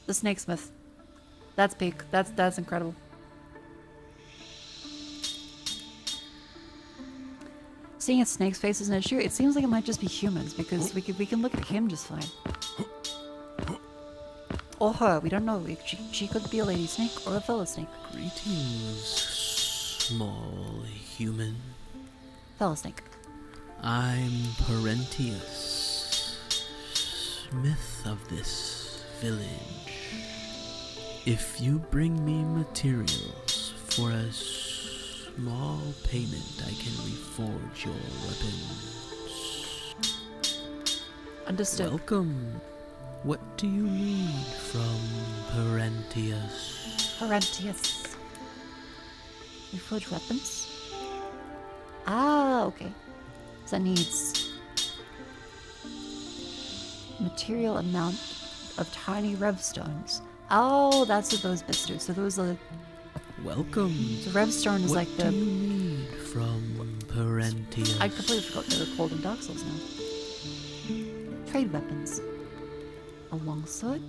The Snakesmith. That's peak. That's incredible. Seeing a snake's face is an issue. It seems like it might just be humans because we can look at him just fine. Or her, we don't know. She could be a lady snake or a fellow snake. Greetings, small human. Fellow snake. I'm Parentius, smith of this village. If you bring me materials for a small payment, I can reforge your weapons. Understood. Welcome. What do you need from Parentius? Parentius. Reforge weapons? Ah, okay. So that needs material amount of tiny revstones. Oh, that's what those bits do. So those are... Welcome. So revstone is what like the... do you need from Parentius? I completely forgot they were called in Dark Souls now. Trade weapons. A longsword,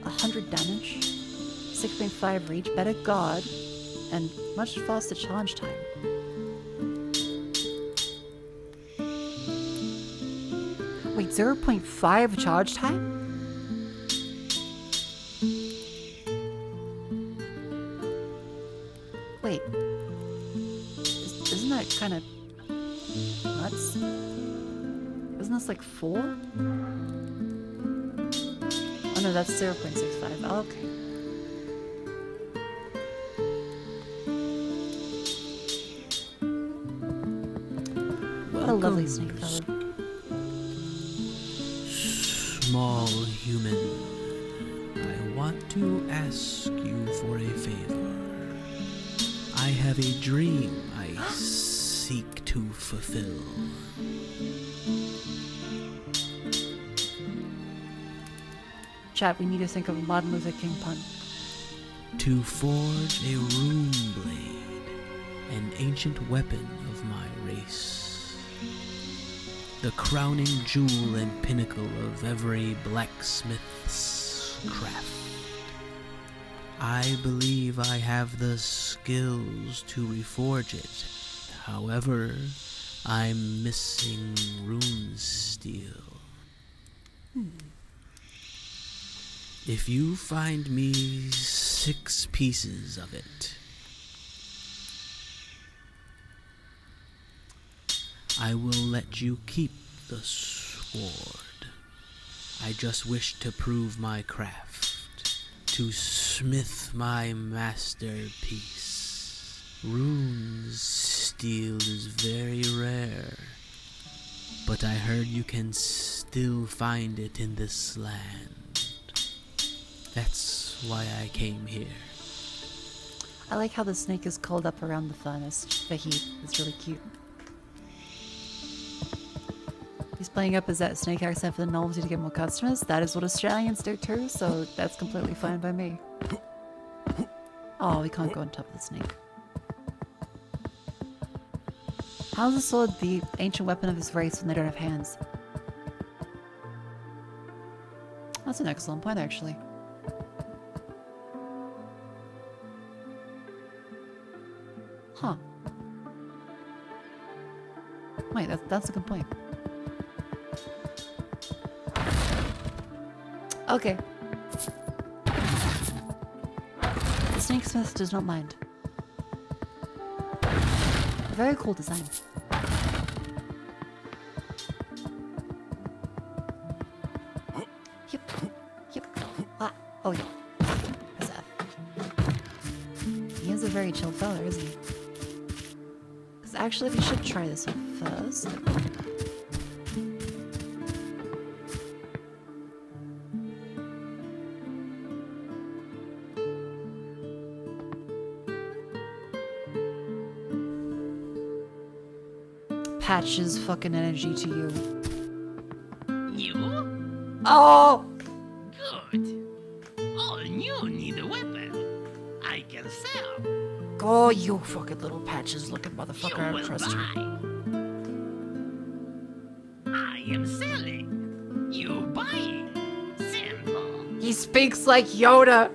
100 damage, 6.5 reach, better guard, and much faster charge time. Wait, 0.5 charge time? Wait. Isn't that kind of nuts? Isn't this like 4? Oh no, that's 0.65. Oh, okay. What a lovely snake fellow. Small human, I want to ask you for a favor. I have a dream I seek to fulfill. Chat, we need to think of a Martin Luther King pun. To forge a rune blade, an ancient weapon of my race. The crowning jewel and pinnacle of every blacksmith's craft. I believe I have the skills to reforge it. However, I'm missing rune steel. If you find me 6 pieces of it, I will let you keep the sword. I just wish to prove my craft, to smith my masterpiece. Rune steel is very rare, but I heard you can still find it in this land. That's why I came here. I like how the snake is curled up around the furnace. The heat is really cute. He's playing up as that snake accent for the novelty to get more customers. That is what Australians do too, so that's completely fine by me. Oh, we can't go on top of the snake. How is the sword the ancient weapon of his race when they don't have hands? That's an excellent point, actually. Huh. Wait, that's a good point. Okay. The snakesmith does not mind. Very cool design. Yep. Yep. Ah. Oh yeah. What's that? He is a very chill fella, isn't he? Because actually we should try this one first. Patches fucking energy to you. You? Oh! Good. All you need a weapon. I can sell. Go, you fucking little patches looking motherfucker. I don't trust you. I am selling. You buying. Simple. He speaks like Yoda.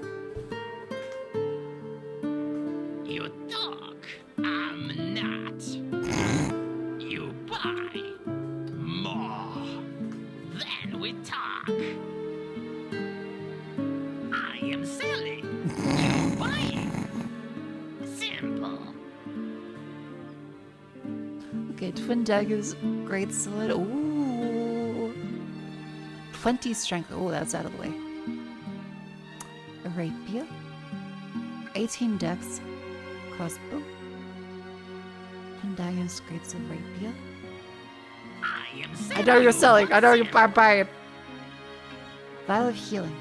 You talk. I'm not. You buy. More. Then we talk. I am selling. You buying. Simple. Okay, twin daggers, great sword. Ooh. 20 strength. Oh, that's out of the way. A rapier. 18 dex. Crossbow. Twin daggers, great sword, rapier. I know you're selling. I know you're buying. Vial of healing.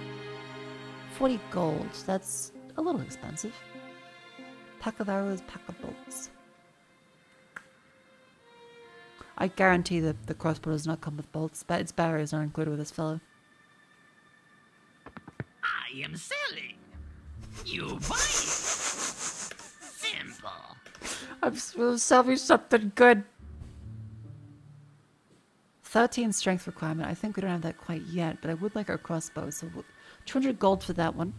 40 gold. That's a little expensive. Pack of arrows, pack of bolts. I guarantee that the crossbow does not come with bolts, but its barriers are included with this fellow. I am selling. You buying. Simple. I'm supposed to sell me something good. 13 strength requirement. I think we don't have that quite yet, but I would like our crossbow, so 200 gold for that one.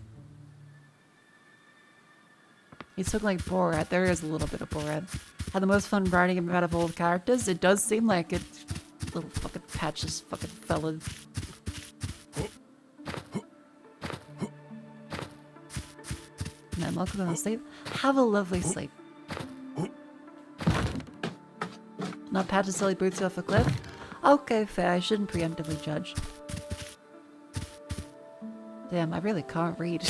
He's looking like Borat. There is a little bit of Borat. Had the most fun writing him out of all the characters. It does seem like it. Little fucking patches, fucking fella. Now, Mako gonna sleep. Have a lovely sleep. Not patches silly boots you off a cliff. Okay, fair. I shouldn't preemptively judge. Damn, I really can't read.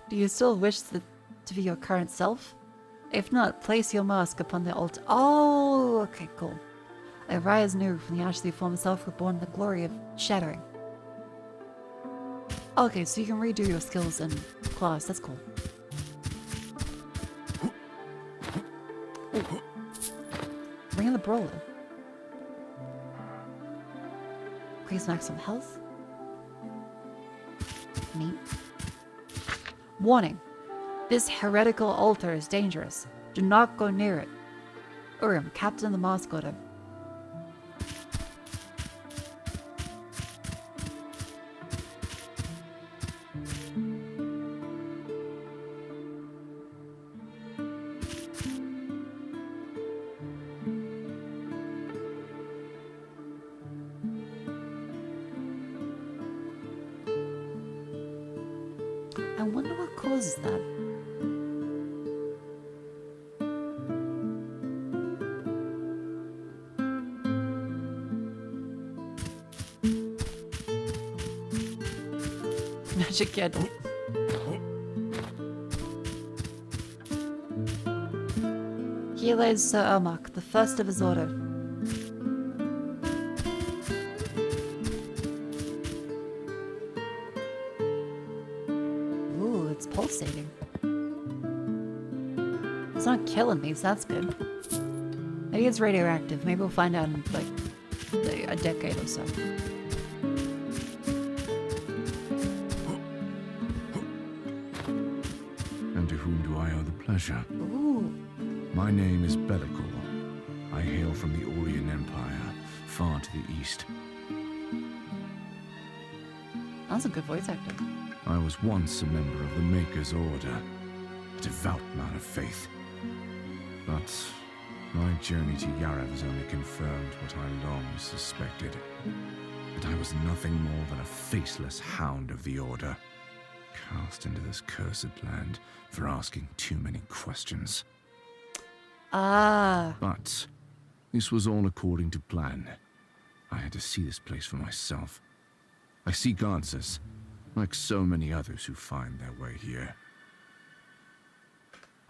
Do you still wish to be your current self? If not, place your mask upon the altar. Oh, okay, cool. I rise new from the ash of your former self, reborn in the glory of shattering. Okay, so you can redo your skills and class. That's cool. Ooh. Ring of the Brawler. Increase maximum health. Neat. Warning. This heretical altar is dangerous. Do not go near it. Urim, Captain of the Mask Order. was that? Magic candle. Here lays Sir Ermak, the first of his order. Ooh, it's pulsating. It's not killing me, so that's good. Maybe it's radioactive. Maybe we'll find out in, like, a decade or so. And to whom do I owe the pleasure? Ooh. My name is Bellicor. I hail from the Orient Empire, far to the east. That's a good voice actor. I was once a member of the Maker's Order, a devout man of faith. But my journey to Yarev has only confirmed what I long suspected. That I was nothing more than a faceless hound of the Order, cast into this cursed land for asking too many questions. Ah. But this was all according to plan. I had to see this place for myself. I seek answers, like so many others who find their way here.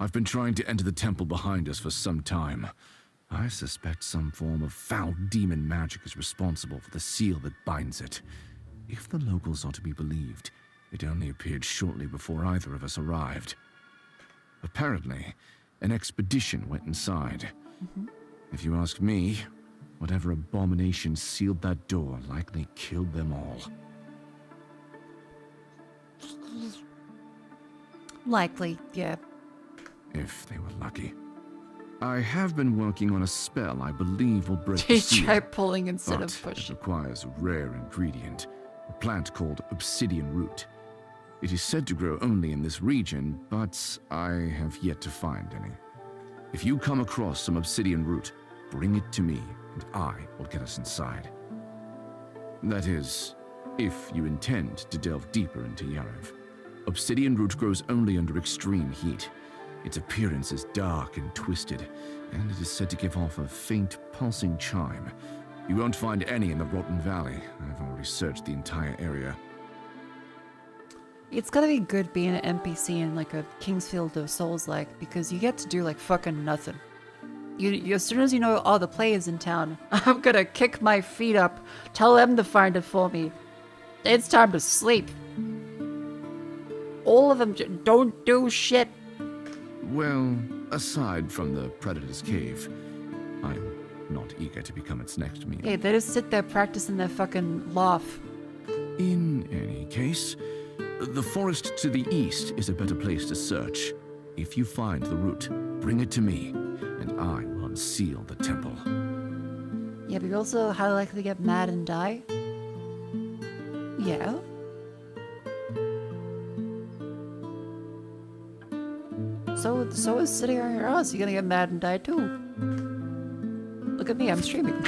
I've been trying to enter the temple behind us for some time. I suspect some form of foul demon magic is responsible for the seal that binds it. If the locals are to be believed, it only appeared shortly before either of us arrived. Apparently, an expedition went inside. If you ask me, whatever abomination sealed that door likely killed them all. Likely, yeah. If they were lucky. I have been working on a spell I believe will break the They seal. try pulling instead but of pushing. It requires a rare ingredient, a plant called obsidian root. It is said to grow only in this region, but I have yet to find any. If you come across some obsidian root, bring it to me, and I will get us inside. That is, if you intend to delve deeper into Yarev. Obsidian root grows only under extreme heat. Its appearance is dark and twisted, and it is said to give off a faint, pulsing chime. You won't find any in the Rotten Valley. I've already searched the entire area. It's gotta be good being an NPC in like a Kingsfield of Souls like, because you get to do like fucking nothing. You as soon as you know all the players in town, I'm gonna kick my feet up, tell them to find it for me. It's time to sleep. All of them don't do shit. Well, aside from the Predator's Cave, I'm not eager to become its next meal. Hey, they just sit there practicing their fucking laugh. In any case, the forest to the east is a better place to search. If you find the root, bring it to me, and I will unseal the temple. Yeah, but you're also highly likely to get mad and die. Yeah. So is sitting on your ass. You're gonna get mad and die too. Look at me, I'm streaming.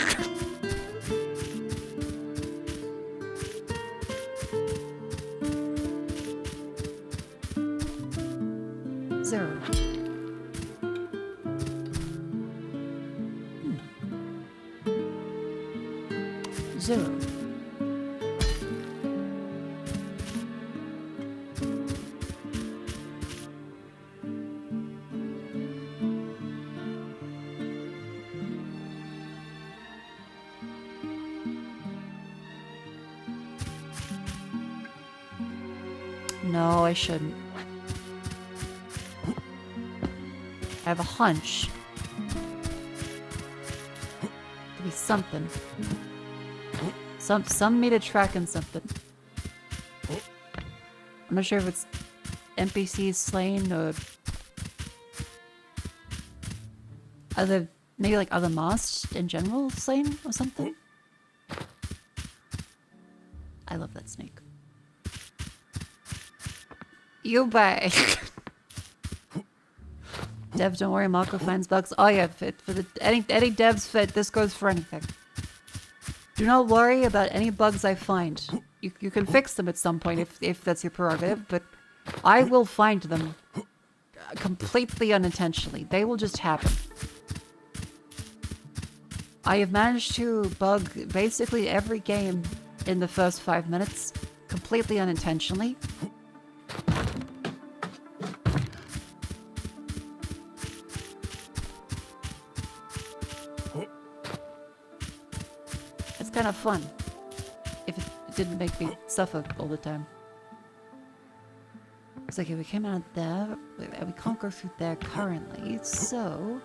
Zero. Zero. No, I shouldn't. I have a hunch. Could be something. Some made a track in something. I'm not sure if it's NPCs slain or other, maybe like other masks in general slain or something. I love that snake. You buy. Dev, don't worry, Mako finds bugs. Oh yeah, for the any devs fit, this goes for anything. Do not worry about any bugs I find. You can fix them at some point if that's your prerogative, but I will find them completely unintentionally. They will just happen. I have managed to bug basically every game in the first 5 minutes completely unintentionally. It's kind of fun if it didn't make me suffer all the time. It's like, if we came out there, we can't go through there currently, so...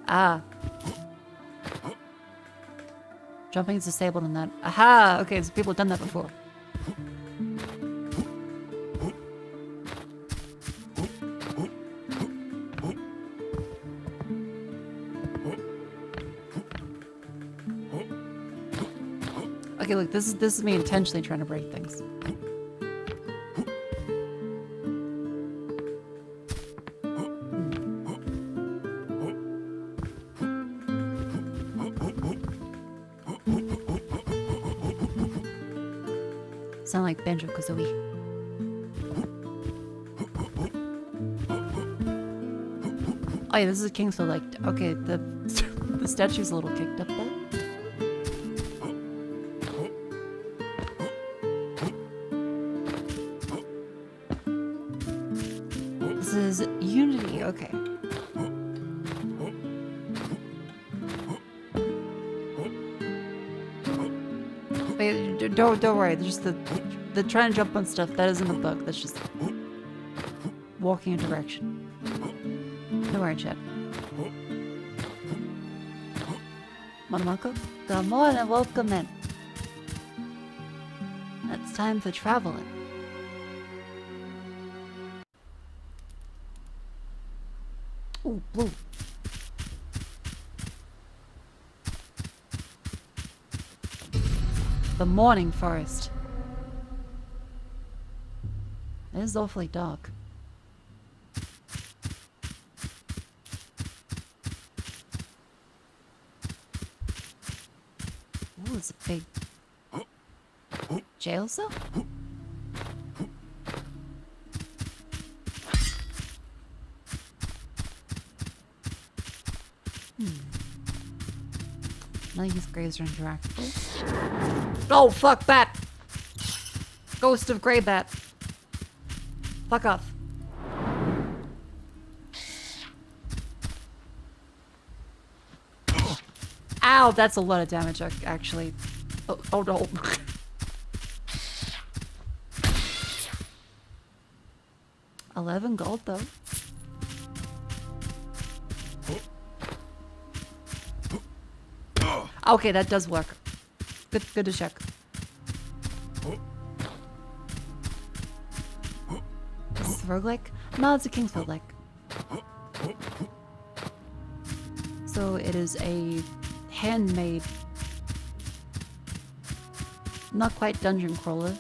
Ah. Jumping is disabled in that. Aha! Okay, so people have done that before. Okay, look, this is me intentionally trying to break things. Sound like Banjo-Kazooie. Oh yeah, this is Kingsfield. Like, okay, the the statue's a little kicked up there. This is Unity. Okay. Wait, don't worry. There's just the trying to jump on stuff. That isn't a bug. That's just walking a direction. Don't worry, chat. Mako? Good morning, welcome in. It's time for traveling. Ooh, blue. The morning forest. It is awfully dark. Ooh, it's a big jail cell? None of these graves are interactable. Oh, fuck, bat! Ghost of Grey Bat. Fuck off. Ow, that's a lot of damage, actually. Oh no. $11 gold, though. Okay, that does work. Good to check. Is this a roguelike? No, it's a Kingsfield like. So it is a handmade, not quite dungeon crawler,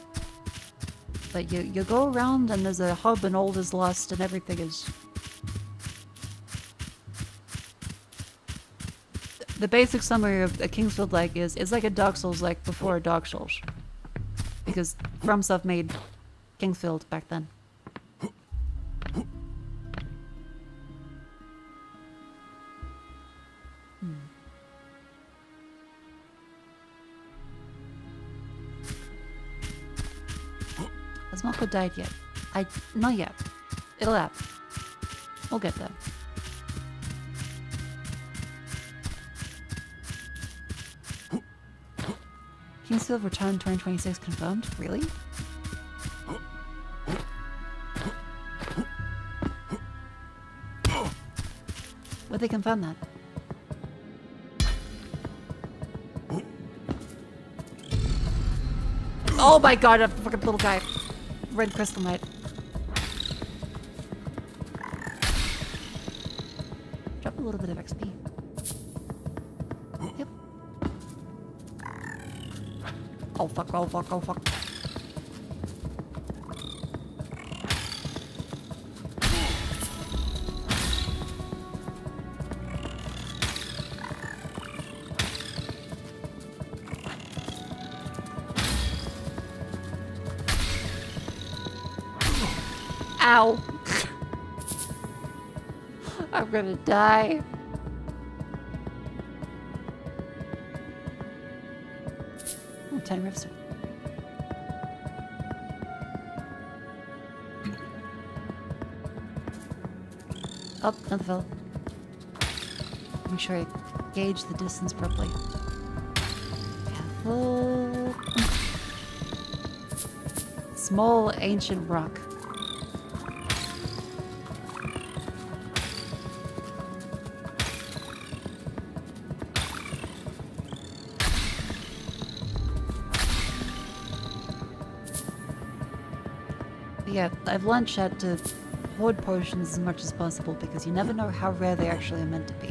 but you go around and there's a hub and all is lost and everything is... The basic summary of a Kingsfield like is it's like a Dark Souls like before Dark Souls. Because FromSoft made Kingsfield back then. Has Mako died yet? Not yet. It'll happen. We'll get there. Kingsfield return 2026 confirmed? Really? Where'd they confirm that? Oh my god, a fucking little guy. Red crystal knight. drop a little bit of XP. Yep. Oh fuck, oh fuck, oh fuck. Ow. I'm gonna die. Oh, 10 rifts. Oh, another fellow. Make sure I gauge the distance properly. Careful. Small ancient rock. Yeah, I've learned, chat, to hoard potions as much as possible because you never know how rare they actually are meant to be.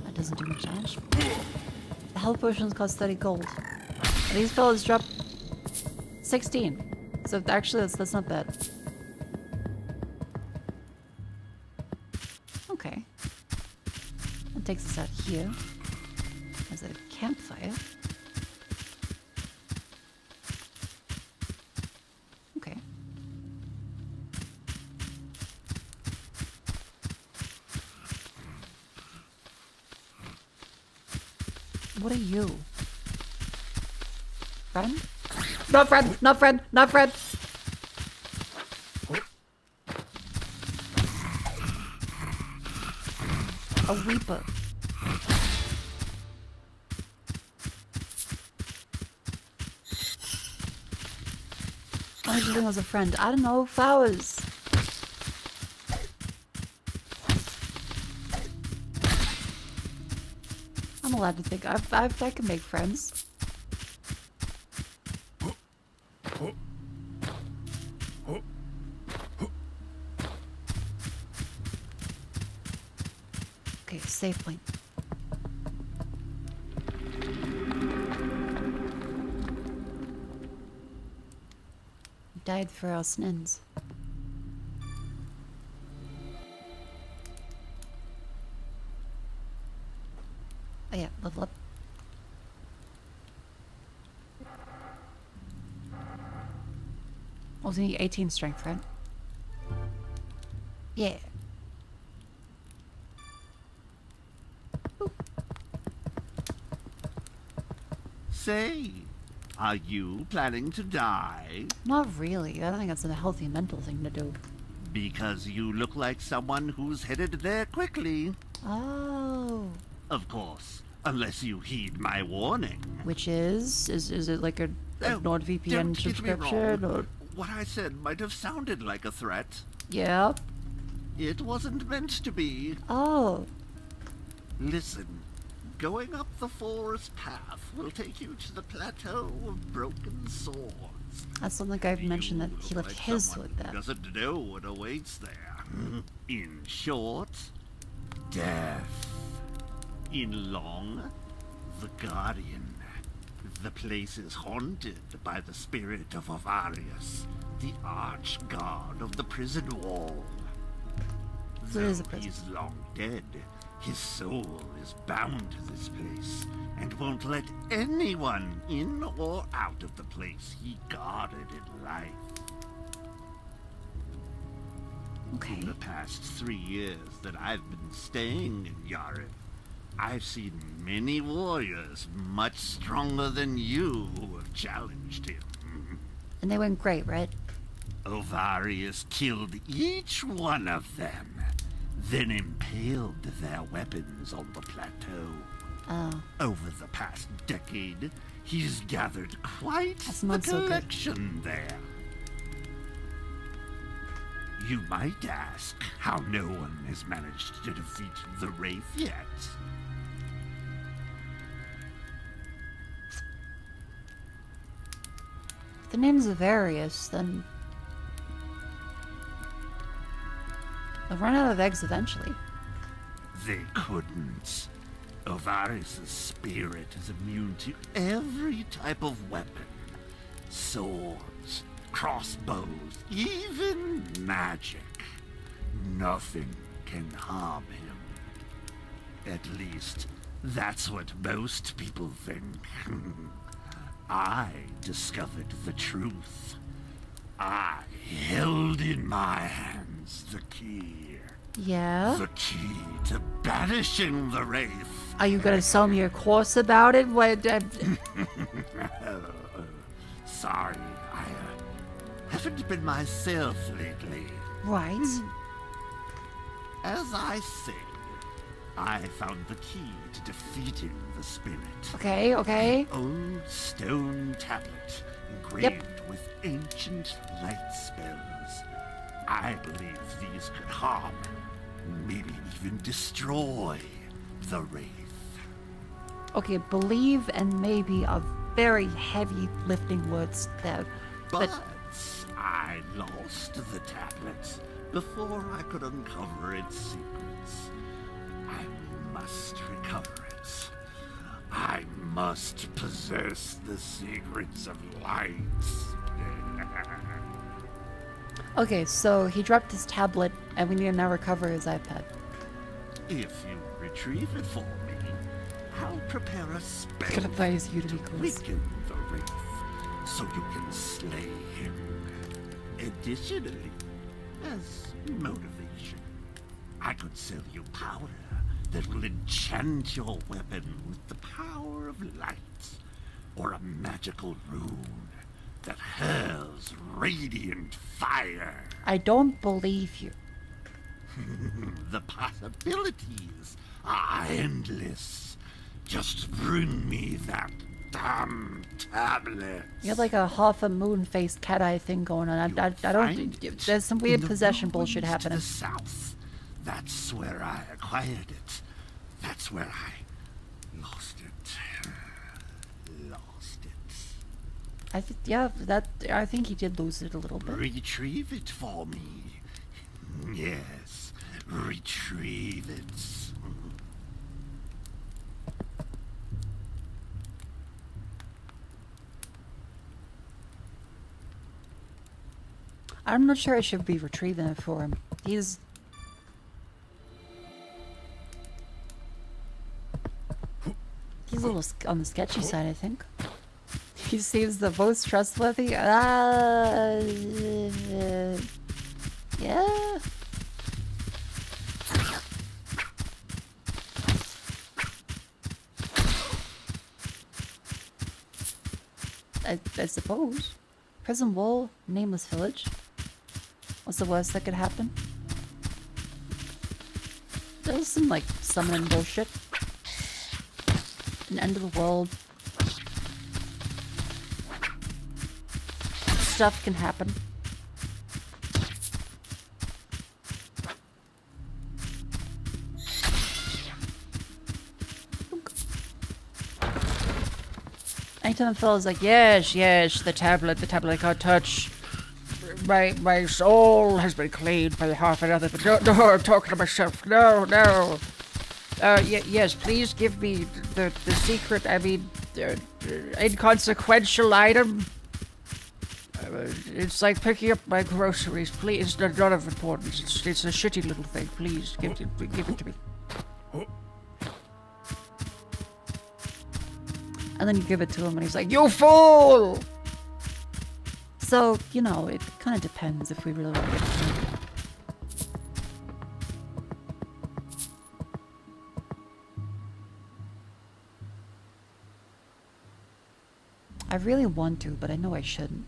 That doesn't do much damage. The health potions cost 30 gold. And these fellas drop 16. So actually, that's not bad. Okay. That takes us out here. Is it a campfire? Okay. What are you? Friend? Not friend! Not friend! Not friend! A weeper. Why did you think I was a friend? I don't know. Flowers. I'm allowed to think. I can make friends. Okay, save point. We died for our sins. Oh yeah, level up. Also need 18 strength, right? Yeah. Say, are you planning to die? Not really. I don't think that's a healthy mental thing to do. Because you look like someone who's headed there quickly. Oh. Of course, unless you heed my warning. Which is it like a NordVPN Don't get me subscription wrong. or? What I said might have sounded like a threat. Yeah. It wasn't meant to be. Oh. Listen, going up the forest path will take you to the plateau of broken swords. That's something I've mentioned that he left Like his someone sword who there. doesn't know what awaits there. In short, death. In long, the Guardian. The place is haunted by the spirit of Avarius, the arch-god of the prison wall. So it is a Though prison. he's long dead, his soul is bound to this place and won't let anyone in or out of the place he guarded in life. Okay. In the past 3 years that I've been staying in Yarith, I've seen many warriors much stronger than you who have challenged him. And they went great, right? Ovarius killed each one of them, then impaled their weapons on the plateau. Oh. Over the past decade, he's gathered quite That's the not so good. collection there. You might ask how no one has managed to defeat the Wraith yet. If the names are various, then they'll run out of eggs eventually. They couldn't. Ovaris' spirit is immune to every type of weapon. Swords, crossbows, even magic. Nothing can harm him. At least, that's what most people think. I discovered the truth. I held in my hands the key. Yeah? The key to banishing the Wraith. Are you gonna sell me a course about it? What? Sorry, I haven't been myself lately. Right. As I say, I found the key to defeating the spirit. Okay, okay. An old stone tablet engraved with ancient light spells. I believe these could harm, maybe even destroy, the Wraith. Okay, believe and maybe are very heavy lifting words there. But I lost the tablet before I could uncover its secrets. I must recover it. I must possess the secrets of light. Okay, so he dropped his tablet, and we need to now recover his iPad. If you retrieve it for me, I'll prepare a spell Gonna buy his Udemy to course. weaken the Wraith, so you can slay him. Additionally, as motivation, I could sell you powder that will enchant your weapon with the power of light, or a magical rune that hurls radiant fire. I don't believe you. The possibilities are endless. Just bring me that damn tablet. You have like a half a moon-faced cat-eye thing going on. I don't. There's some weird possession bullshit happening. To the south. That's where I acquired it. That's where I lost it. Lost it. I think he did lose it a little bit. Retrieve it for me. Yes, retrieve it. I'm not sure I should be retrieving it for him. He's a little on the sketchy side, I think. He seems the most trustworthy. Yeah. I suppose. Prison wall, nameless village. What's the worst that could happen? There's some, like, summoning bullshit. An end of the world. Stuff can happen. Anytime the fellow's like, yes, the tablet I can't touch. My soul has been cleaned by half another, but no, I'm talking to myself. No. Yes, please give me the secret, inconsequential item. It's like picking up my groceries, please. It's not of importance. It's a shitty little thing. Please, give it to me. And then you give it to him and he's like, you fool! So, you know, it kind of depends if we really want to get it to him. I really want to, but I know I shouldn't.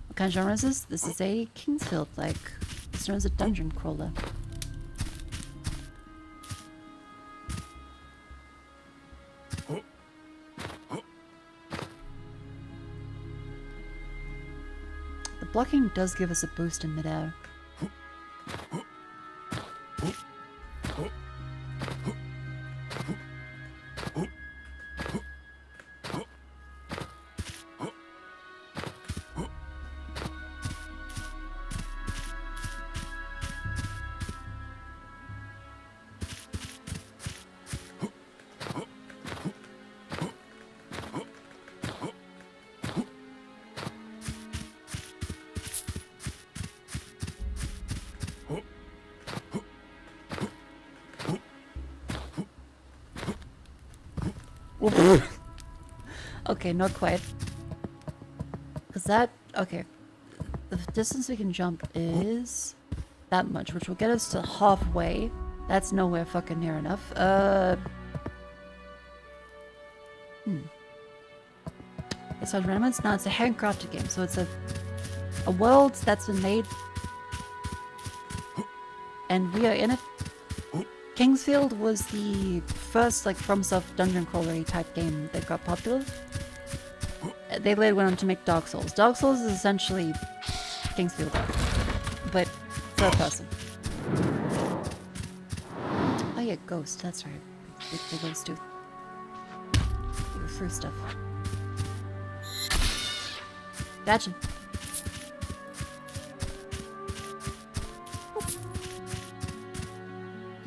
What kind of genre is this? This is a Kingsfield, like, this one is a dungeon crawler. blocking does give us a boost in midair. Okay, not quite. Because that... Okay. The distance we can jump is... that much, which will get us to halfway. That's nowhere fucking near enough. It's on Remnants? No, it's a handcrafted game, so it's a world that's been made. And we are in it. Kingsfield was the first, like, FromSoft dungeon crawler type game that got popular. They later went on to make Dark Souls. Dark Souls is essentially Kingsfield, but third person. Oh yeah, Ghost, that's right. The Ghost too. Through stuff. Gotcha.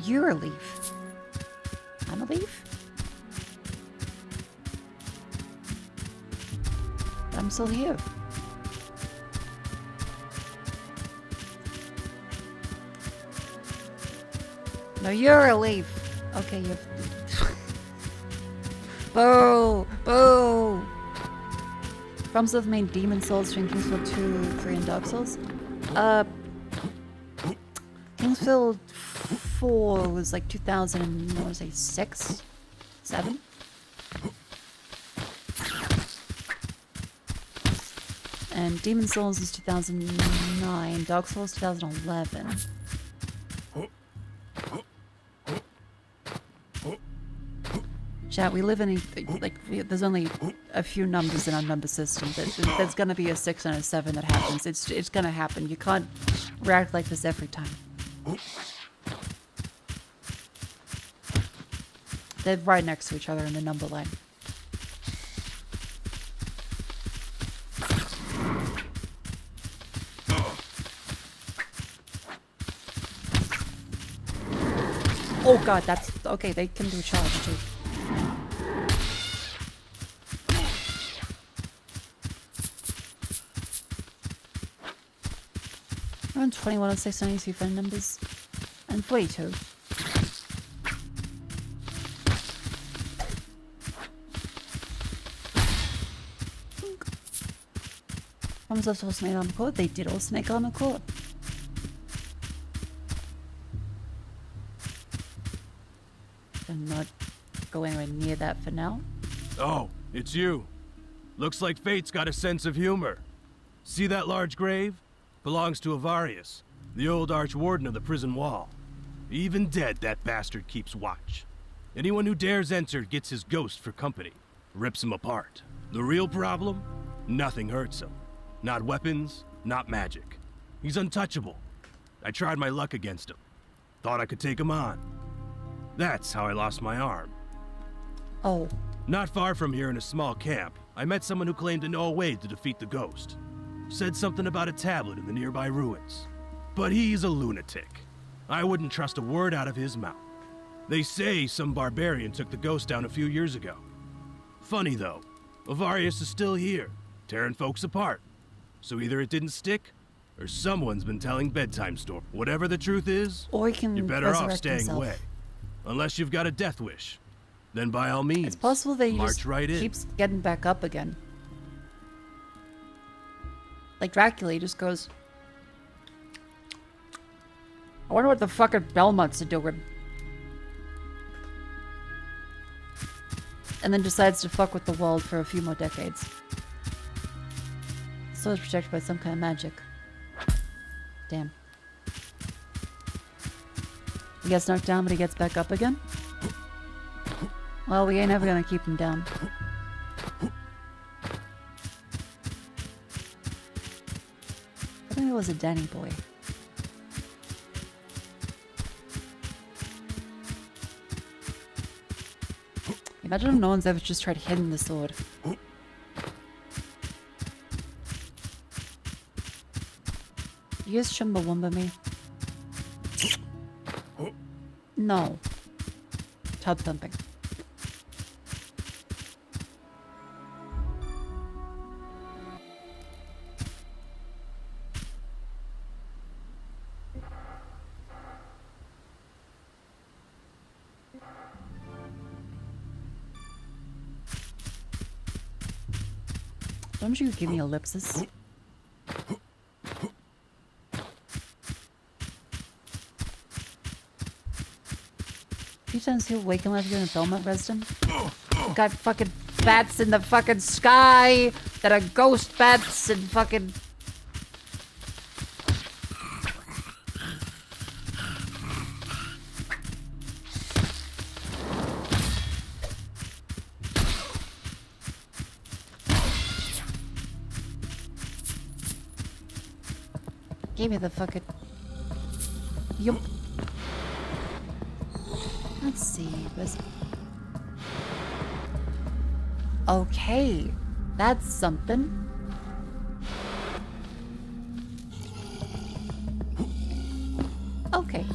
You're a leaf. I'm a leaf? But I'm still here. No, you're a leaf. Okay, you're... Boo! Boo! FromSoft made Demon Souls between Kingsfield 2, 3, and Dark Souls. Kingsfield 4 was like 2006? 7? And Demon Souls is 2009, Dark Souls 2011. Chat, we live in a, there's only a few numbers in our number system. There's gonna be a 6 and a 7 that happens. It's gonna happen. You can't react like this every time. They're right next to each other in the number line. Oh god, that's... okay, they can do charge too. Around 21 and 693 phone numbers. And 42. FromSoft also made Armored Core. They did also make Armored Core. I'm not going anywhere near that for now. Oh, it's you. Looks like fate's got a sense of humor. See that large grave? Belongs to Avarius, the old archwarden of the prison wall. Even dead, that bastard keeps watch. Anyone who dares enter gets his ghost for company. Rips him apart. The real problem? Nothing hurts him. Not weapons, not magic. He's untouchable. I tried my luck against him. Thought I could take him on. That's how I lost my arm. Oh. Not far from here in a small camp, I met someone who claimed to know a way to defeat the ghost. Said something about a tablet in the nearby ruins. But he's a lunatic. I wouldn't trust a word out of his mouth. They say some barbarian took the ghost down a few years ago. Funny though, Avarius is still here, tearing folks apart. So either it didn't stick, or someone's been telling bedtime stories. Whatever the truth is, or he can you're better off staying himself. away. Unless you've got a death wish. Then by all means, it's possible that he march just right in. keeps getting back up again. Like Dracula, he just goes... I wonder what the fucking Belmonts are doing. And then decides to fuck with the world for a few more decades. So is protected by some kind of magic. Damn. He gets knocked down, but he gets back up again? Well, we ain't ever gonna keep him down. it was a Danny boy. Imagine if no one's ever just tried hitting the sword. You guys Chumbawamba me? No. Tub thumping. Don't you give me ellipsis? Few times he'll wake him up in a Belmont resident. Got fucking bats in the fucking sky that are ghost bats and fucking. Give me the fucking. Yup. Let's see. Okay, that's something. Okay.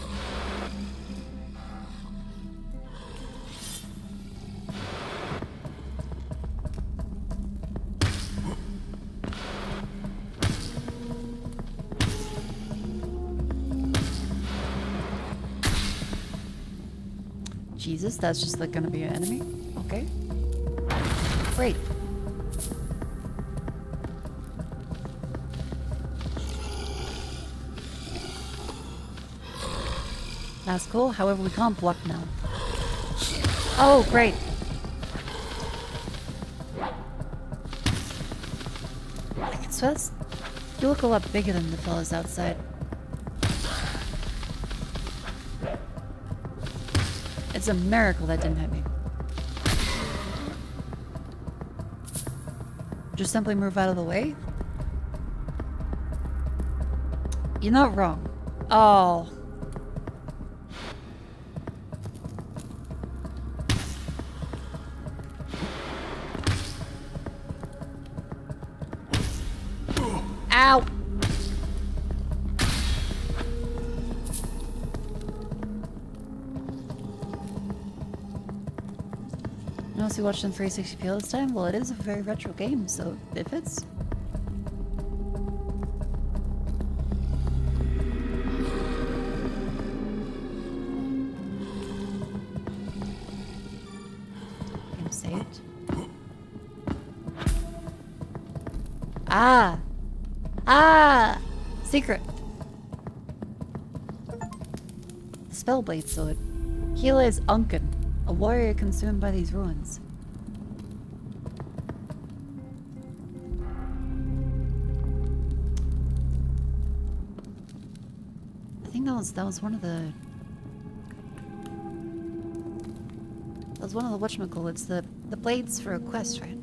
Jesus, that's just like gonna be an enemy? Okay. Great. That's cool, however we can't block now. Oh, great. I can swear you look a lot bigger than the fellas outside. It's a miracle that didn't hit me. Just simply move out of the way? You're not wrong. Oh. Ow! Unless you watched in 360p this time? Well, it is a very retro game, so it fits. Game saved. Ah! Ah! Secret! Spellblade sword. Healer is Unken, a warrior consumed by these ruins. I think that was one of the... That was one of the whatchamacallits, the blades for a quest, right?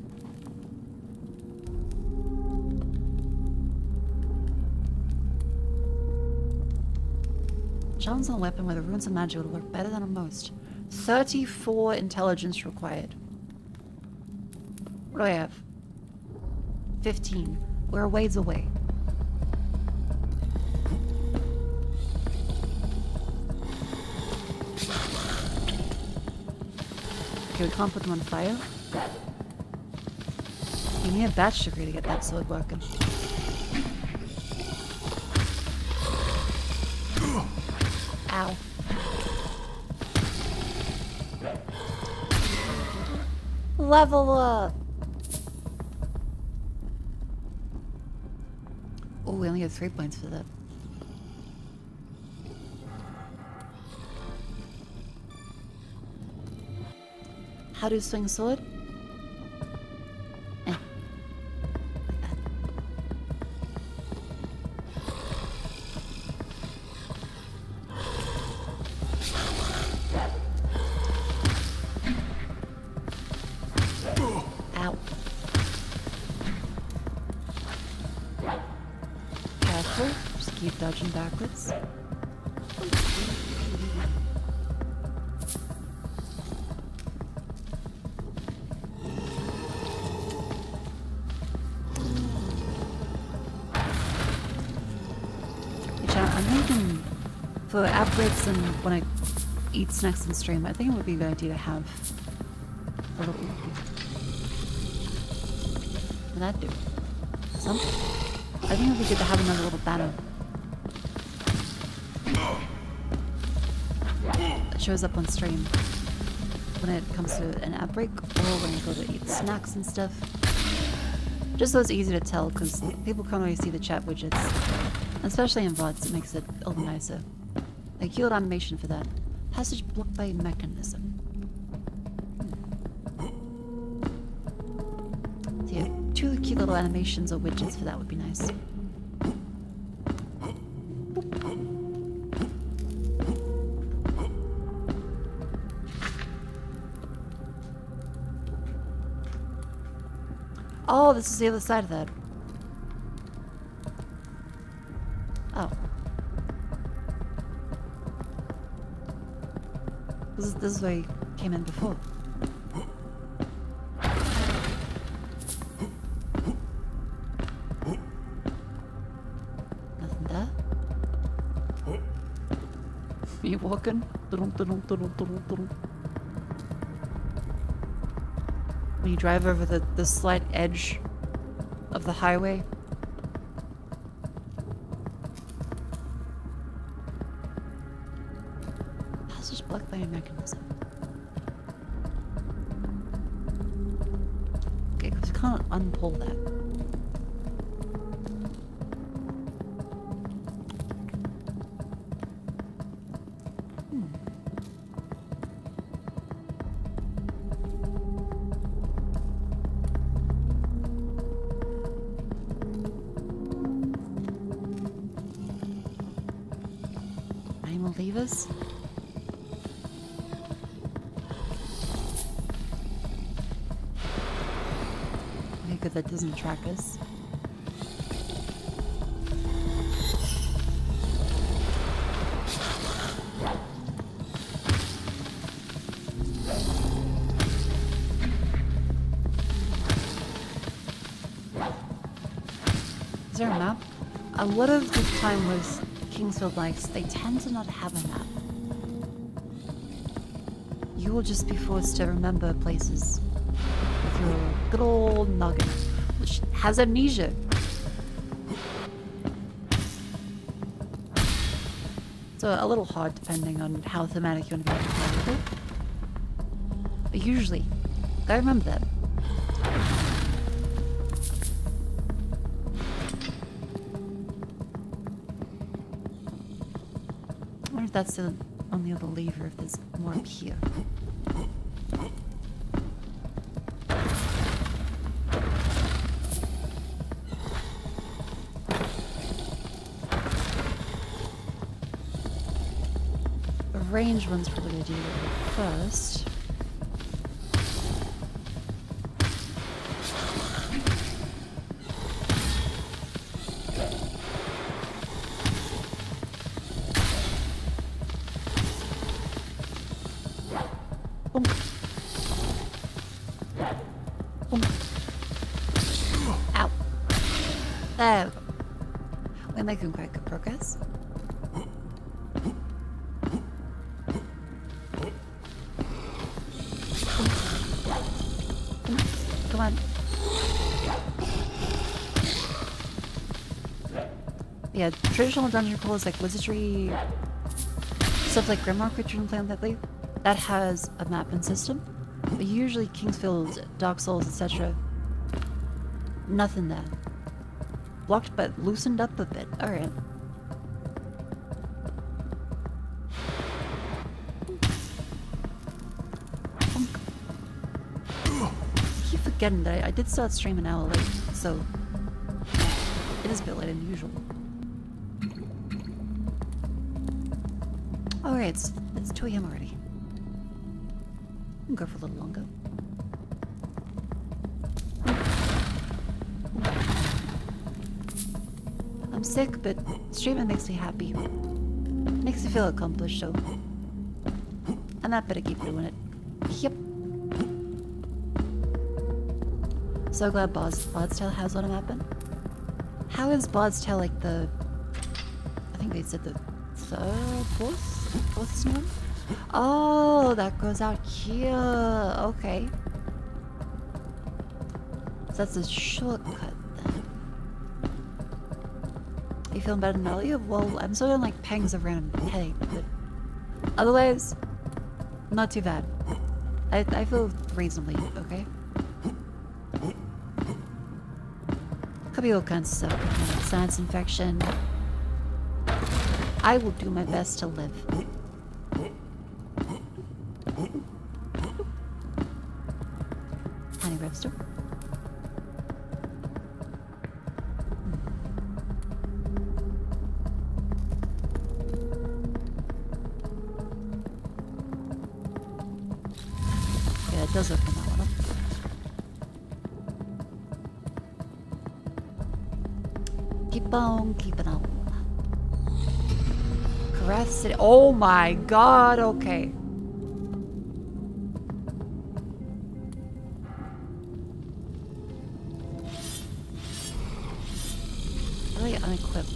Challenge on a weapon where the runes of magic would work better than on most. 34 intelligence required. What do I have? 15. We're a ways away. Okay, we can't put them on fire. You need a batch degree to get that sword working. Ow. Level up! Oh, we only have 3 points for that. How to swing sword? Eh. Like that. Ow. Careful. dodging backwards. I'm thinking for outbreaks and when I eat snacks and stream, I think it would be a good idea to have a little... What would that do? Something? I think it would be good to have another little banner that shows up on stream when it comes to an outbreak or when you go to eat snacks and stuff. Just so it's easy to tell, because people can't always see the chat widgets. Especially in VODs, it makes it a little nicer. A cute animation for that. Passage blocked by mechanism. So yeah, 2 cute little animations or widgets for that would be nice. Oh, this is the other side of that. Oh. This is where he came in before. Nothing there. Are you walking? When you drive over the slight edge of the highway. Passage blocked by a mechanism. Okay, because we can't unpull that. Levers. Okay, good, that doesn't track us. Is there a map? A lot of the time with Kingsfield likes, they tend to not have a map. You will just be forced to remember places with your good old noggin, which has amnesia. So a little hard depending on how thematic you want to make it. But usually, gotta remember that. I wonder if that's the only other lever, if there's more up here. The range one's probably gonna do it first. Ow. There we go. We're making quite good progress. Come on. Yeah, traditional dungeon crawlers like wizardry, stuff like Grimrock, which you're playing lately, that has a mapping system. But usually Kingsfield, Dark Souls, etc. Nothing there. Blocked but loosened up a bit. Alright. I keep forgetting that I did start streaming an hour late, so it is a bit later than usual. Alright, it's 2 AM already. We can go for a little longer. I'm sick, but streaming makes me happy. Makes me feel accomplished, so... And I better keep doing it. Yep. So glad Bard's Tale has what I'm happen. How is Bard's Tale like the... I think they said the fourth one? Oh, that goes out here. Okay. So that's a shortcut then. You feeling better than earlier? Well, I'm still in like pangs of random headache, but otherwise, not too bad. I feel reasonably okay. Could be all kinds of stuff. Sinus infection. I will do my best to live. Honey Webster. Yeah, it does open that one up. Keep on keeping on. Caress City. Oh my god, okay. How do I unequip?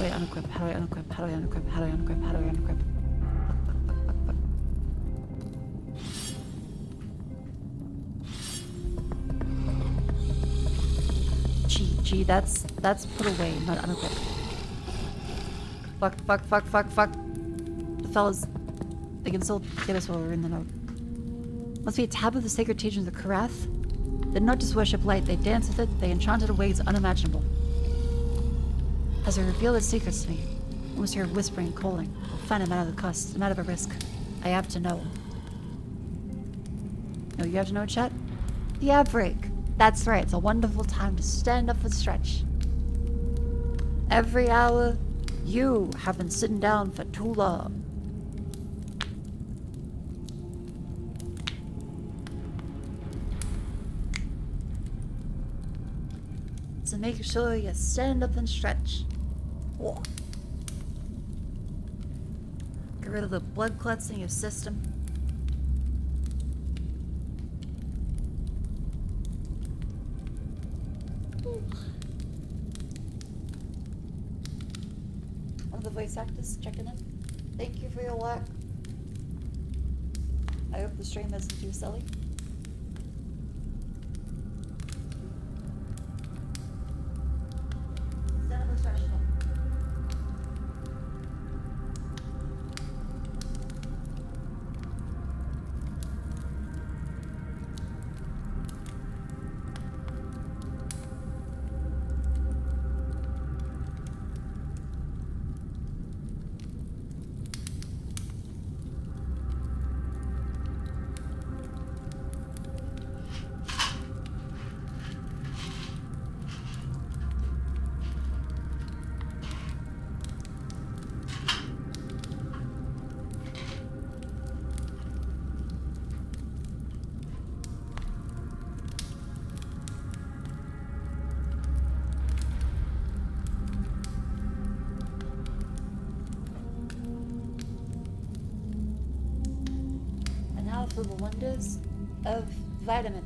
Wait, unequip. How do I unequip? How do I unequip? How do I unequip? How do I unequip? Gee, that's put away, not unequipped. Fuck. The fellas, they can still get us while we're in the note. Must be a tab of the sacred teachings of Karath. They did not just worship light, they danced with it, they enchanted in ways unimaginable. As they reveal its secrets to me, I almost hear whispering and calling. I'll find a matter of the cost, a matter of a risk. I have to know. No, you have to know, chat? The ad break. That's right, it's a wonderful time to stand up and stretch. Every hour, you have been sitting down for too long. So make sure you stand up and stretch. Whoa. Get rid of the blood clots in your system. One of the voice actors checking in. Thank you for your work. I hope the stream isn't too silly. Stand up and stretch it up. For the wonders of vitamin.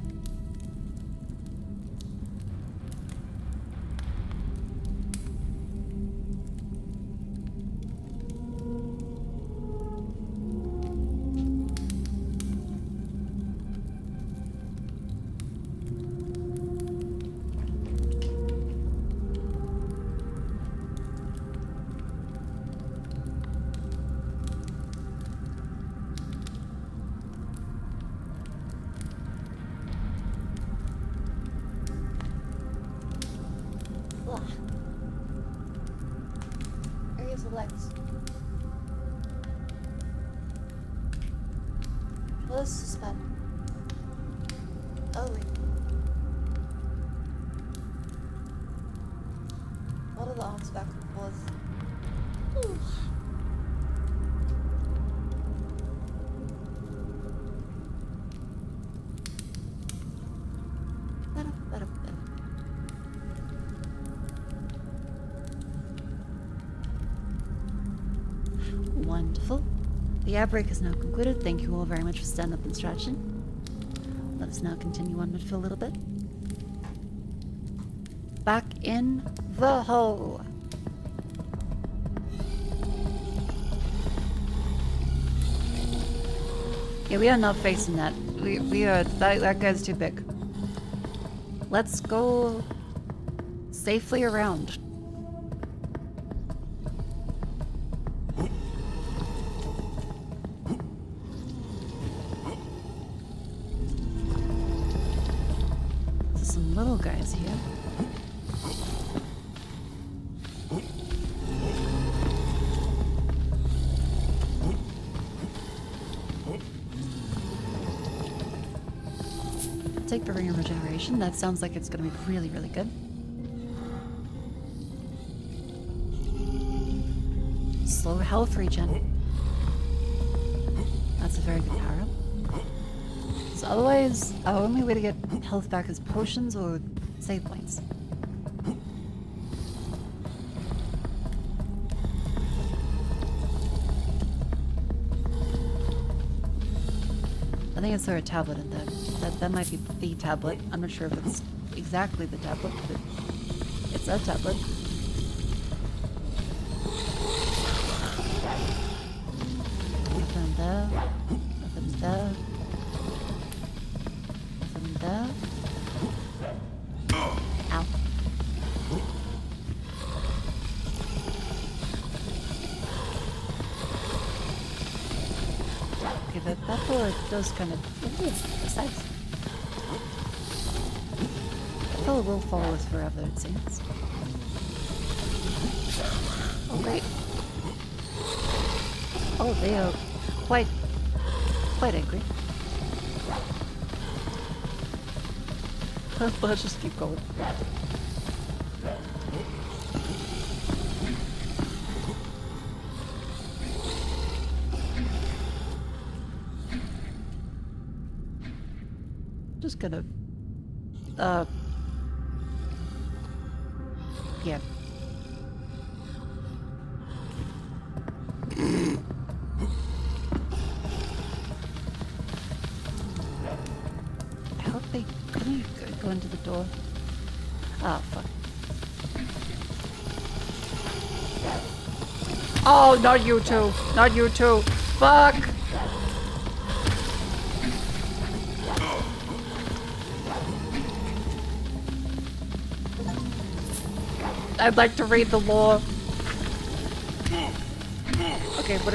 Areas of legs. Let's suspend. Oh wait. What are the arms back and forth? Ooh. Better. Wonderful. The air break is now concluded. Thank you all very much for standing up and stretching. Let us now continue onward for a little bit. Back in the hole. Yeah, we are not facing that. We are that guy's too big. Let's go safely around. There's some little guys here. Take the ring of regeneration. That sounds like it's going to be really, really good. Slow health regen. That's a very good power up. So otherwise, our only way to get health back is potions or save points. I think I saw a tablet in there. That might be the tablet. I'm not sure if it's exactly the tablet, but it's a tablet. Nothing there. Nothing there. Nothing there. Ow. Okay, that door does kind of... Ooh, that's nice. That fellow will follow us forever, it seems. Oh, great. Oh, they are quite angry. Let's just keep going. Just gonna, yeah. I hope they couldn't go into the door. Oh, fuck. Oh, not you two. Not you two. Fuck. I'd like to read the lore. Okay, but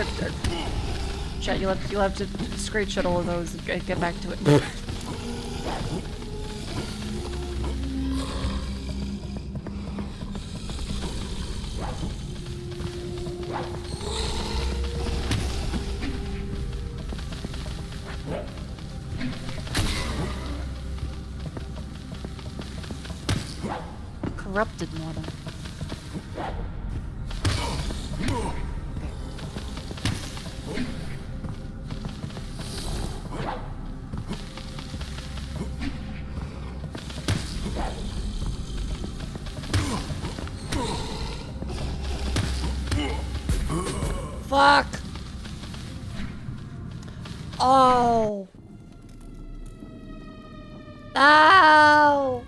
chat, you'll have to screenshot all of those and get back to it. Corrupted mortar. Fuck! Oh! Ow!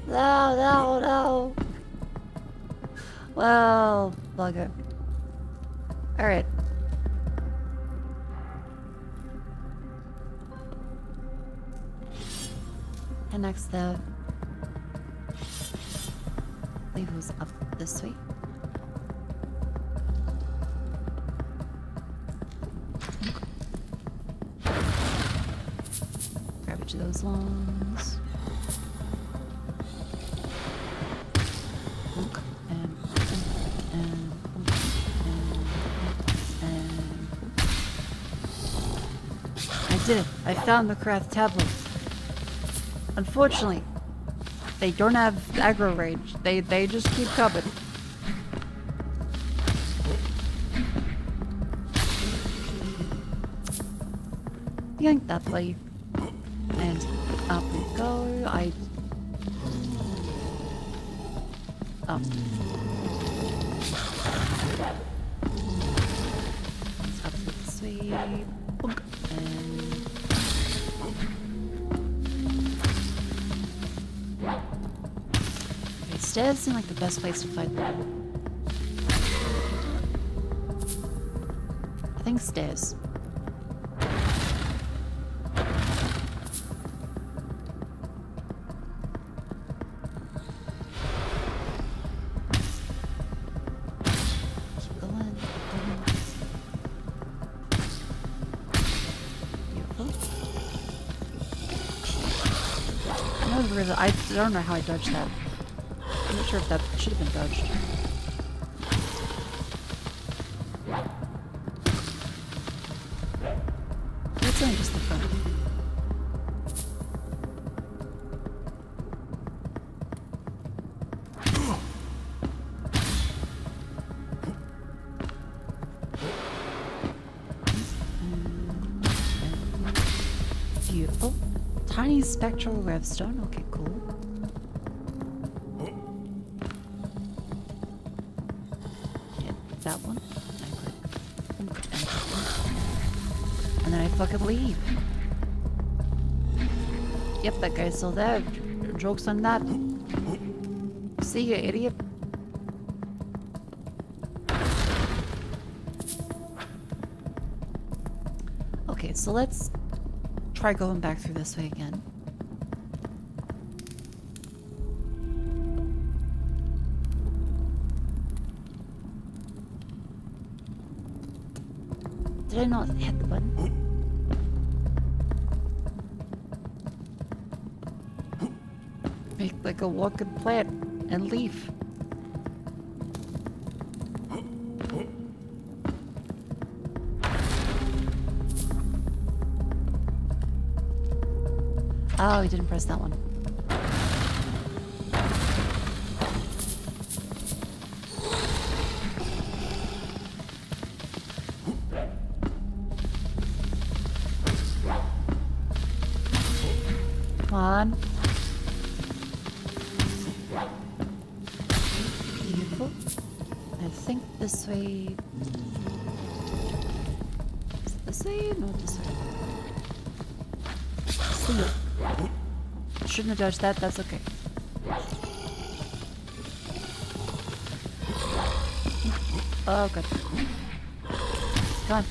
No, no, no! Well, bugger. Alright. And next, the lever was up this way. Grab each of those longs. I did it. I found the Krath tablets. Unfortunately, they don't have aggro range. They just keep coming. Yank that way. And up we go. Let's up this way. Boink. And... Okay, stairs seem like the best place to fight them. I think stairs. I don't know how I dodged that. I'm not sure if that should have been dodged. It's only just the front. Beautiful. Tiny spectral revstone. Okay, cool. Yeah, that one. And then I fucking leave. Yep, that guy's still there. Joke's on that. See ya, idiot. Okay, so let's try going back through this way again. Did I not hit the button? Make like a walking plant and leaf. Oh, he didn't press that one. Come on. Beautiful. I think this way... Is it this way? No, this way. See ya. Shouldn't have dodged that, that's okay. Oh, good. Come on.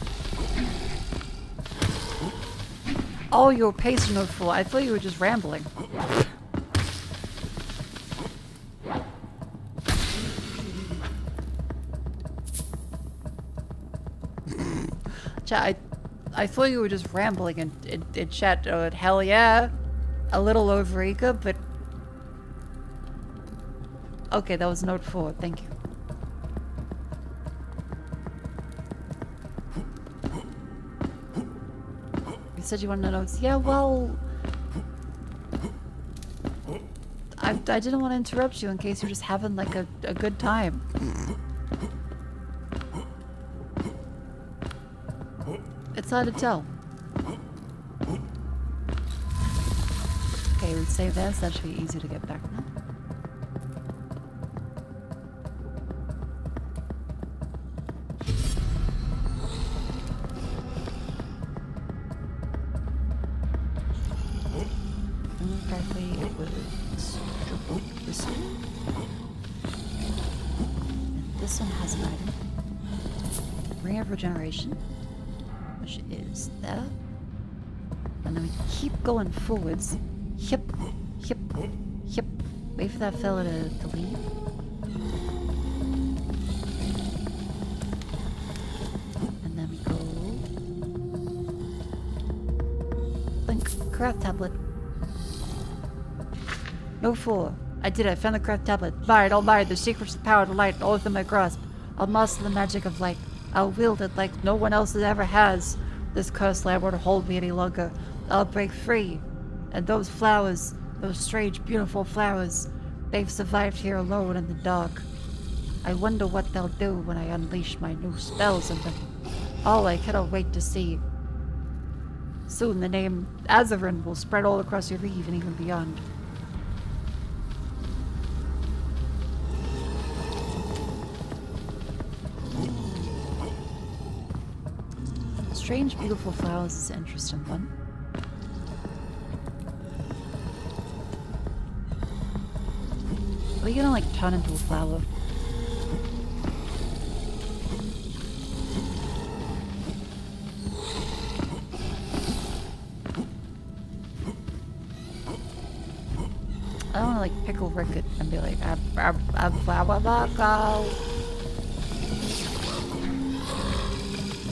Oh, you were pacing no fool. I thought you were just rambling. Chat, I thought you were just rambling in chat. Hell yeah. A little overeager, but... Okay, that was note 4. Thank you. You said you wanted notes. Yeah, well... I didn't want to interrupt you in case you're just having, like, a good time. It's hard to tell. Okay, we save that, so that should be easy to get back now. Correctly, it was this one. And this one has an item. Ring of Regeneration, which is there. And then we keep going forwards. Hip, hip, hip. Wait for that fella to leave. And then we go... Blink. Craft tablet. No 4. I did it. I found the craft tablet. Buy it, I'll buy it. The secrets of power to light, all within my grasp. I'll master the magic of light. I'll wield it like no one else ever has. This cursed land won't hold me any longer. I'll break free. And those flowers, those strange, beautiful flowers, they've survived here alone in the dark. I wonder what they'll do when I unleash my new spells on them. Oh, I cannot wait to see. Soon the name Azarin will spread all across your Eve and even beyond. Strange, beautiful flowers is an interesting one. Are we gonna like turn into a flower? I don't wanna like pickle Ricket and be like, I'm flower Mako.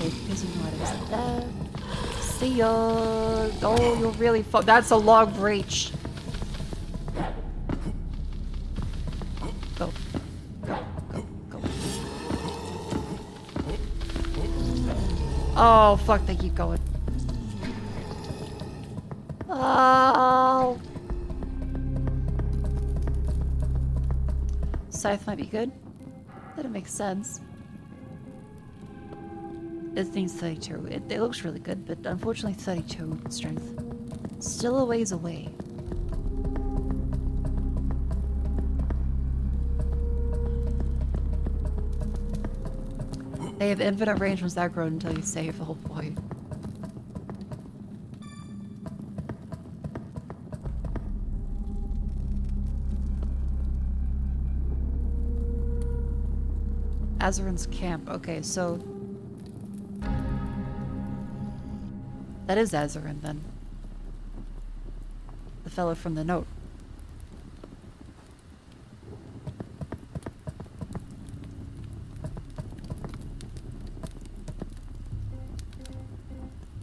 Okay, pissing waters there. See ya! Oh, you're really that's a long reach. Go. Go. Go. Go. Oh, fuck, they keep going. Oh. Scythe might be good. That makes sense. It needs 32. It looks really good, but unfortunately 32 strength. Still a ways away. They have infinite range once that grown until you save. Oh boy. Azarin's camp. Okay, so that is Azarin then. The fellow from the note.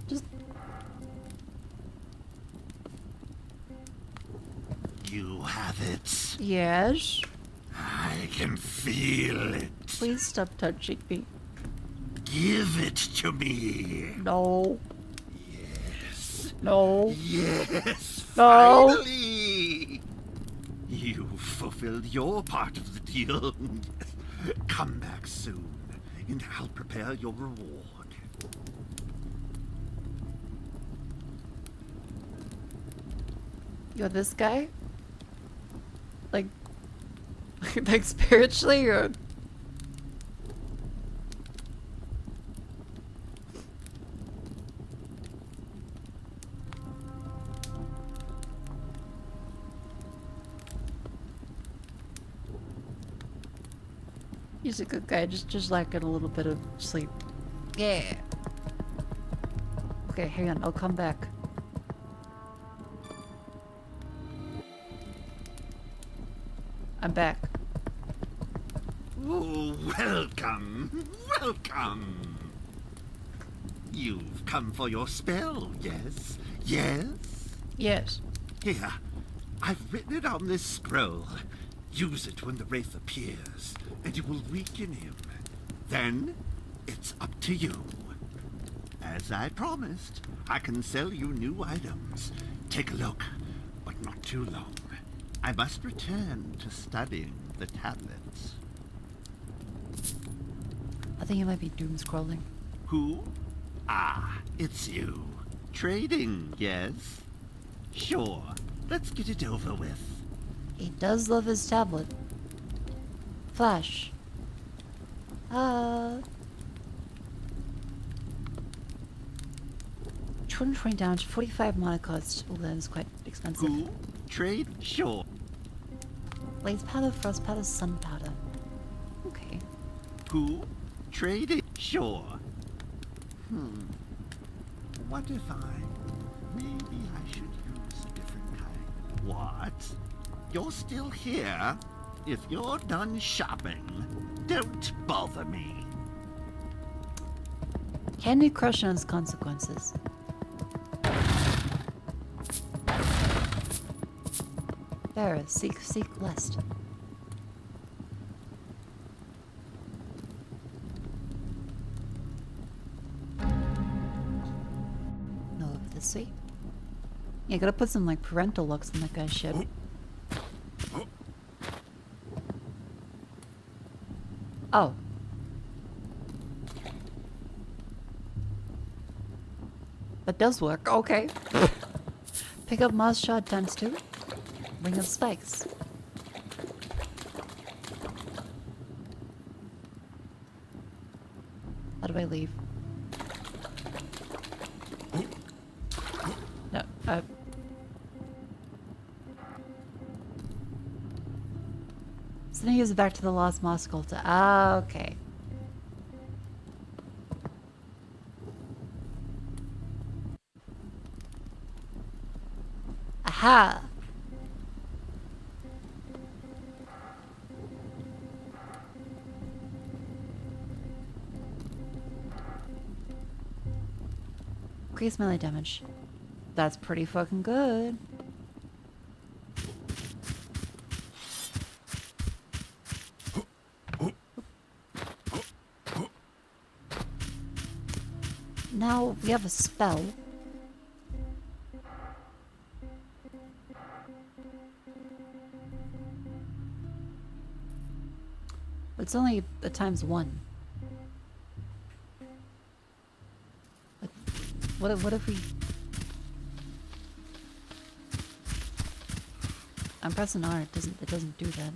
Just You have it. yes. I can feel it. Please stop touching me. Give it to me. No. Yes. No. Yes. No. Finally. You've fulfilled your part of the deal. Come back soon, and I'll prepare your reward. You're this guy? Like, like spiritually or? He's a good guy, just lacking a little bit of sleep. Yeah. Okay, hang on, I'll come back. I'm back. Oh, welcome, welcome. You've come for your spell, yes? Yes? Yes. Here, I've written it on this scroll. Use it when the wraith appears, and you will weaken him. Then, it's up to you. As I promised, I can sell you new items. Take a look, but not too long. I must return to studying the tablets. I think you might be doom scrolling. Who? Ah, it's you. Trading, yes? Sure, let's get it over with. He does love his tablet. Flash. 220 damage, 45 mana cost. Oh, that is quite expensive. Who? Trade? Sure. Blaze powder, frost powder, sun powder. Okay. Who? Trading? Sure. What if maybe I should use a different kind. What? You're still here? If you're done shopping, don't bother me. Candy Crush and its consequences. There, seek lust. No, over this way. Yeah, gotta put some like parental locks on that guy's shit. Oh. That does work. Okay. Pick up Mars Shard times 2. Ring of Spikes. How do I leave? Then he goes back to the Lost Moss Sculptor. Ah, okay. Aha! Increase melee damage. That's pretty fucking good. Now we have a spell. It's only a ×1. Like, what if we... I'm pressing R, it doesn't do that.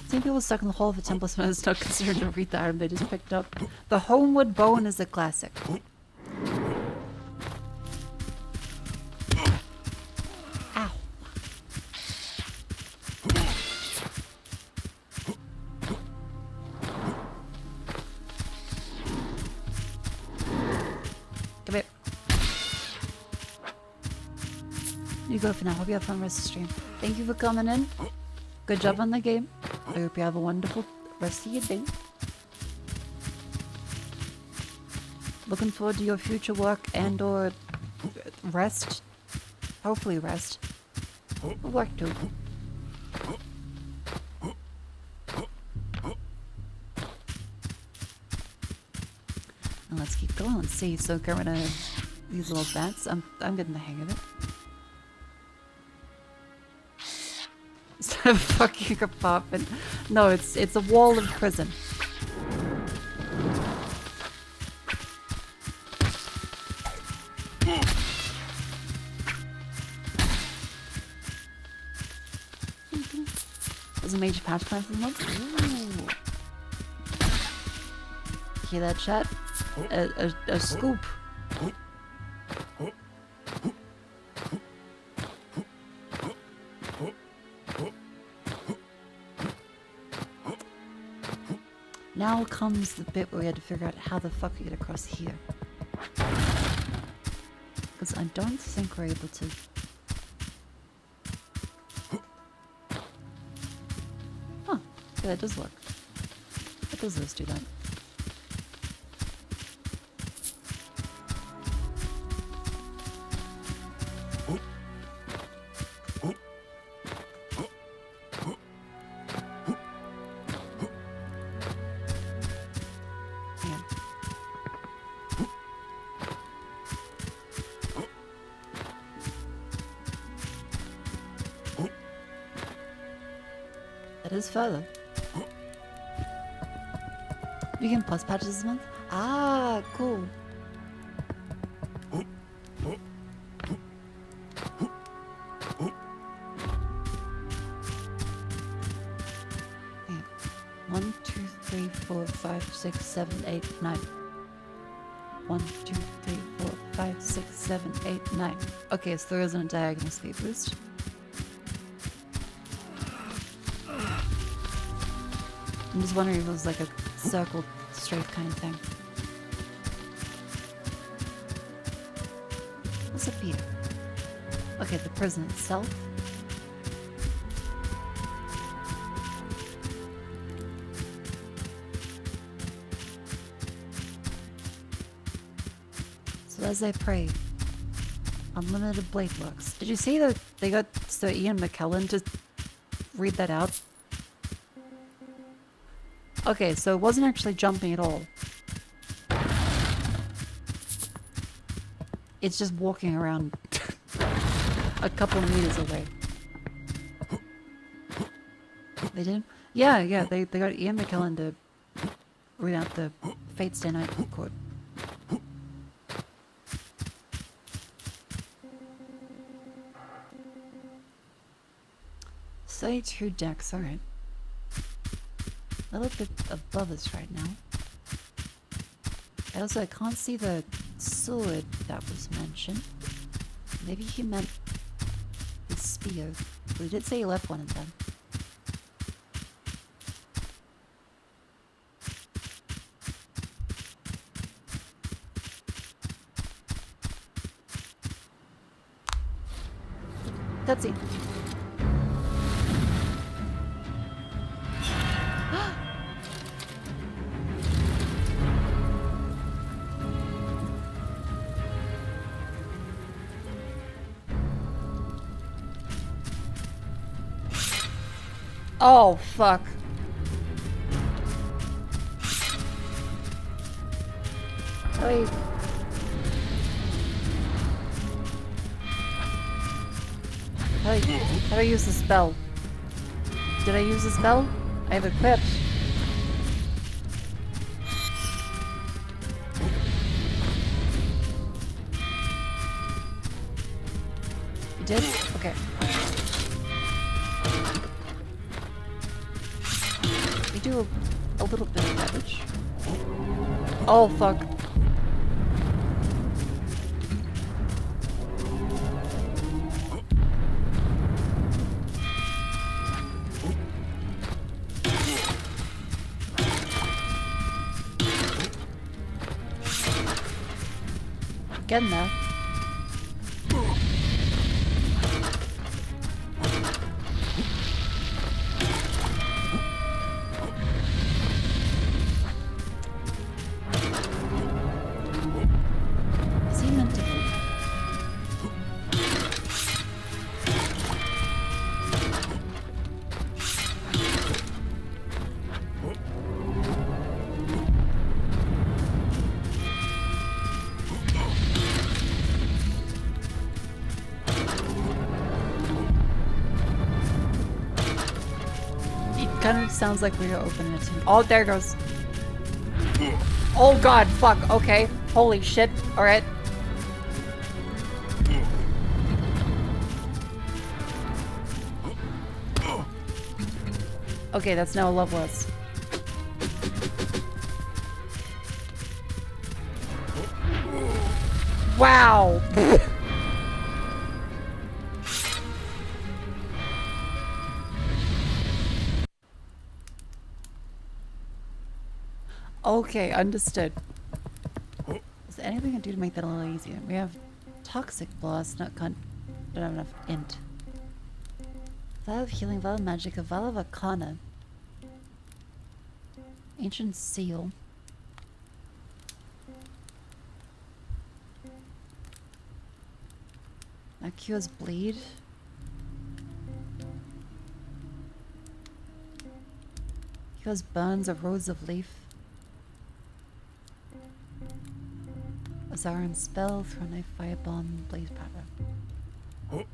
Seeing people stuck in the hole of a temple smell is not considered to read the item they just picked up. The Homewood Bone is a classic. Ow. Come here. You go for now. Hope you have fun rest of the stream. Thank you for coming in. Good job on the game. I hope you have a wonderful rest of your day. Looking forward to your future work and or rest. Hopefully rest. Work too. And let's keep going. Let's see. So Kermit, these little bats. I'm getting the hang of it. Instead of fucking a poppin'. No, it's a wall of prison. There's a major patch plan for the month. Ooh. Hear that, chat? A scoop. Now comes the bit where we had to figure out how the fuck we get across here. Because I don't think we're able to... Huh. Yeah, that does work. It does just do that. Further. You can plus patches this month? Ah, cool. Yeah. 1, 2, 3, 4, 5, 6, 7, 8, 9. 1, 2, 3, 4, 5, 6, 7, 8, 9. Okay, so there isn't a diagonal speed boost. I'm just wondering if it was like a circle strafe kind of thing. What's up here? Okay, the prison itself. So as I pray, unlimited blade works. Did you see that they got Sir Ian McKellen to read that out? Okay, so it wasn't actually jumping at all. It's just walking around a couple meters away. They did? Yeah, they got Ian McKellen to read out the Fate Stay Night quote. Say 2 decks, alright. A little bit above us right now. I can't see the sword that was mentioned. Maybe he meant the spear. We did say you left one of them. Cutscene. Oh, fuck. Wait. How do I use the spell? Did I use the spell? I have equipped. You did? Okay. We do a little bit of damage. Oh, fuck. Getting there. Is he meant to be? Kind of sounds like we are opening it. Oh, there it goes. Oh god, fuck. Okay. Holy shit. Alright. Okay, that's now Loveless. Wow. Okay, understood. Is there anything I can do to make that a little easier? We have Toxic Blast, don't have enough int. Vial of Healing, Vial of Magic, a Vial of Arcana. Ancient Seal. That cures bleed. Cures burns of Rose of Leaf. Azaran spell, throw knife, firebomb, blaze powder.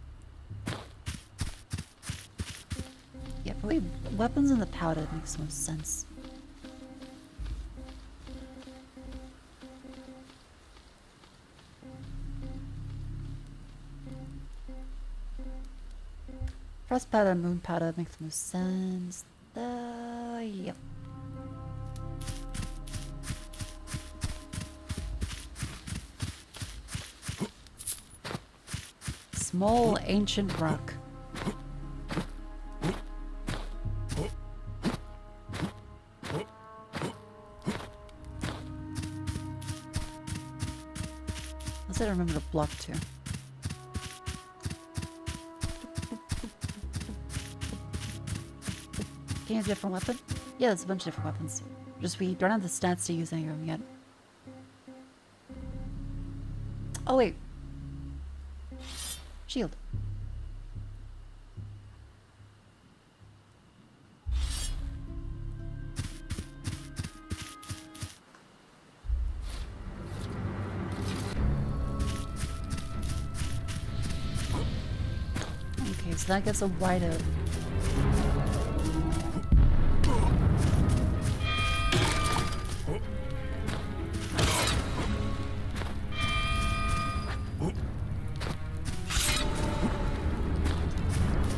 Yeah, probably weapons in the powder makes most sense. Frost powder, moon powder makes most sense. Yep. Small ancient rock. Unless I remember to block too. Can you have a different weapon? Yeah, there's a bunch of different weapons. Just we don't have the stats to use any of them yet. Oh wait. Shield. Okay, so that gets a wider.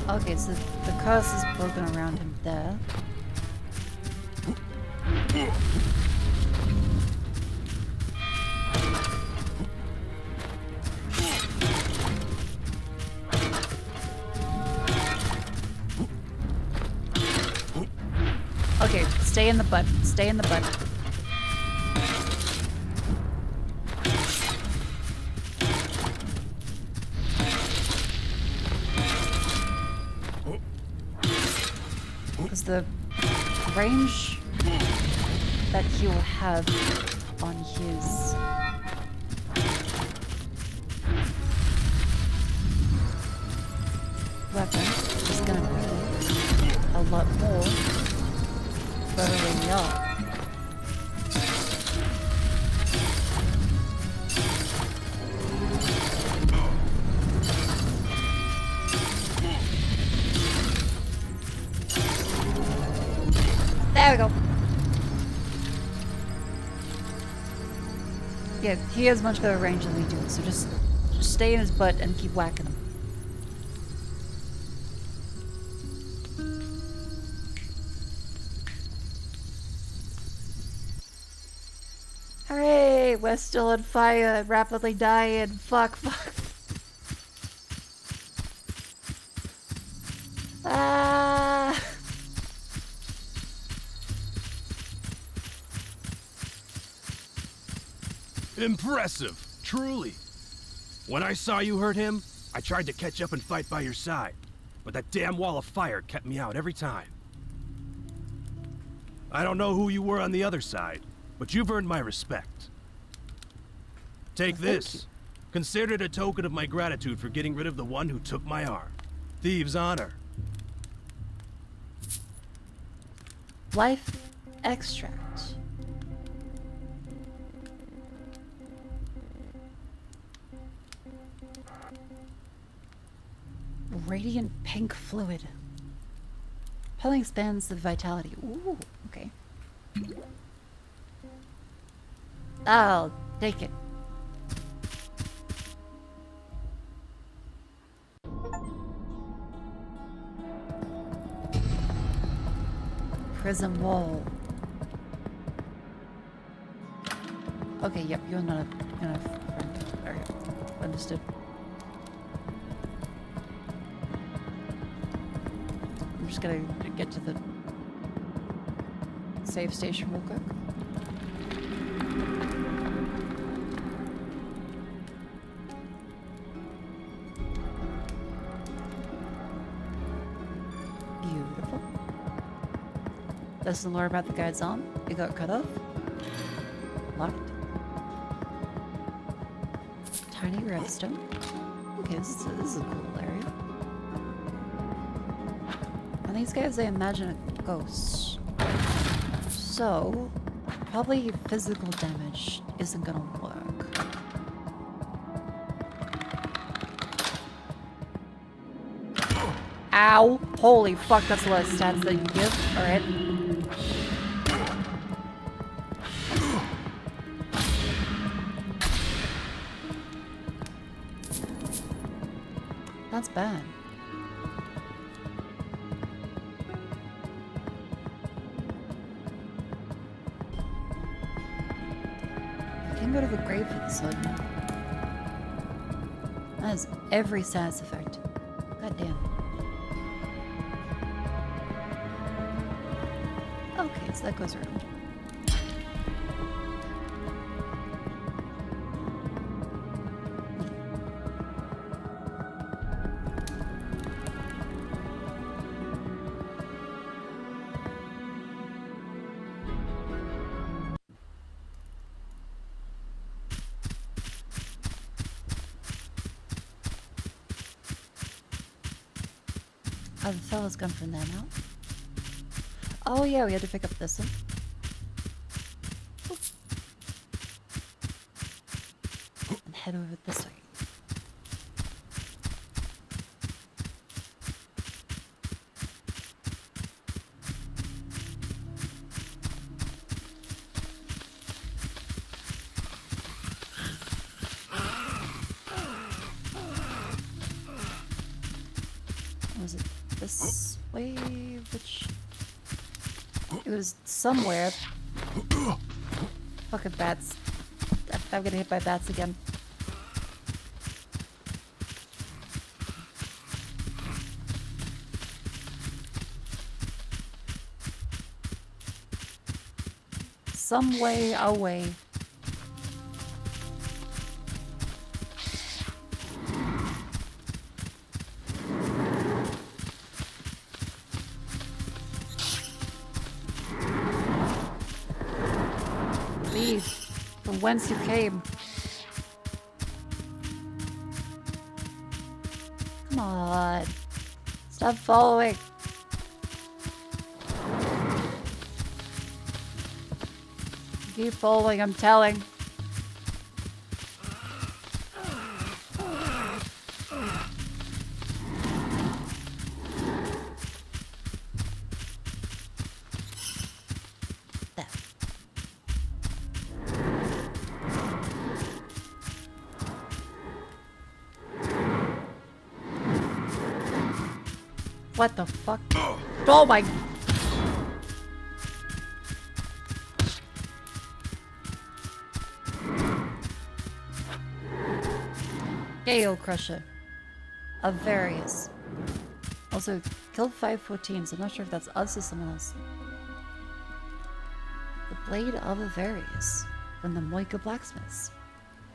Okay, so the curse is broken around him there. Okay, stay in the butt. Stay in the butt. Because the range that he'll have on his weapon is gonna be a lot more further up. There we go. Yeah, he has much better range than we do, so just stay in his butt and keep whacking him. Hooray! We're still on fire, rapidly dying. Fuck, fuck. Ah! Impressive, truly. When I saw you hurt him, I tried to catch up and fight by your side, but that damn wall of fire kept me out every time. I don't know who you were on the other side, but you've earned my respect. Take this. Consider it a token of my gratitude for getting rid of the one who took my arm. Thieves' honor. Life extract. Radiant pink fluid. Probably expands the vitality. Ooh, okay. I'll take it. Prison wall. Okay, yep, you're not a friend. Alright, understood. I'm just gonna get to the save station real quick. Beautiful. That's the lore about the guy's arm. It got cut off. Locked. Tiny redstone. Okay, this is a cool area. And these guys, I imagine, are ghosts. So, probably physical damage isn't gonna work. Ow! Holy fuck, that's a lot of stats that you give. Alright. That's bad. I can go to the grave for this one. That has every status effect. God damn. Okay, so that goes around. Oh, the fella's gone from there now. Oh yeah, we had to pick up this one. And head over this way. Was it this way? Which... It was somewhere. Fucking bats. I'm gonna hit by bats again. some way away. Leave from whence you came. Come on. Stop following. Keep following, I'm telling. There. What the fuck? Oh my... Gale Crusher. Of various. Also, killed 5 14s. I'm not sure if that's us or someone else. The Blade of Avarius. From the Moika Blacksmiths.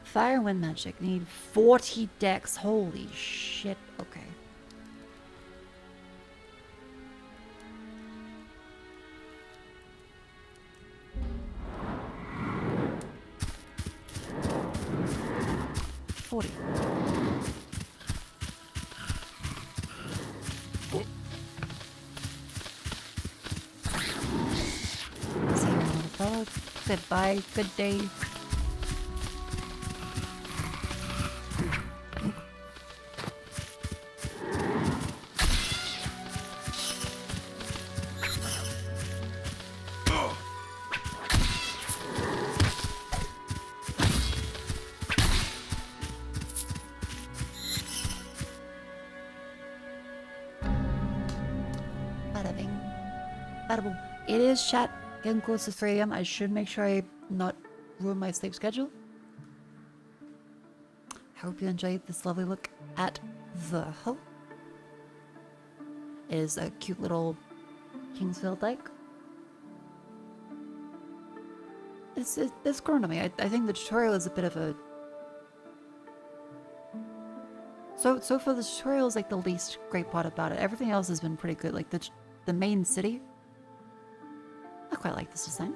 Fire and Wind Magic. Need 40 decks. Holy shit. Okay. Goodbye, good day. Bada bing. Bada boom. It is chat. Getting close to 3 AM. I should make sure I not ruin my sleep schedule. Hope you enjoyed this lovely look at the hoe. It is a cute little Kingsfield dyke. It's grown on me. I think the tutorial is a bit of a... So far the tutorial is like the least great part about it. Everything else has been pretty good. Like the main city. I quite like this design.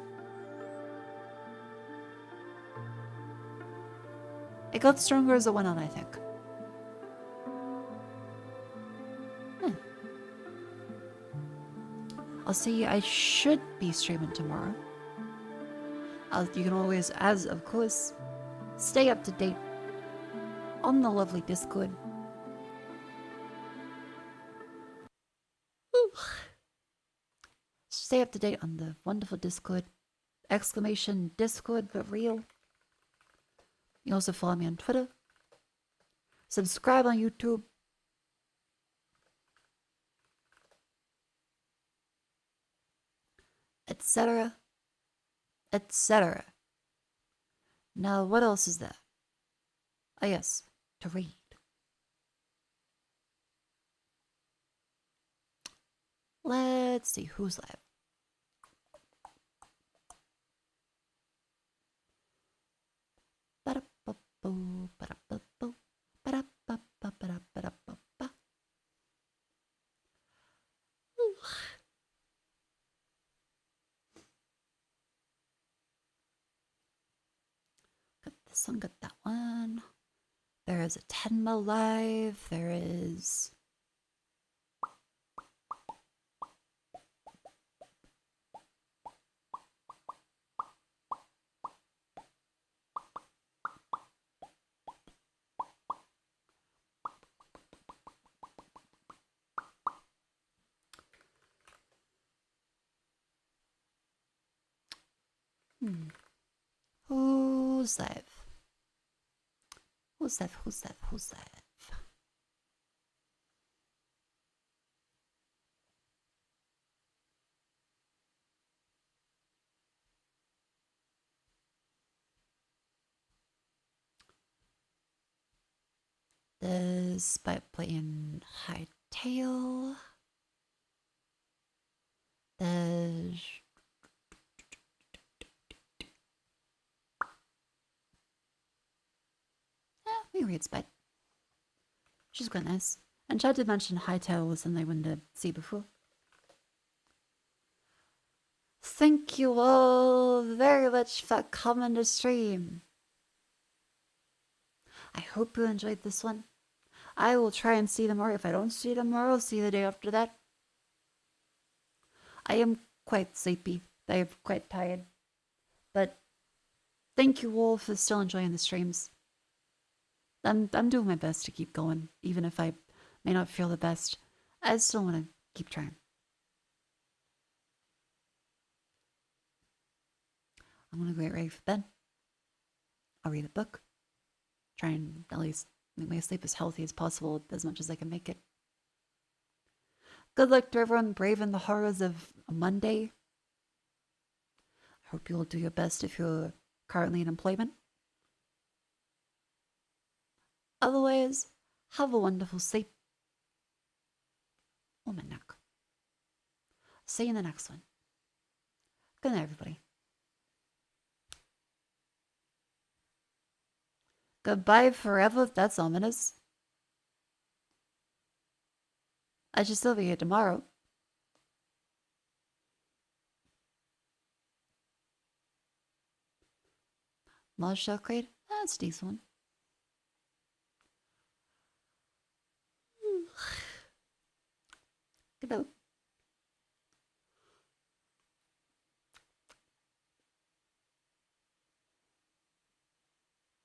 It got stronger as it went on, I think. I'll see. I should be streaming tomorrow. You can always, as of course, stay up to date on the lovely Discord. Stay up to date on the wonderful Discord. Exclamation Discord, but real. You can also follow me on Twitter. Subscribe on YouTube. Etc. Etc. Now, what else is there? Oh yes, to read. Let's see who's live. Got this one, got that one. There is a Tenma live. There is... Who's live? Who's live? Who's live? Who's live? Despite playing Hightail, there's reads bed. She's quite nice. And Chad did mention Hightail was something I wanted to see before. Thank you all very much for coming to stream. I hope you enjoyed this one. I will try and see tomorrow. If I don't see tomorrow, I'll see the day after that. I am quite sleepy. I am quite tired. But thank you all for still enjoying the streams. I'm doing my best to keep going, even if I may not feel the best. I still want to keep trying. I'm gonna get ready for bed. I'll read a book. Try and at least make my sleep as healthy as possible, as much as I can make it. Good luck to everyone braving the horrors of a Monday. I hope you'll do your best if you're currently in employment. Otherwise, have a wonderful sleep. Oh, my neck. See you in the next one. Good night, everybody. Goodbye forever? That's ominous. I should still be here tomorrow. Mars Shell Crate? That's a decent one. Good night.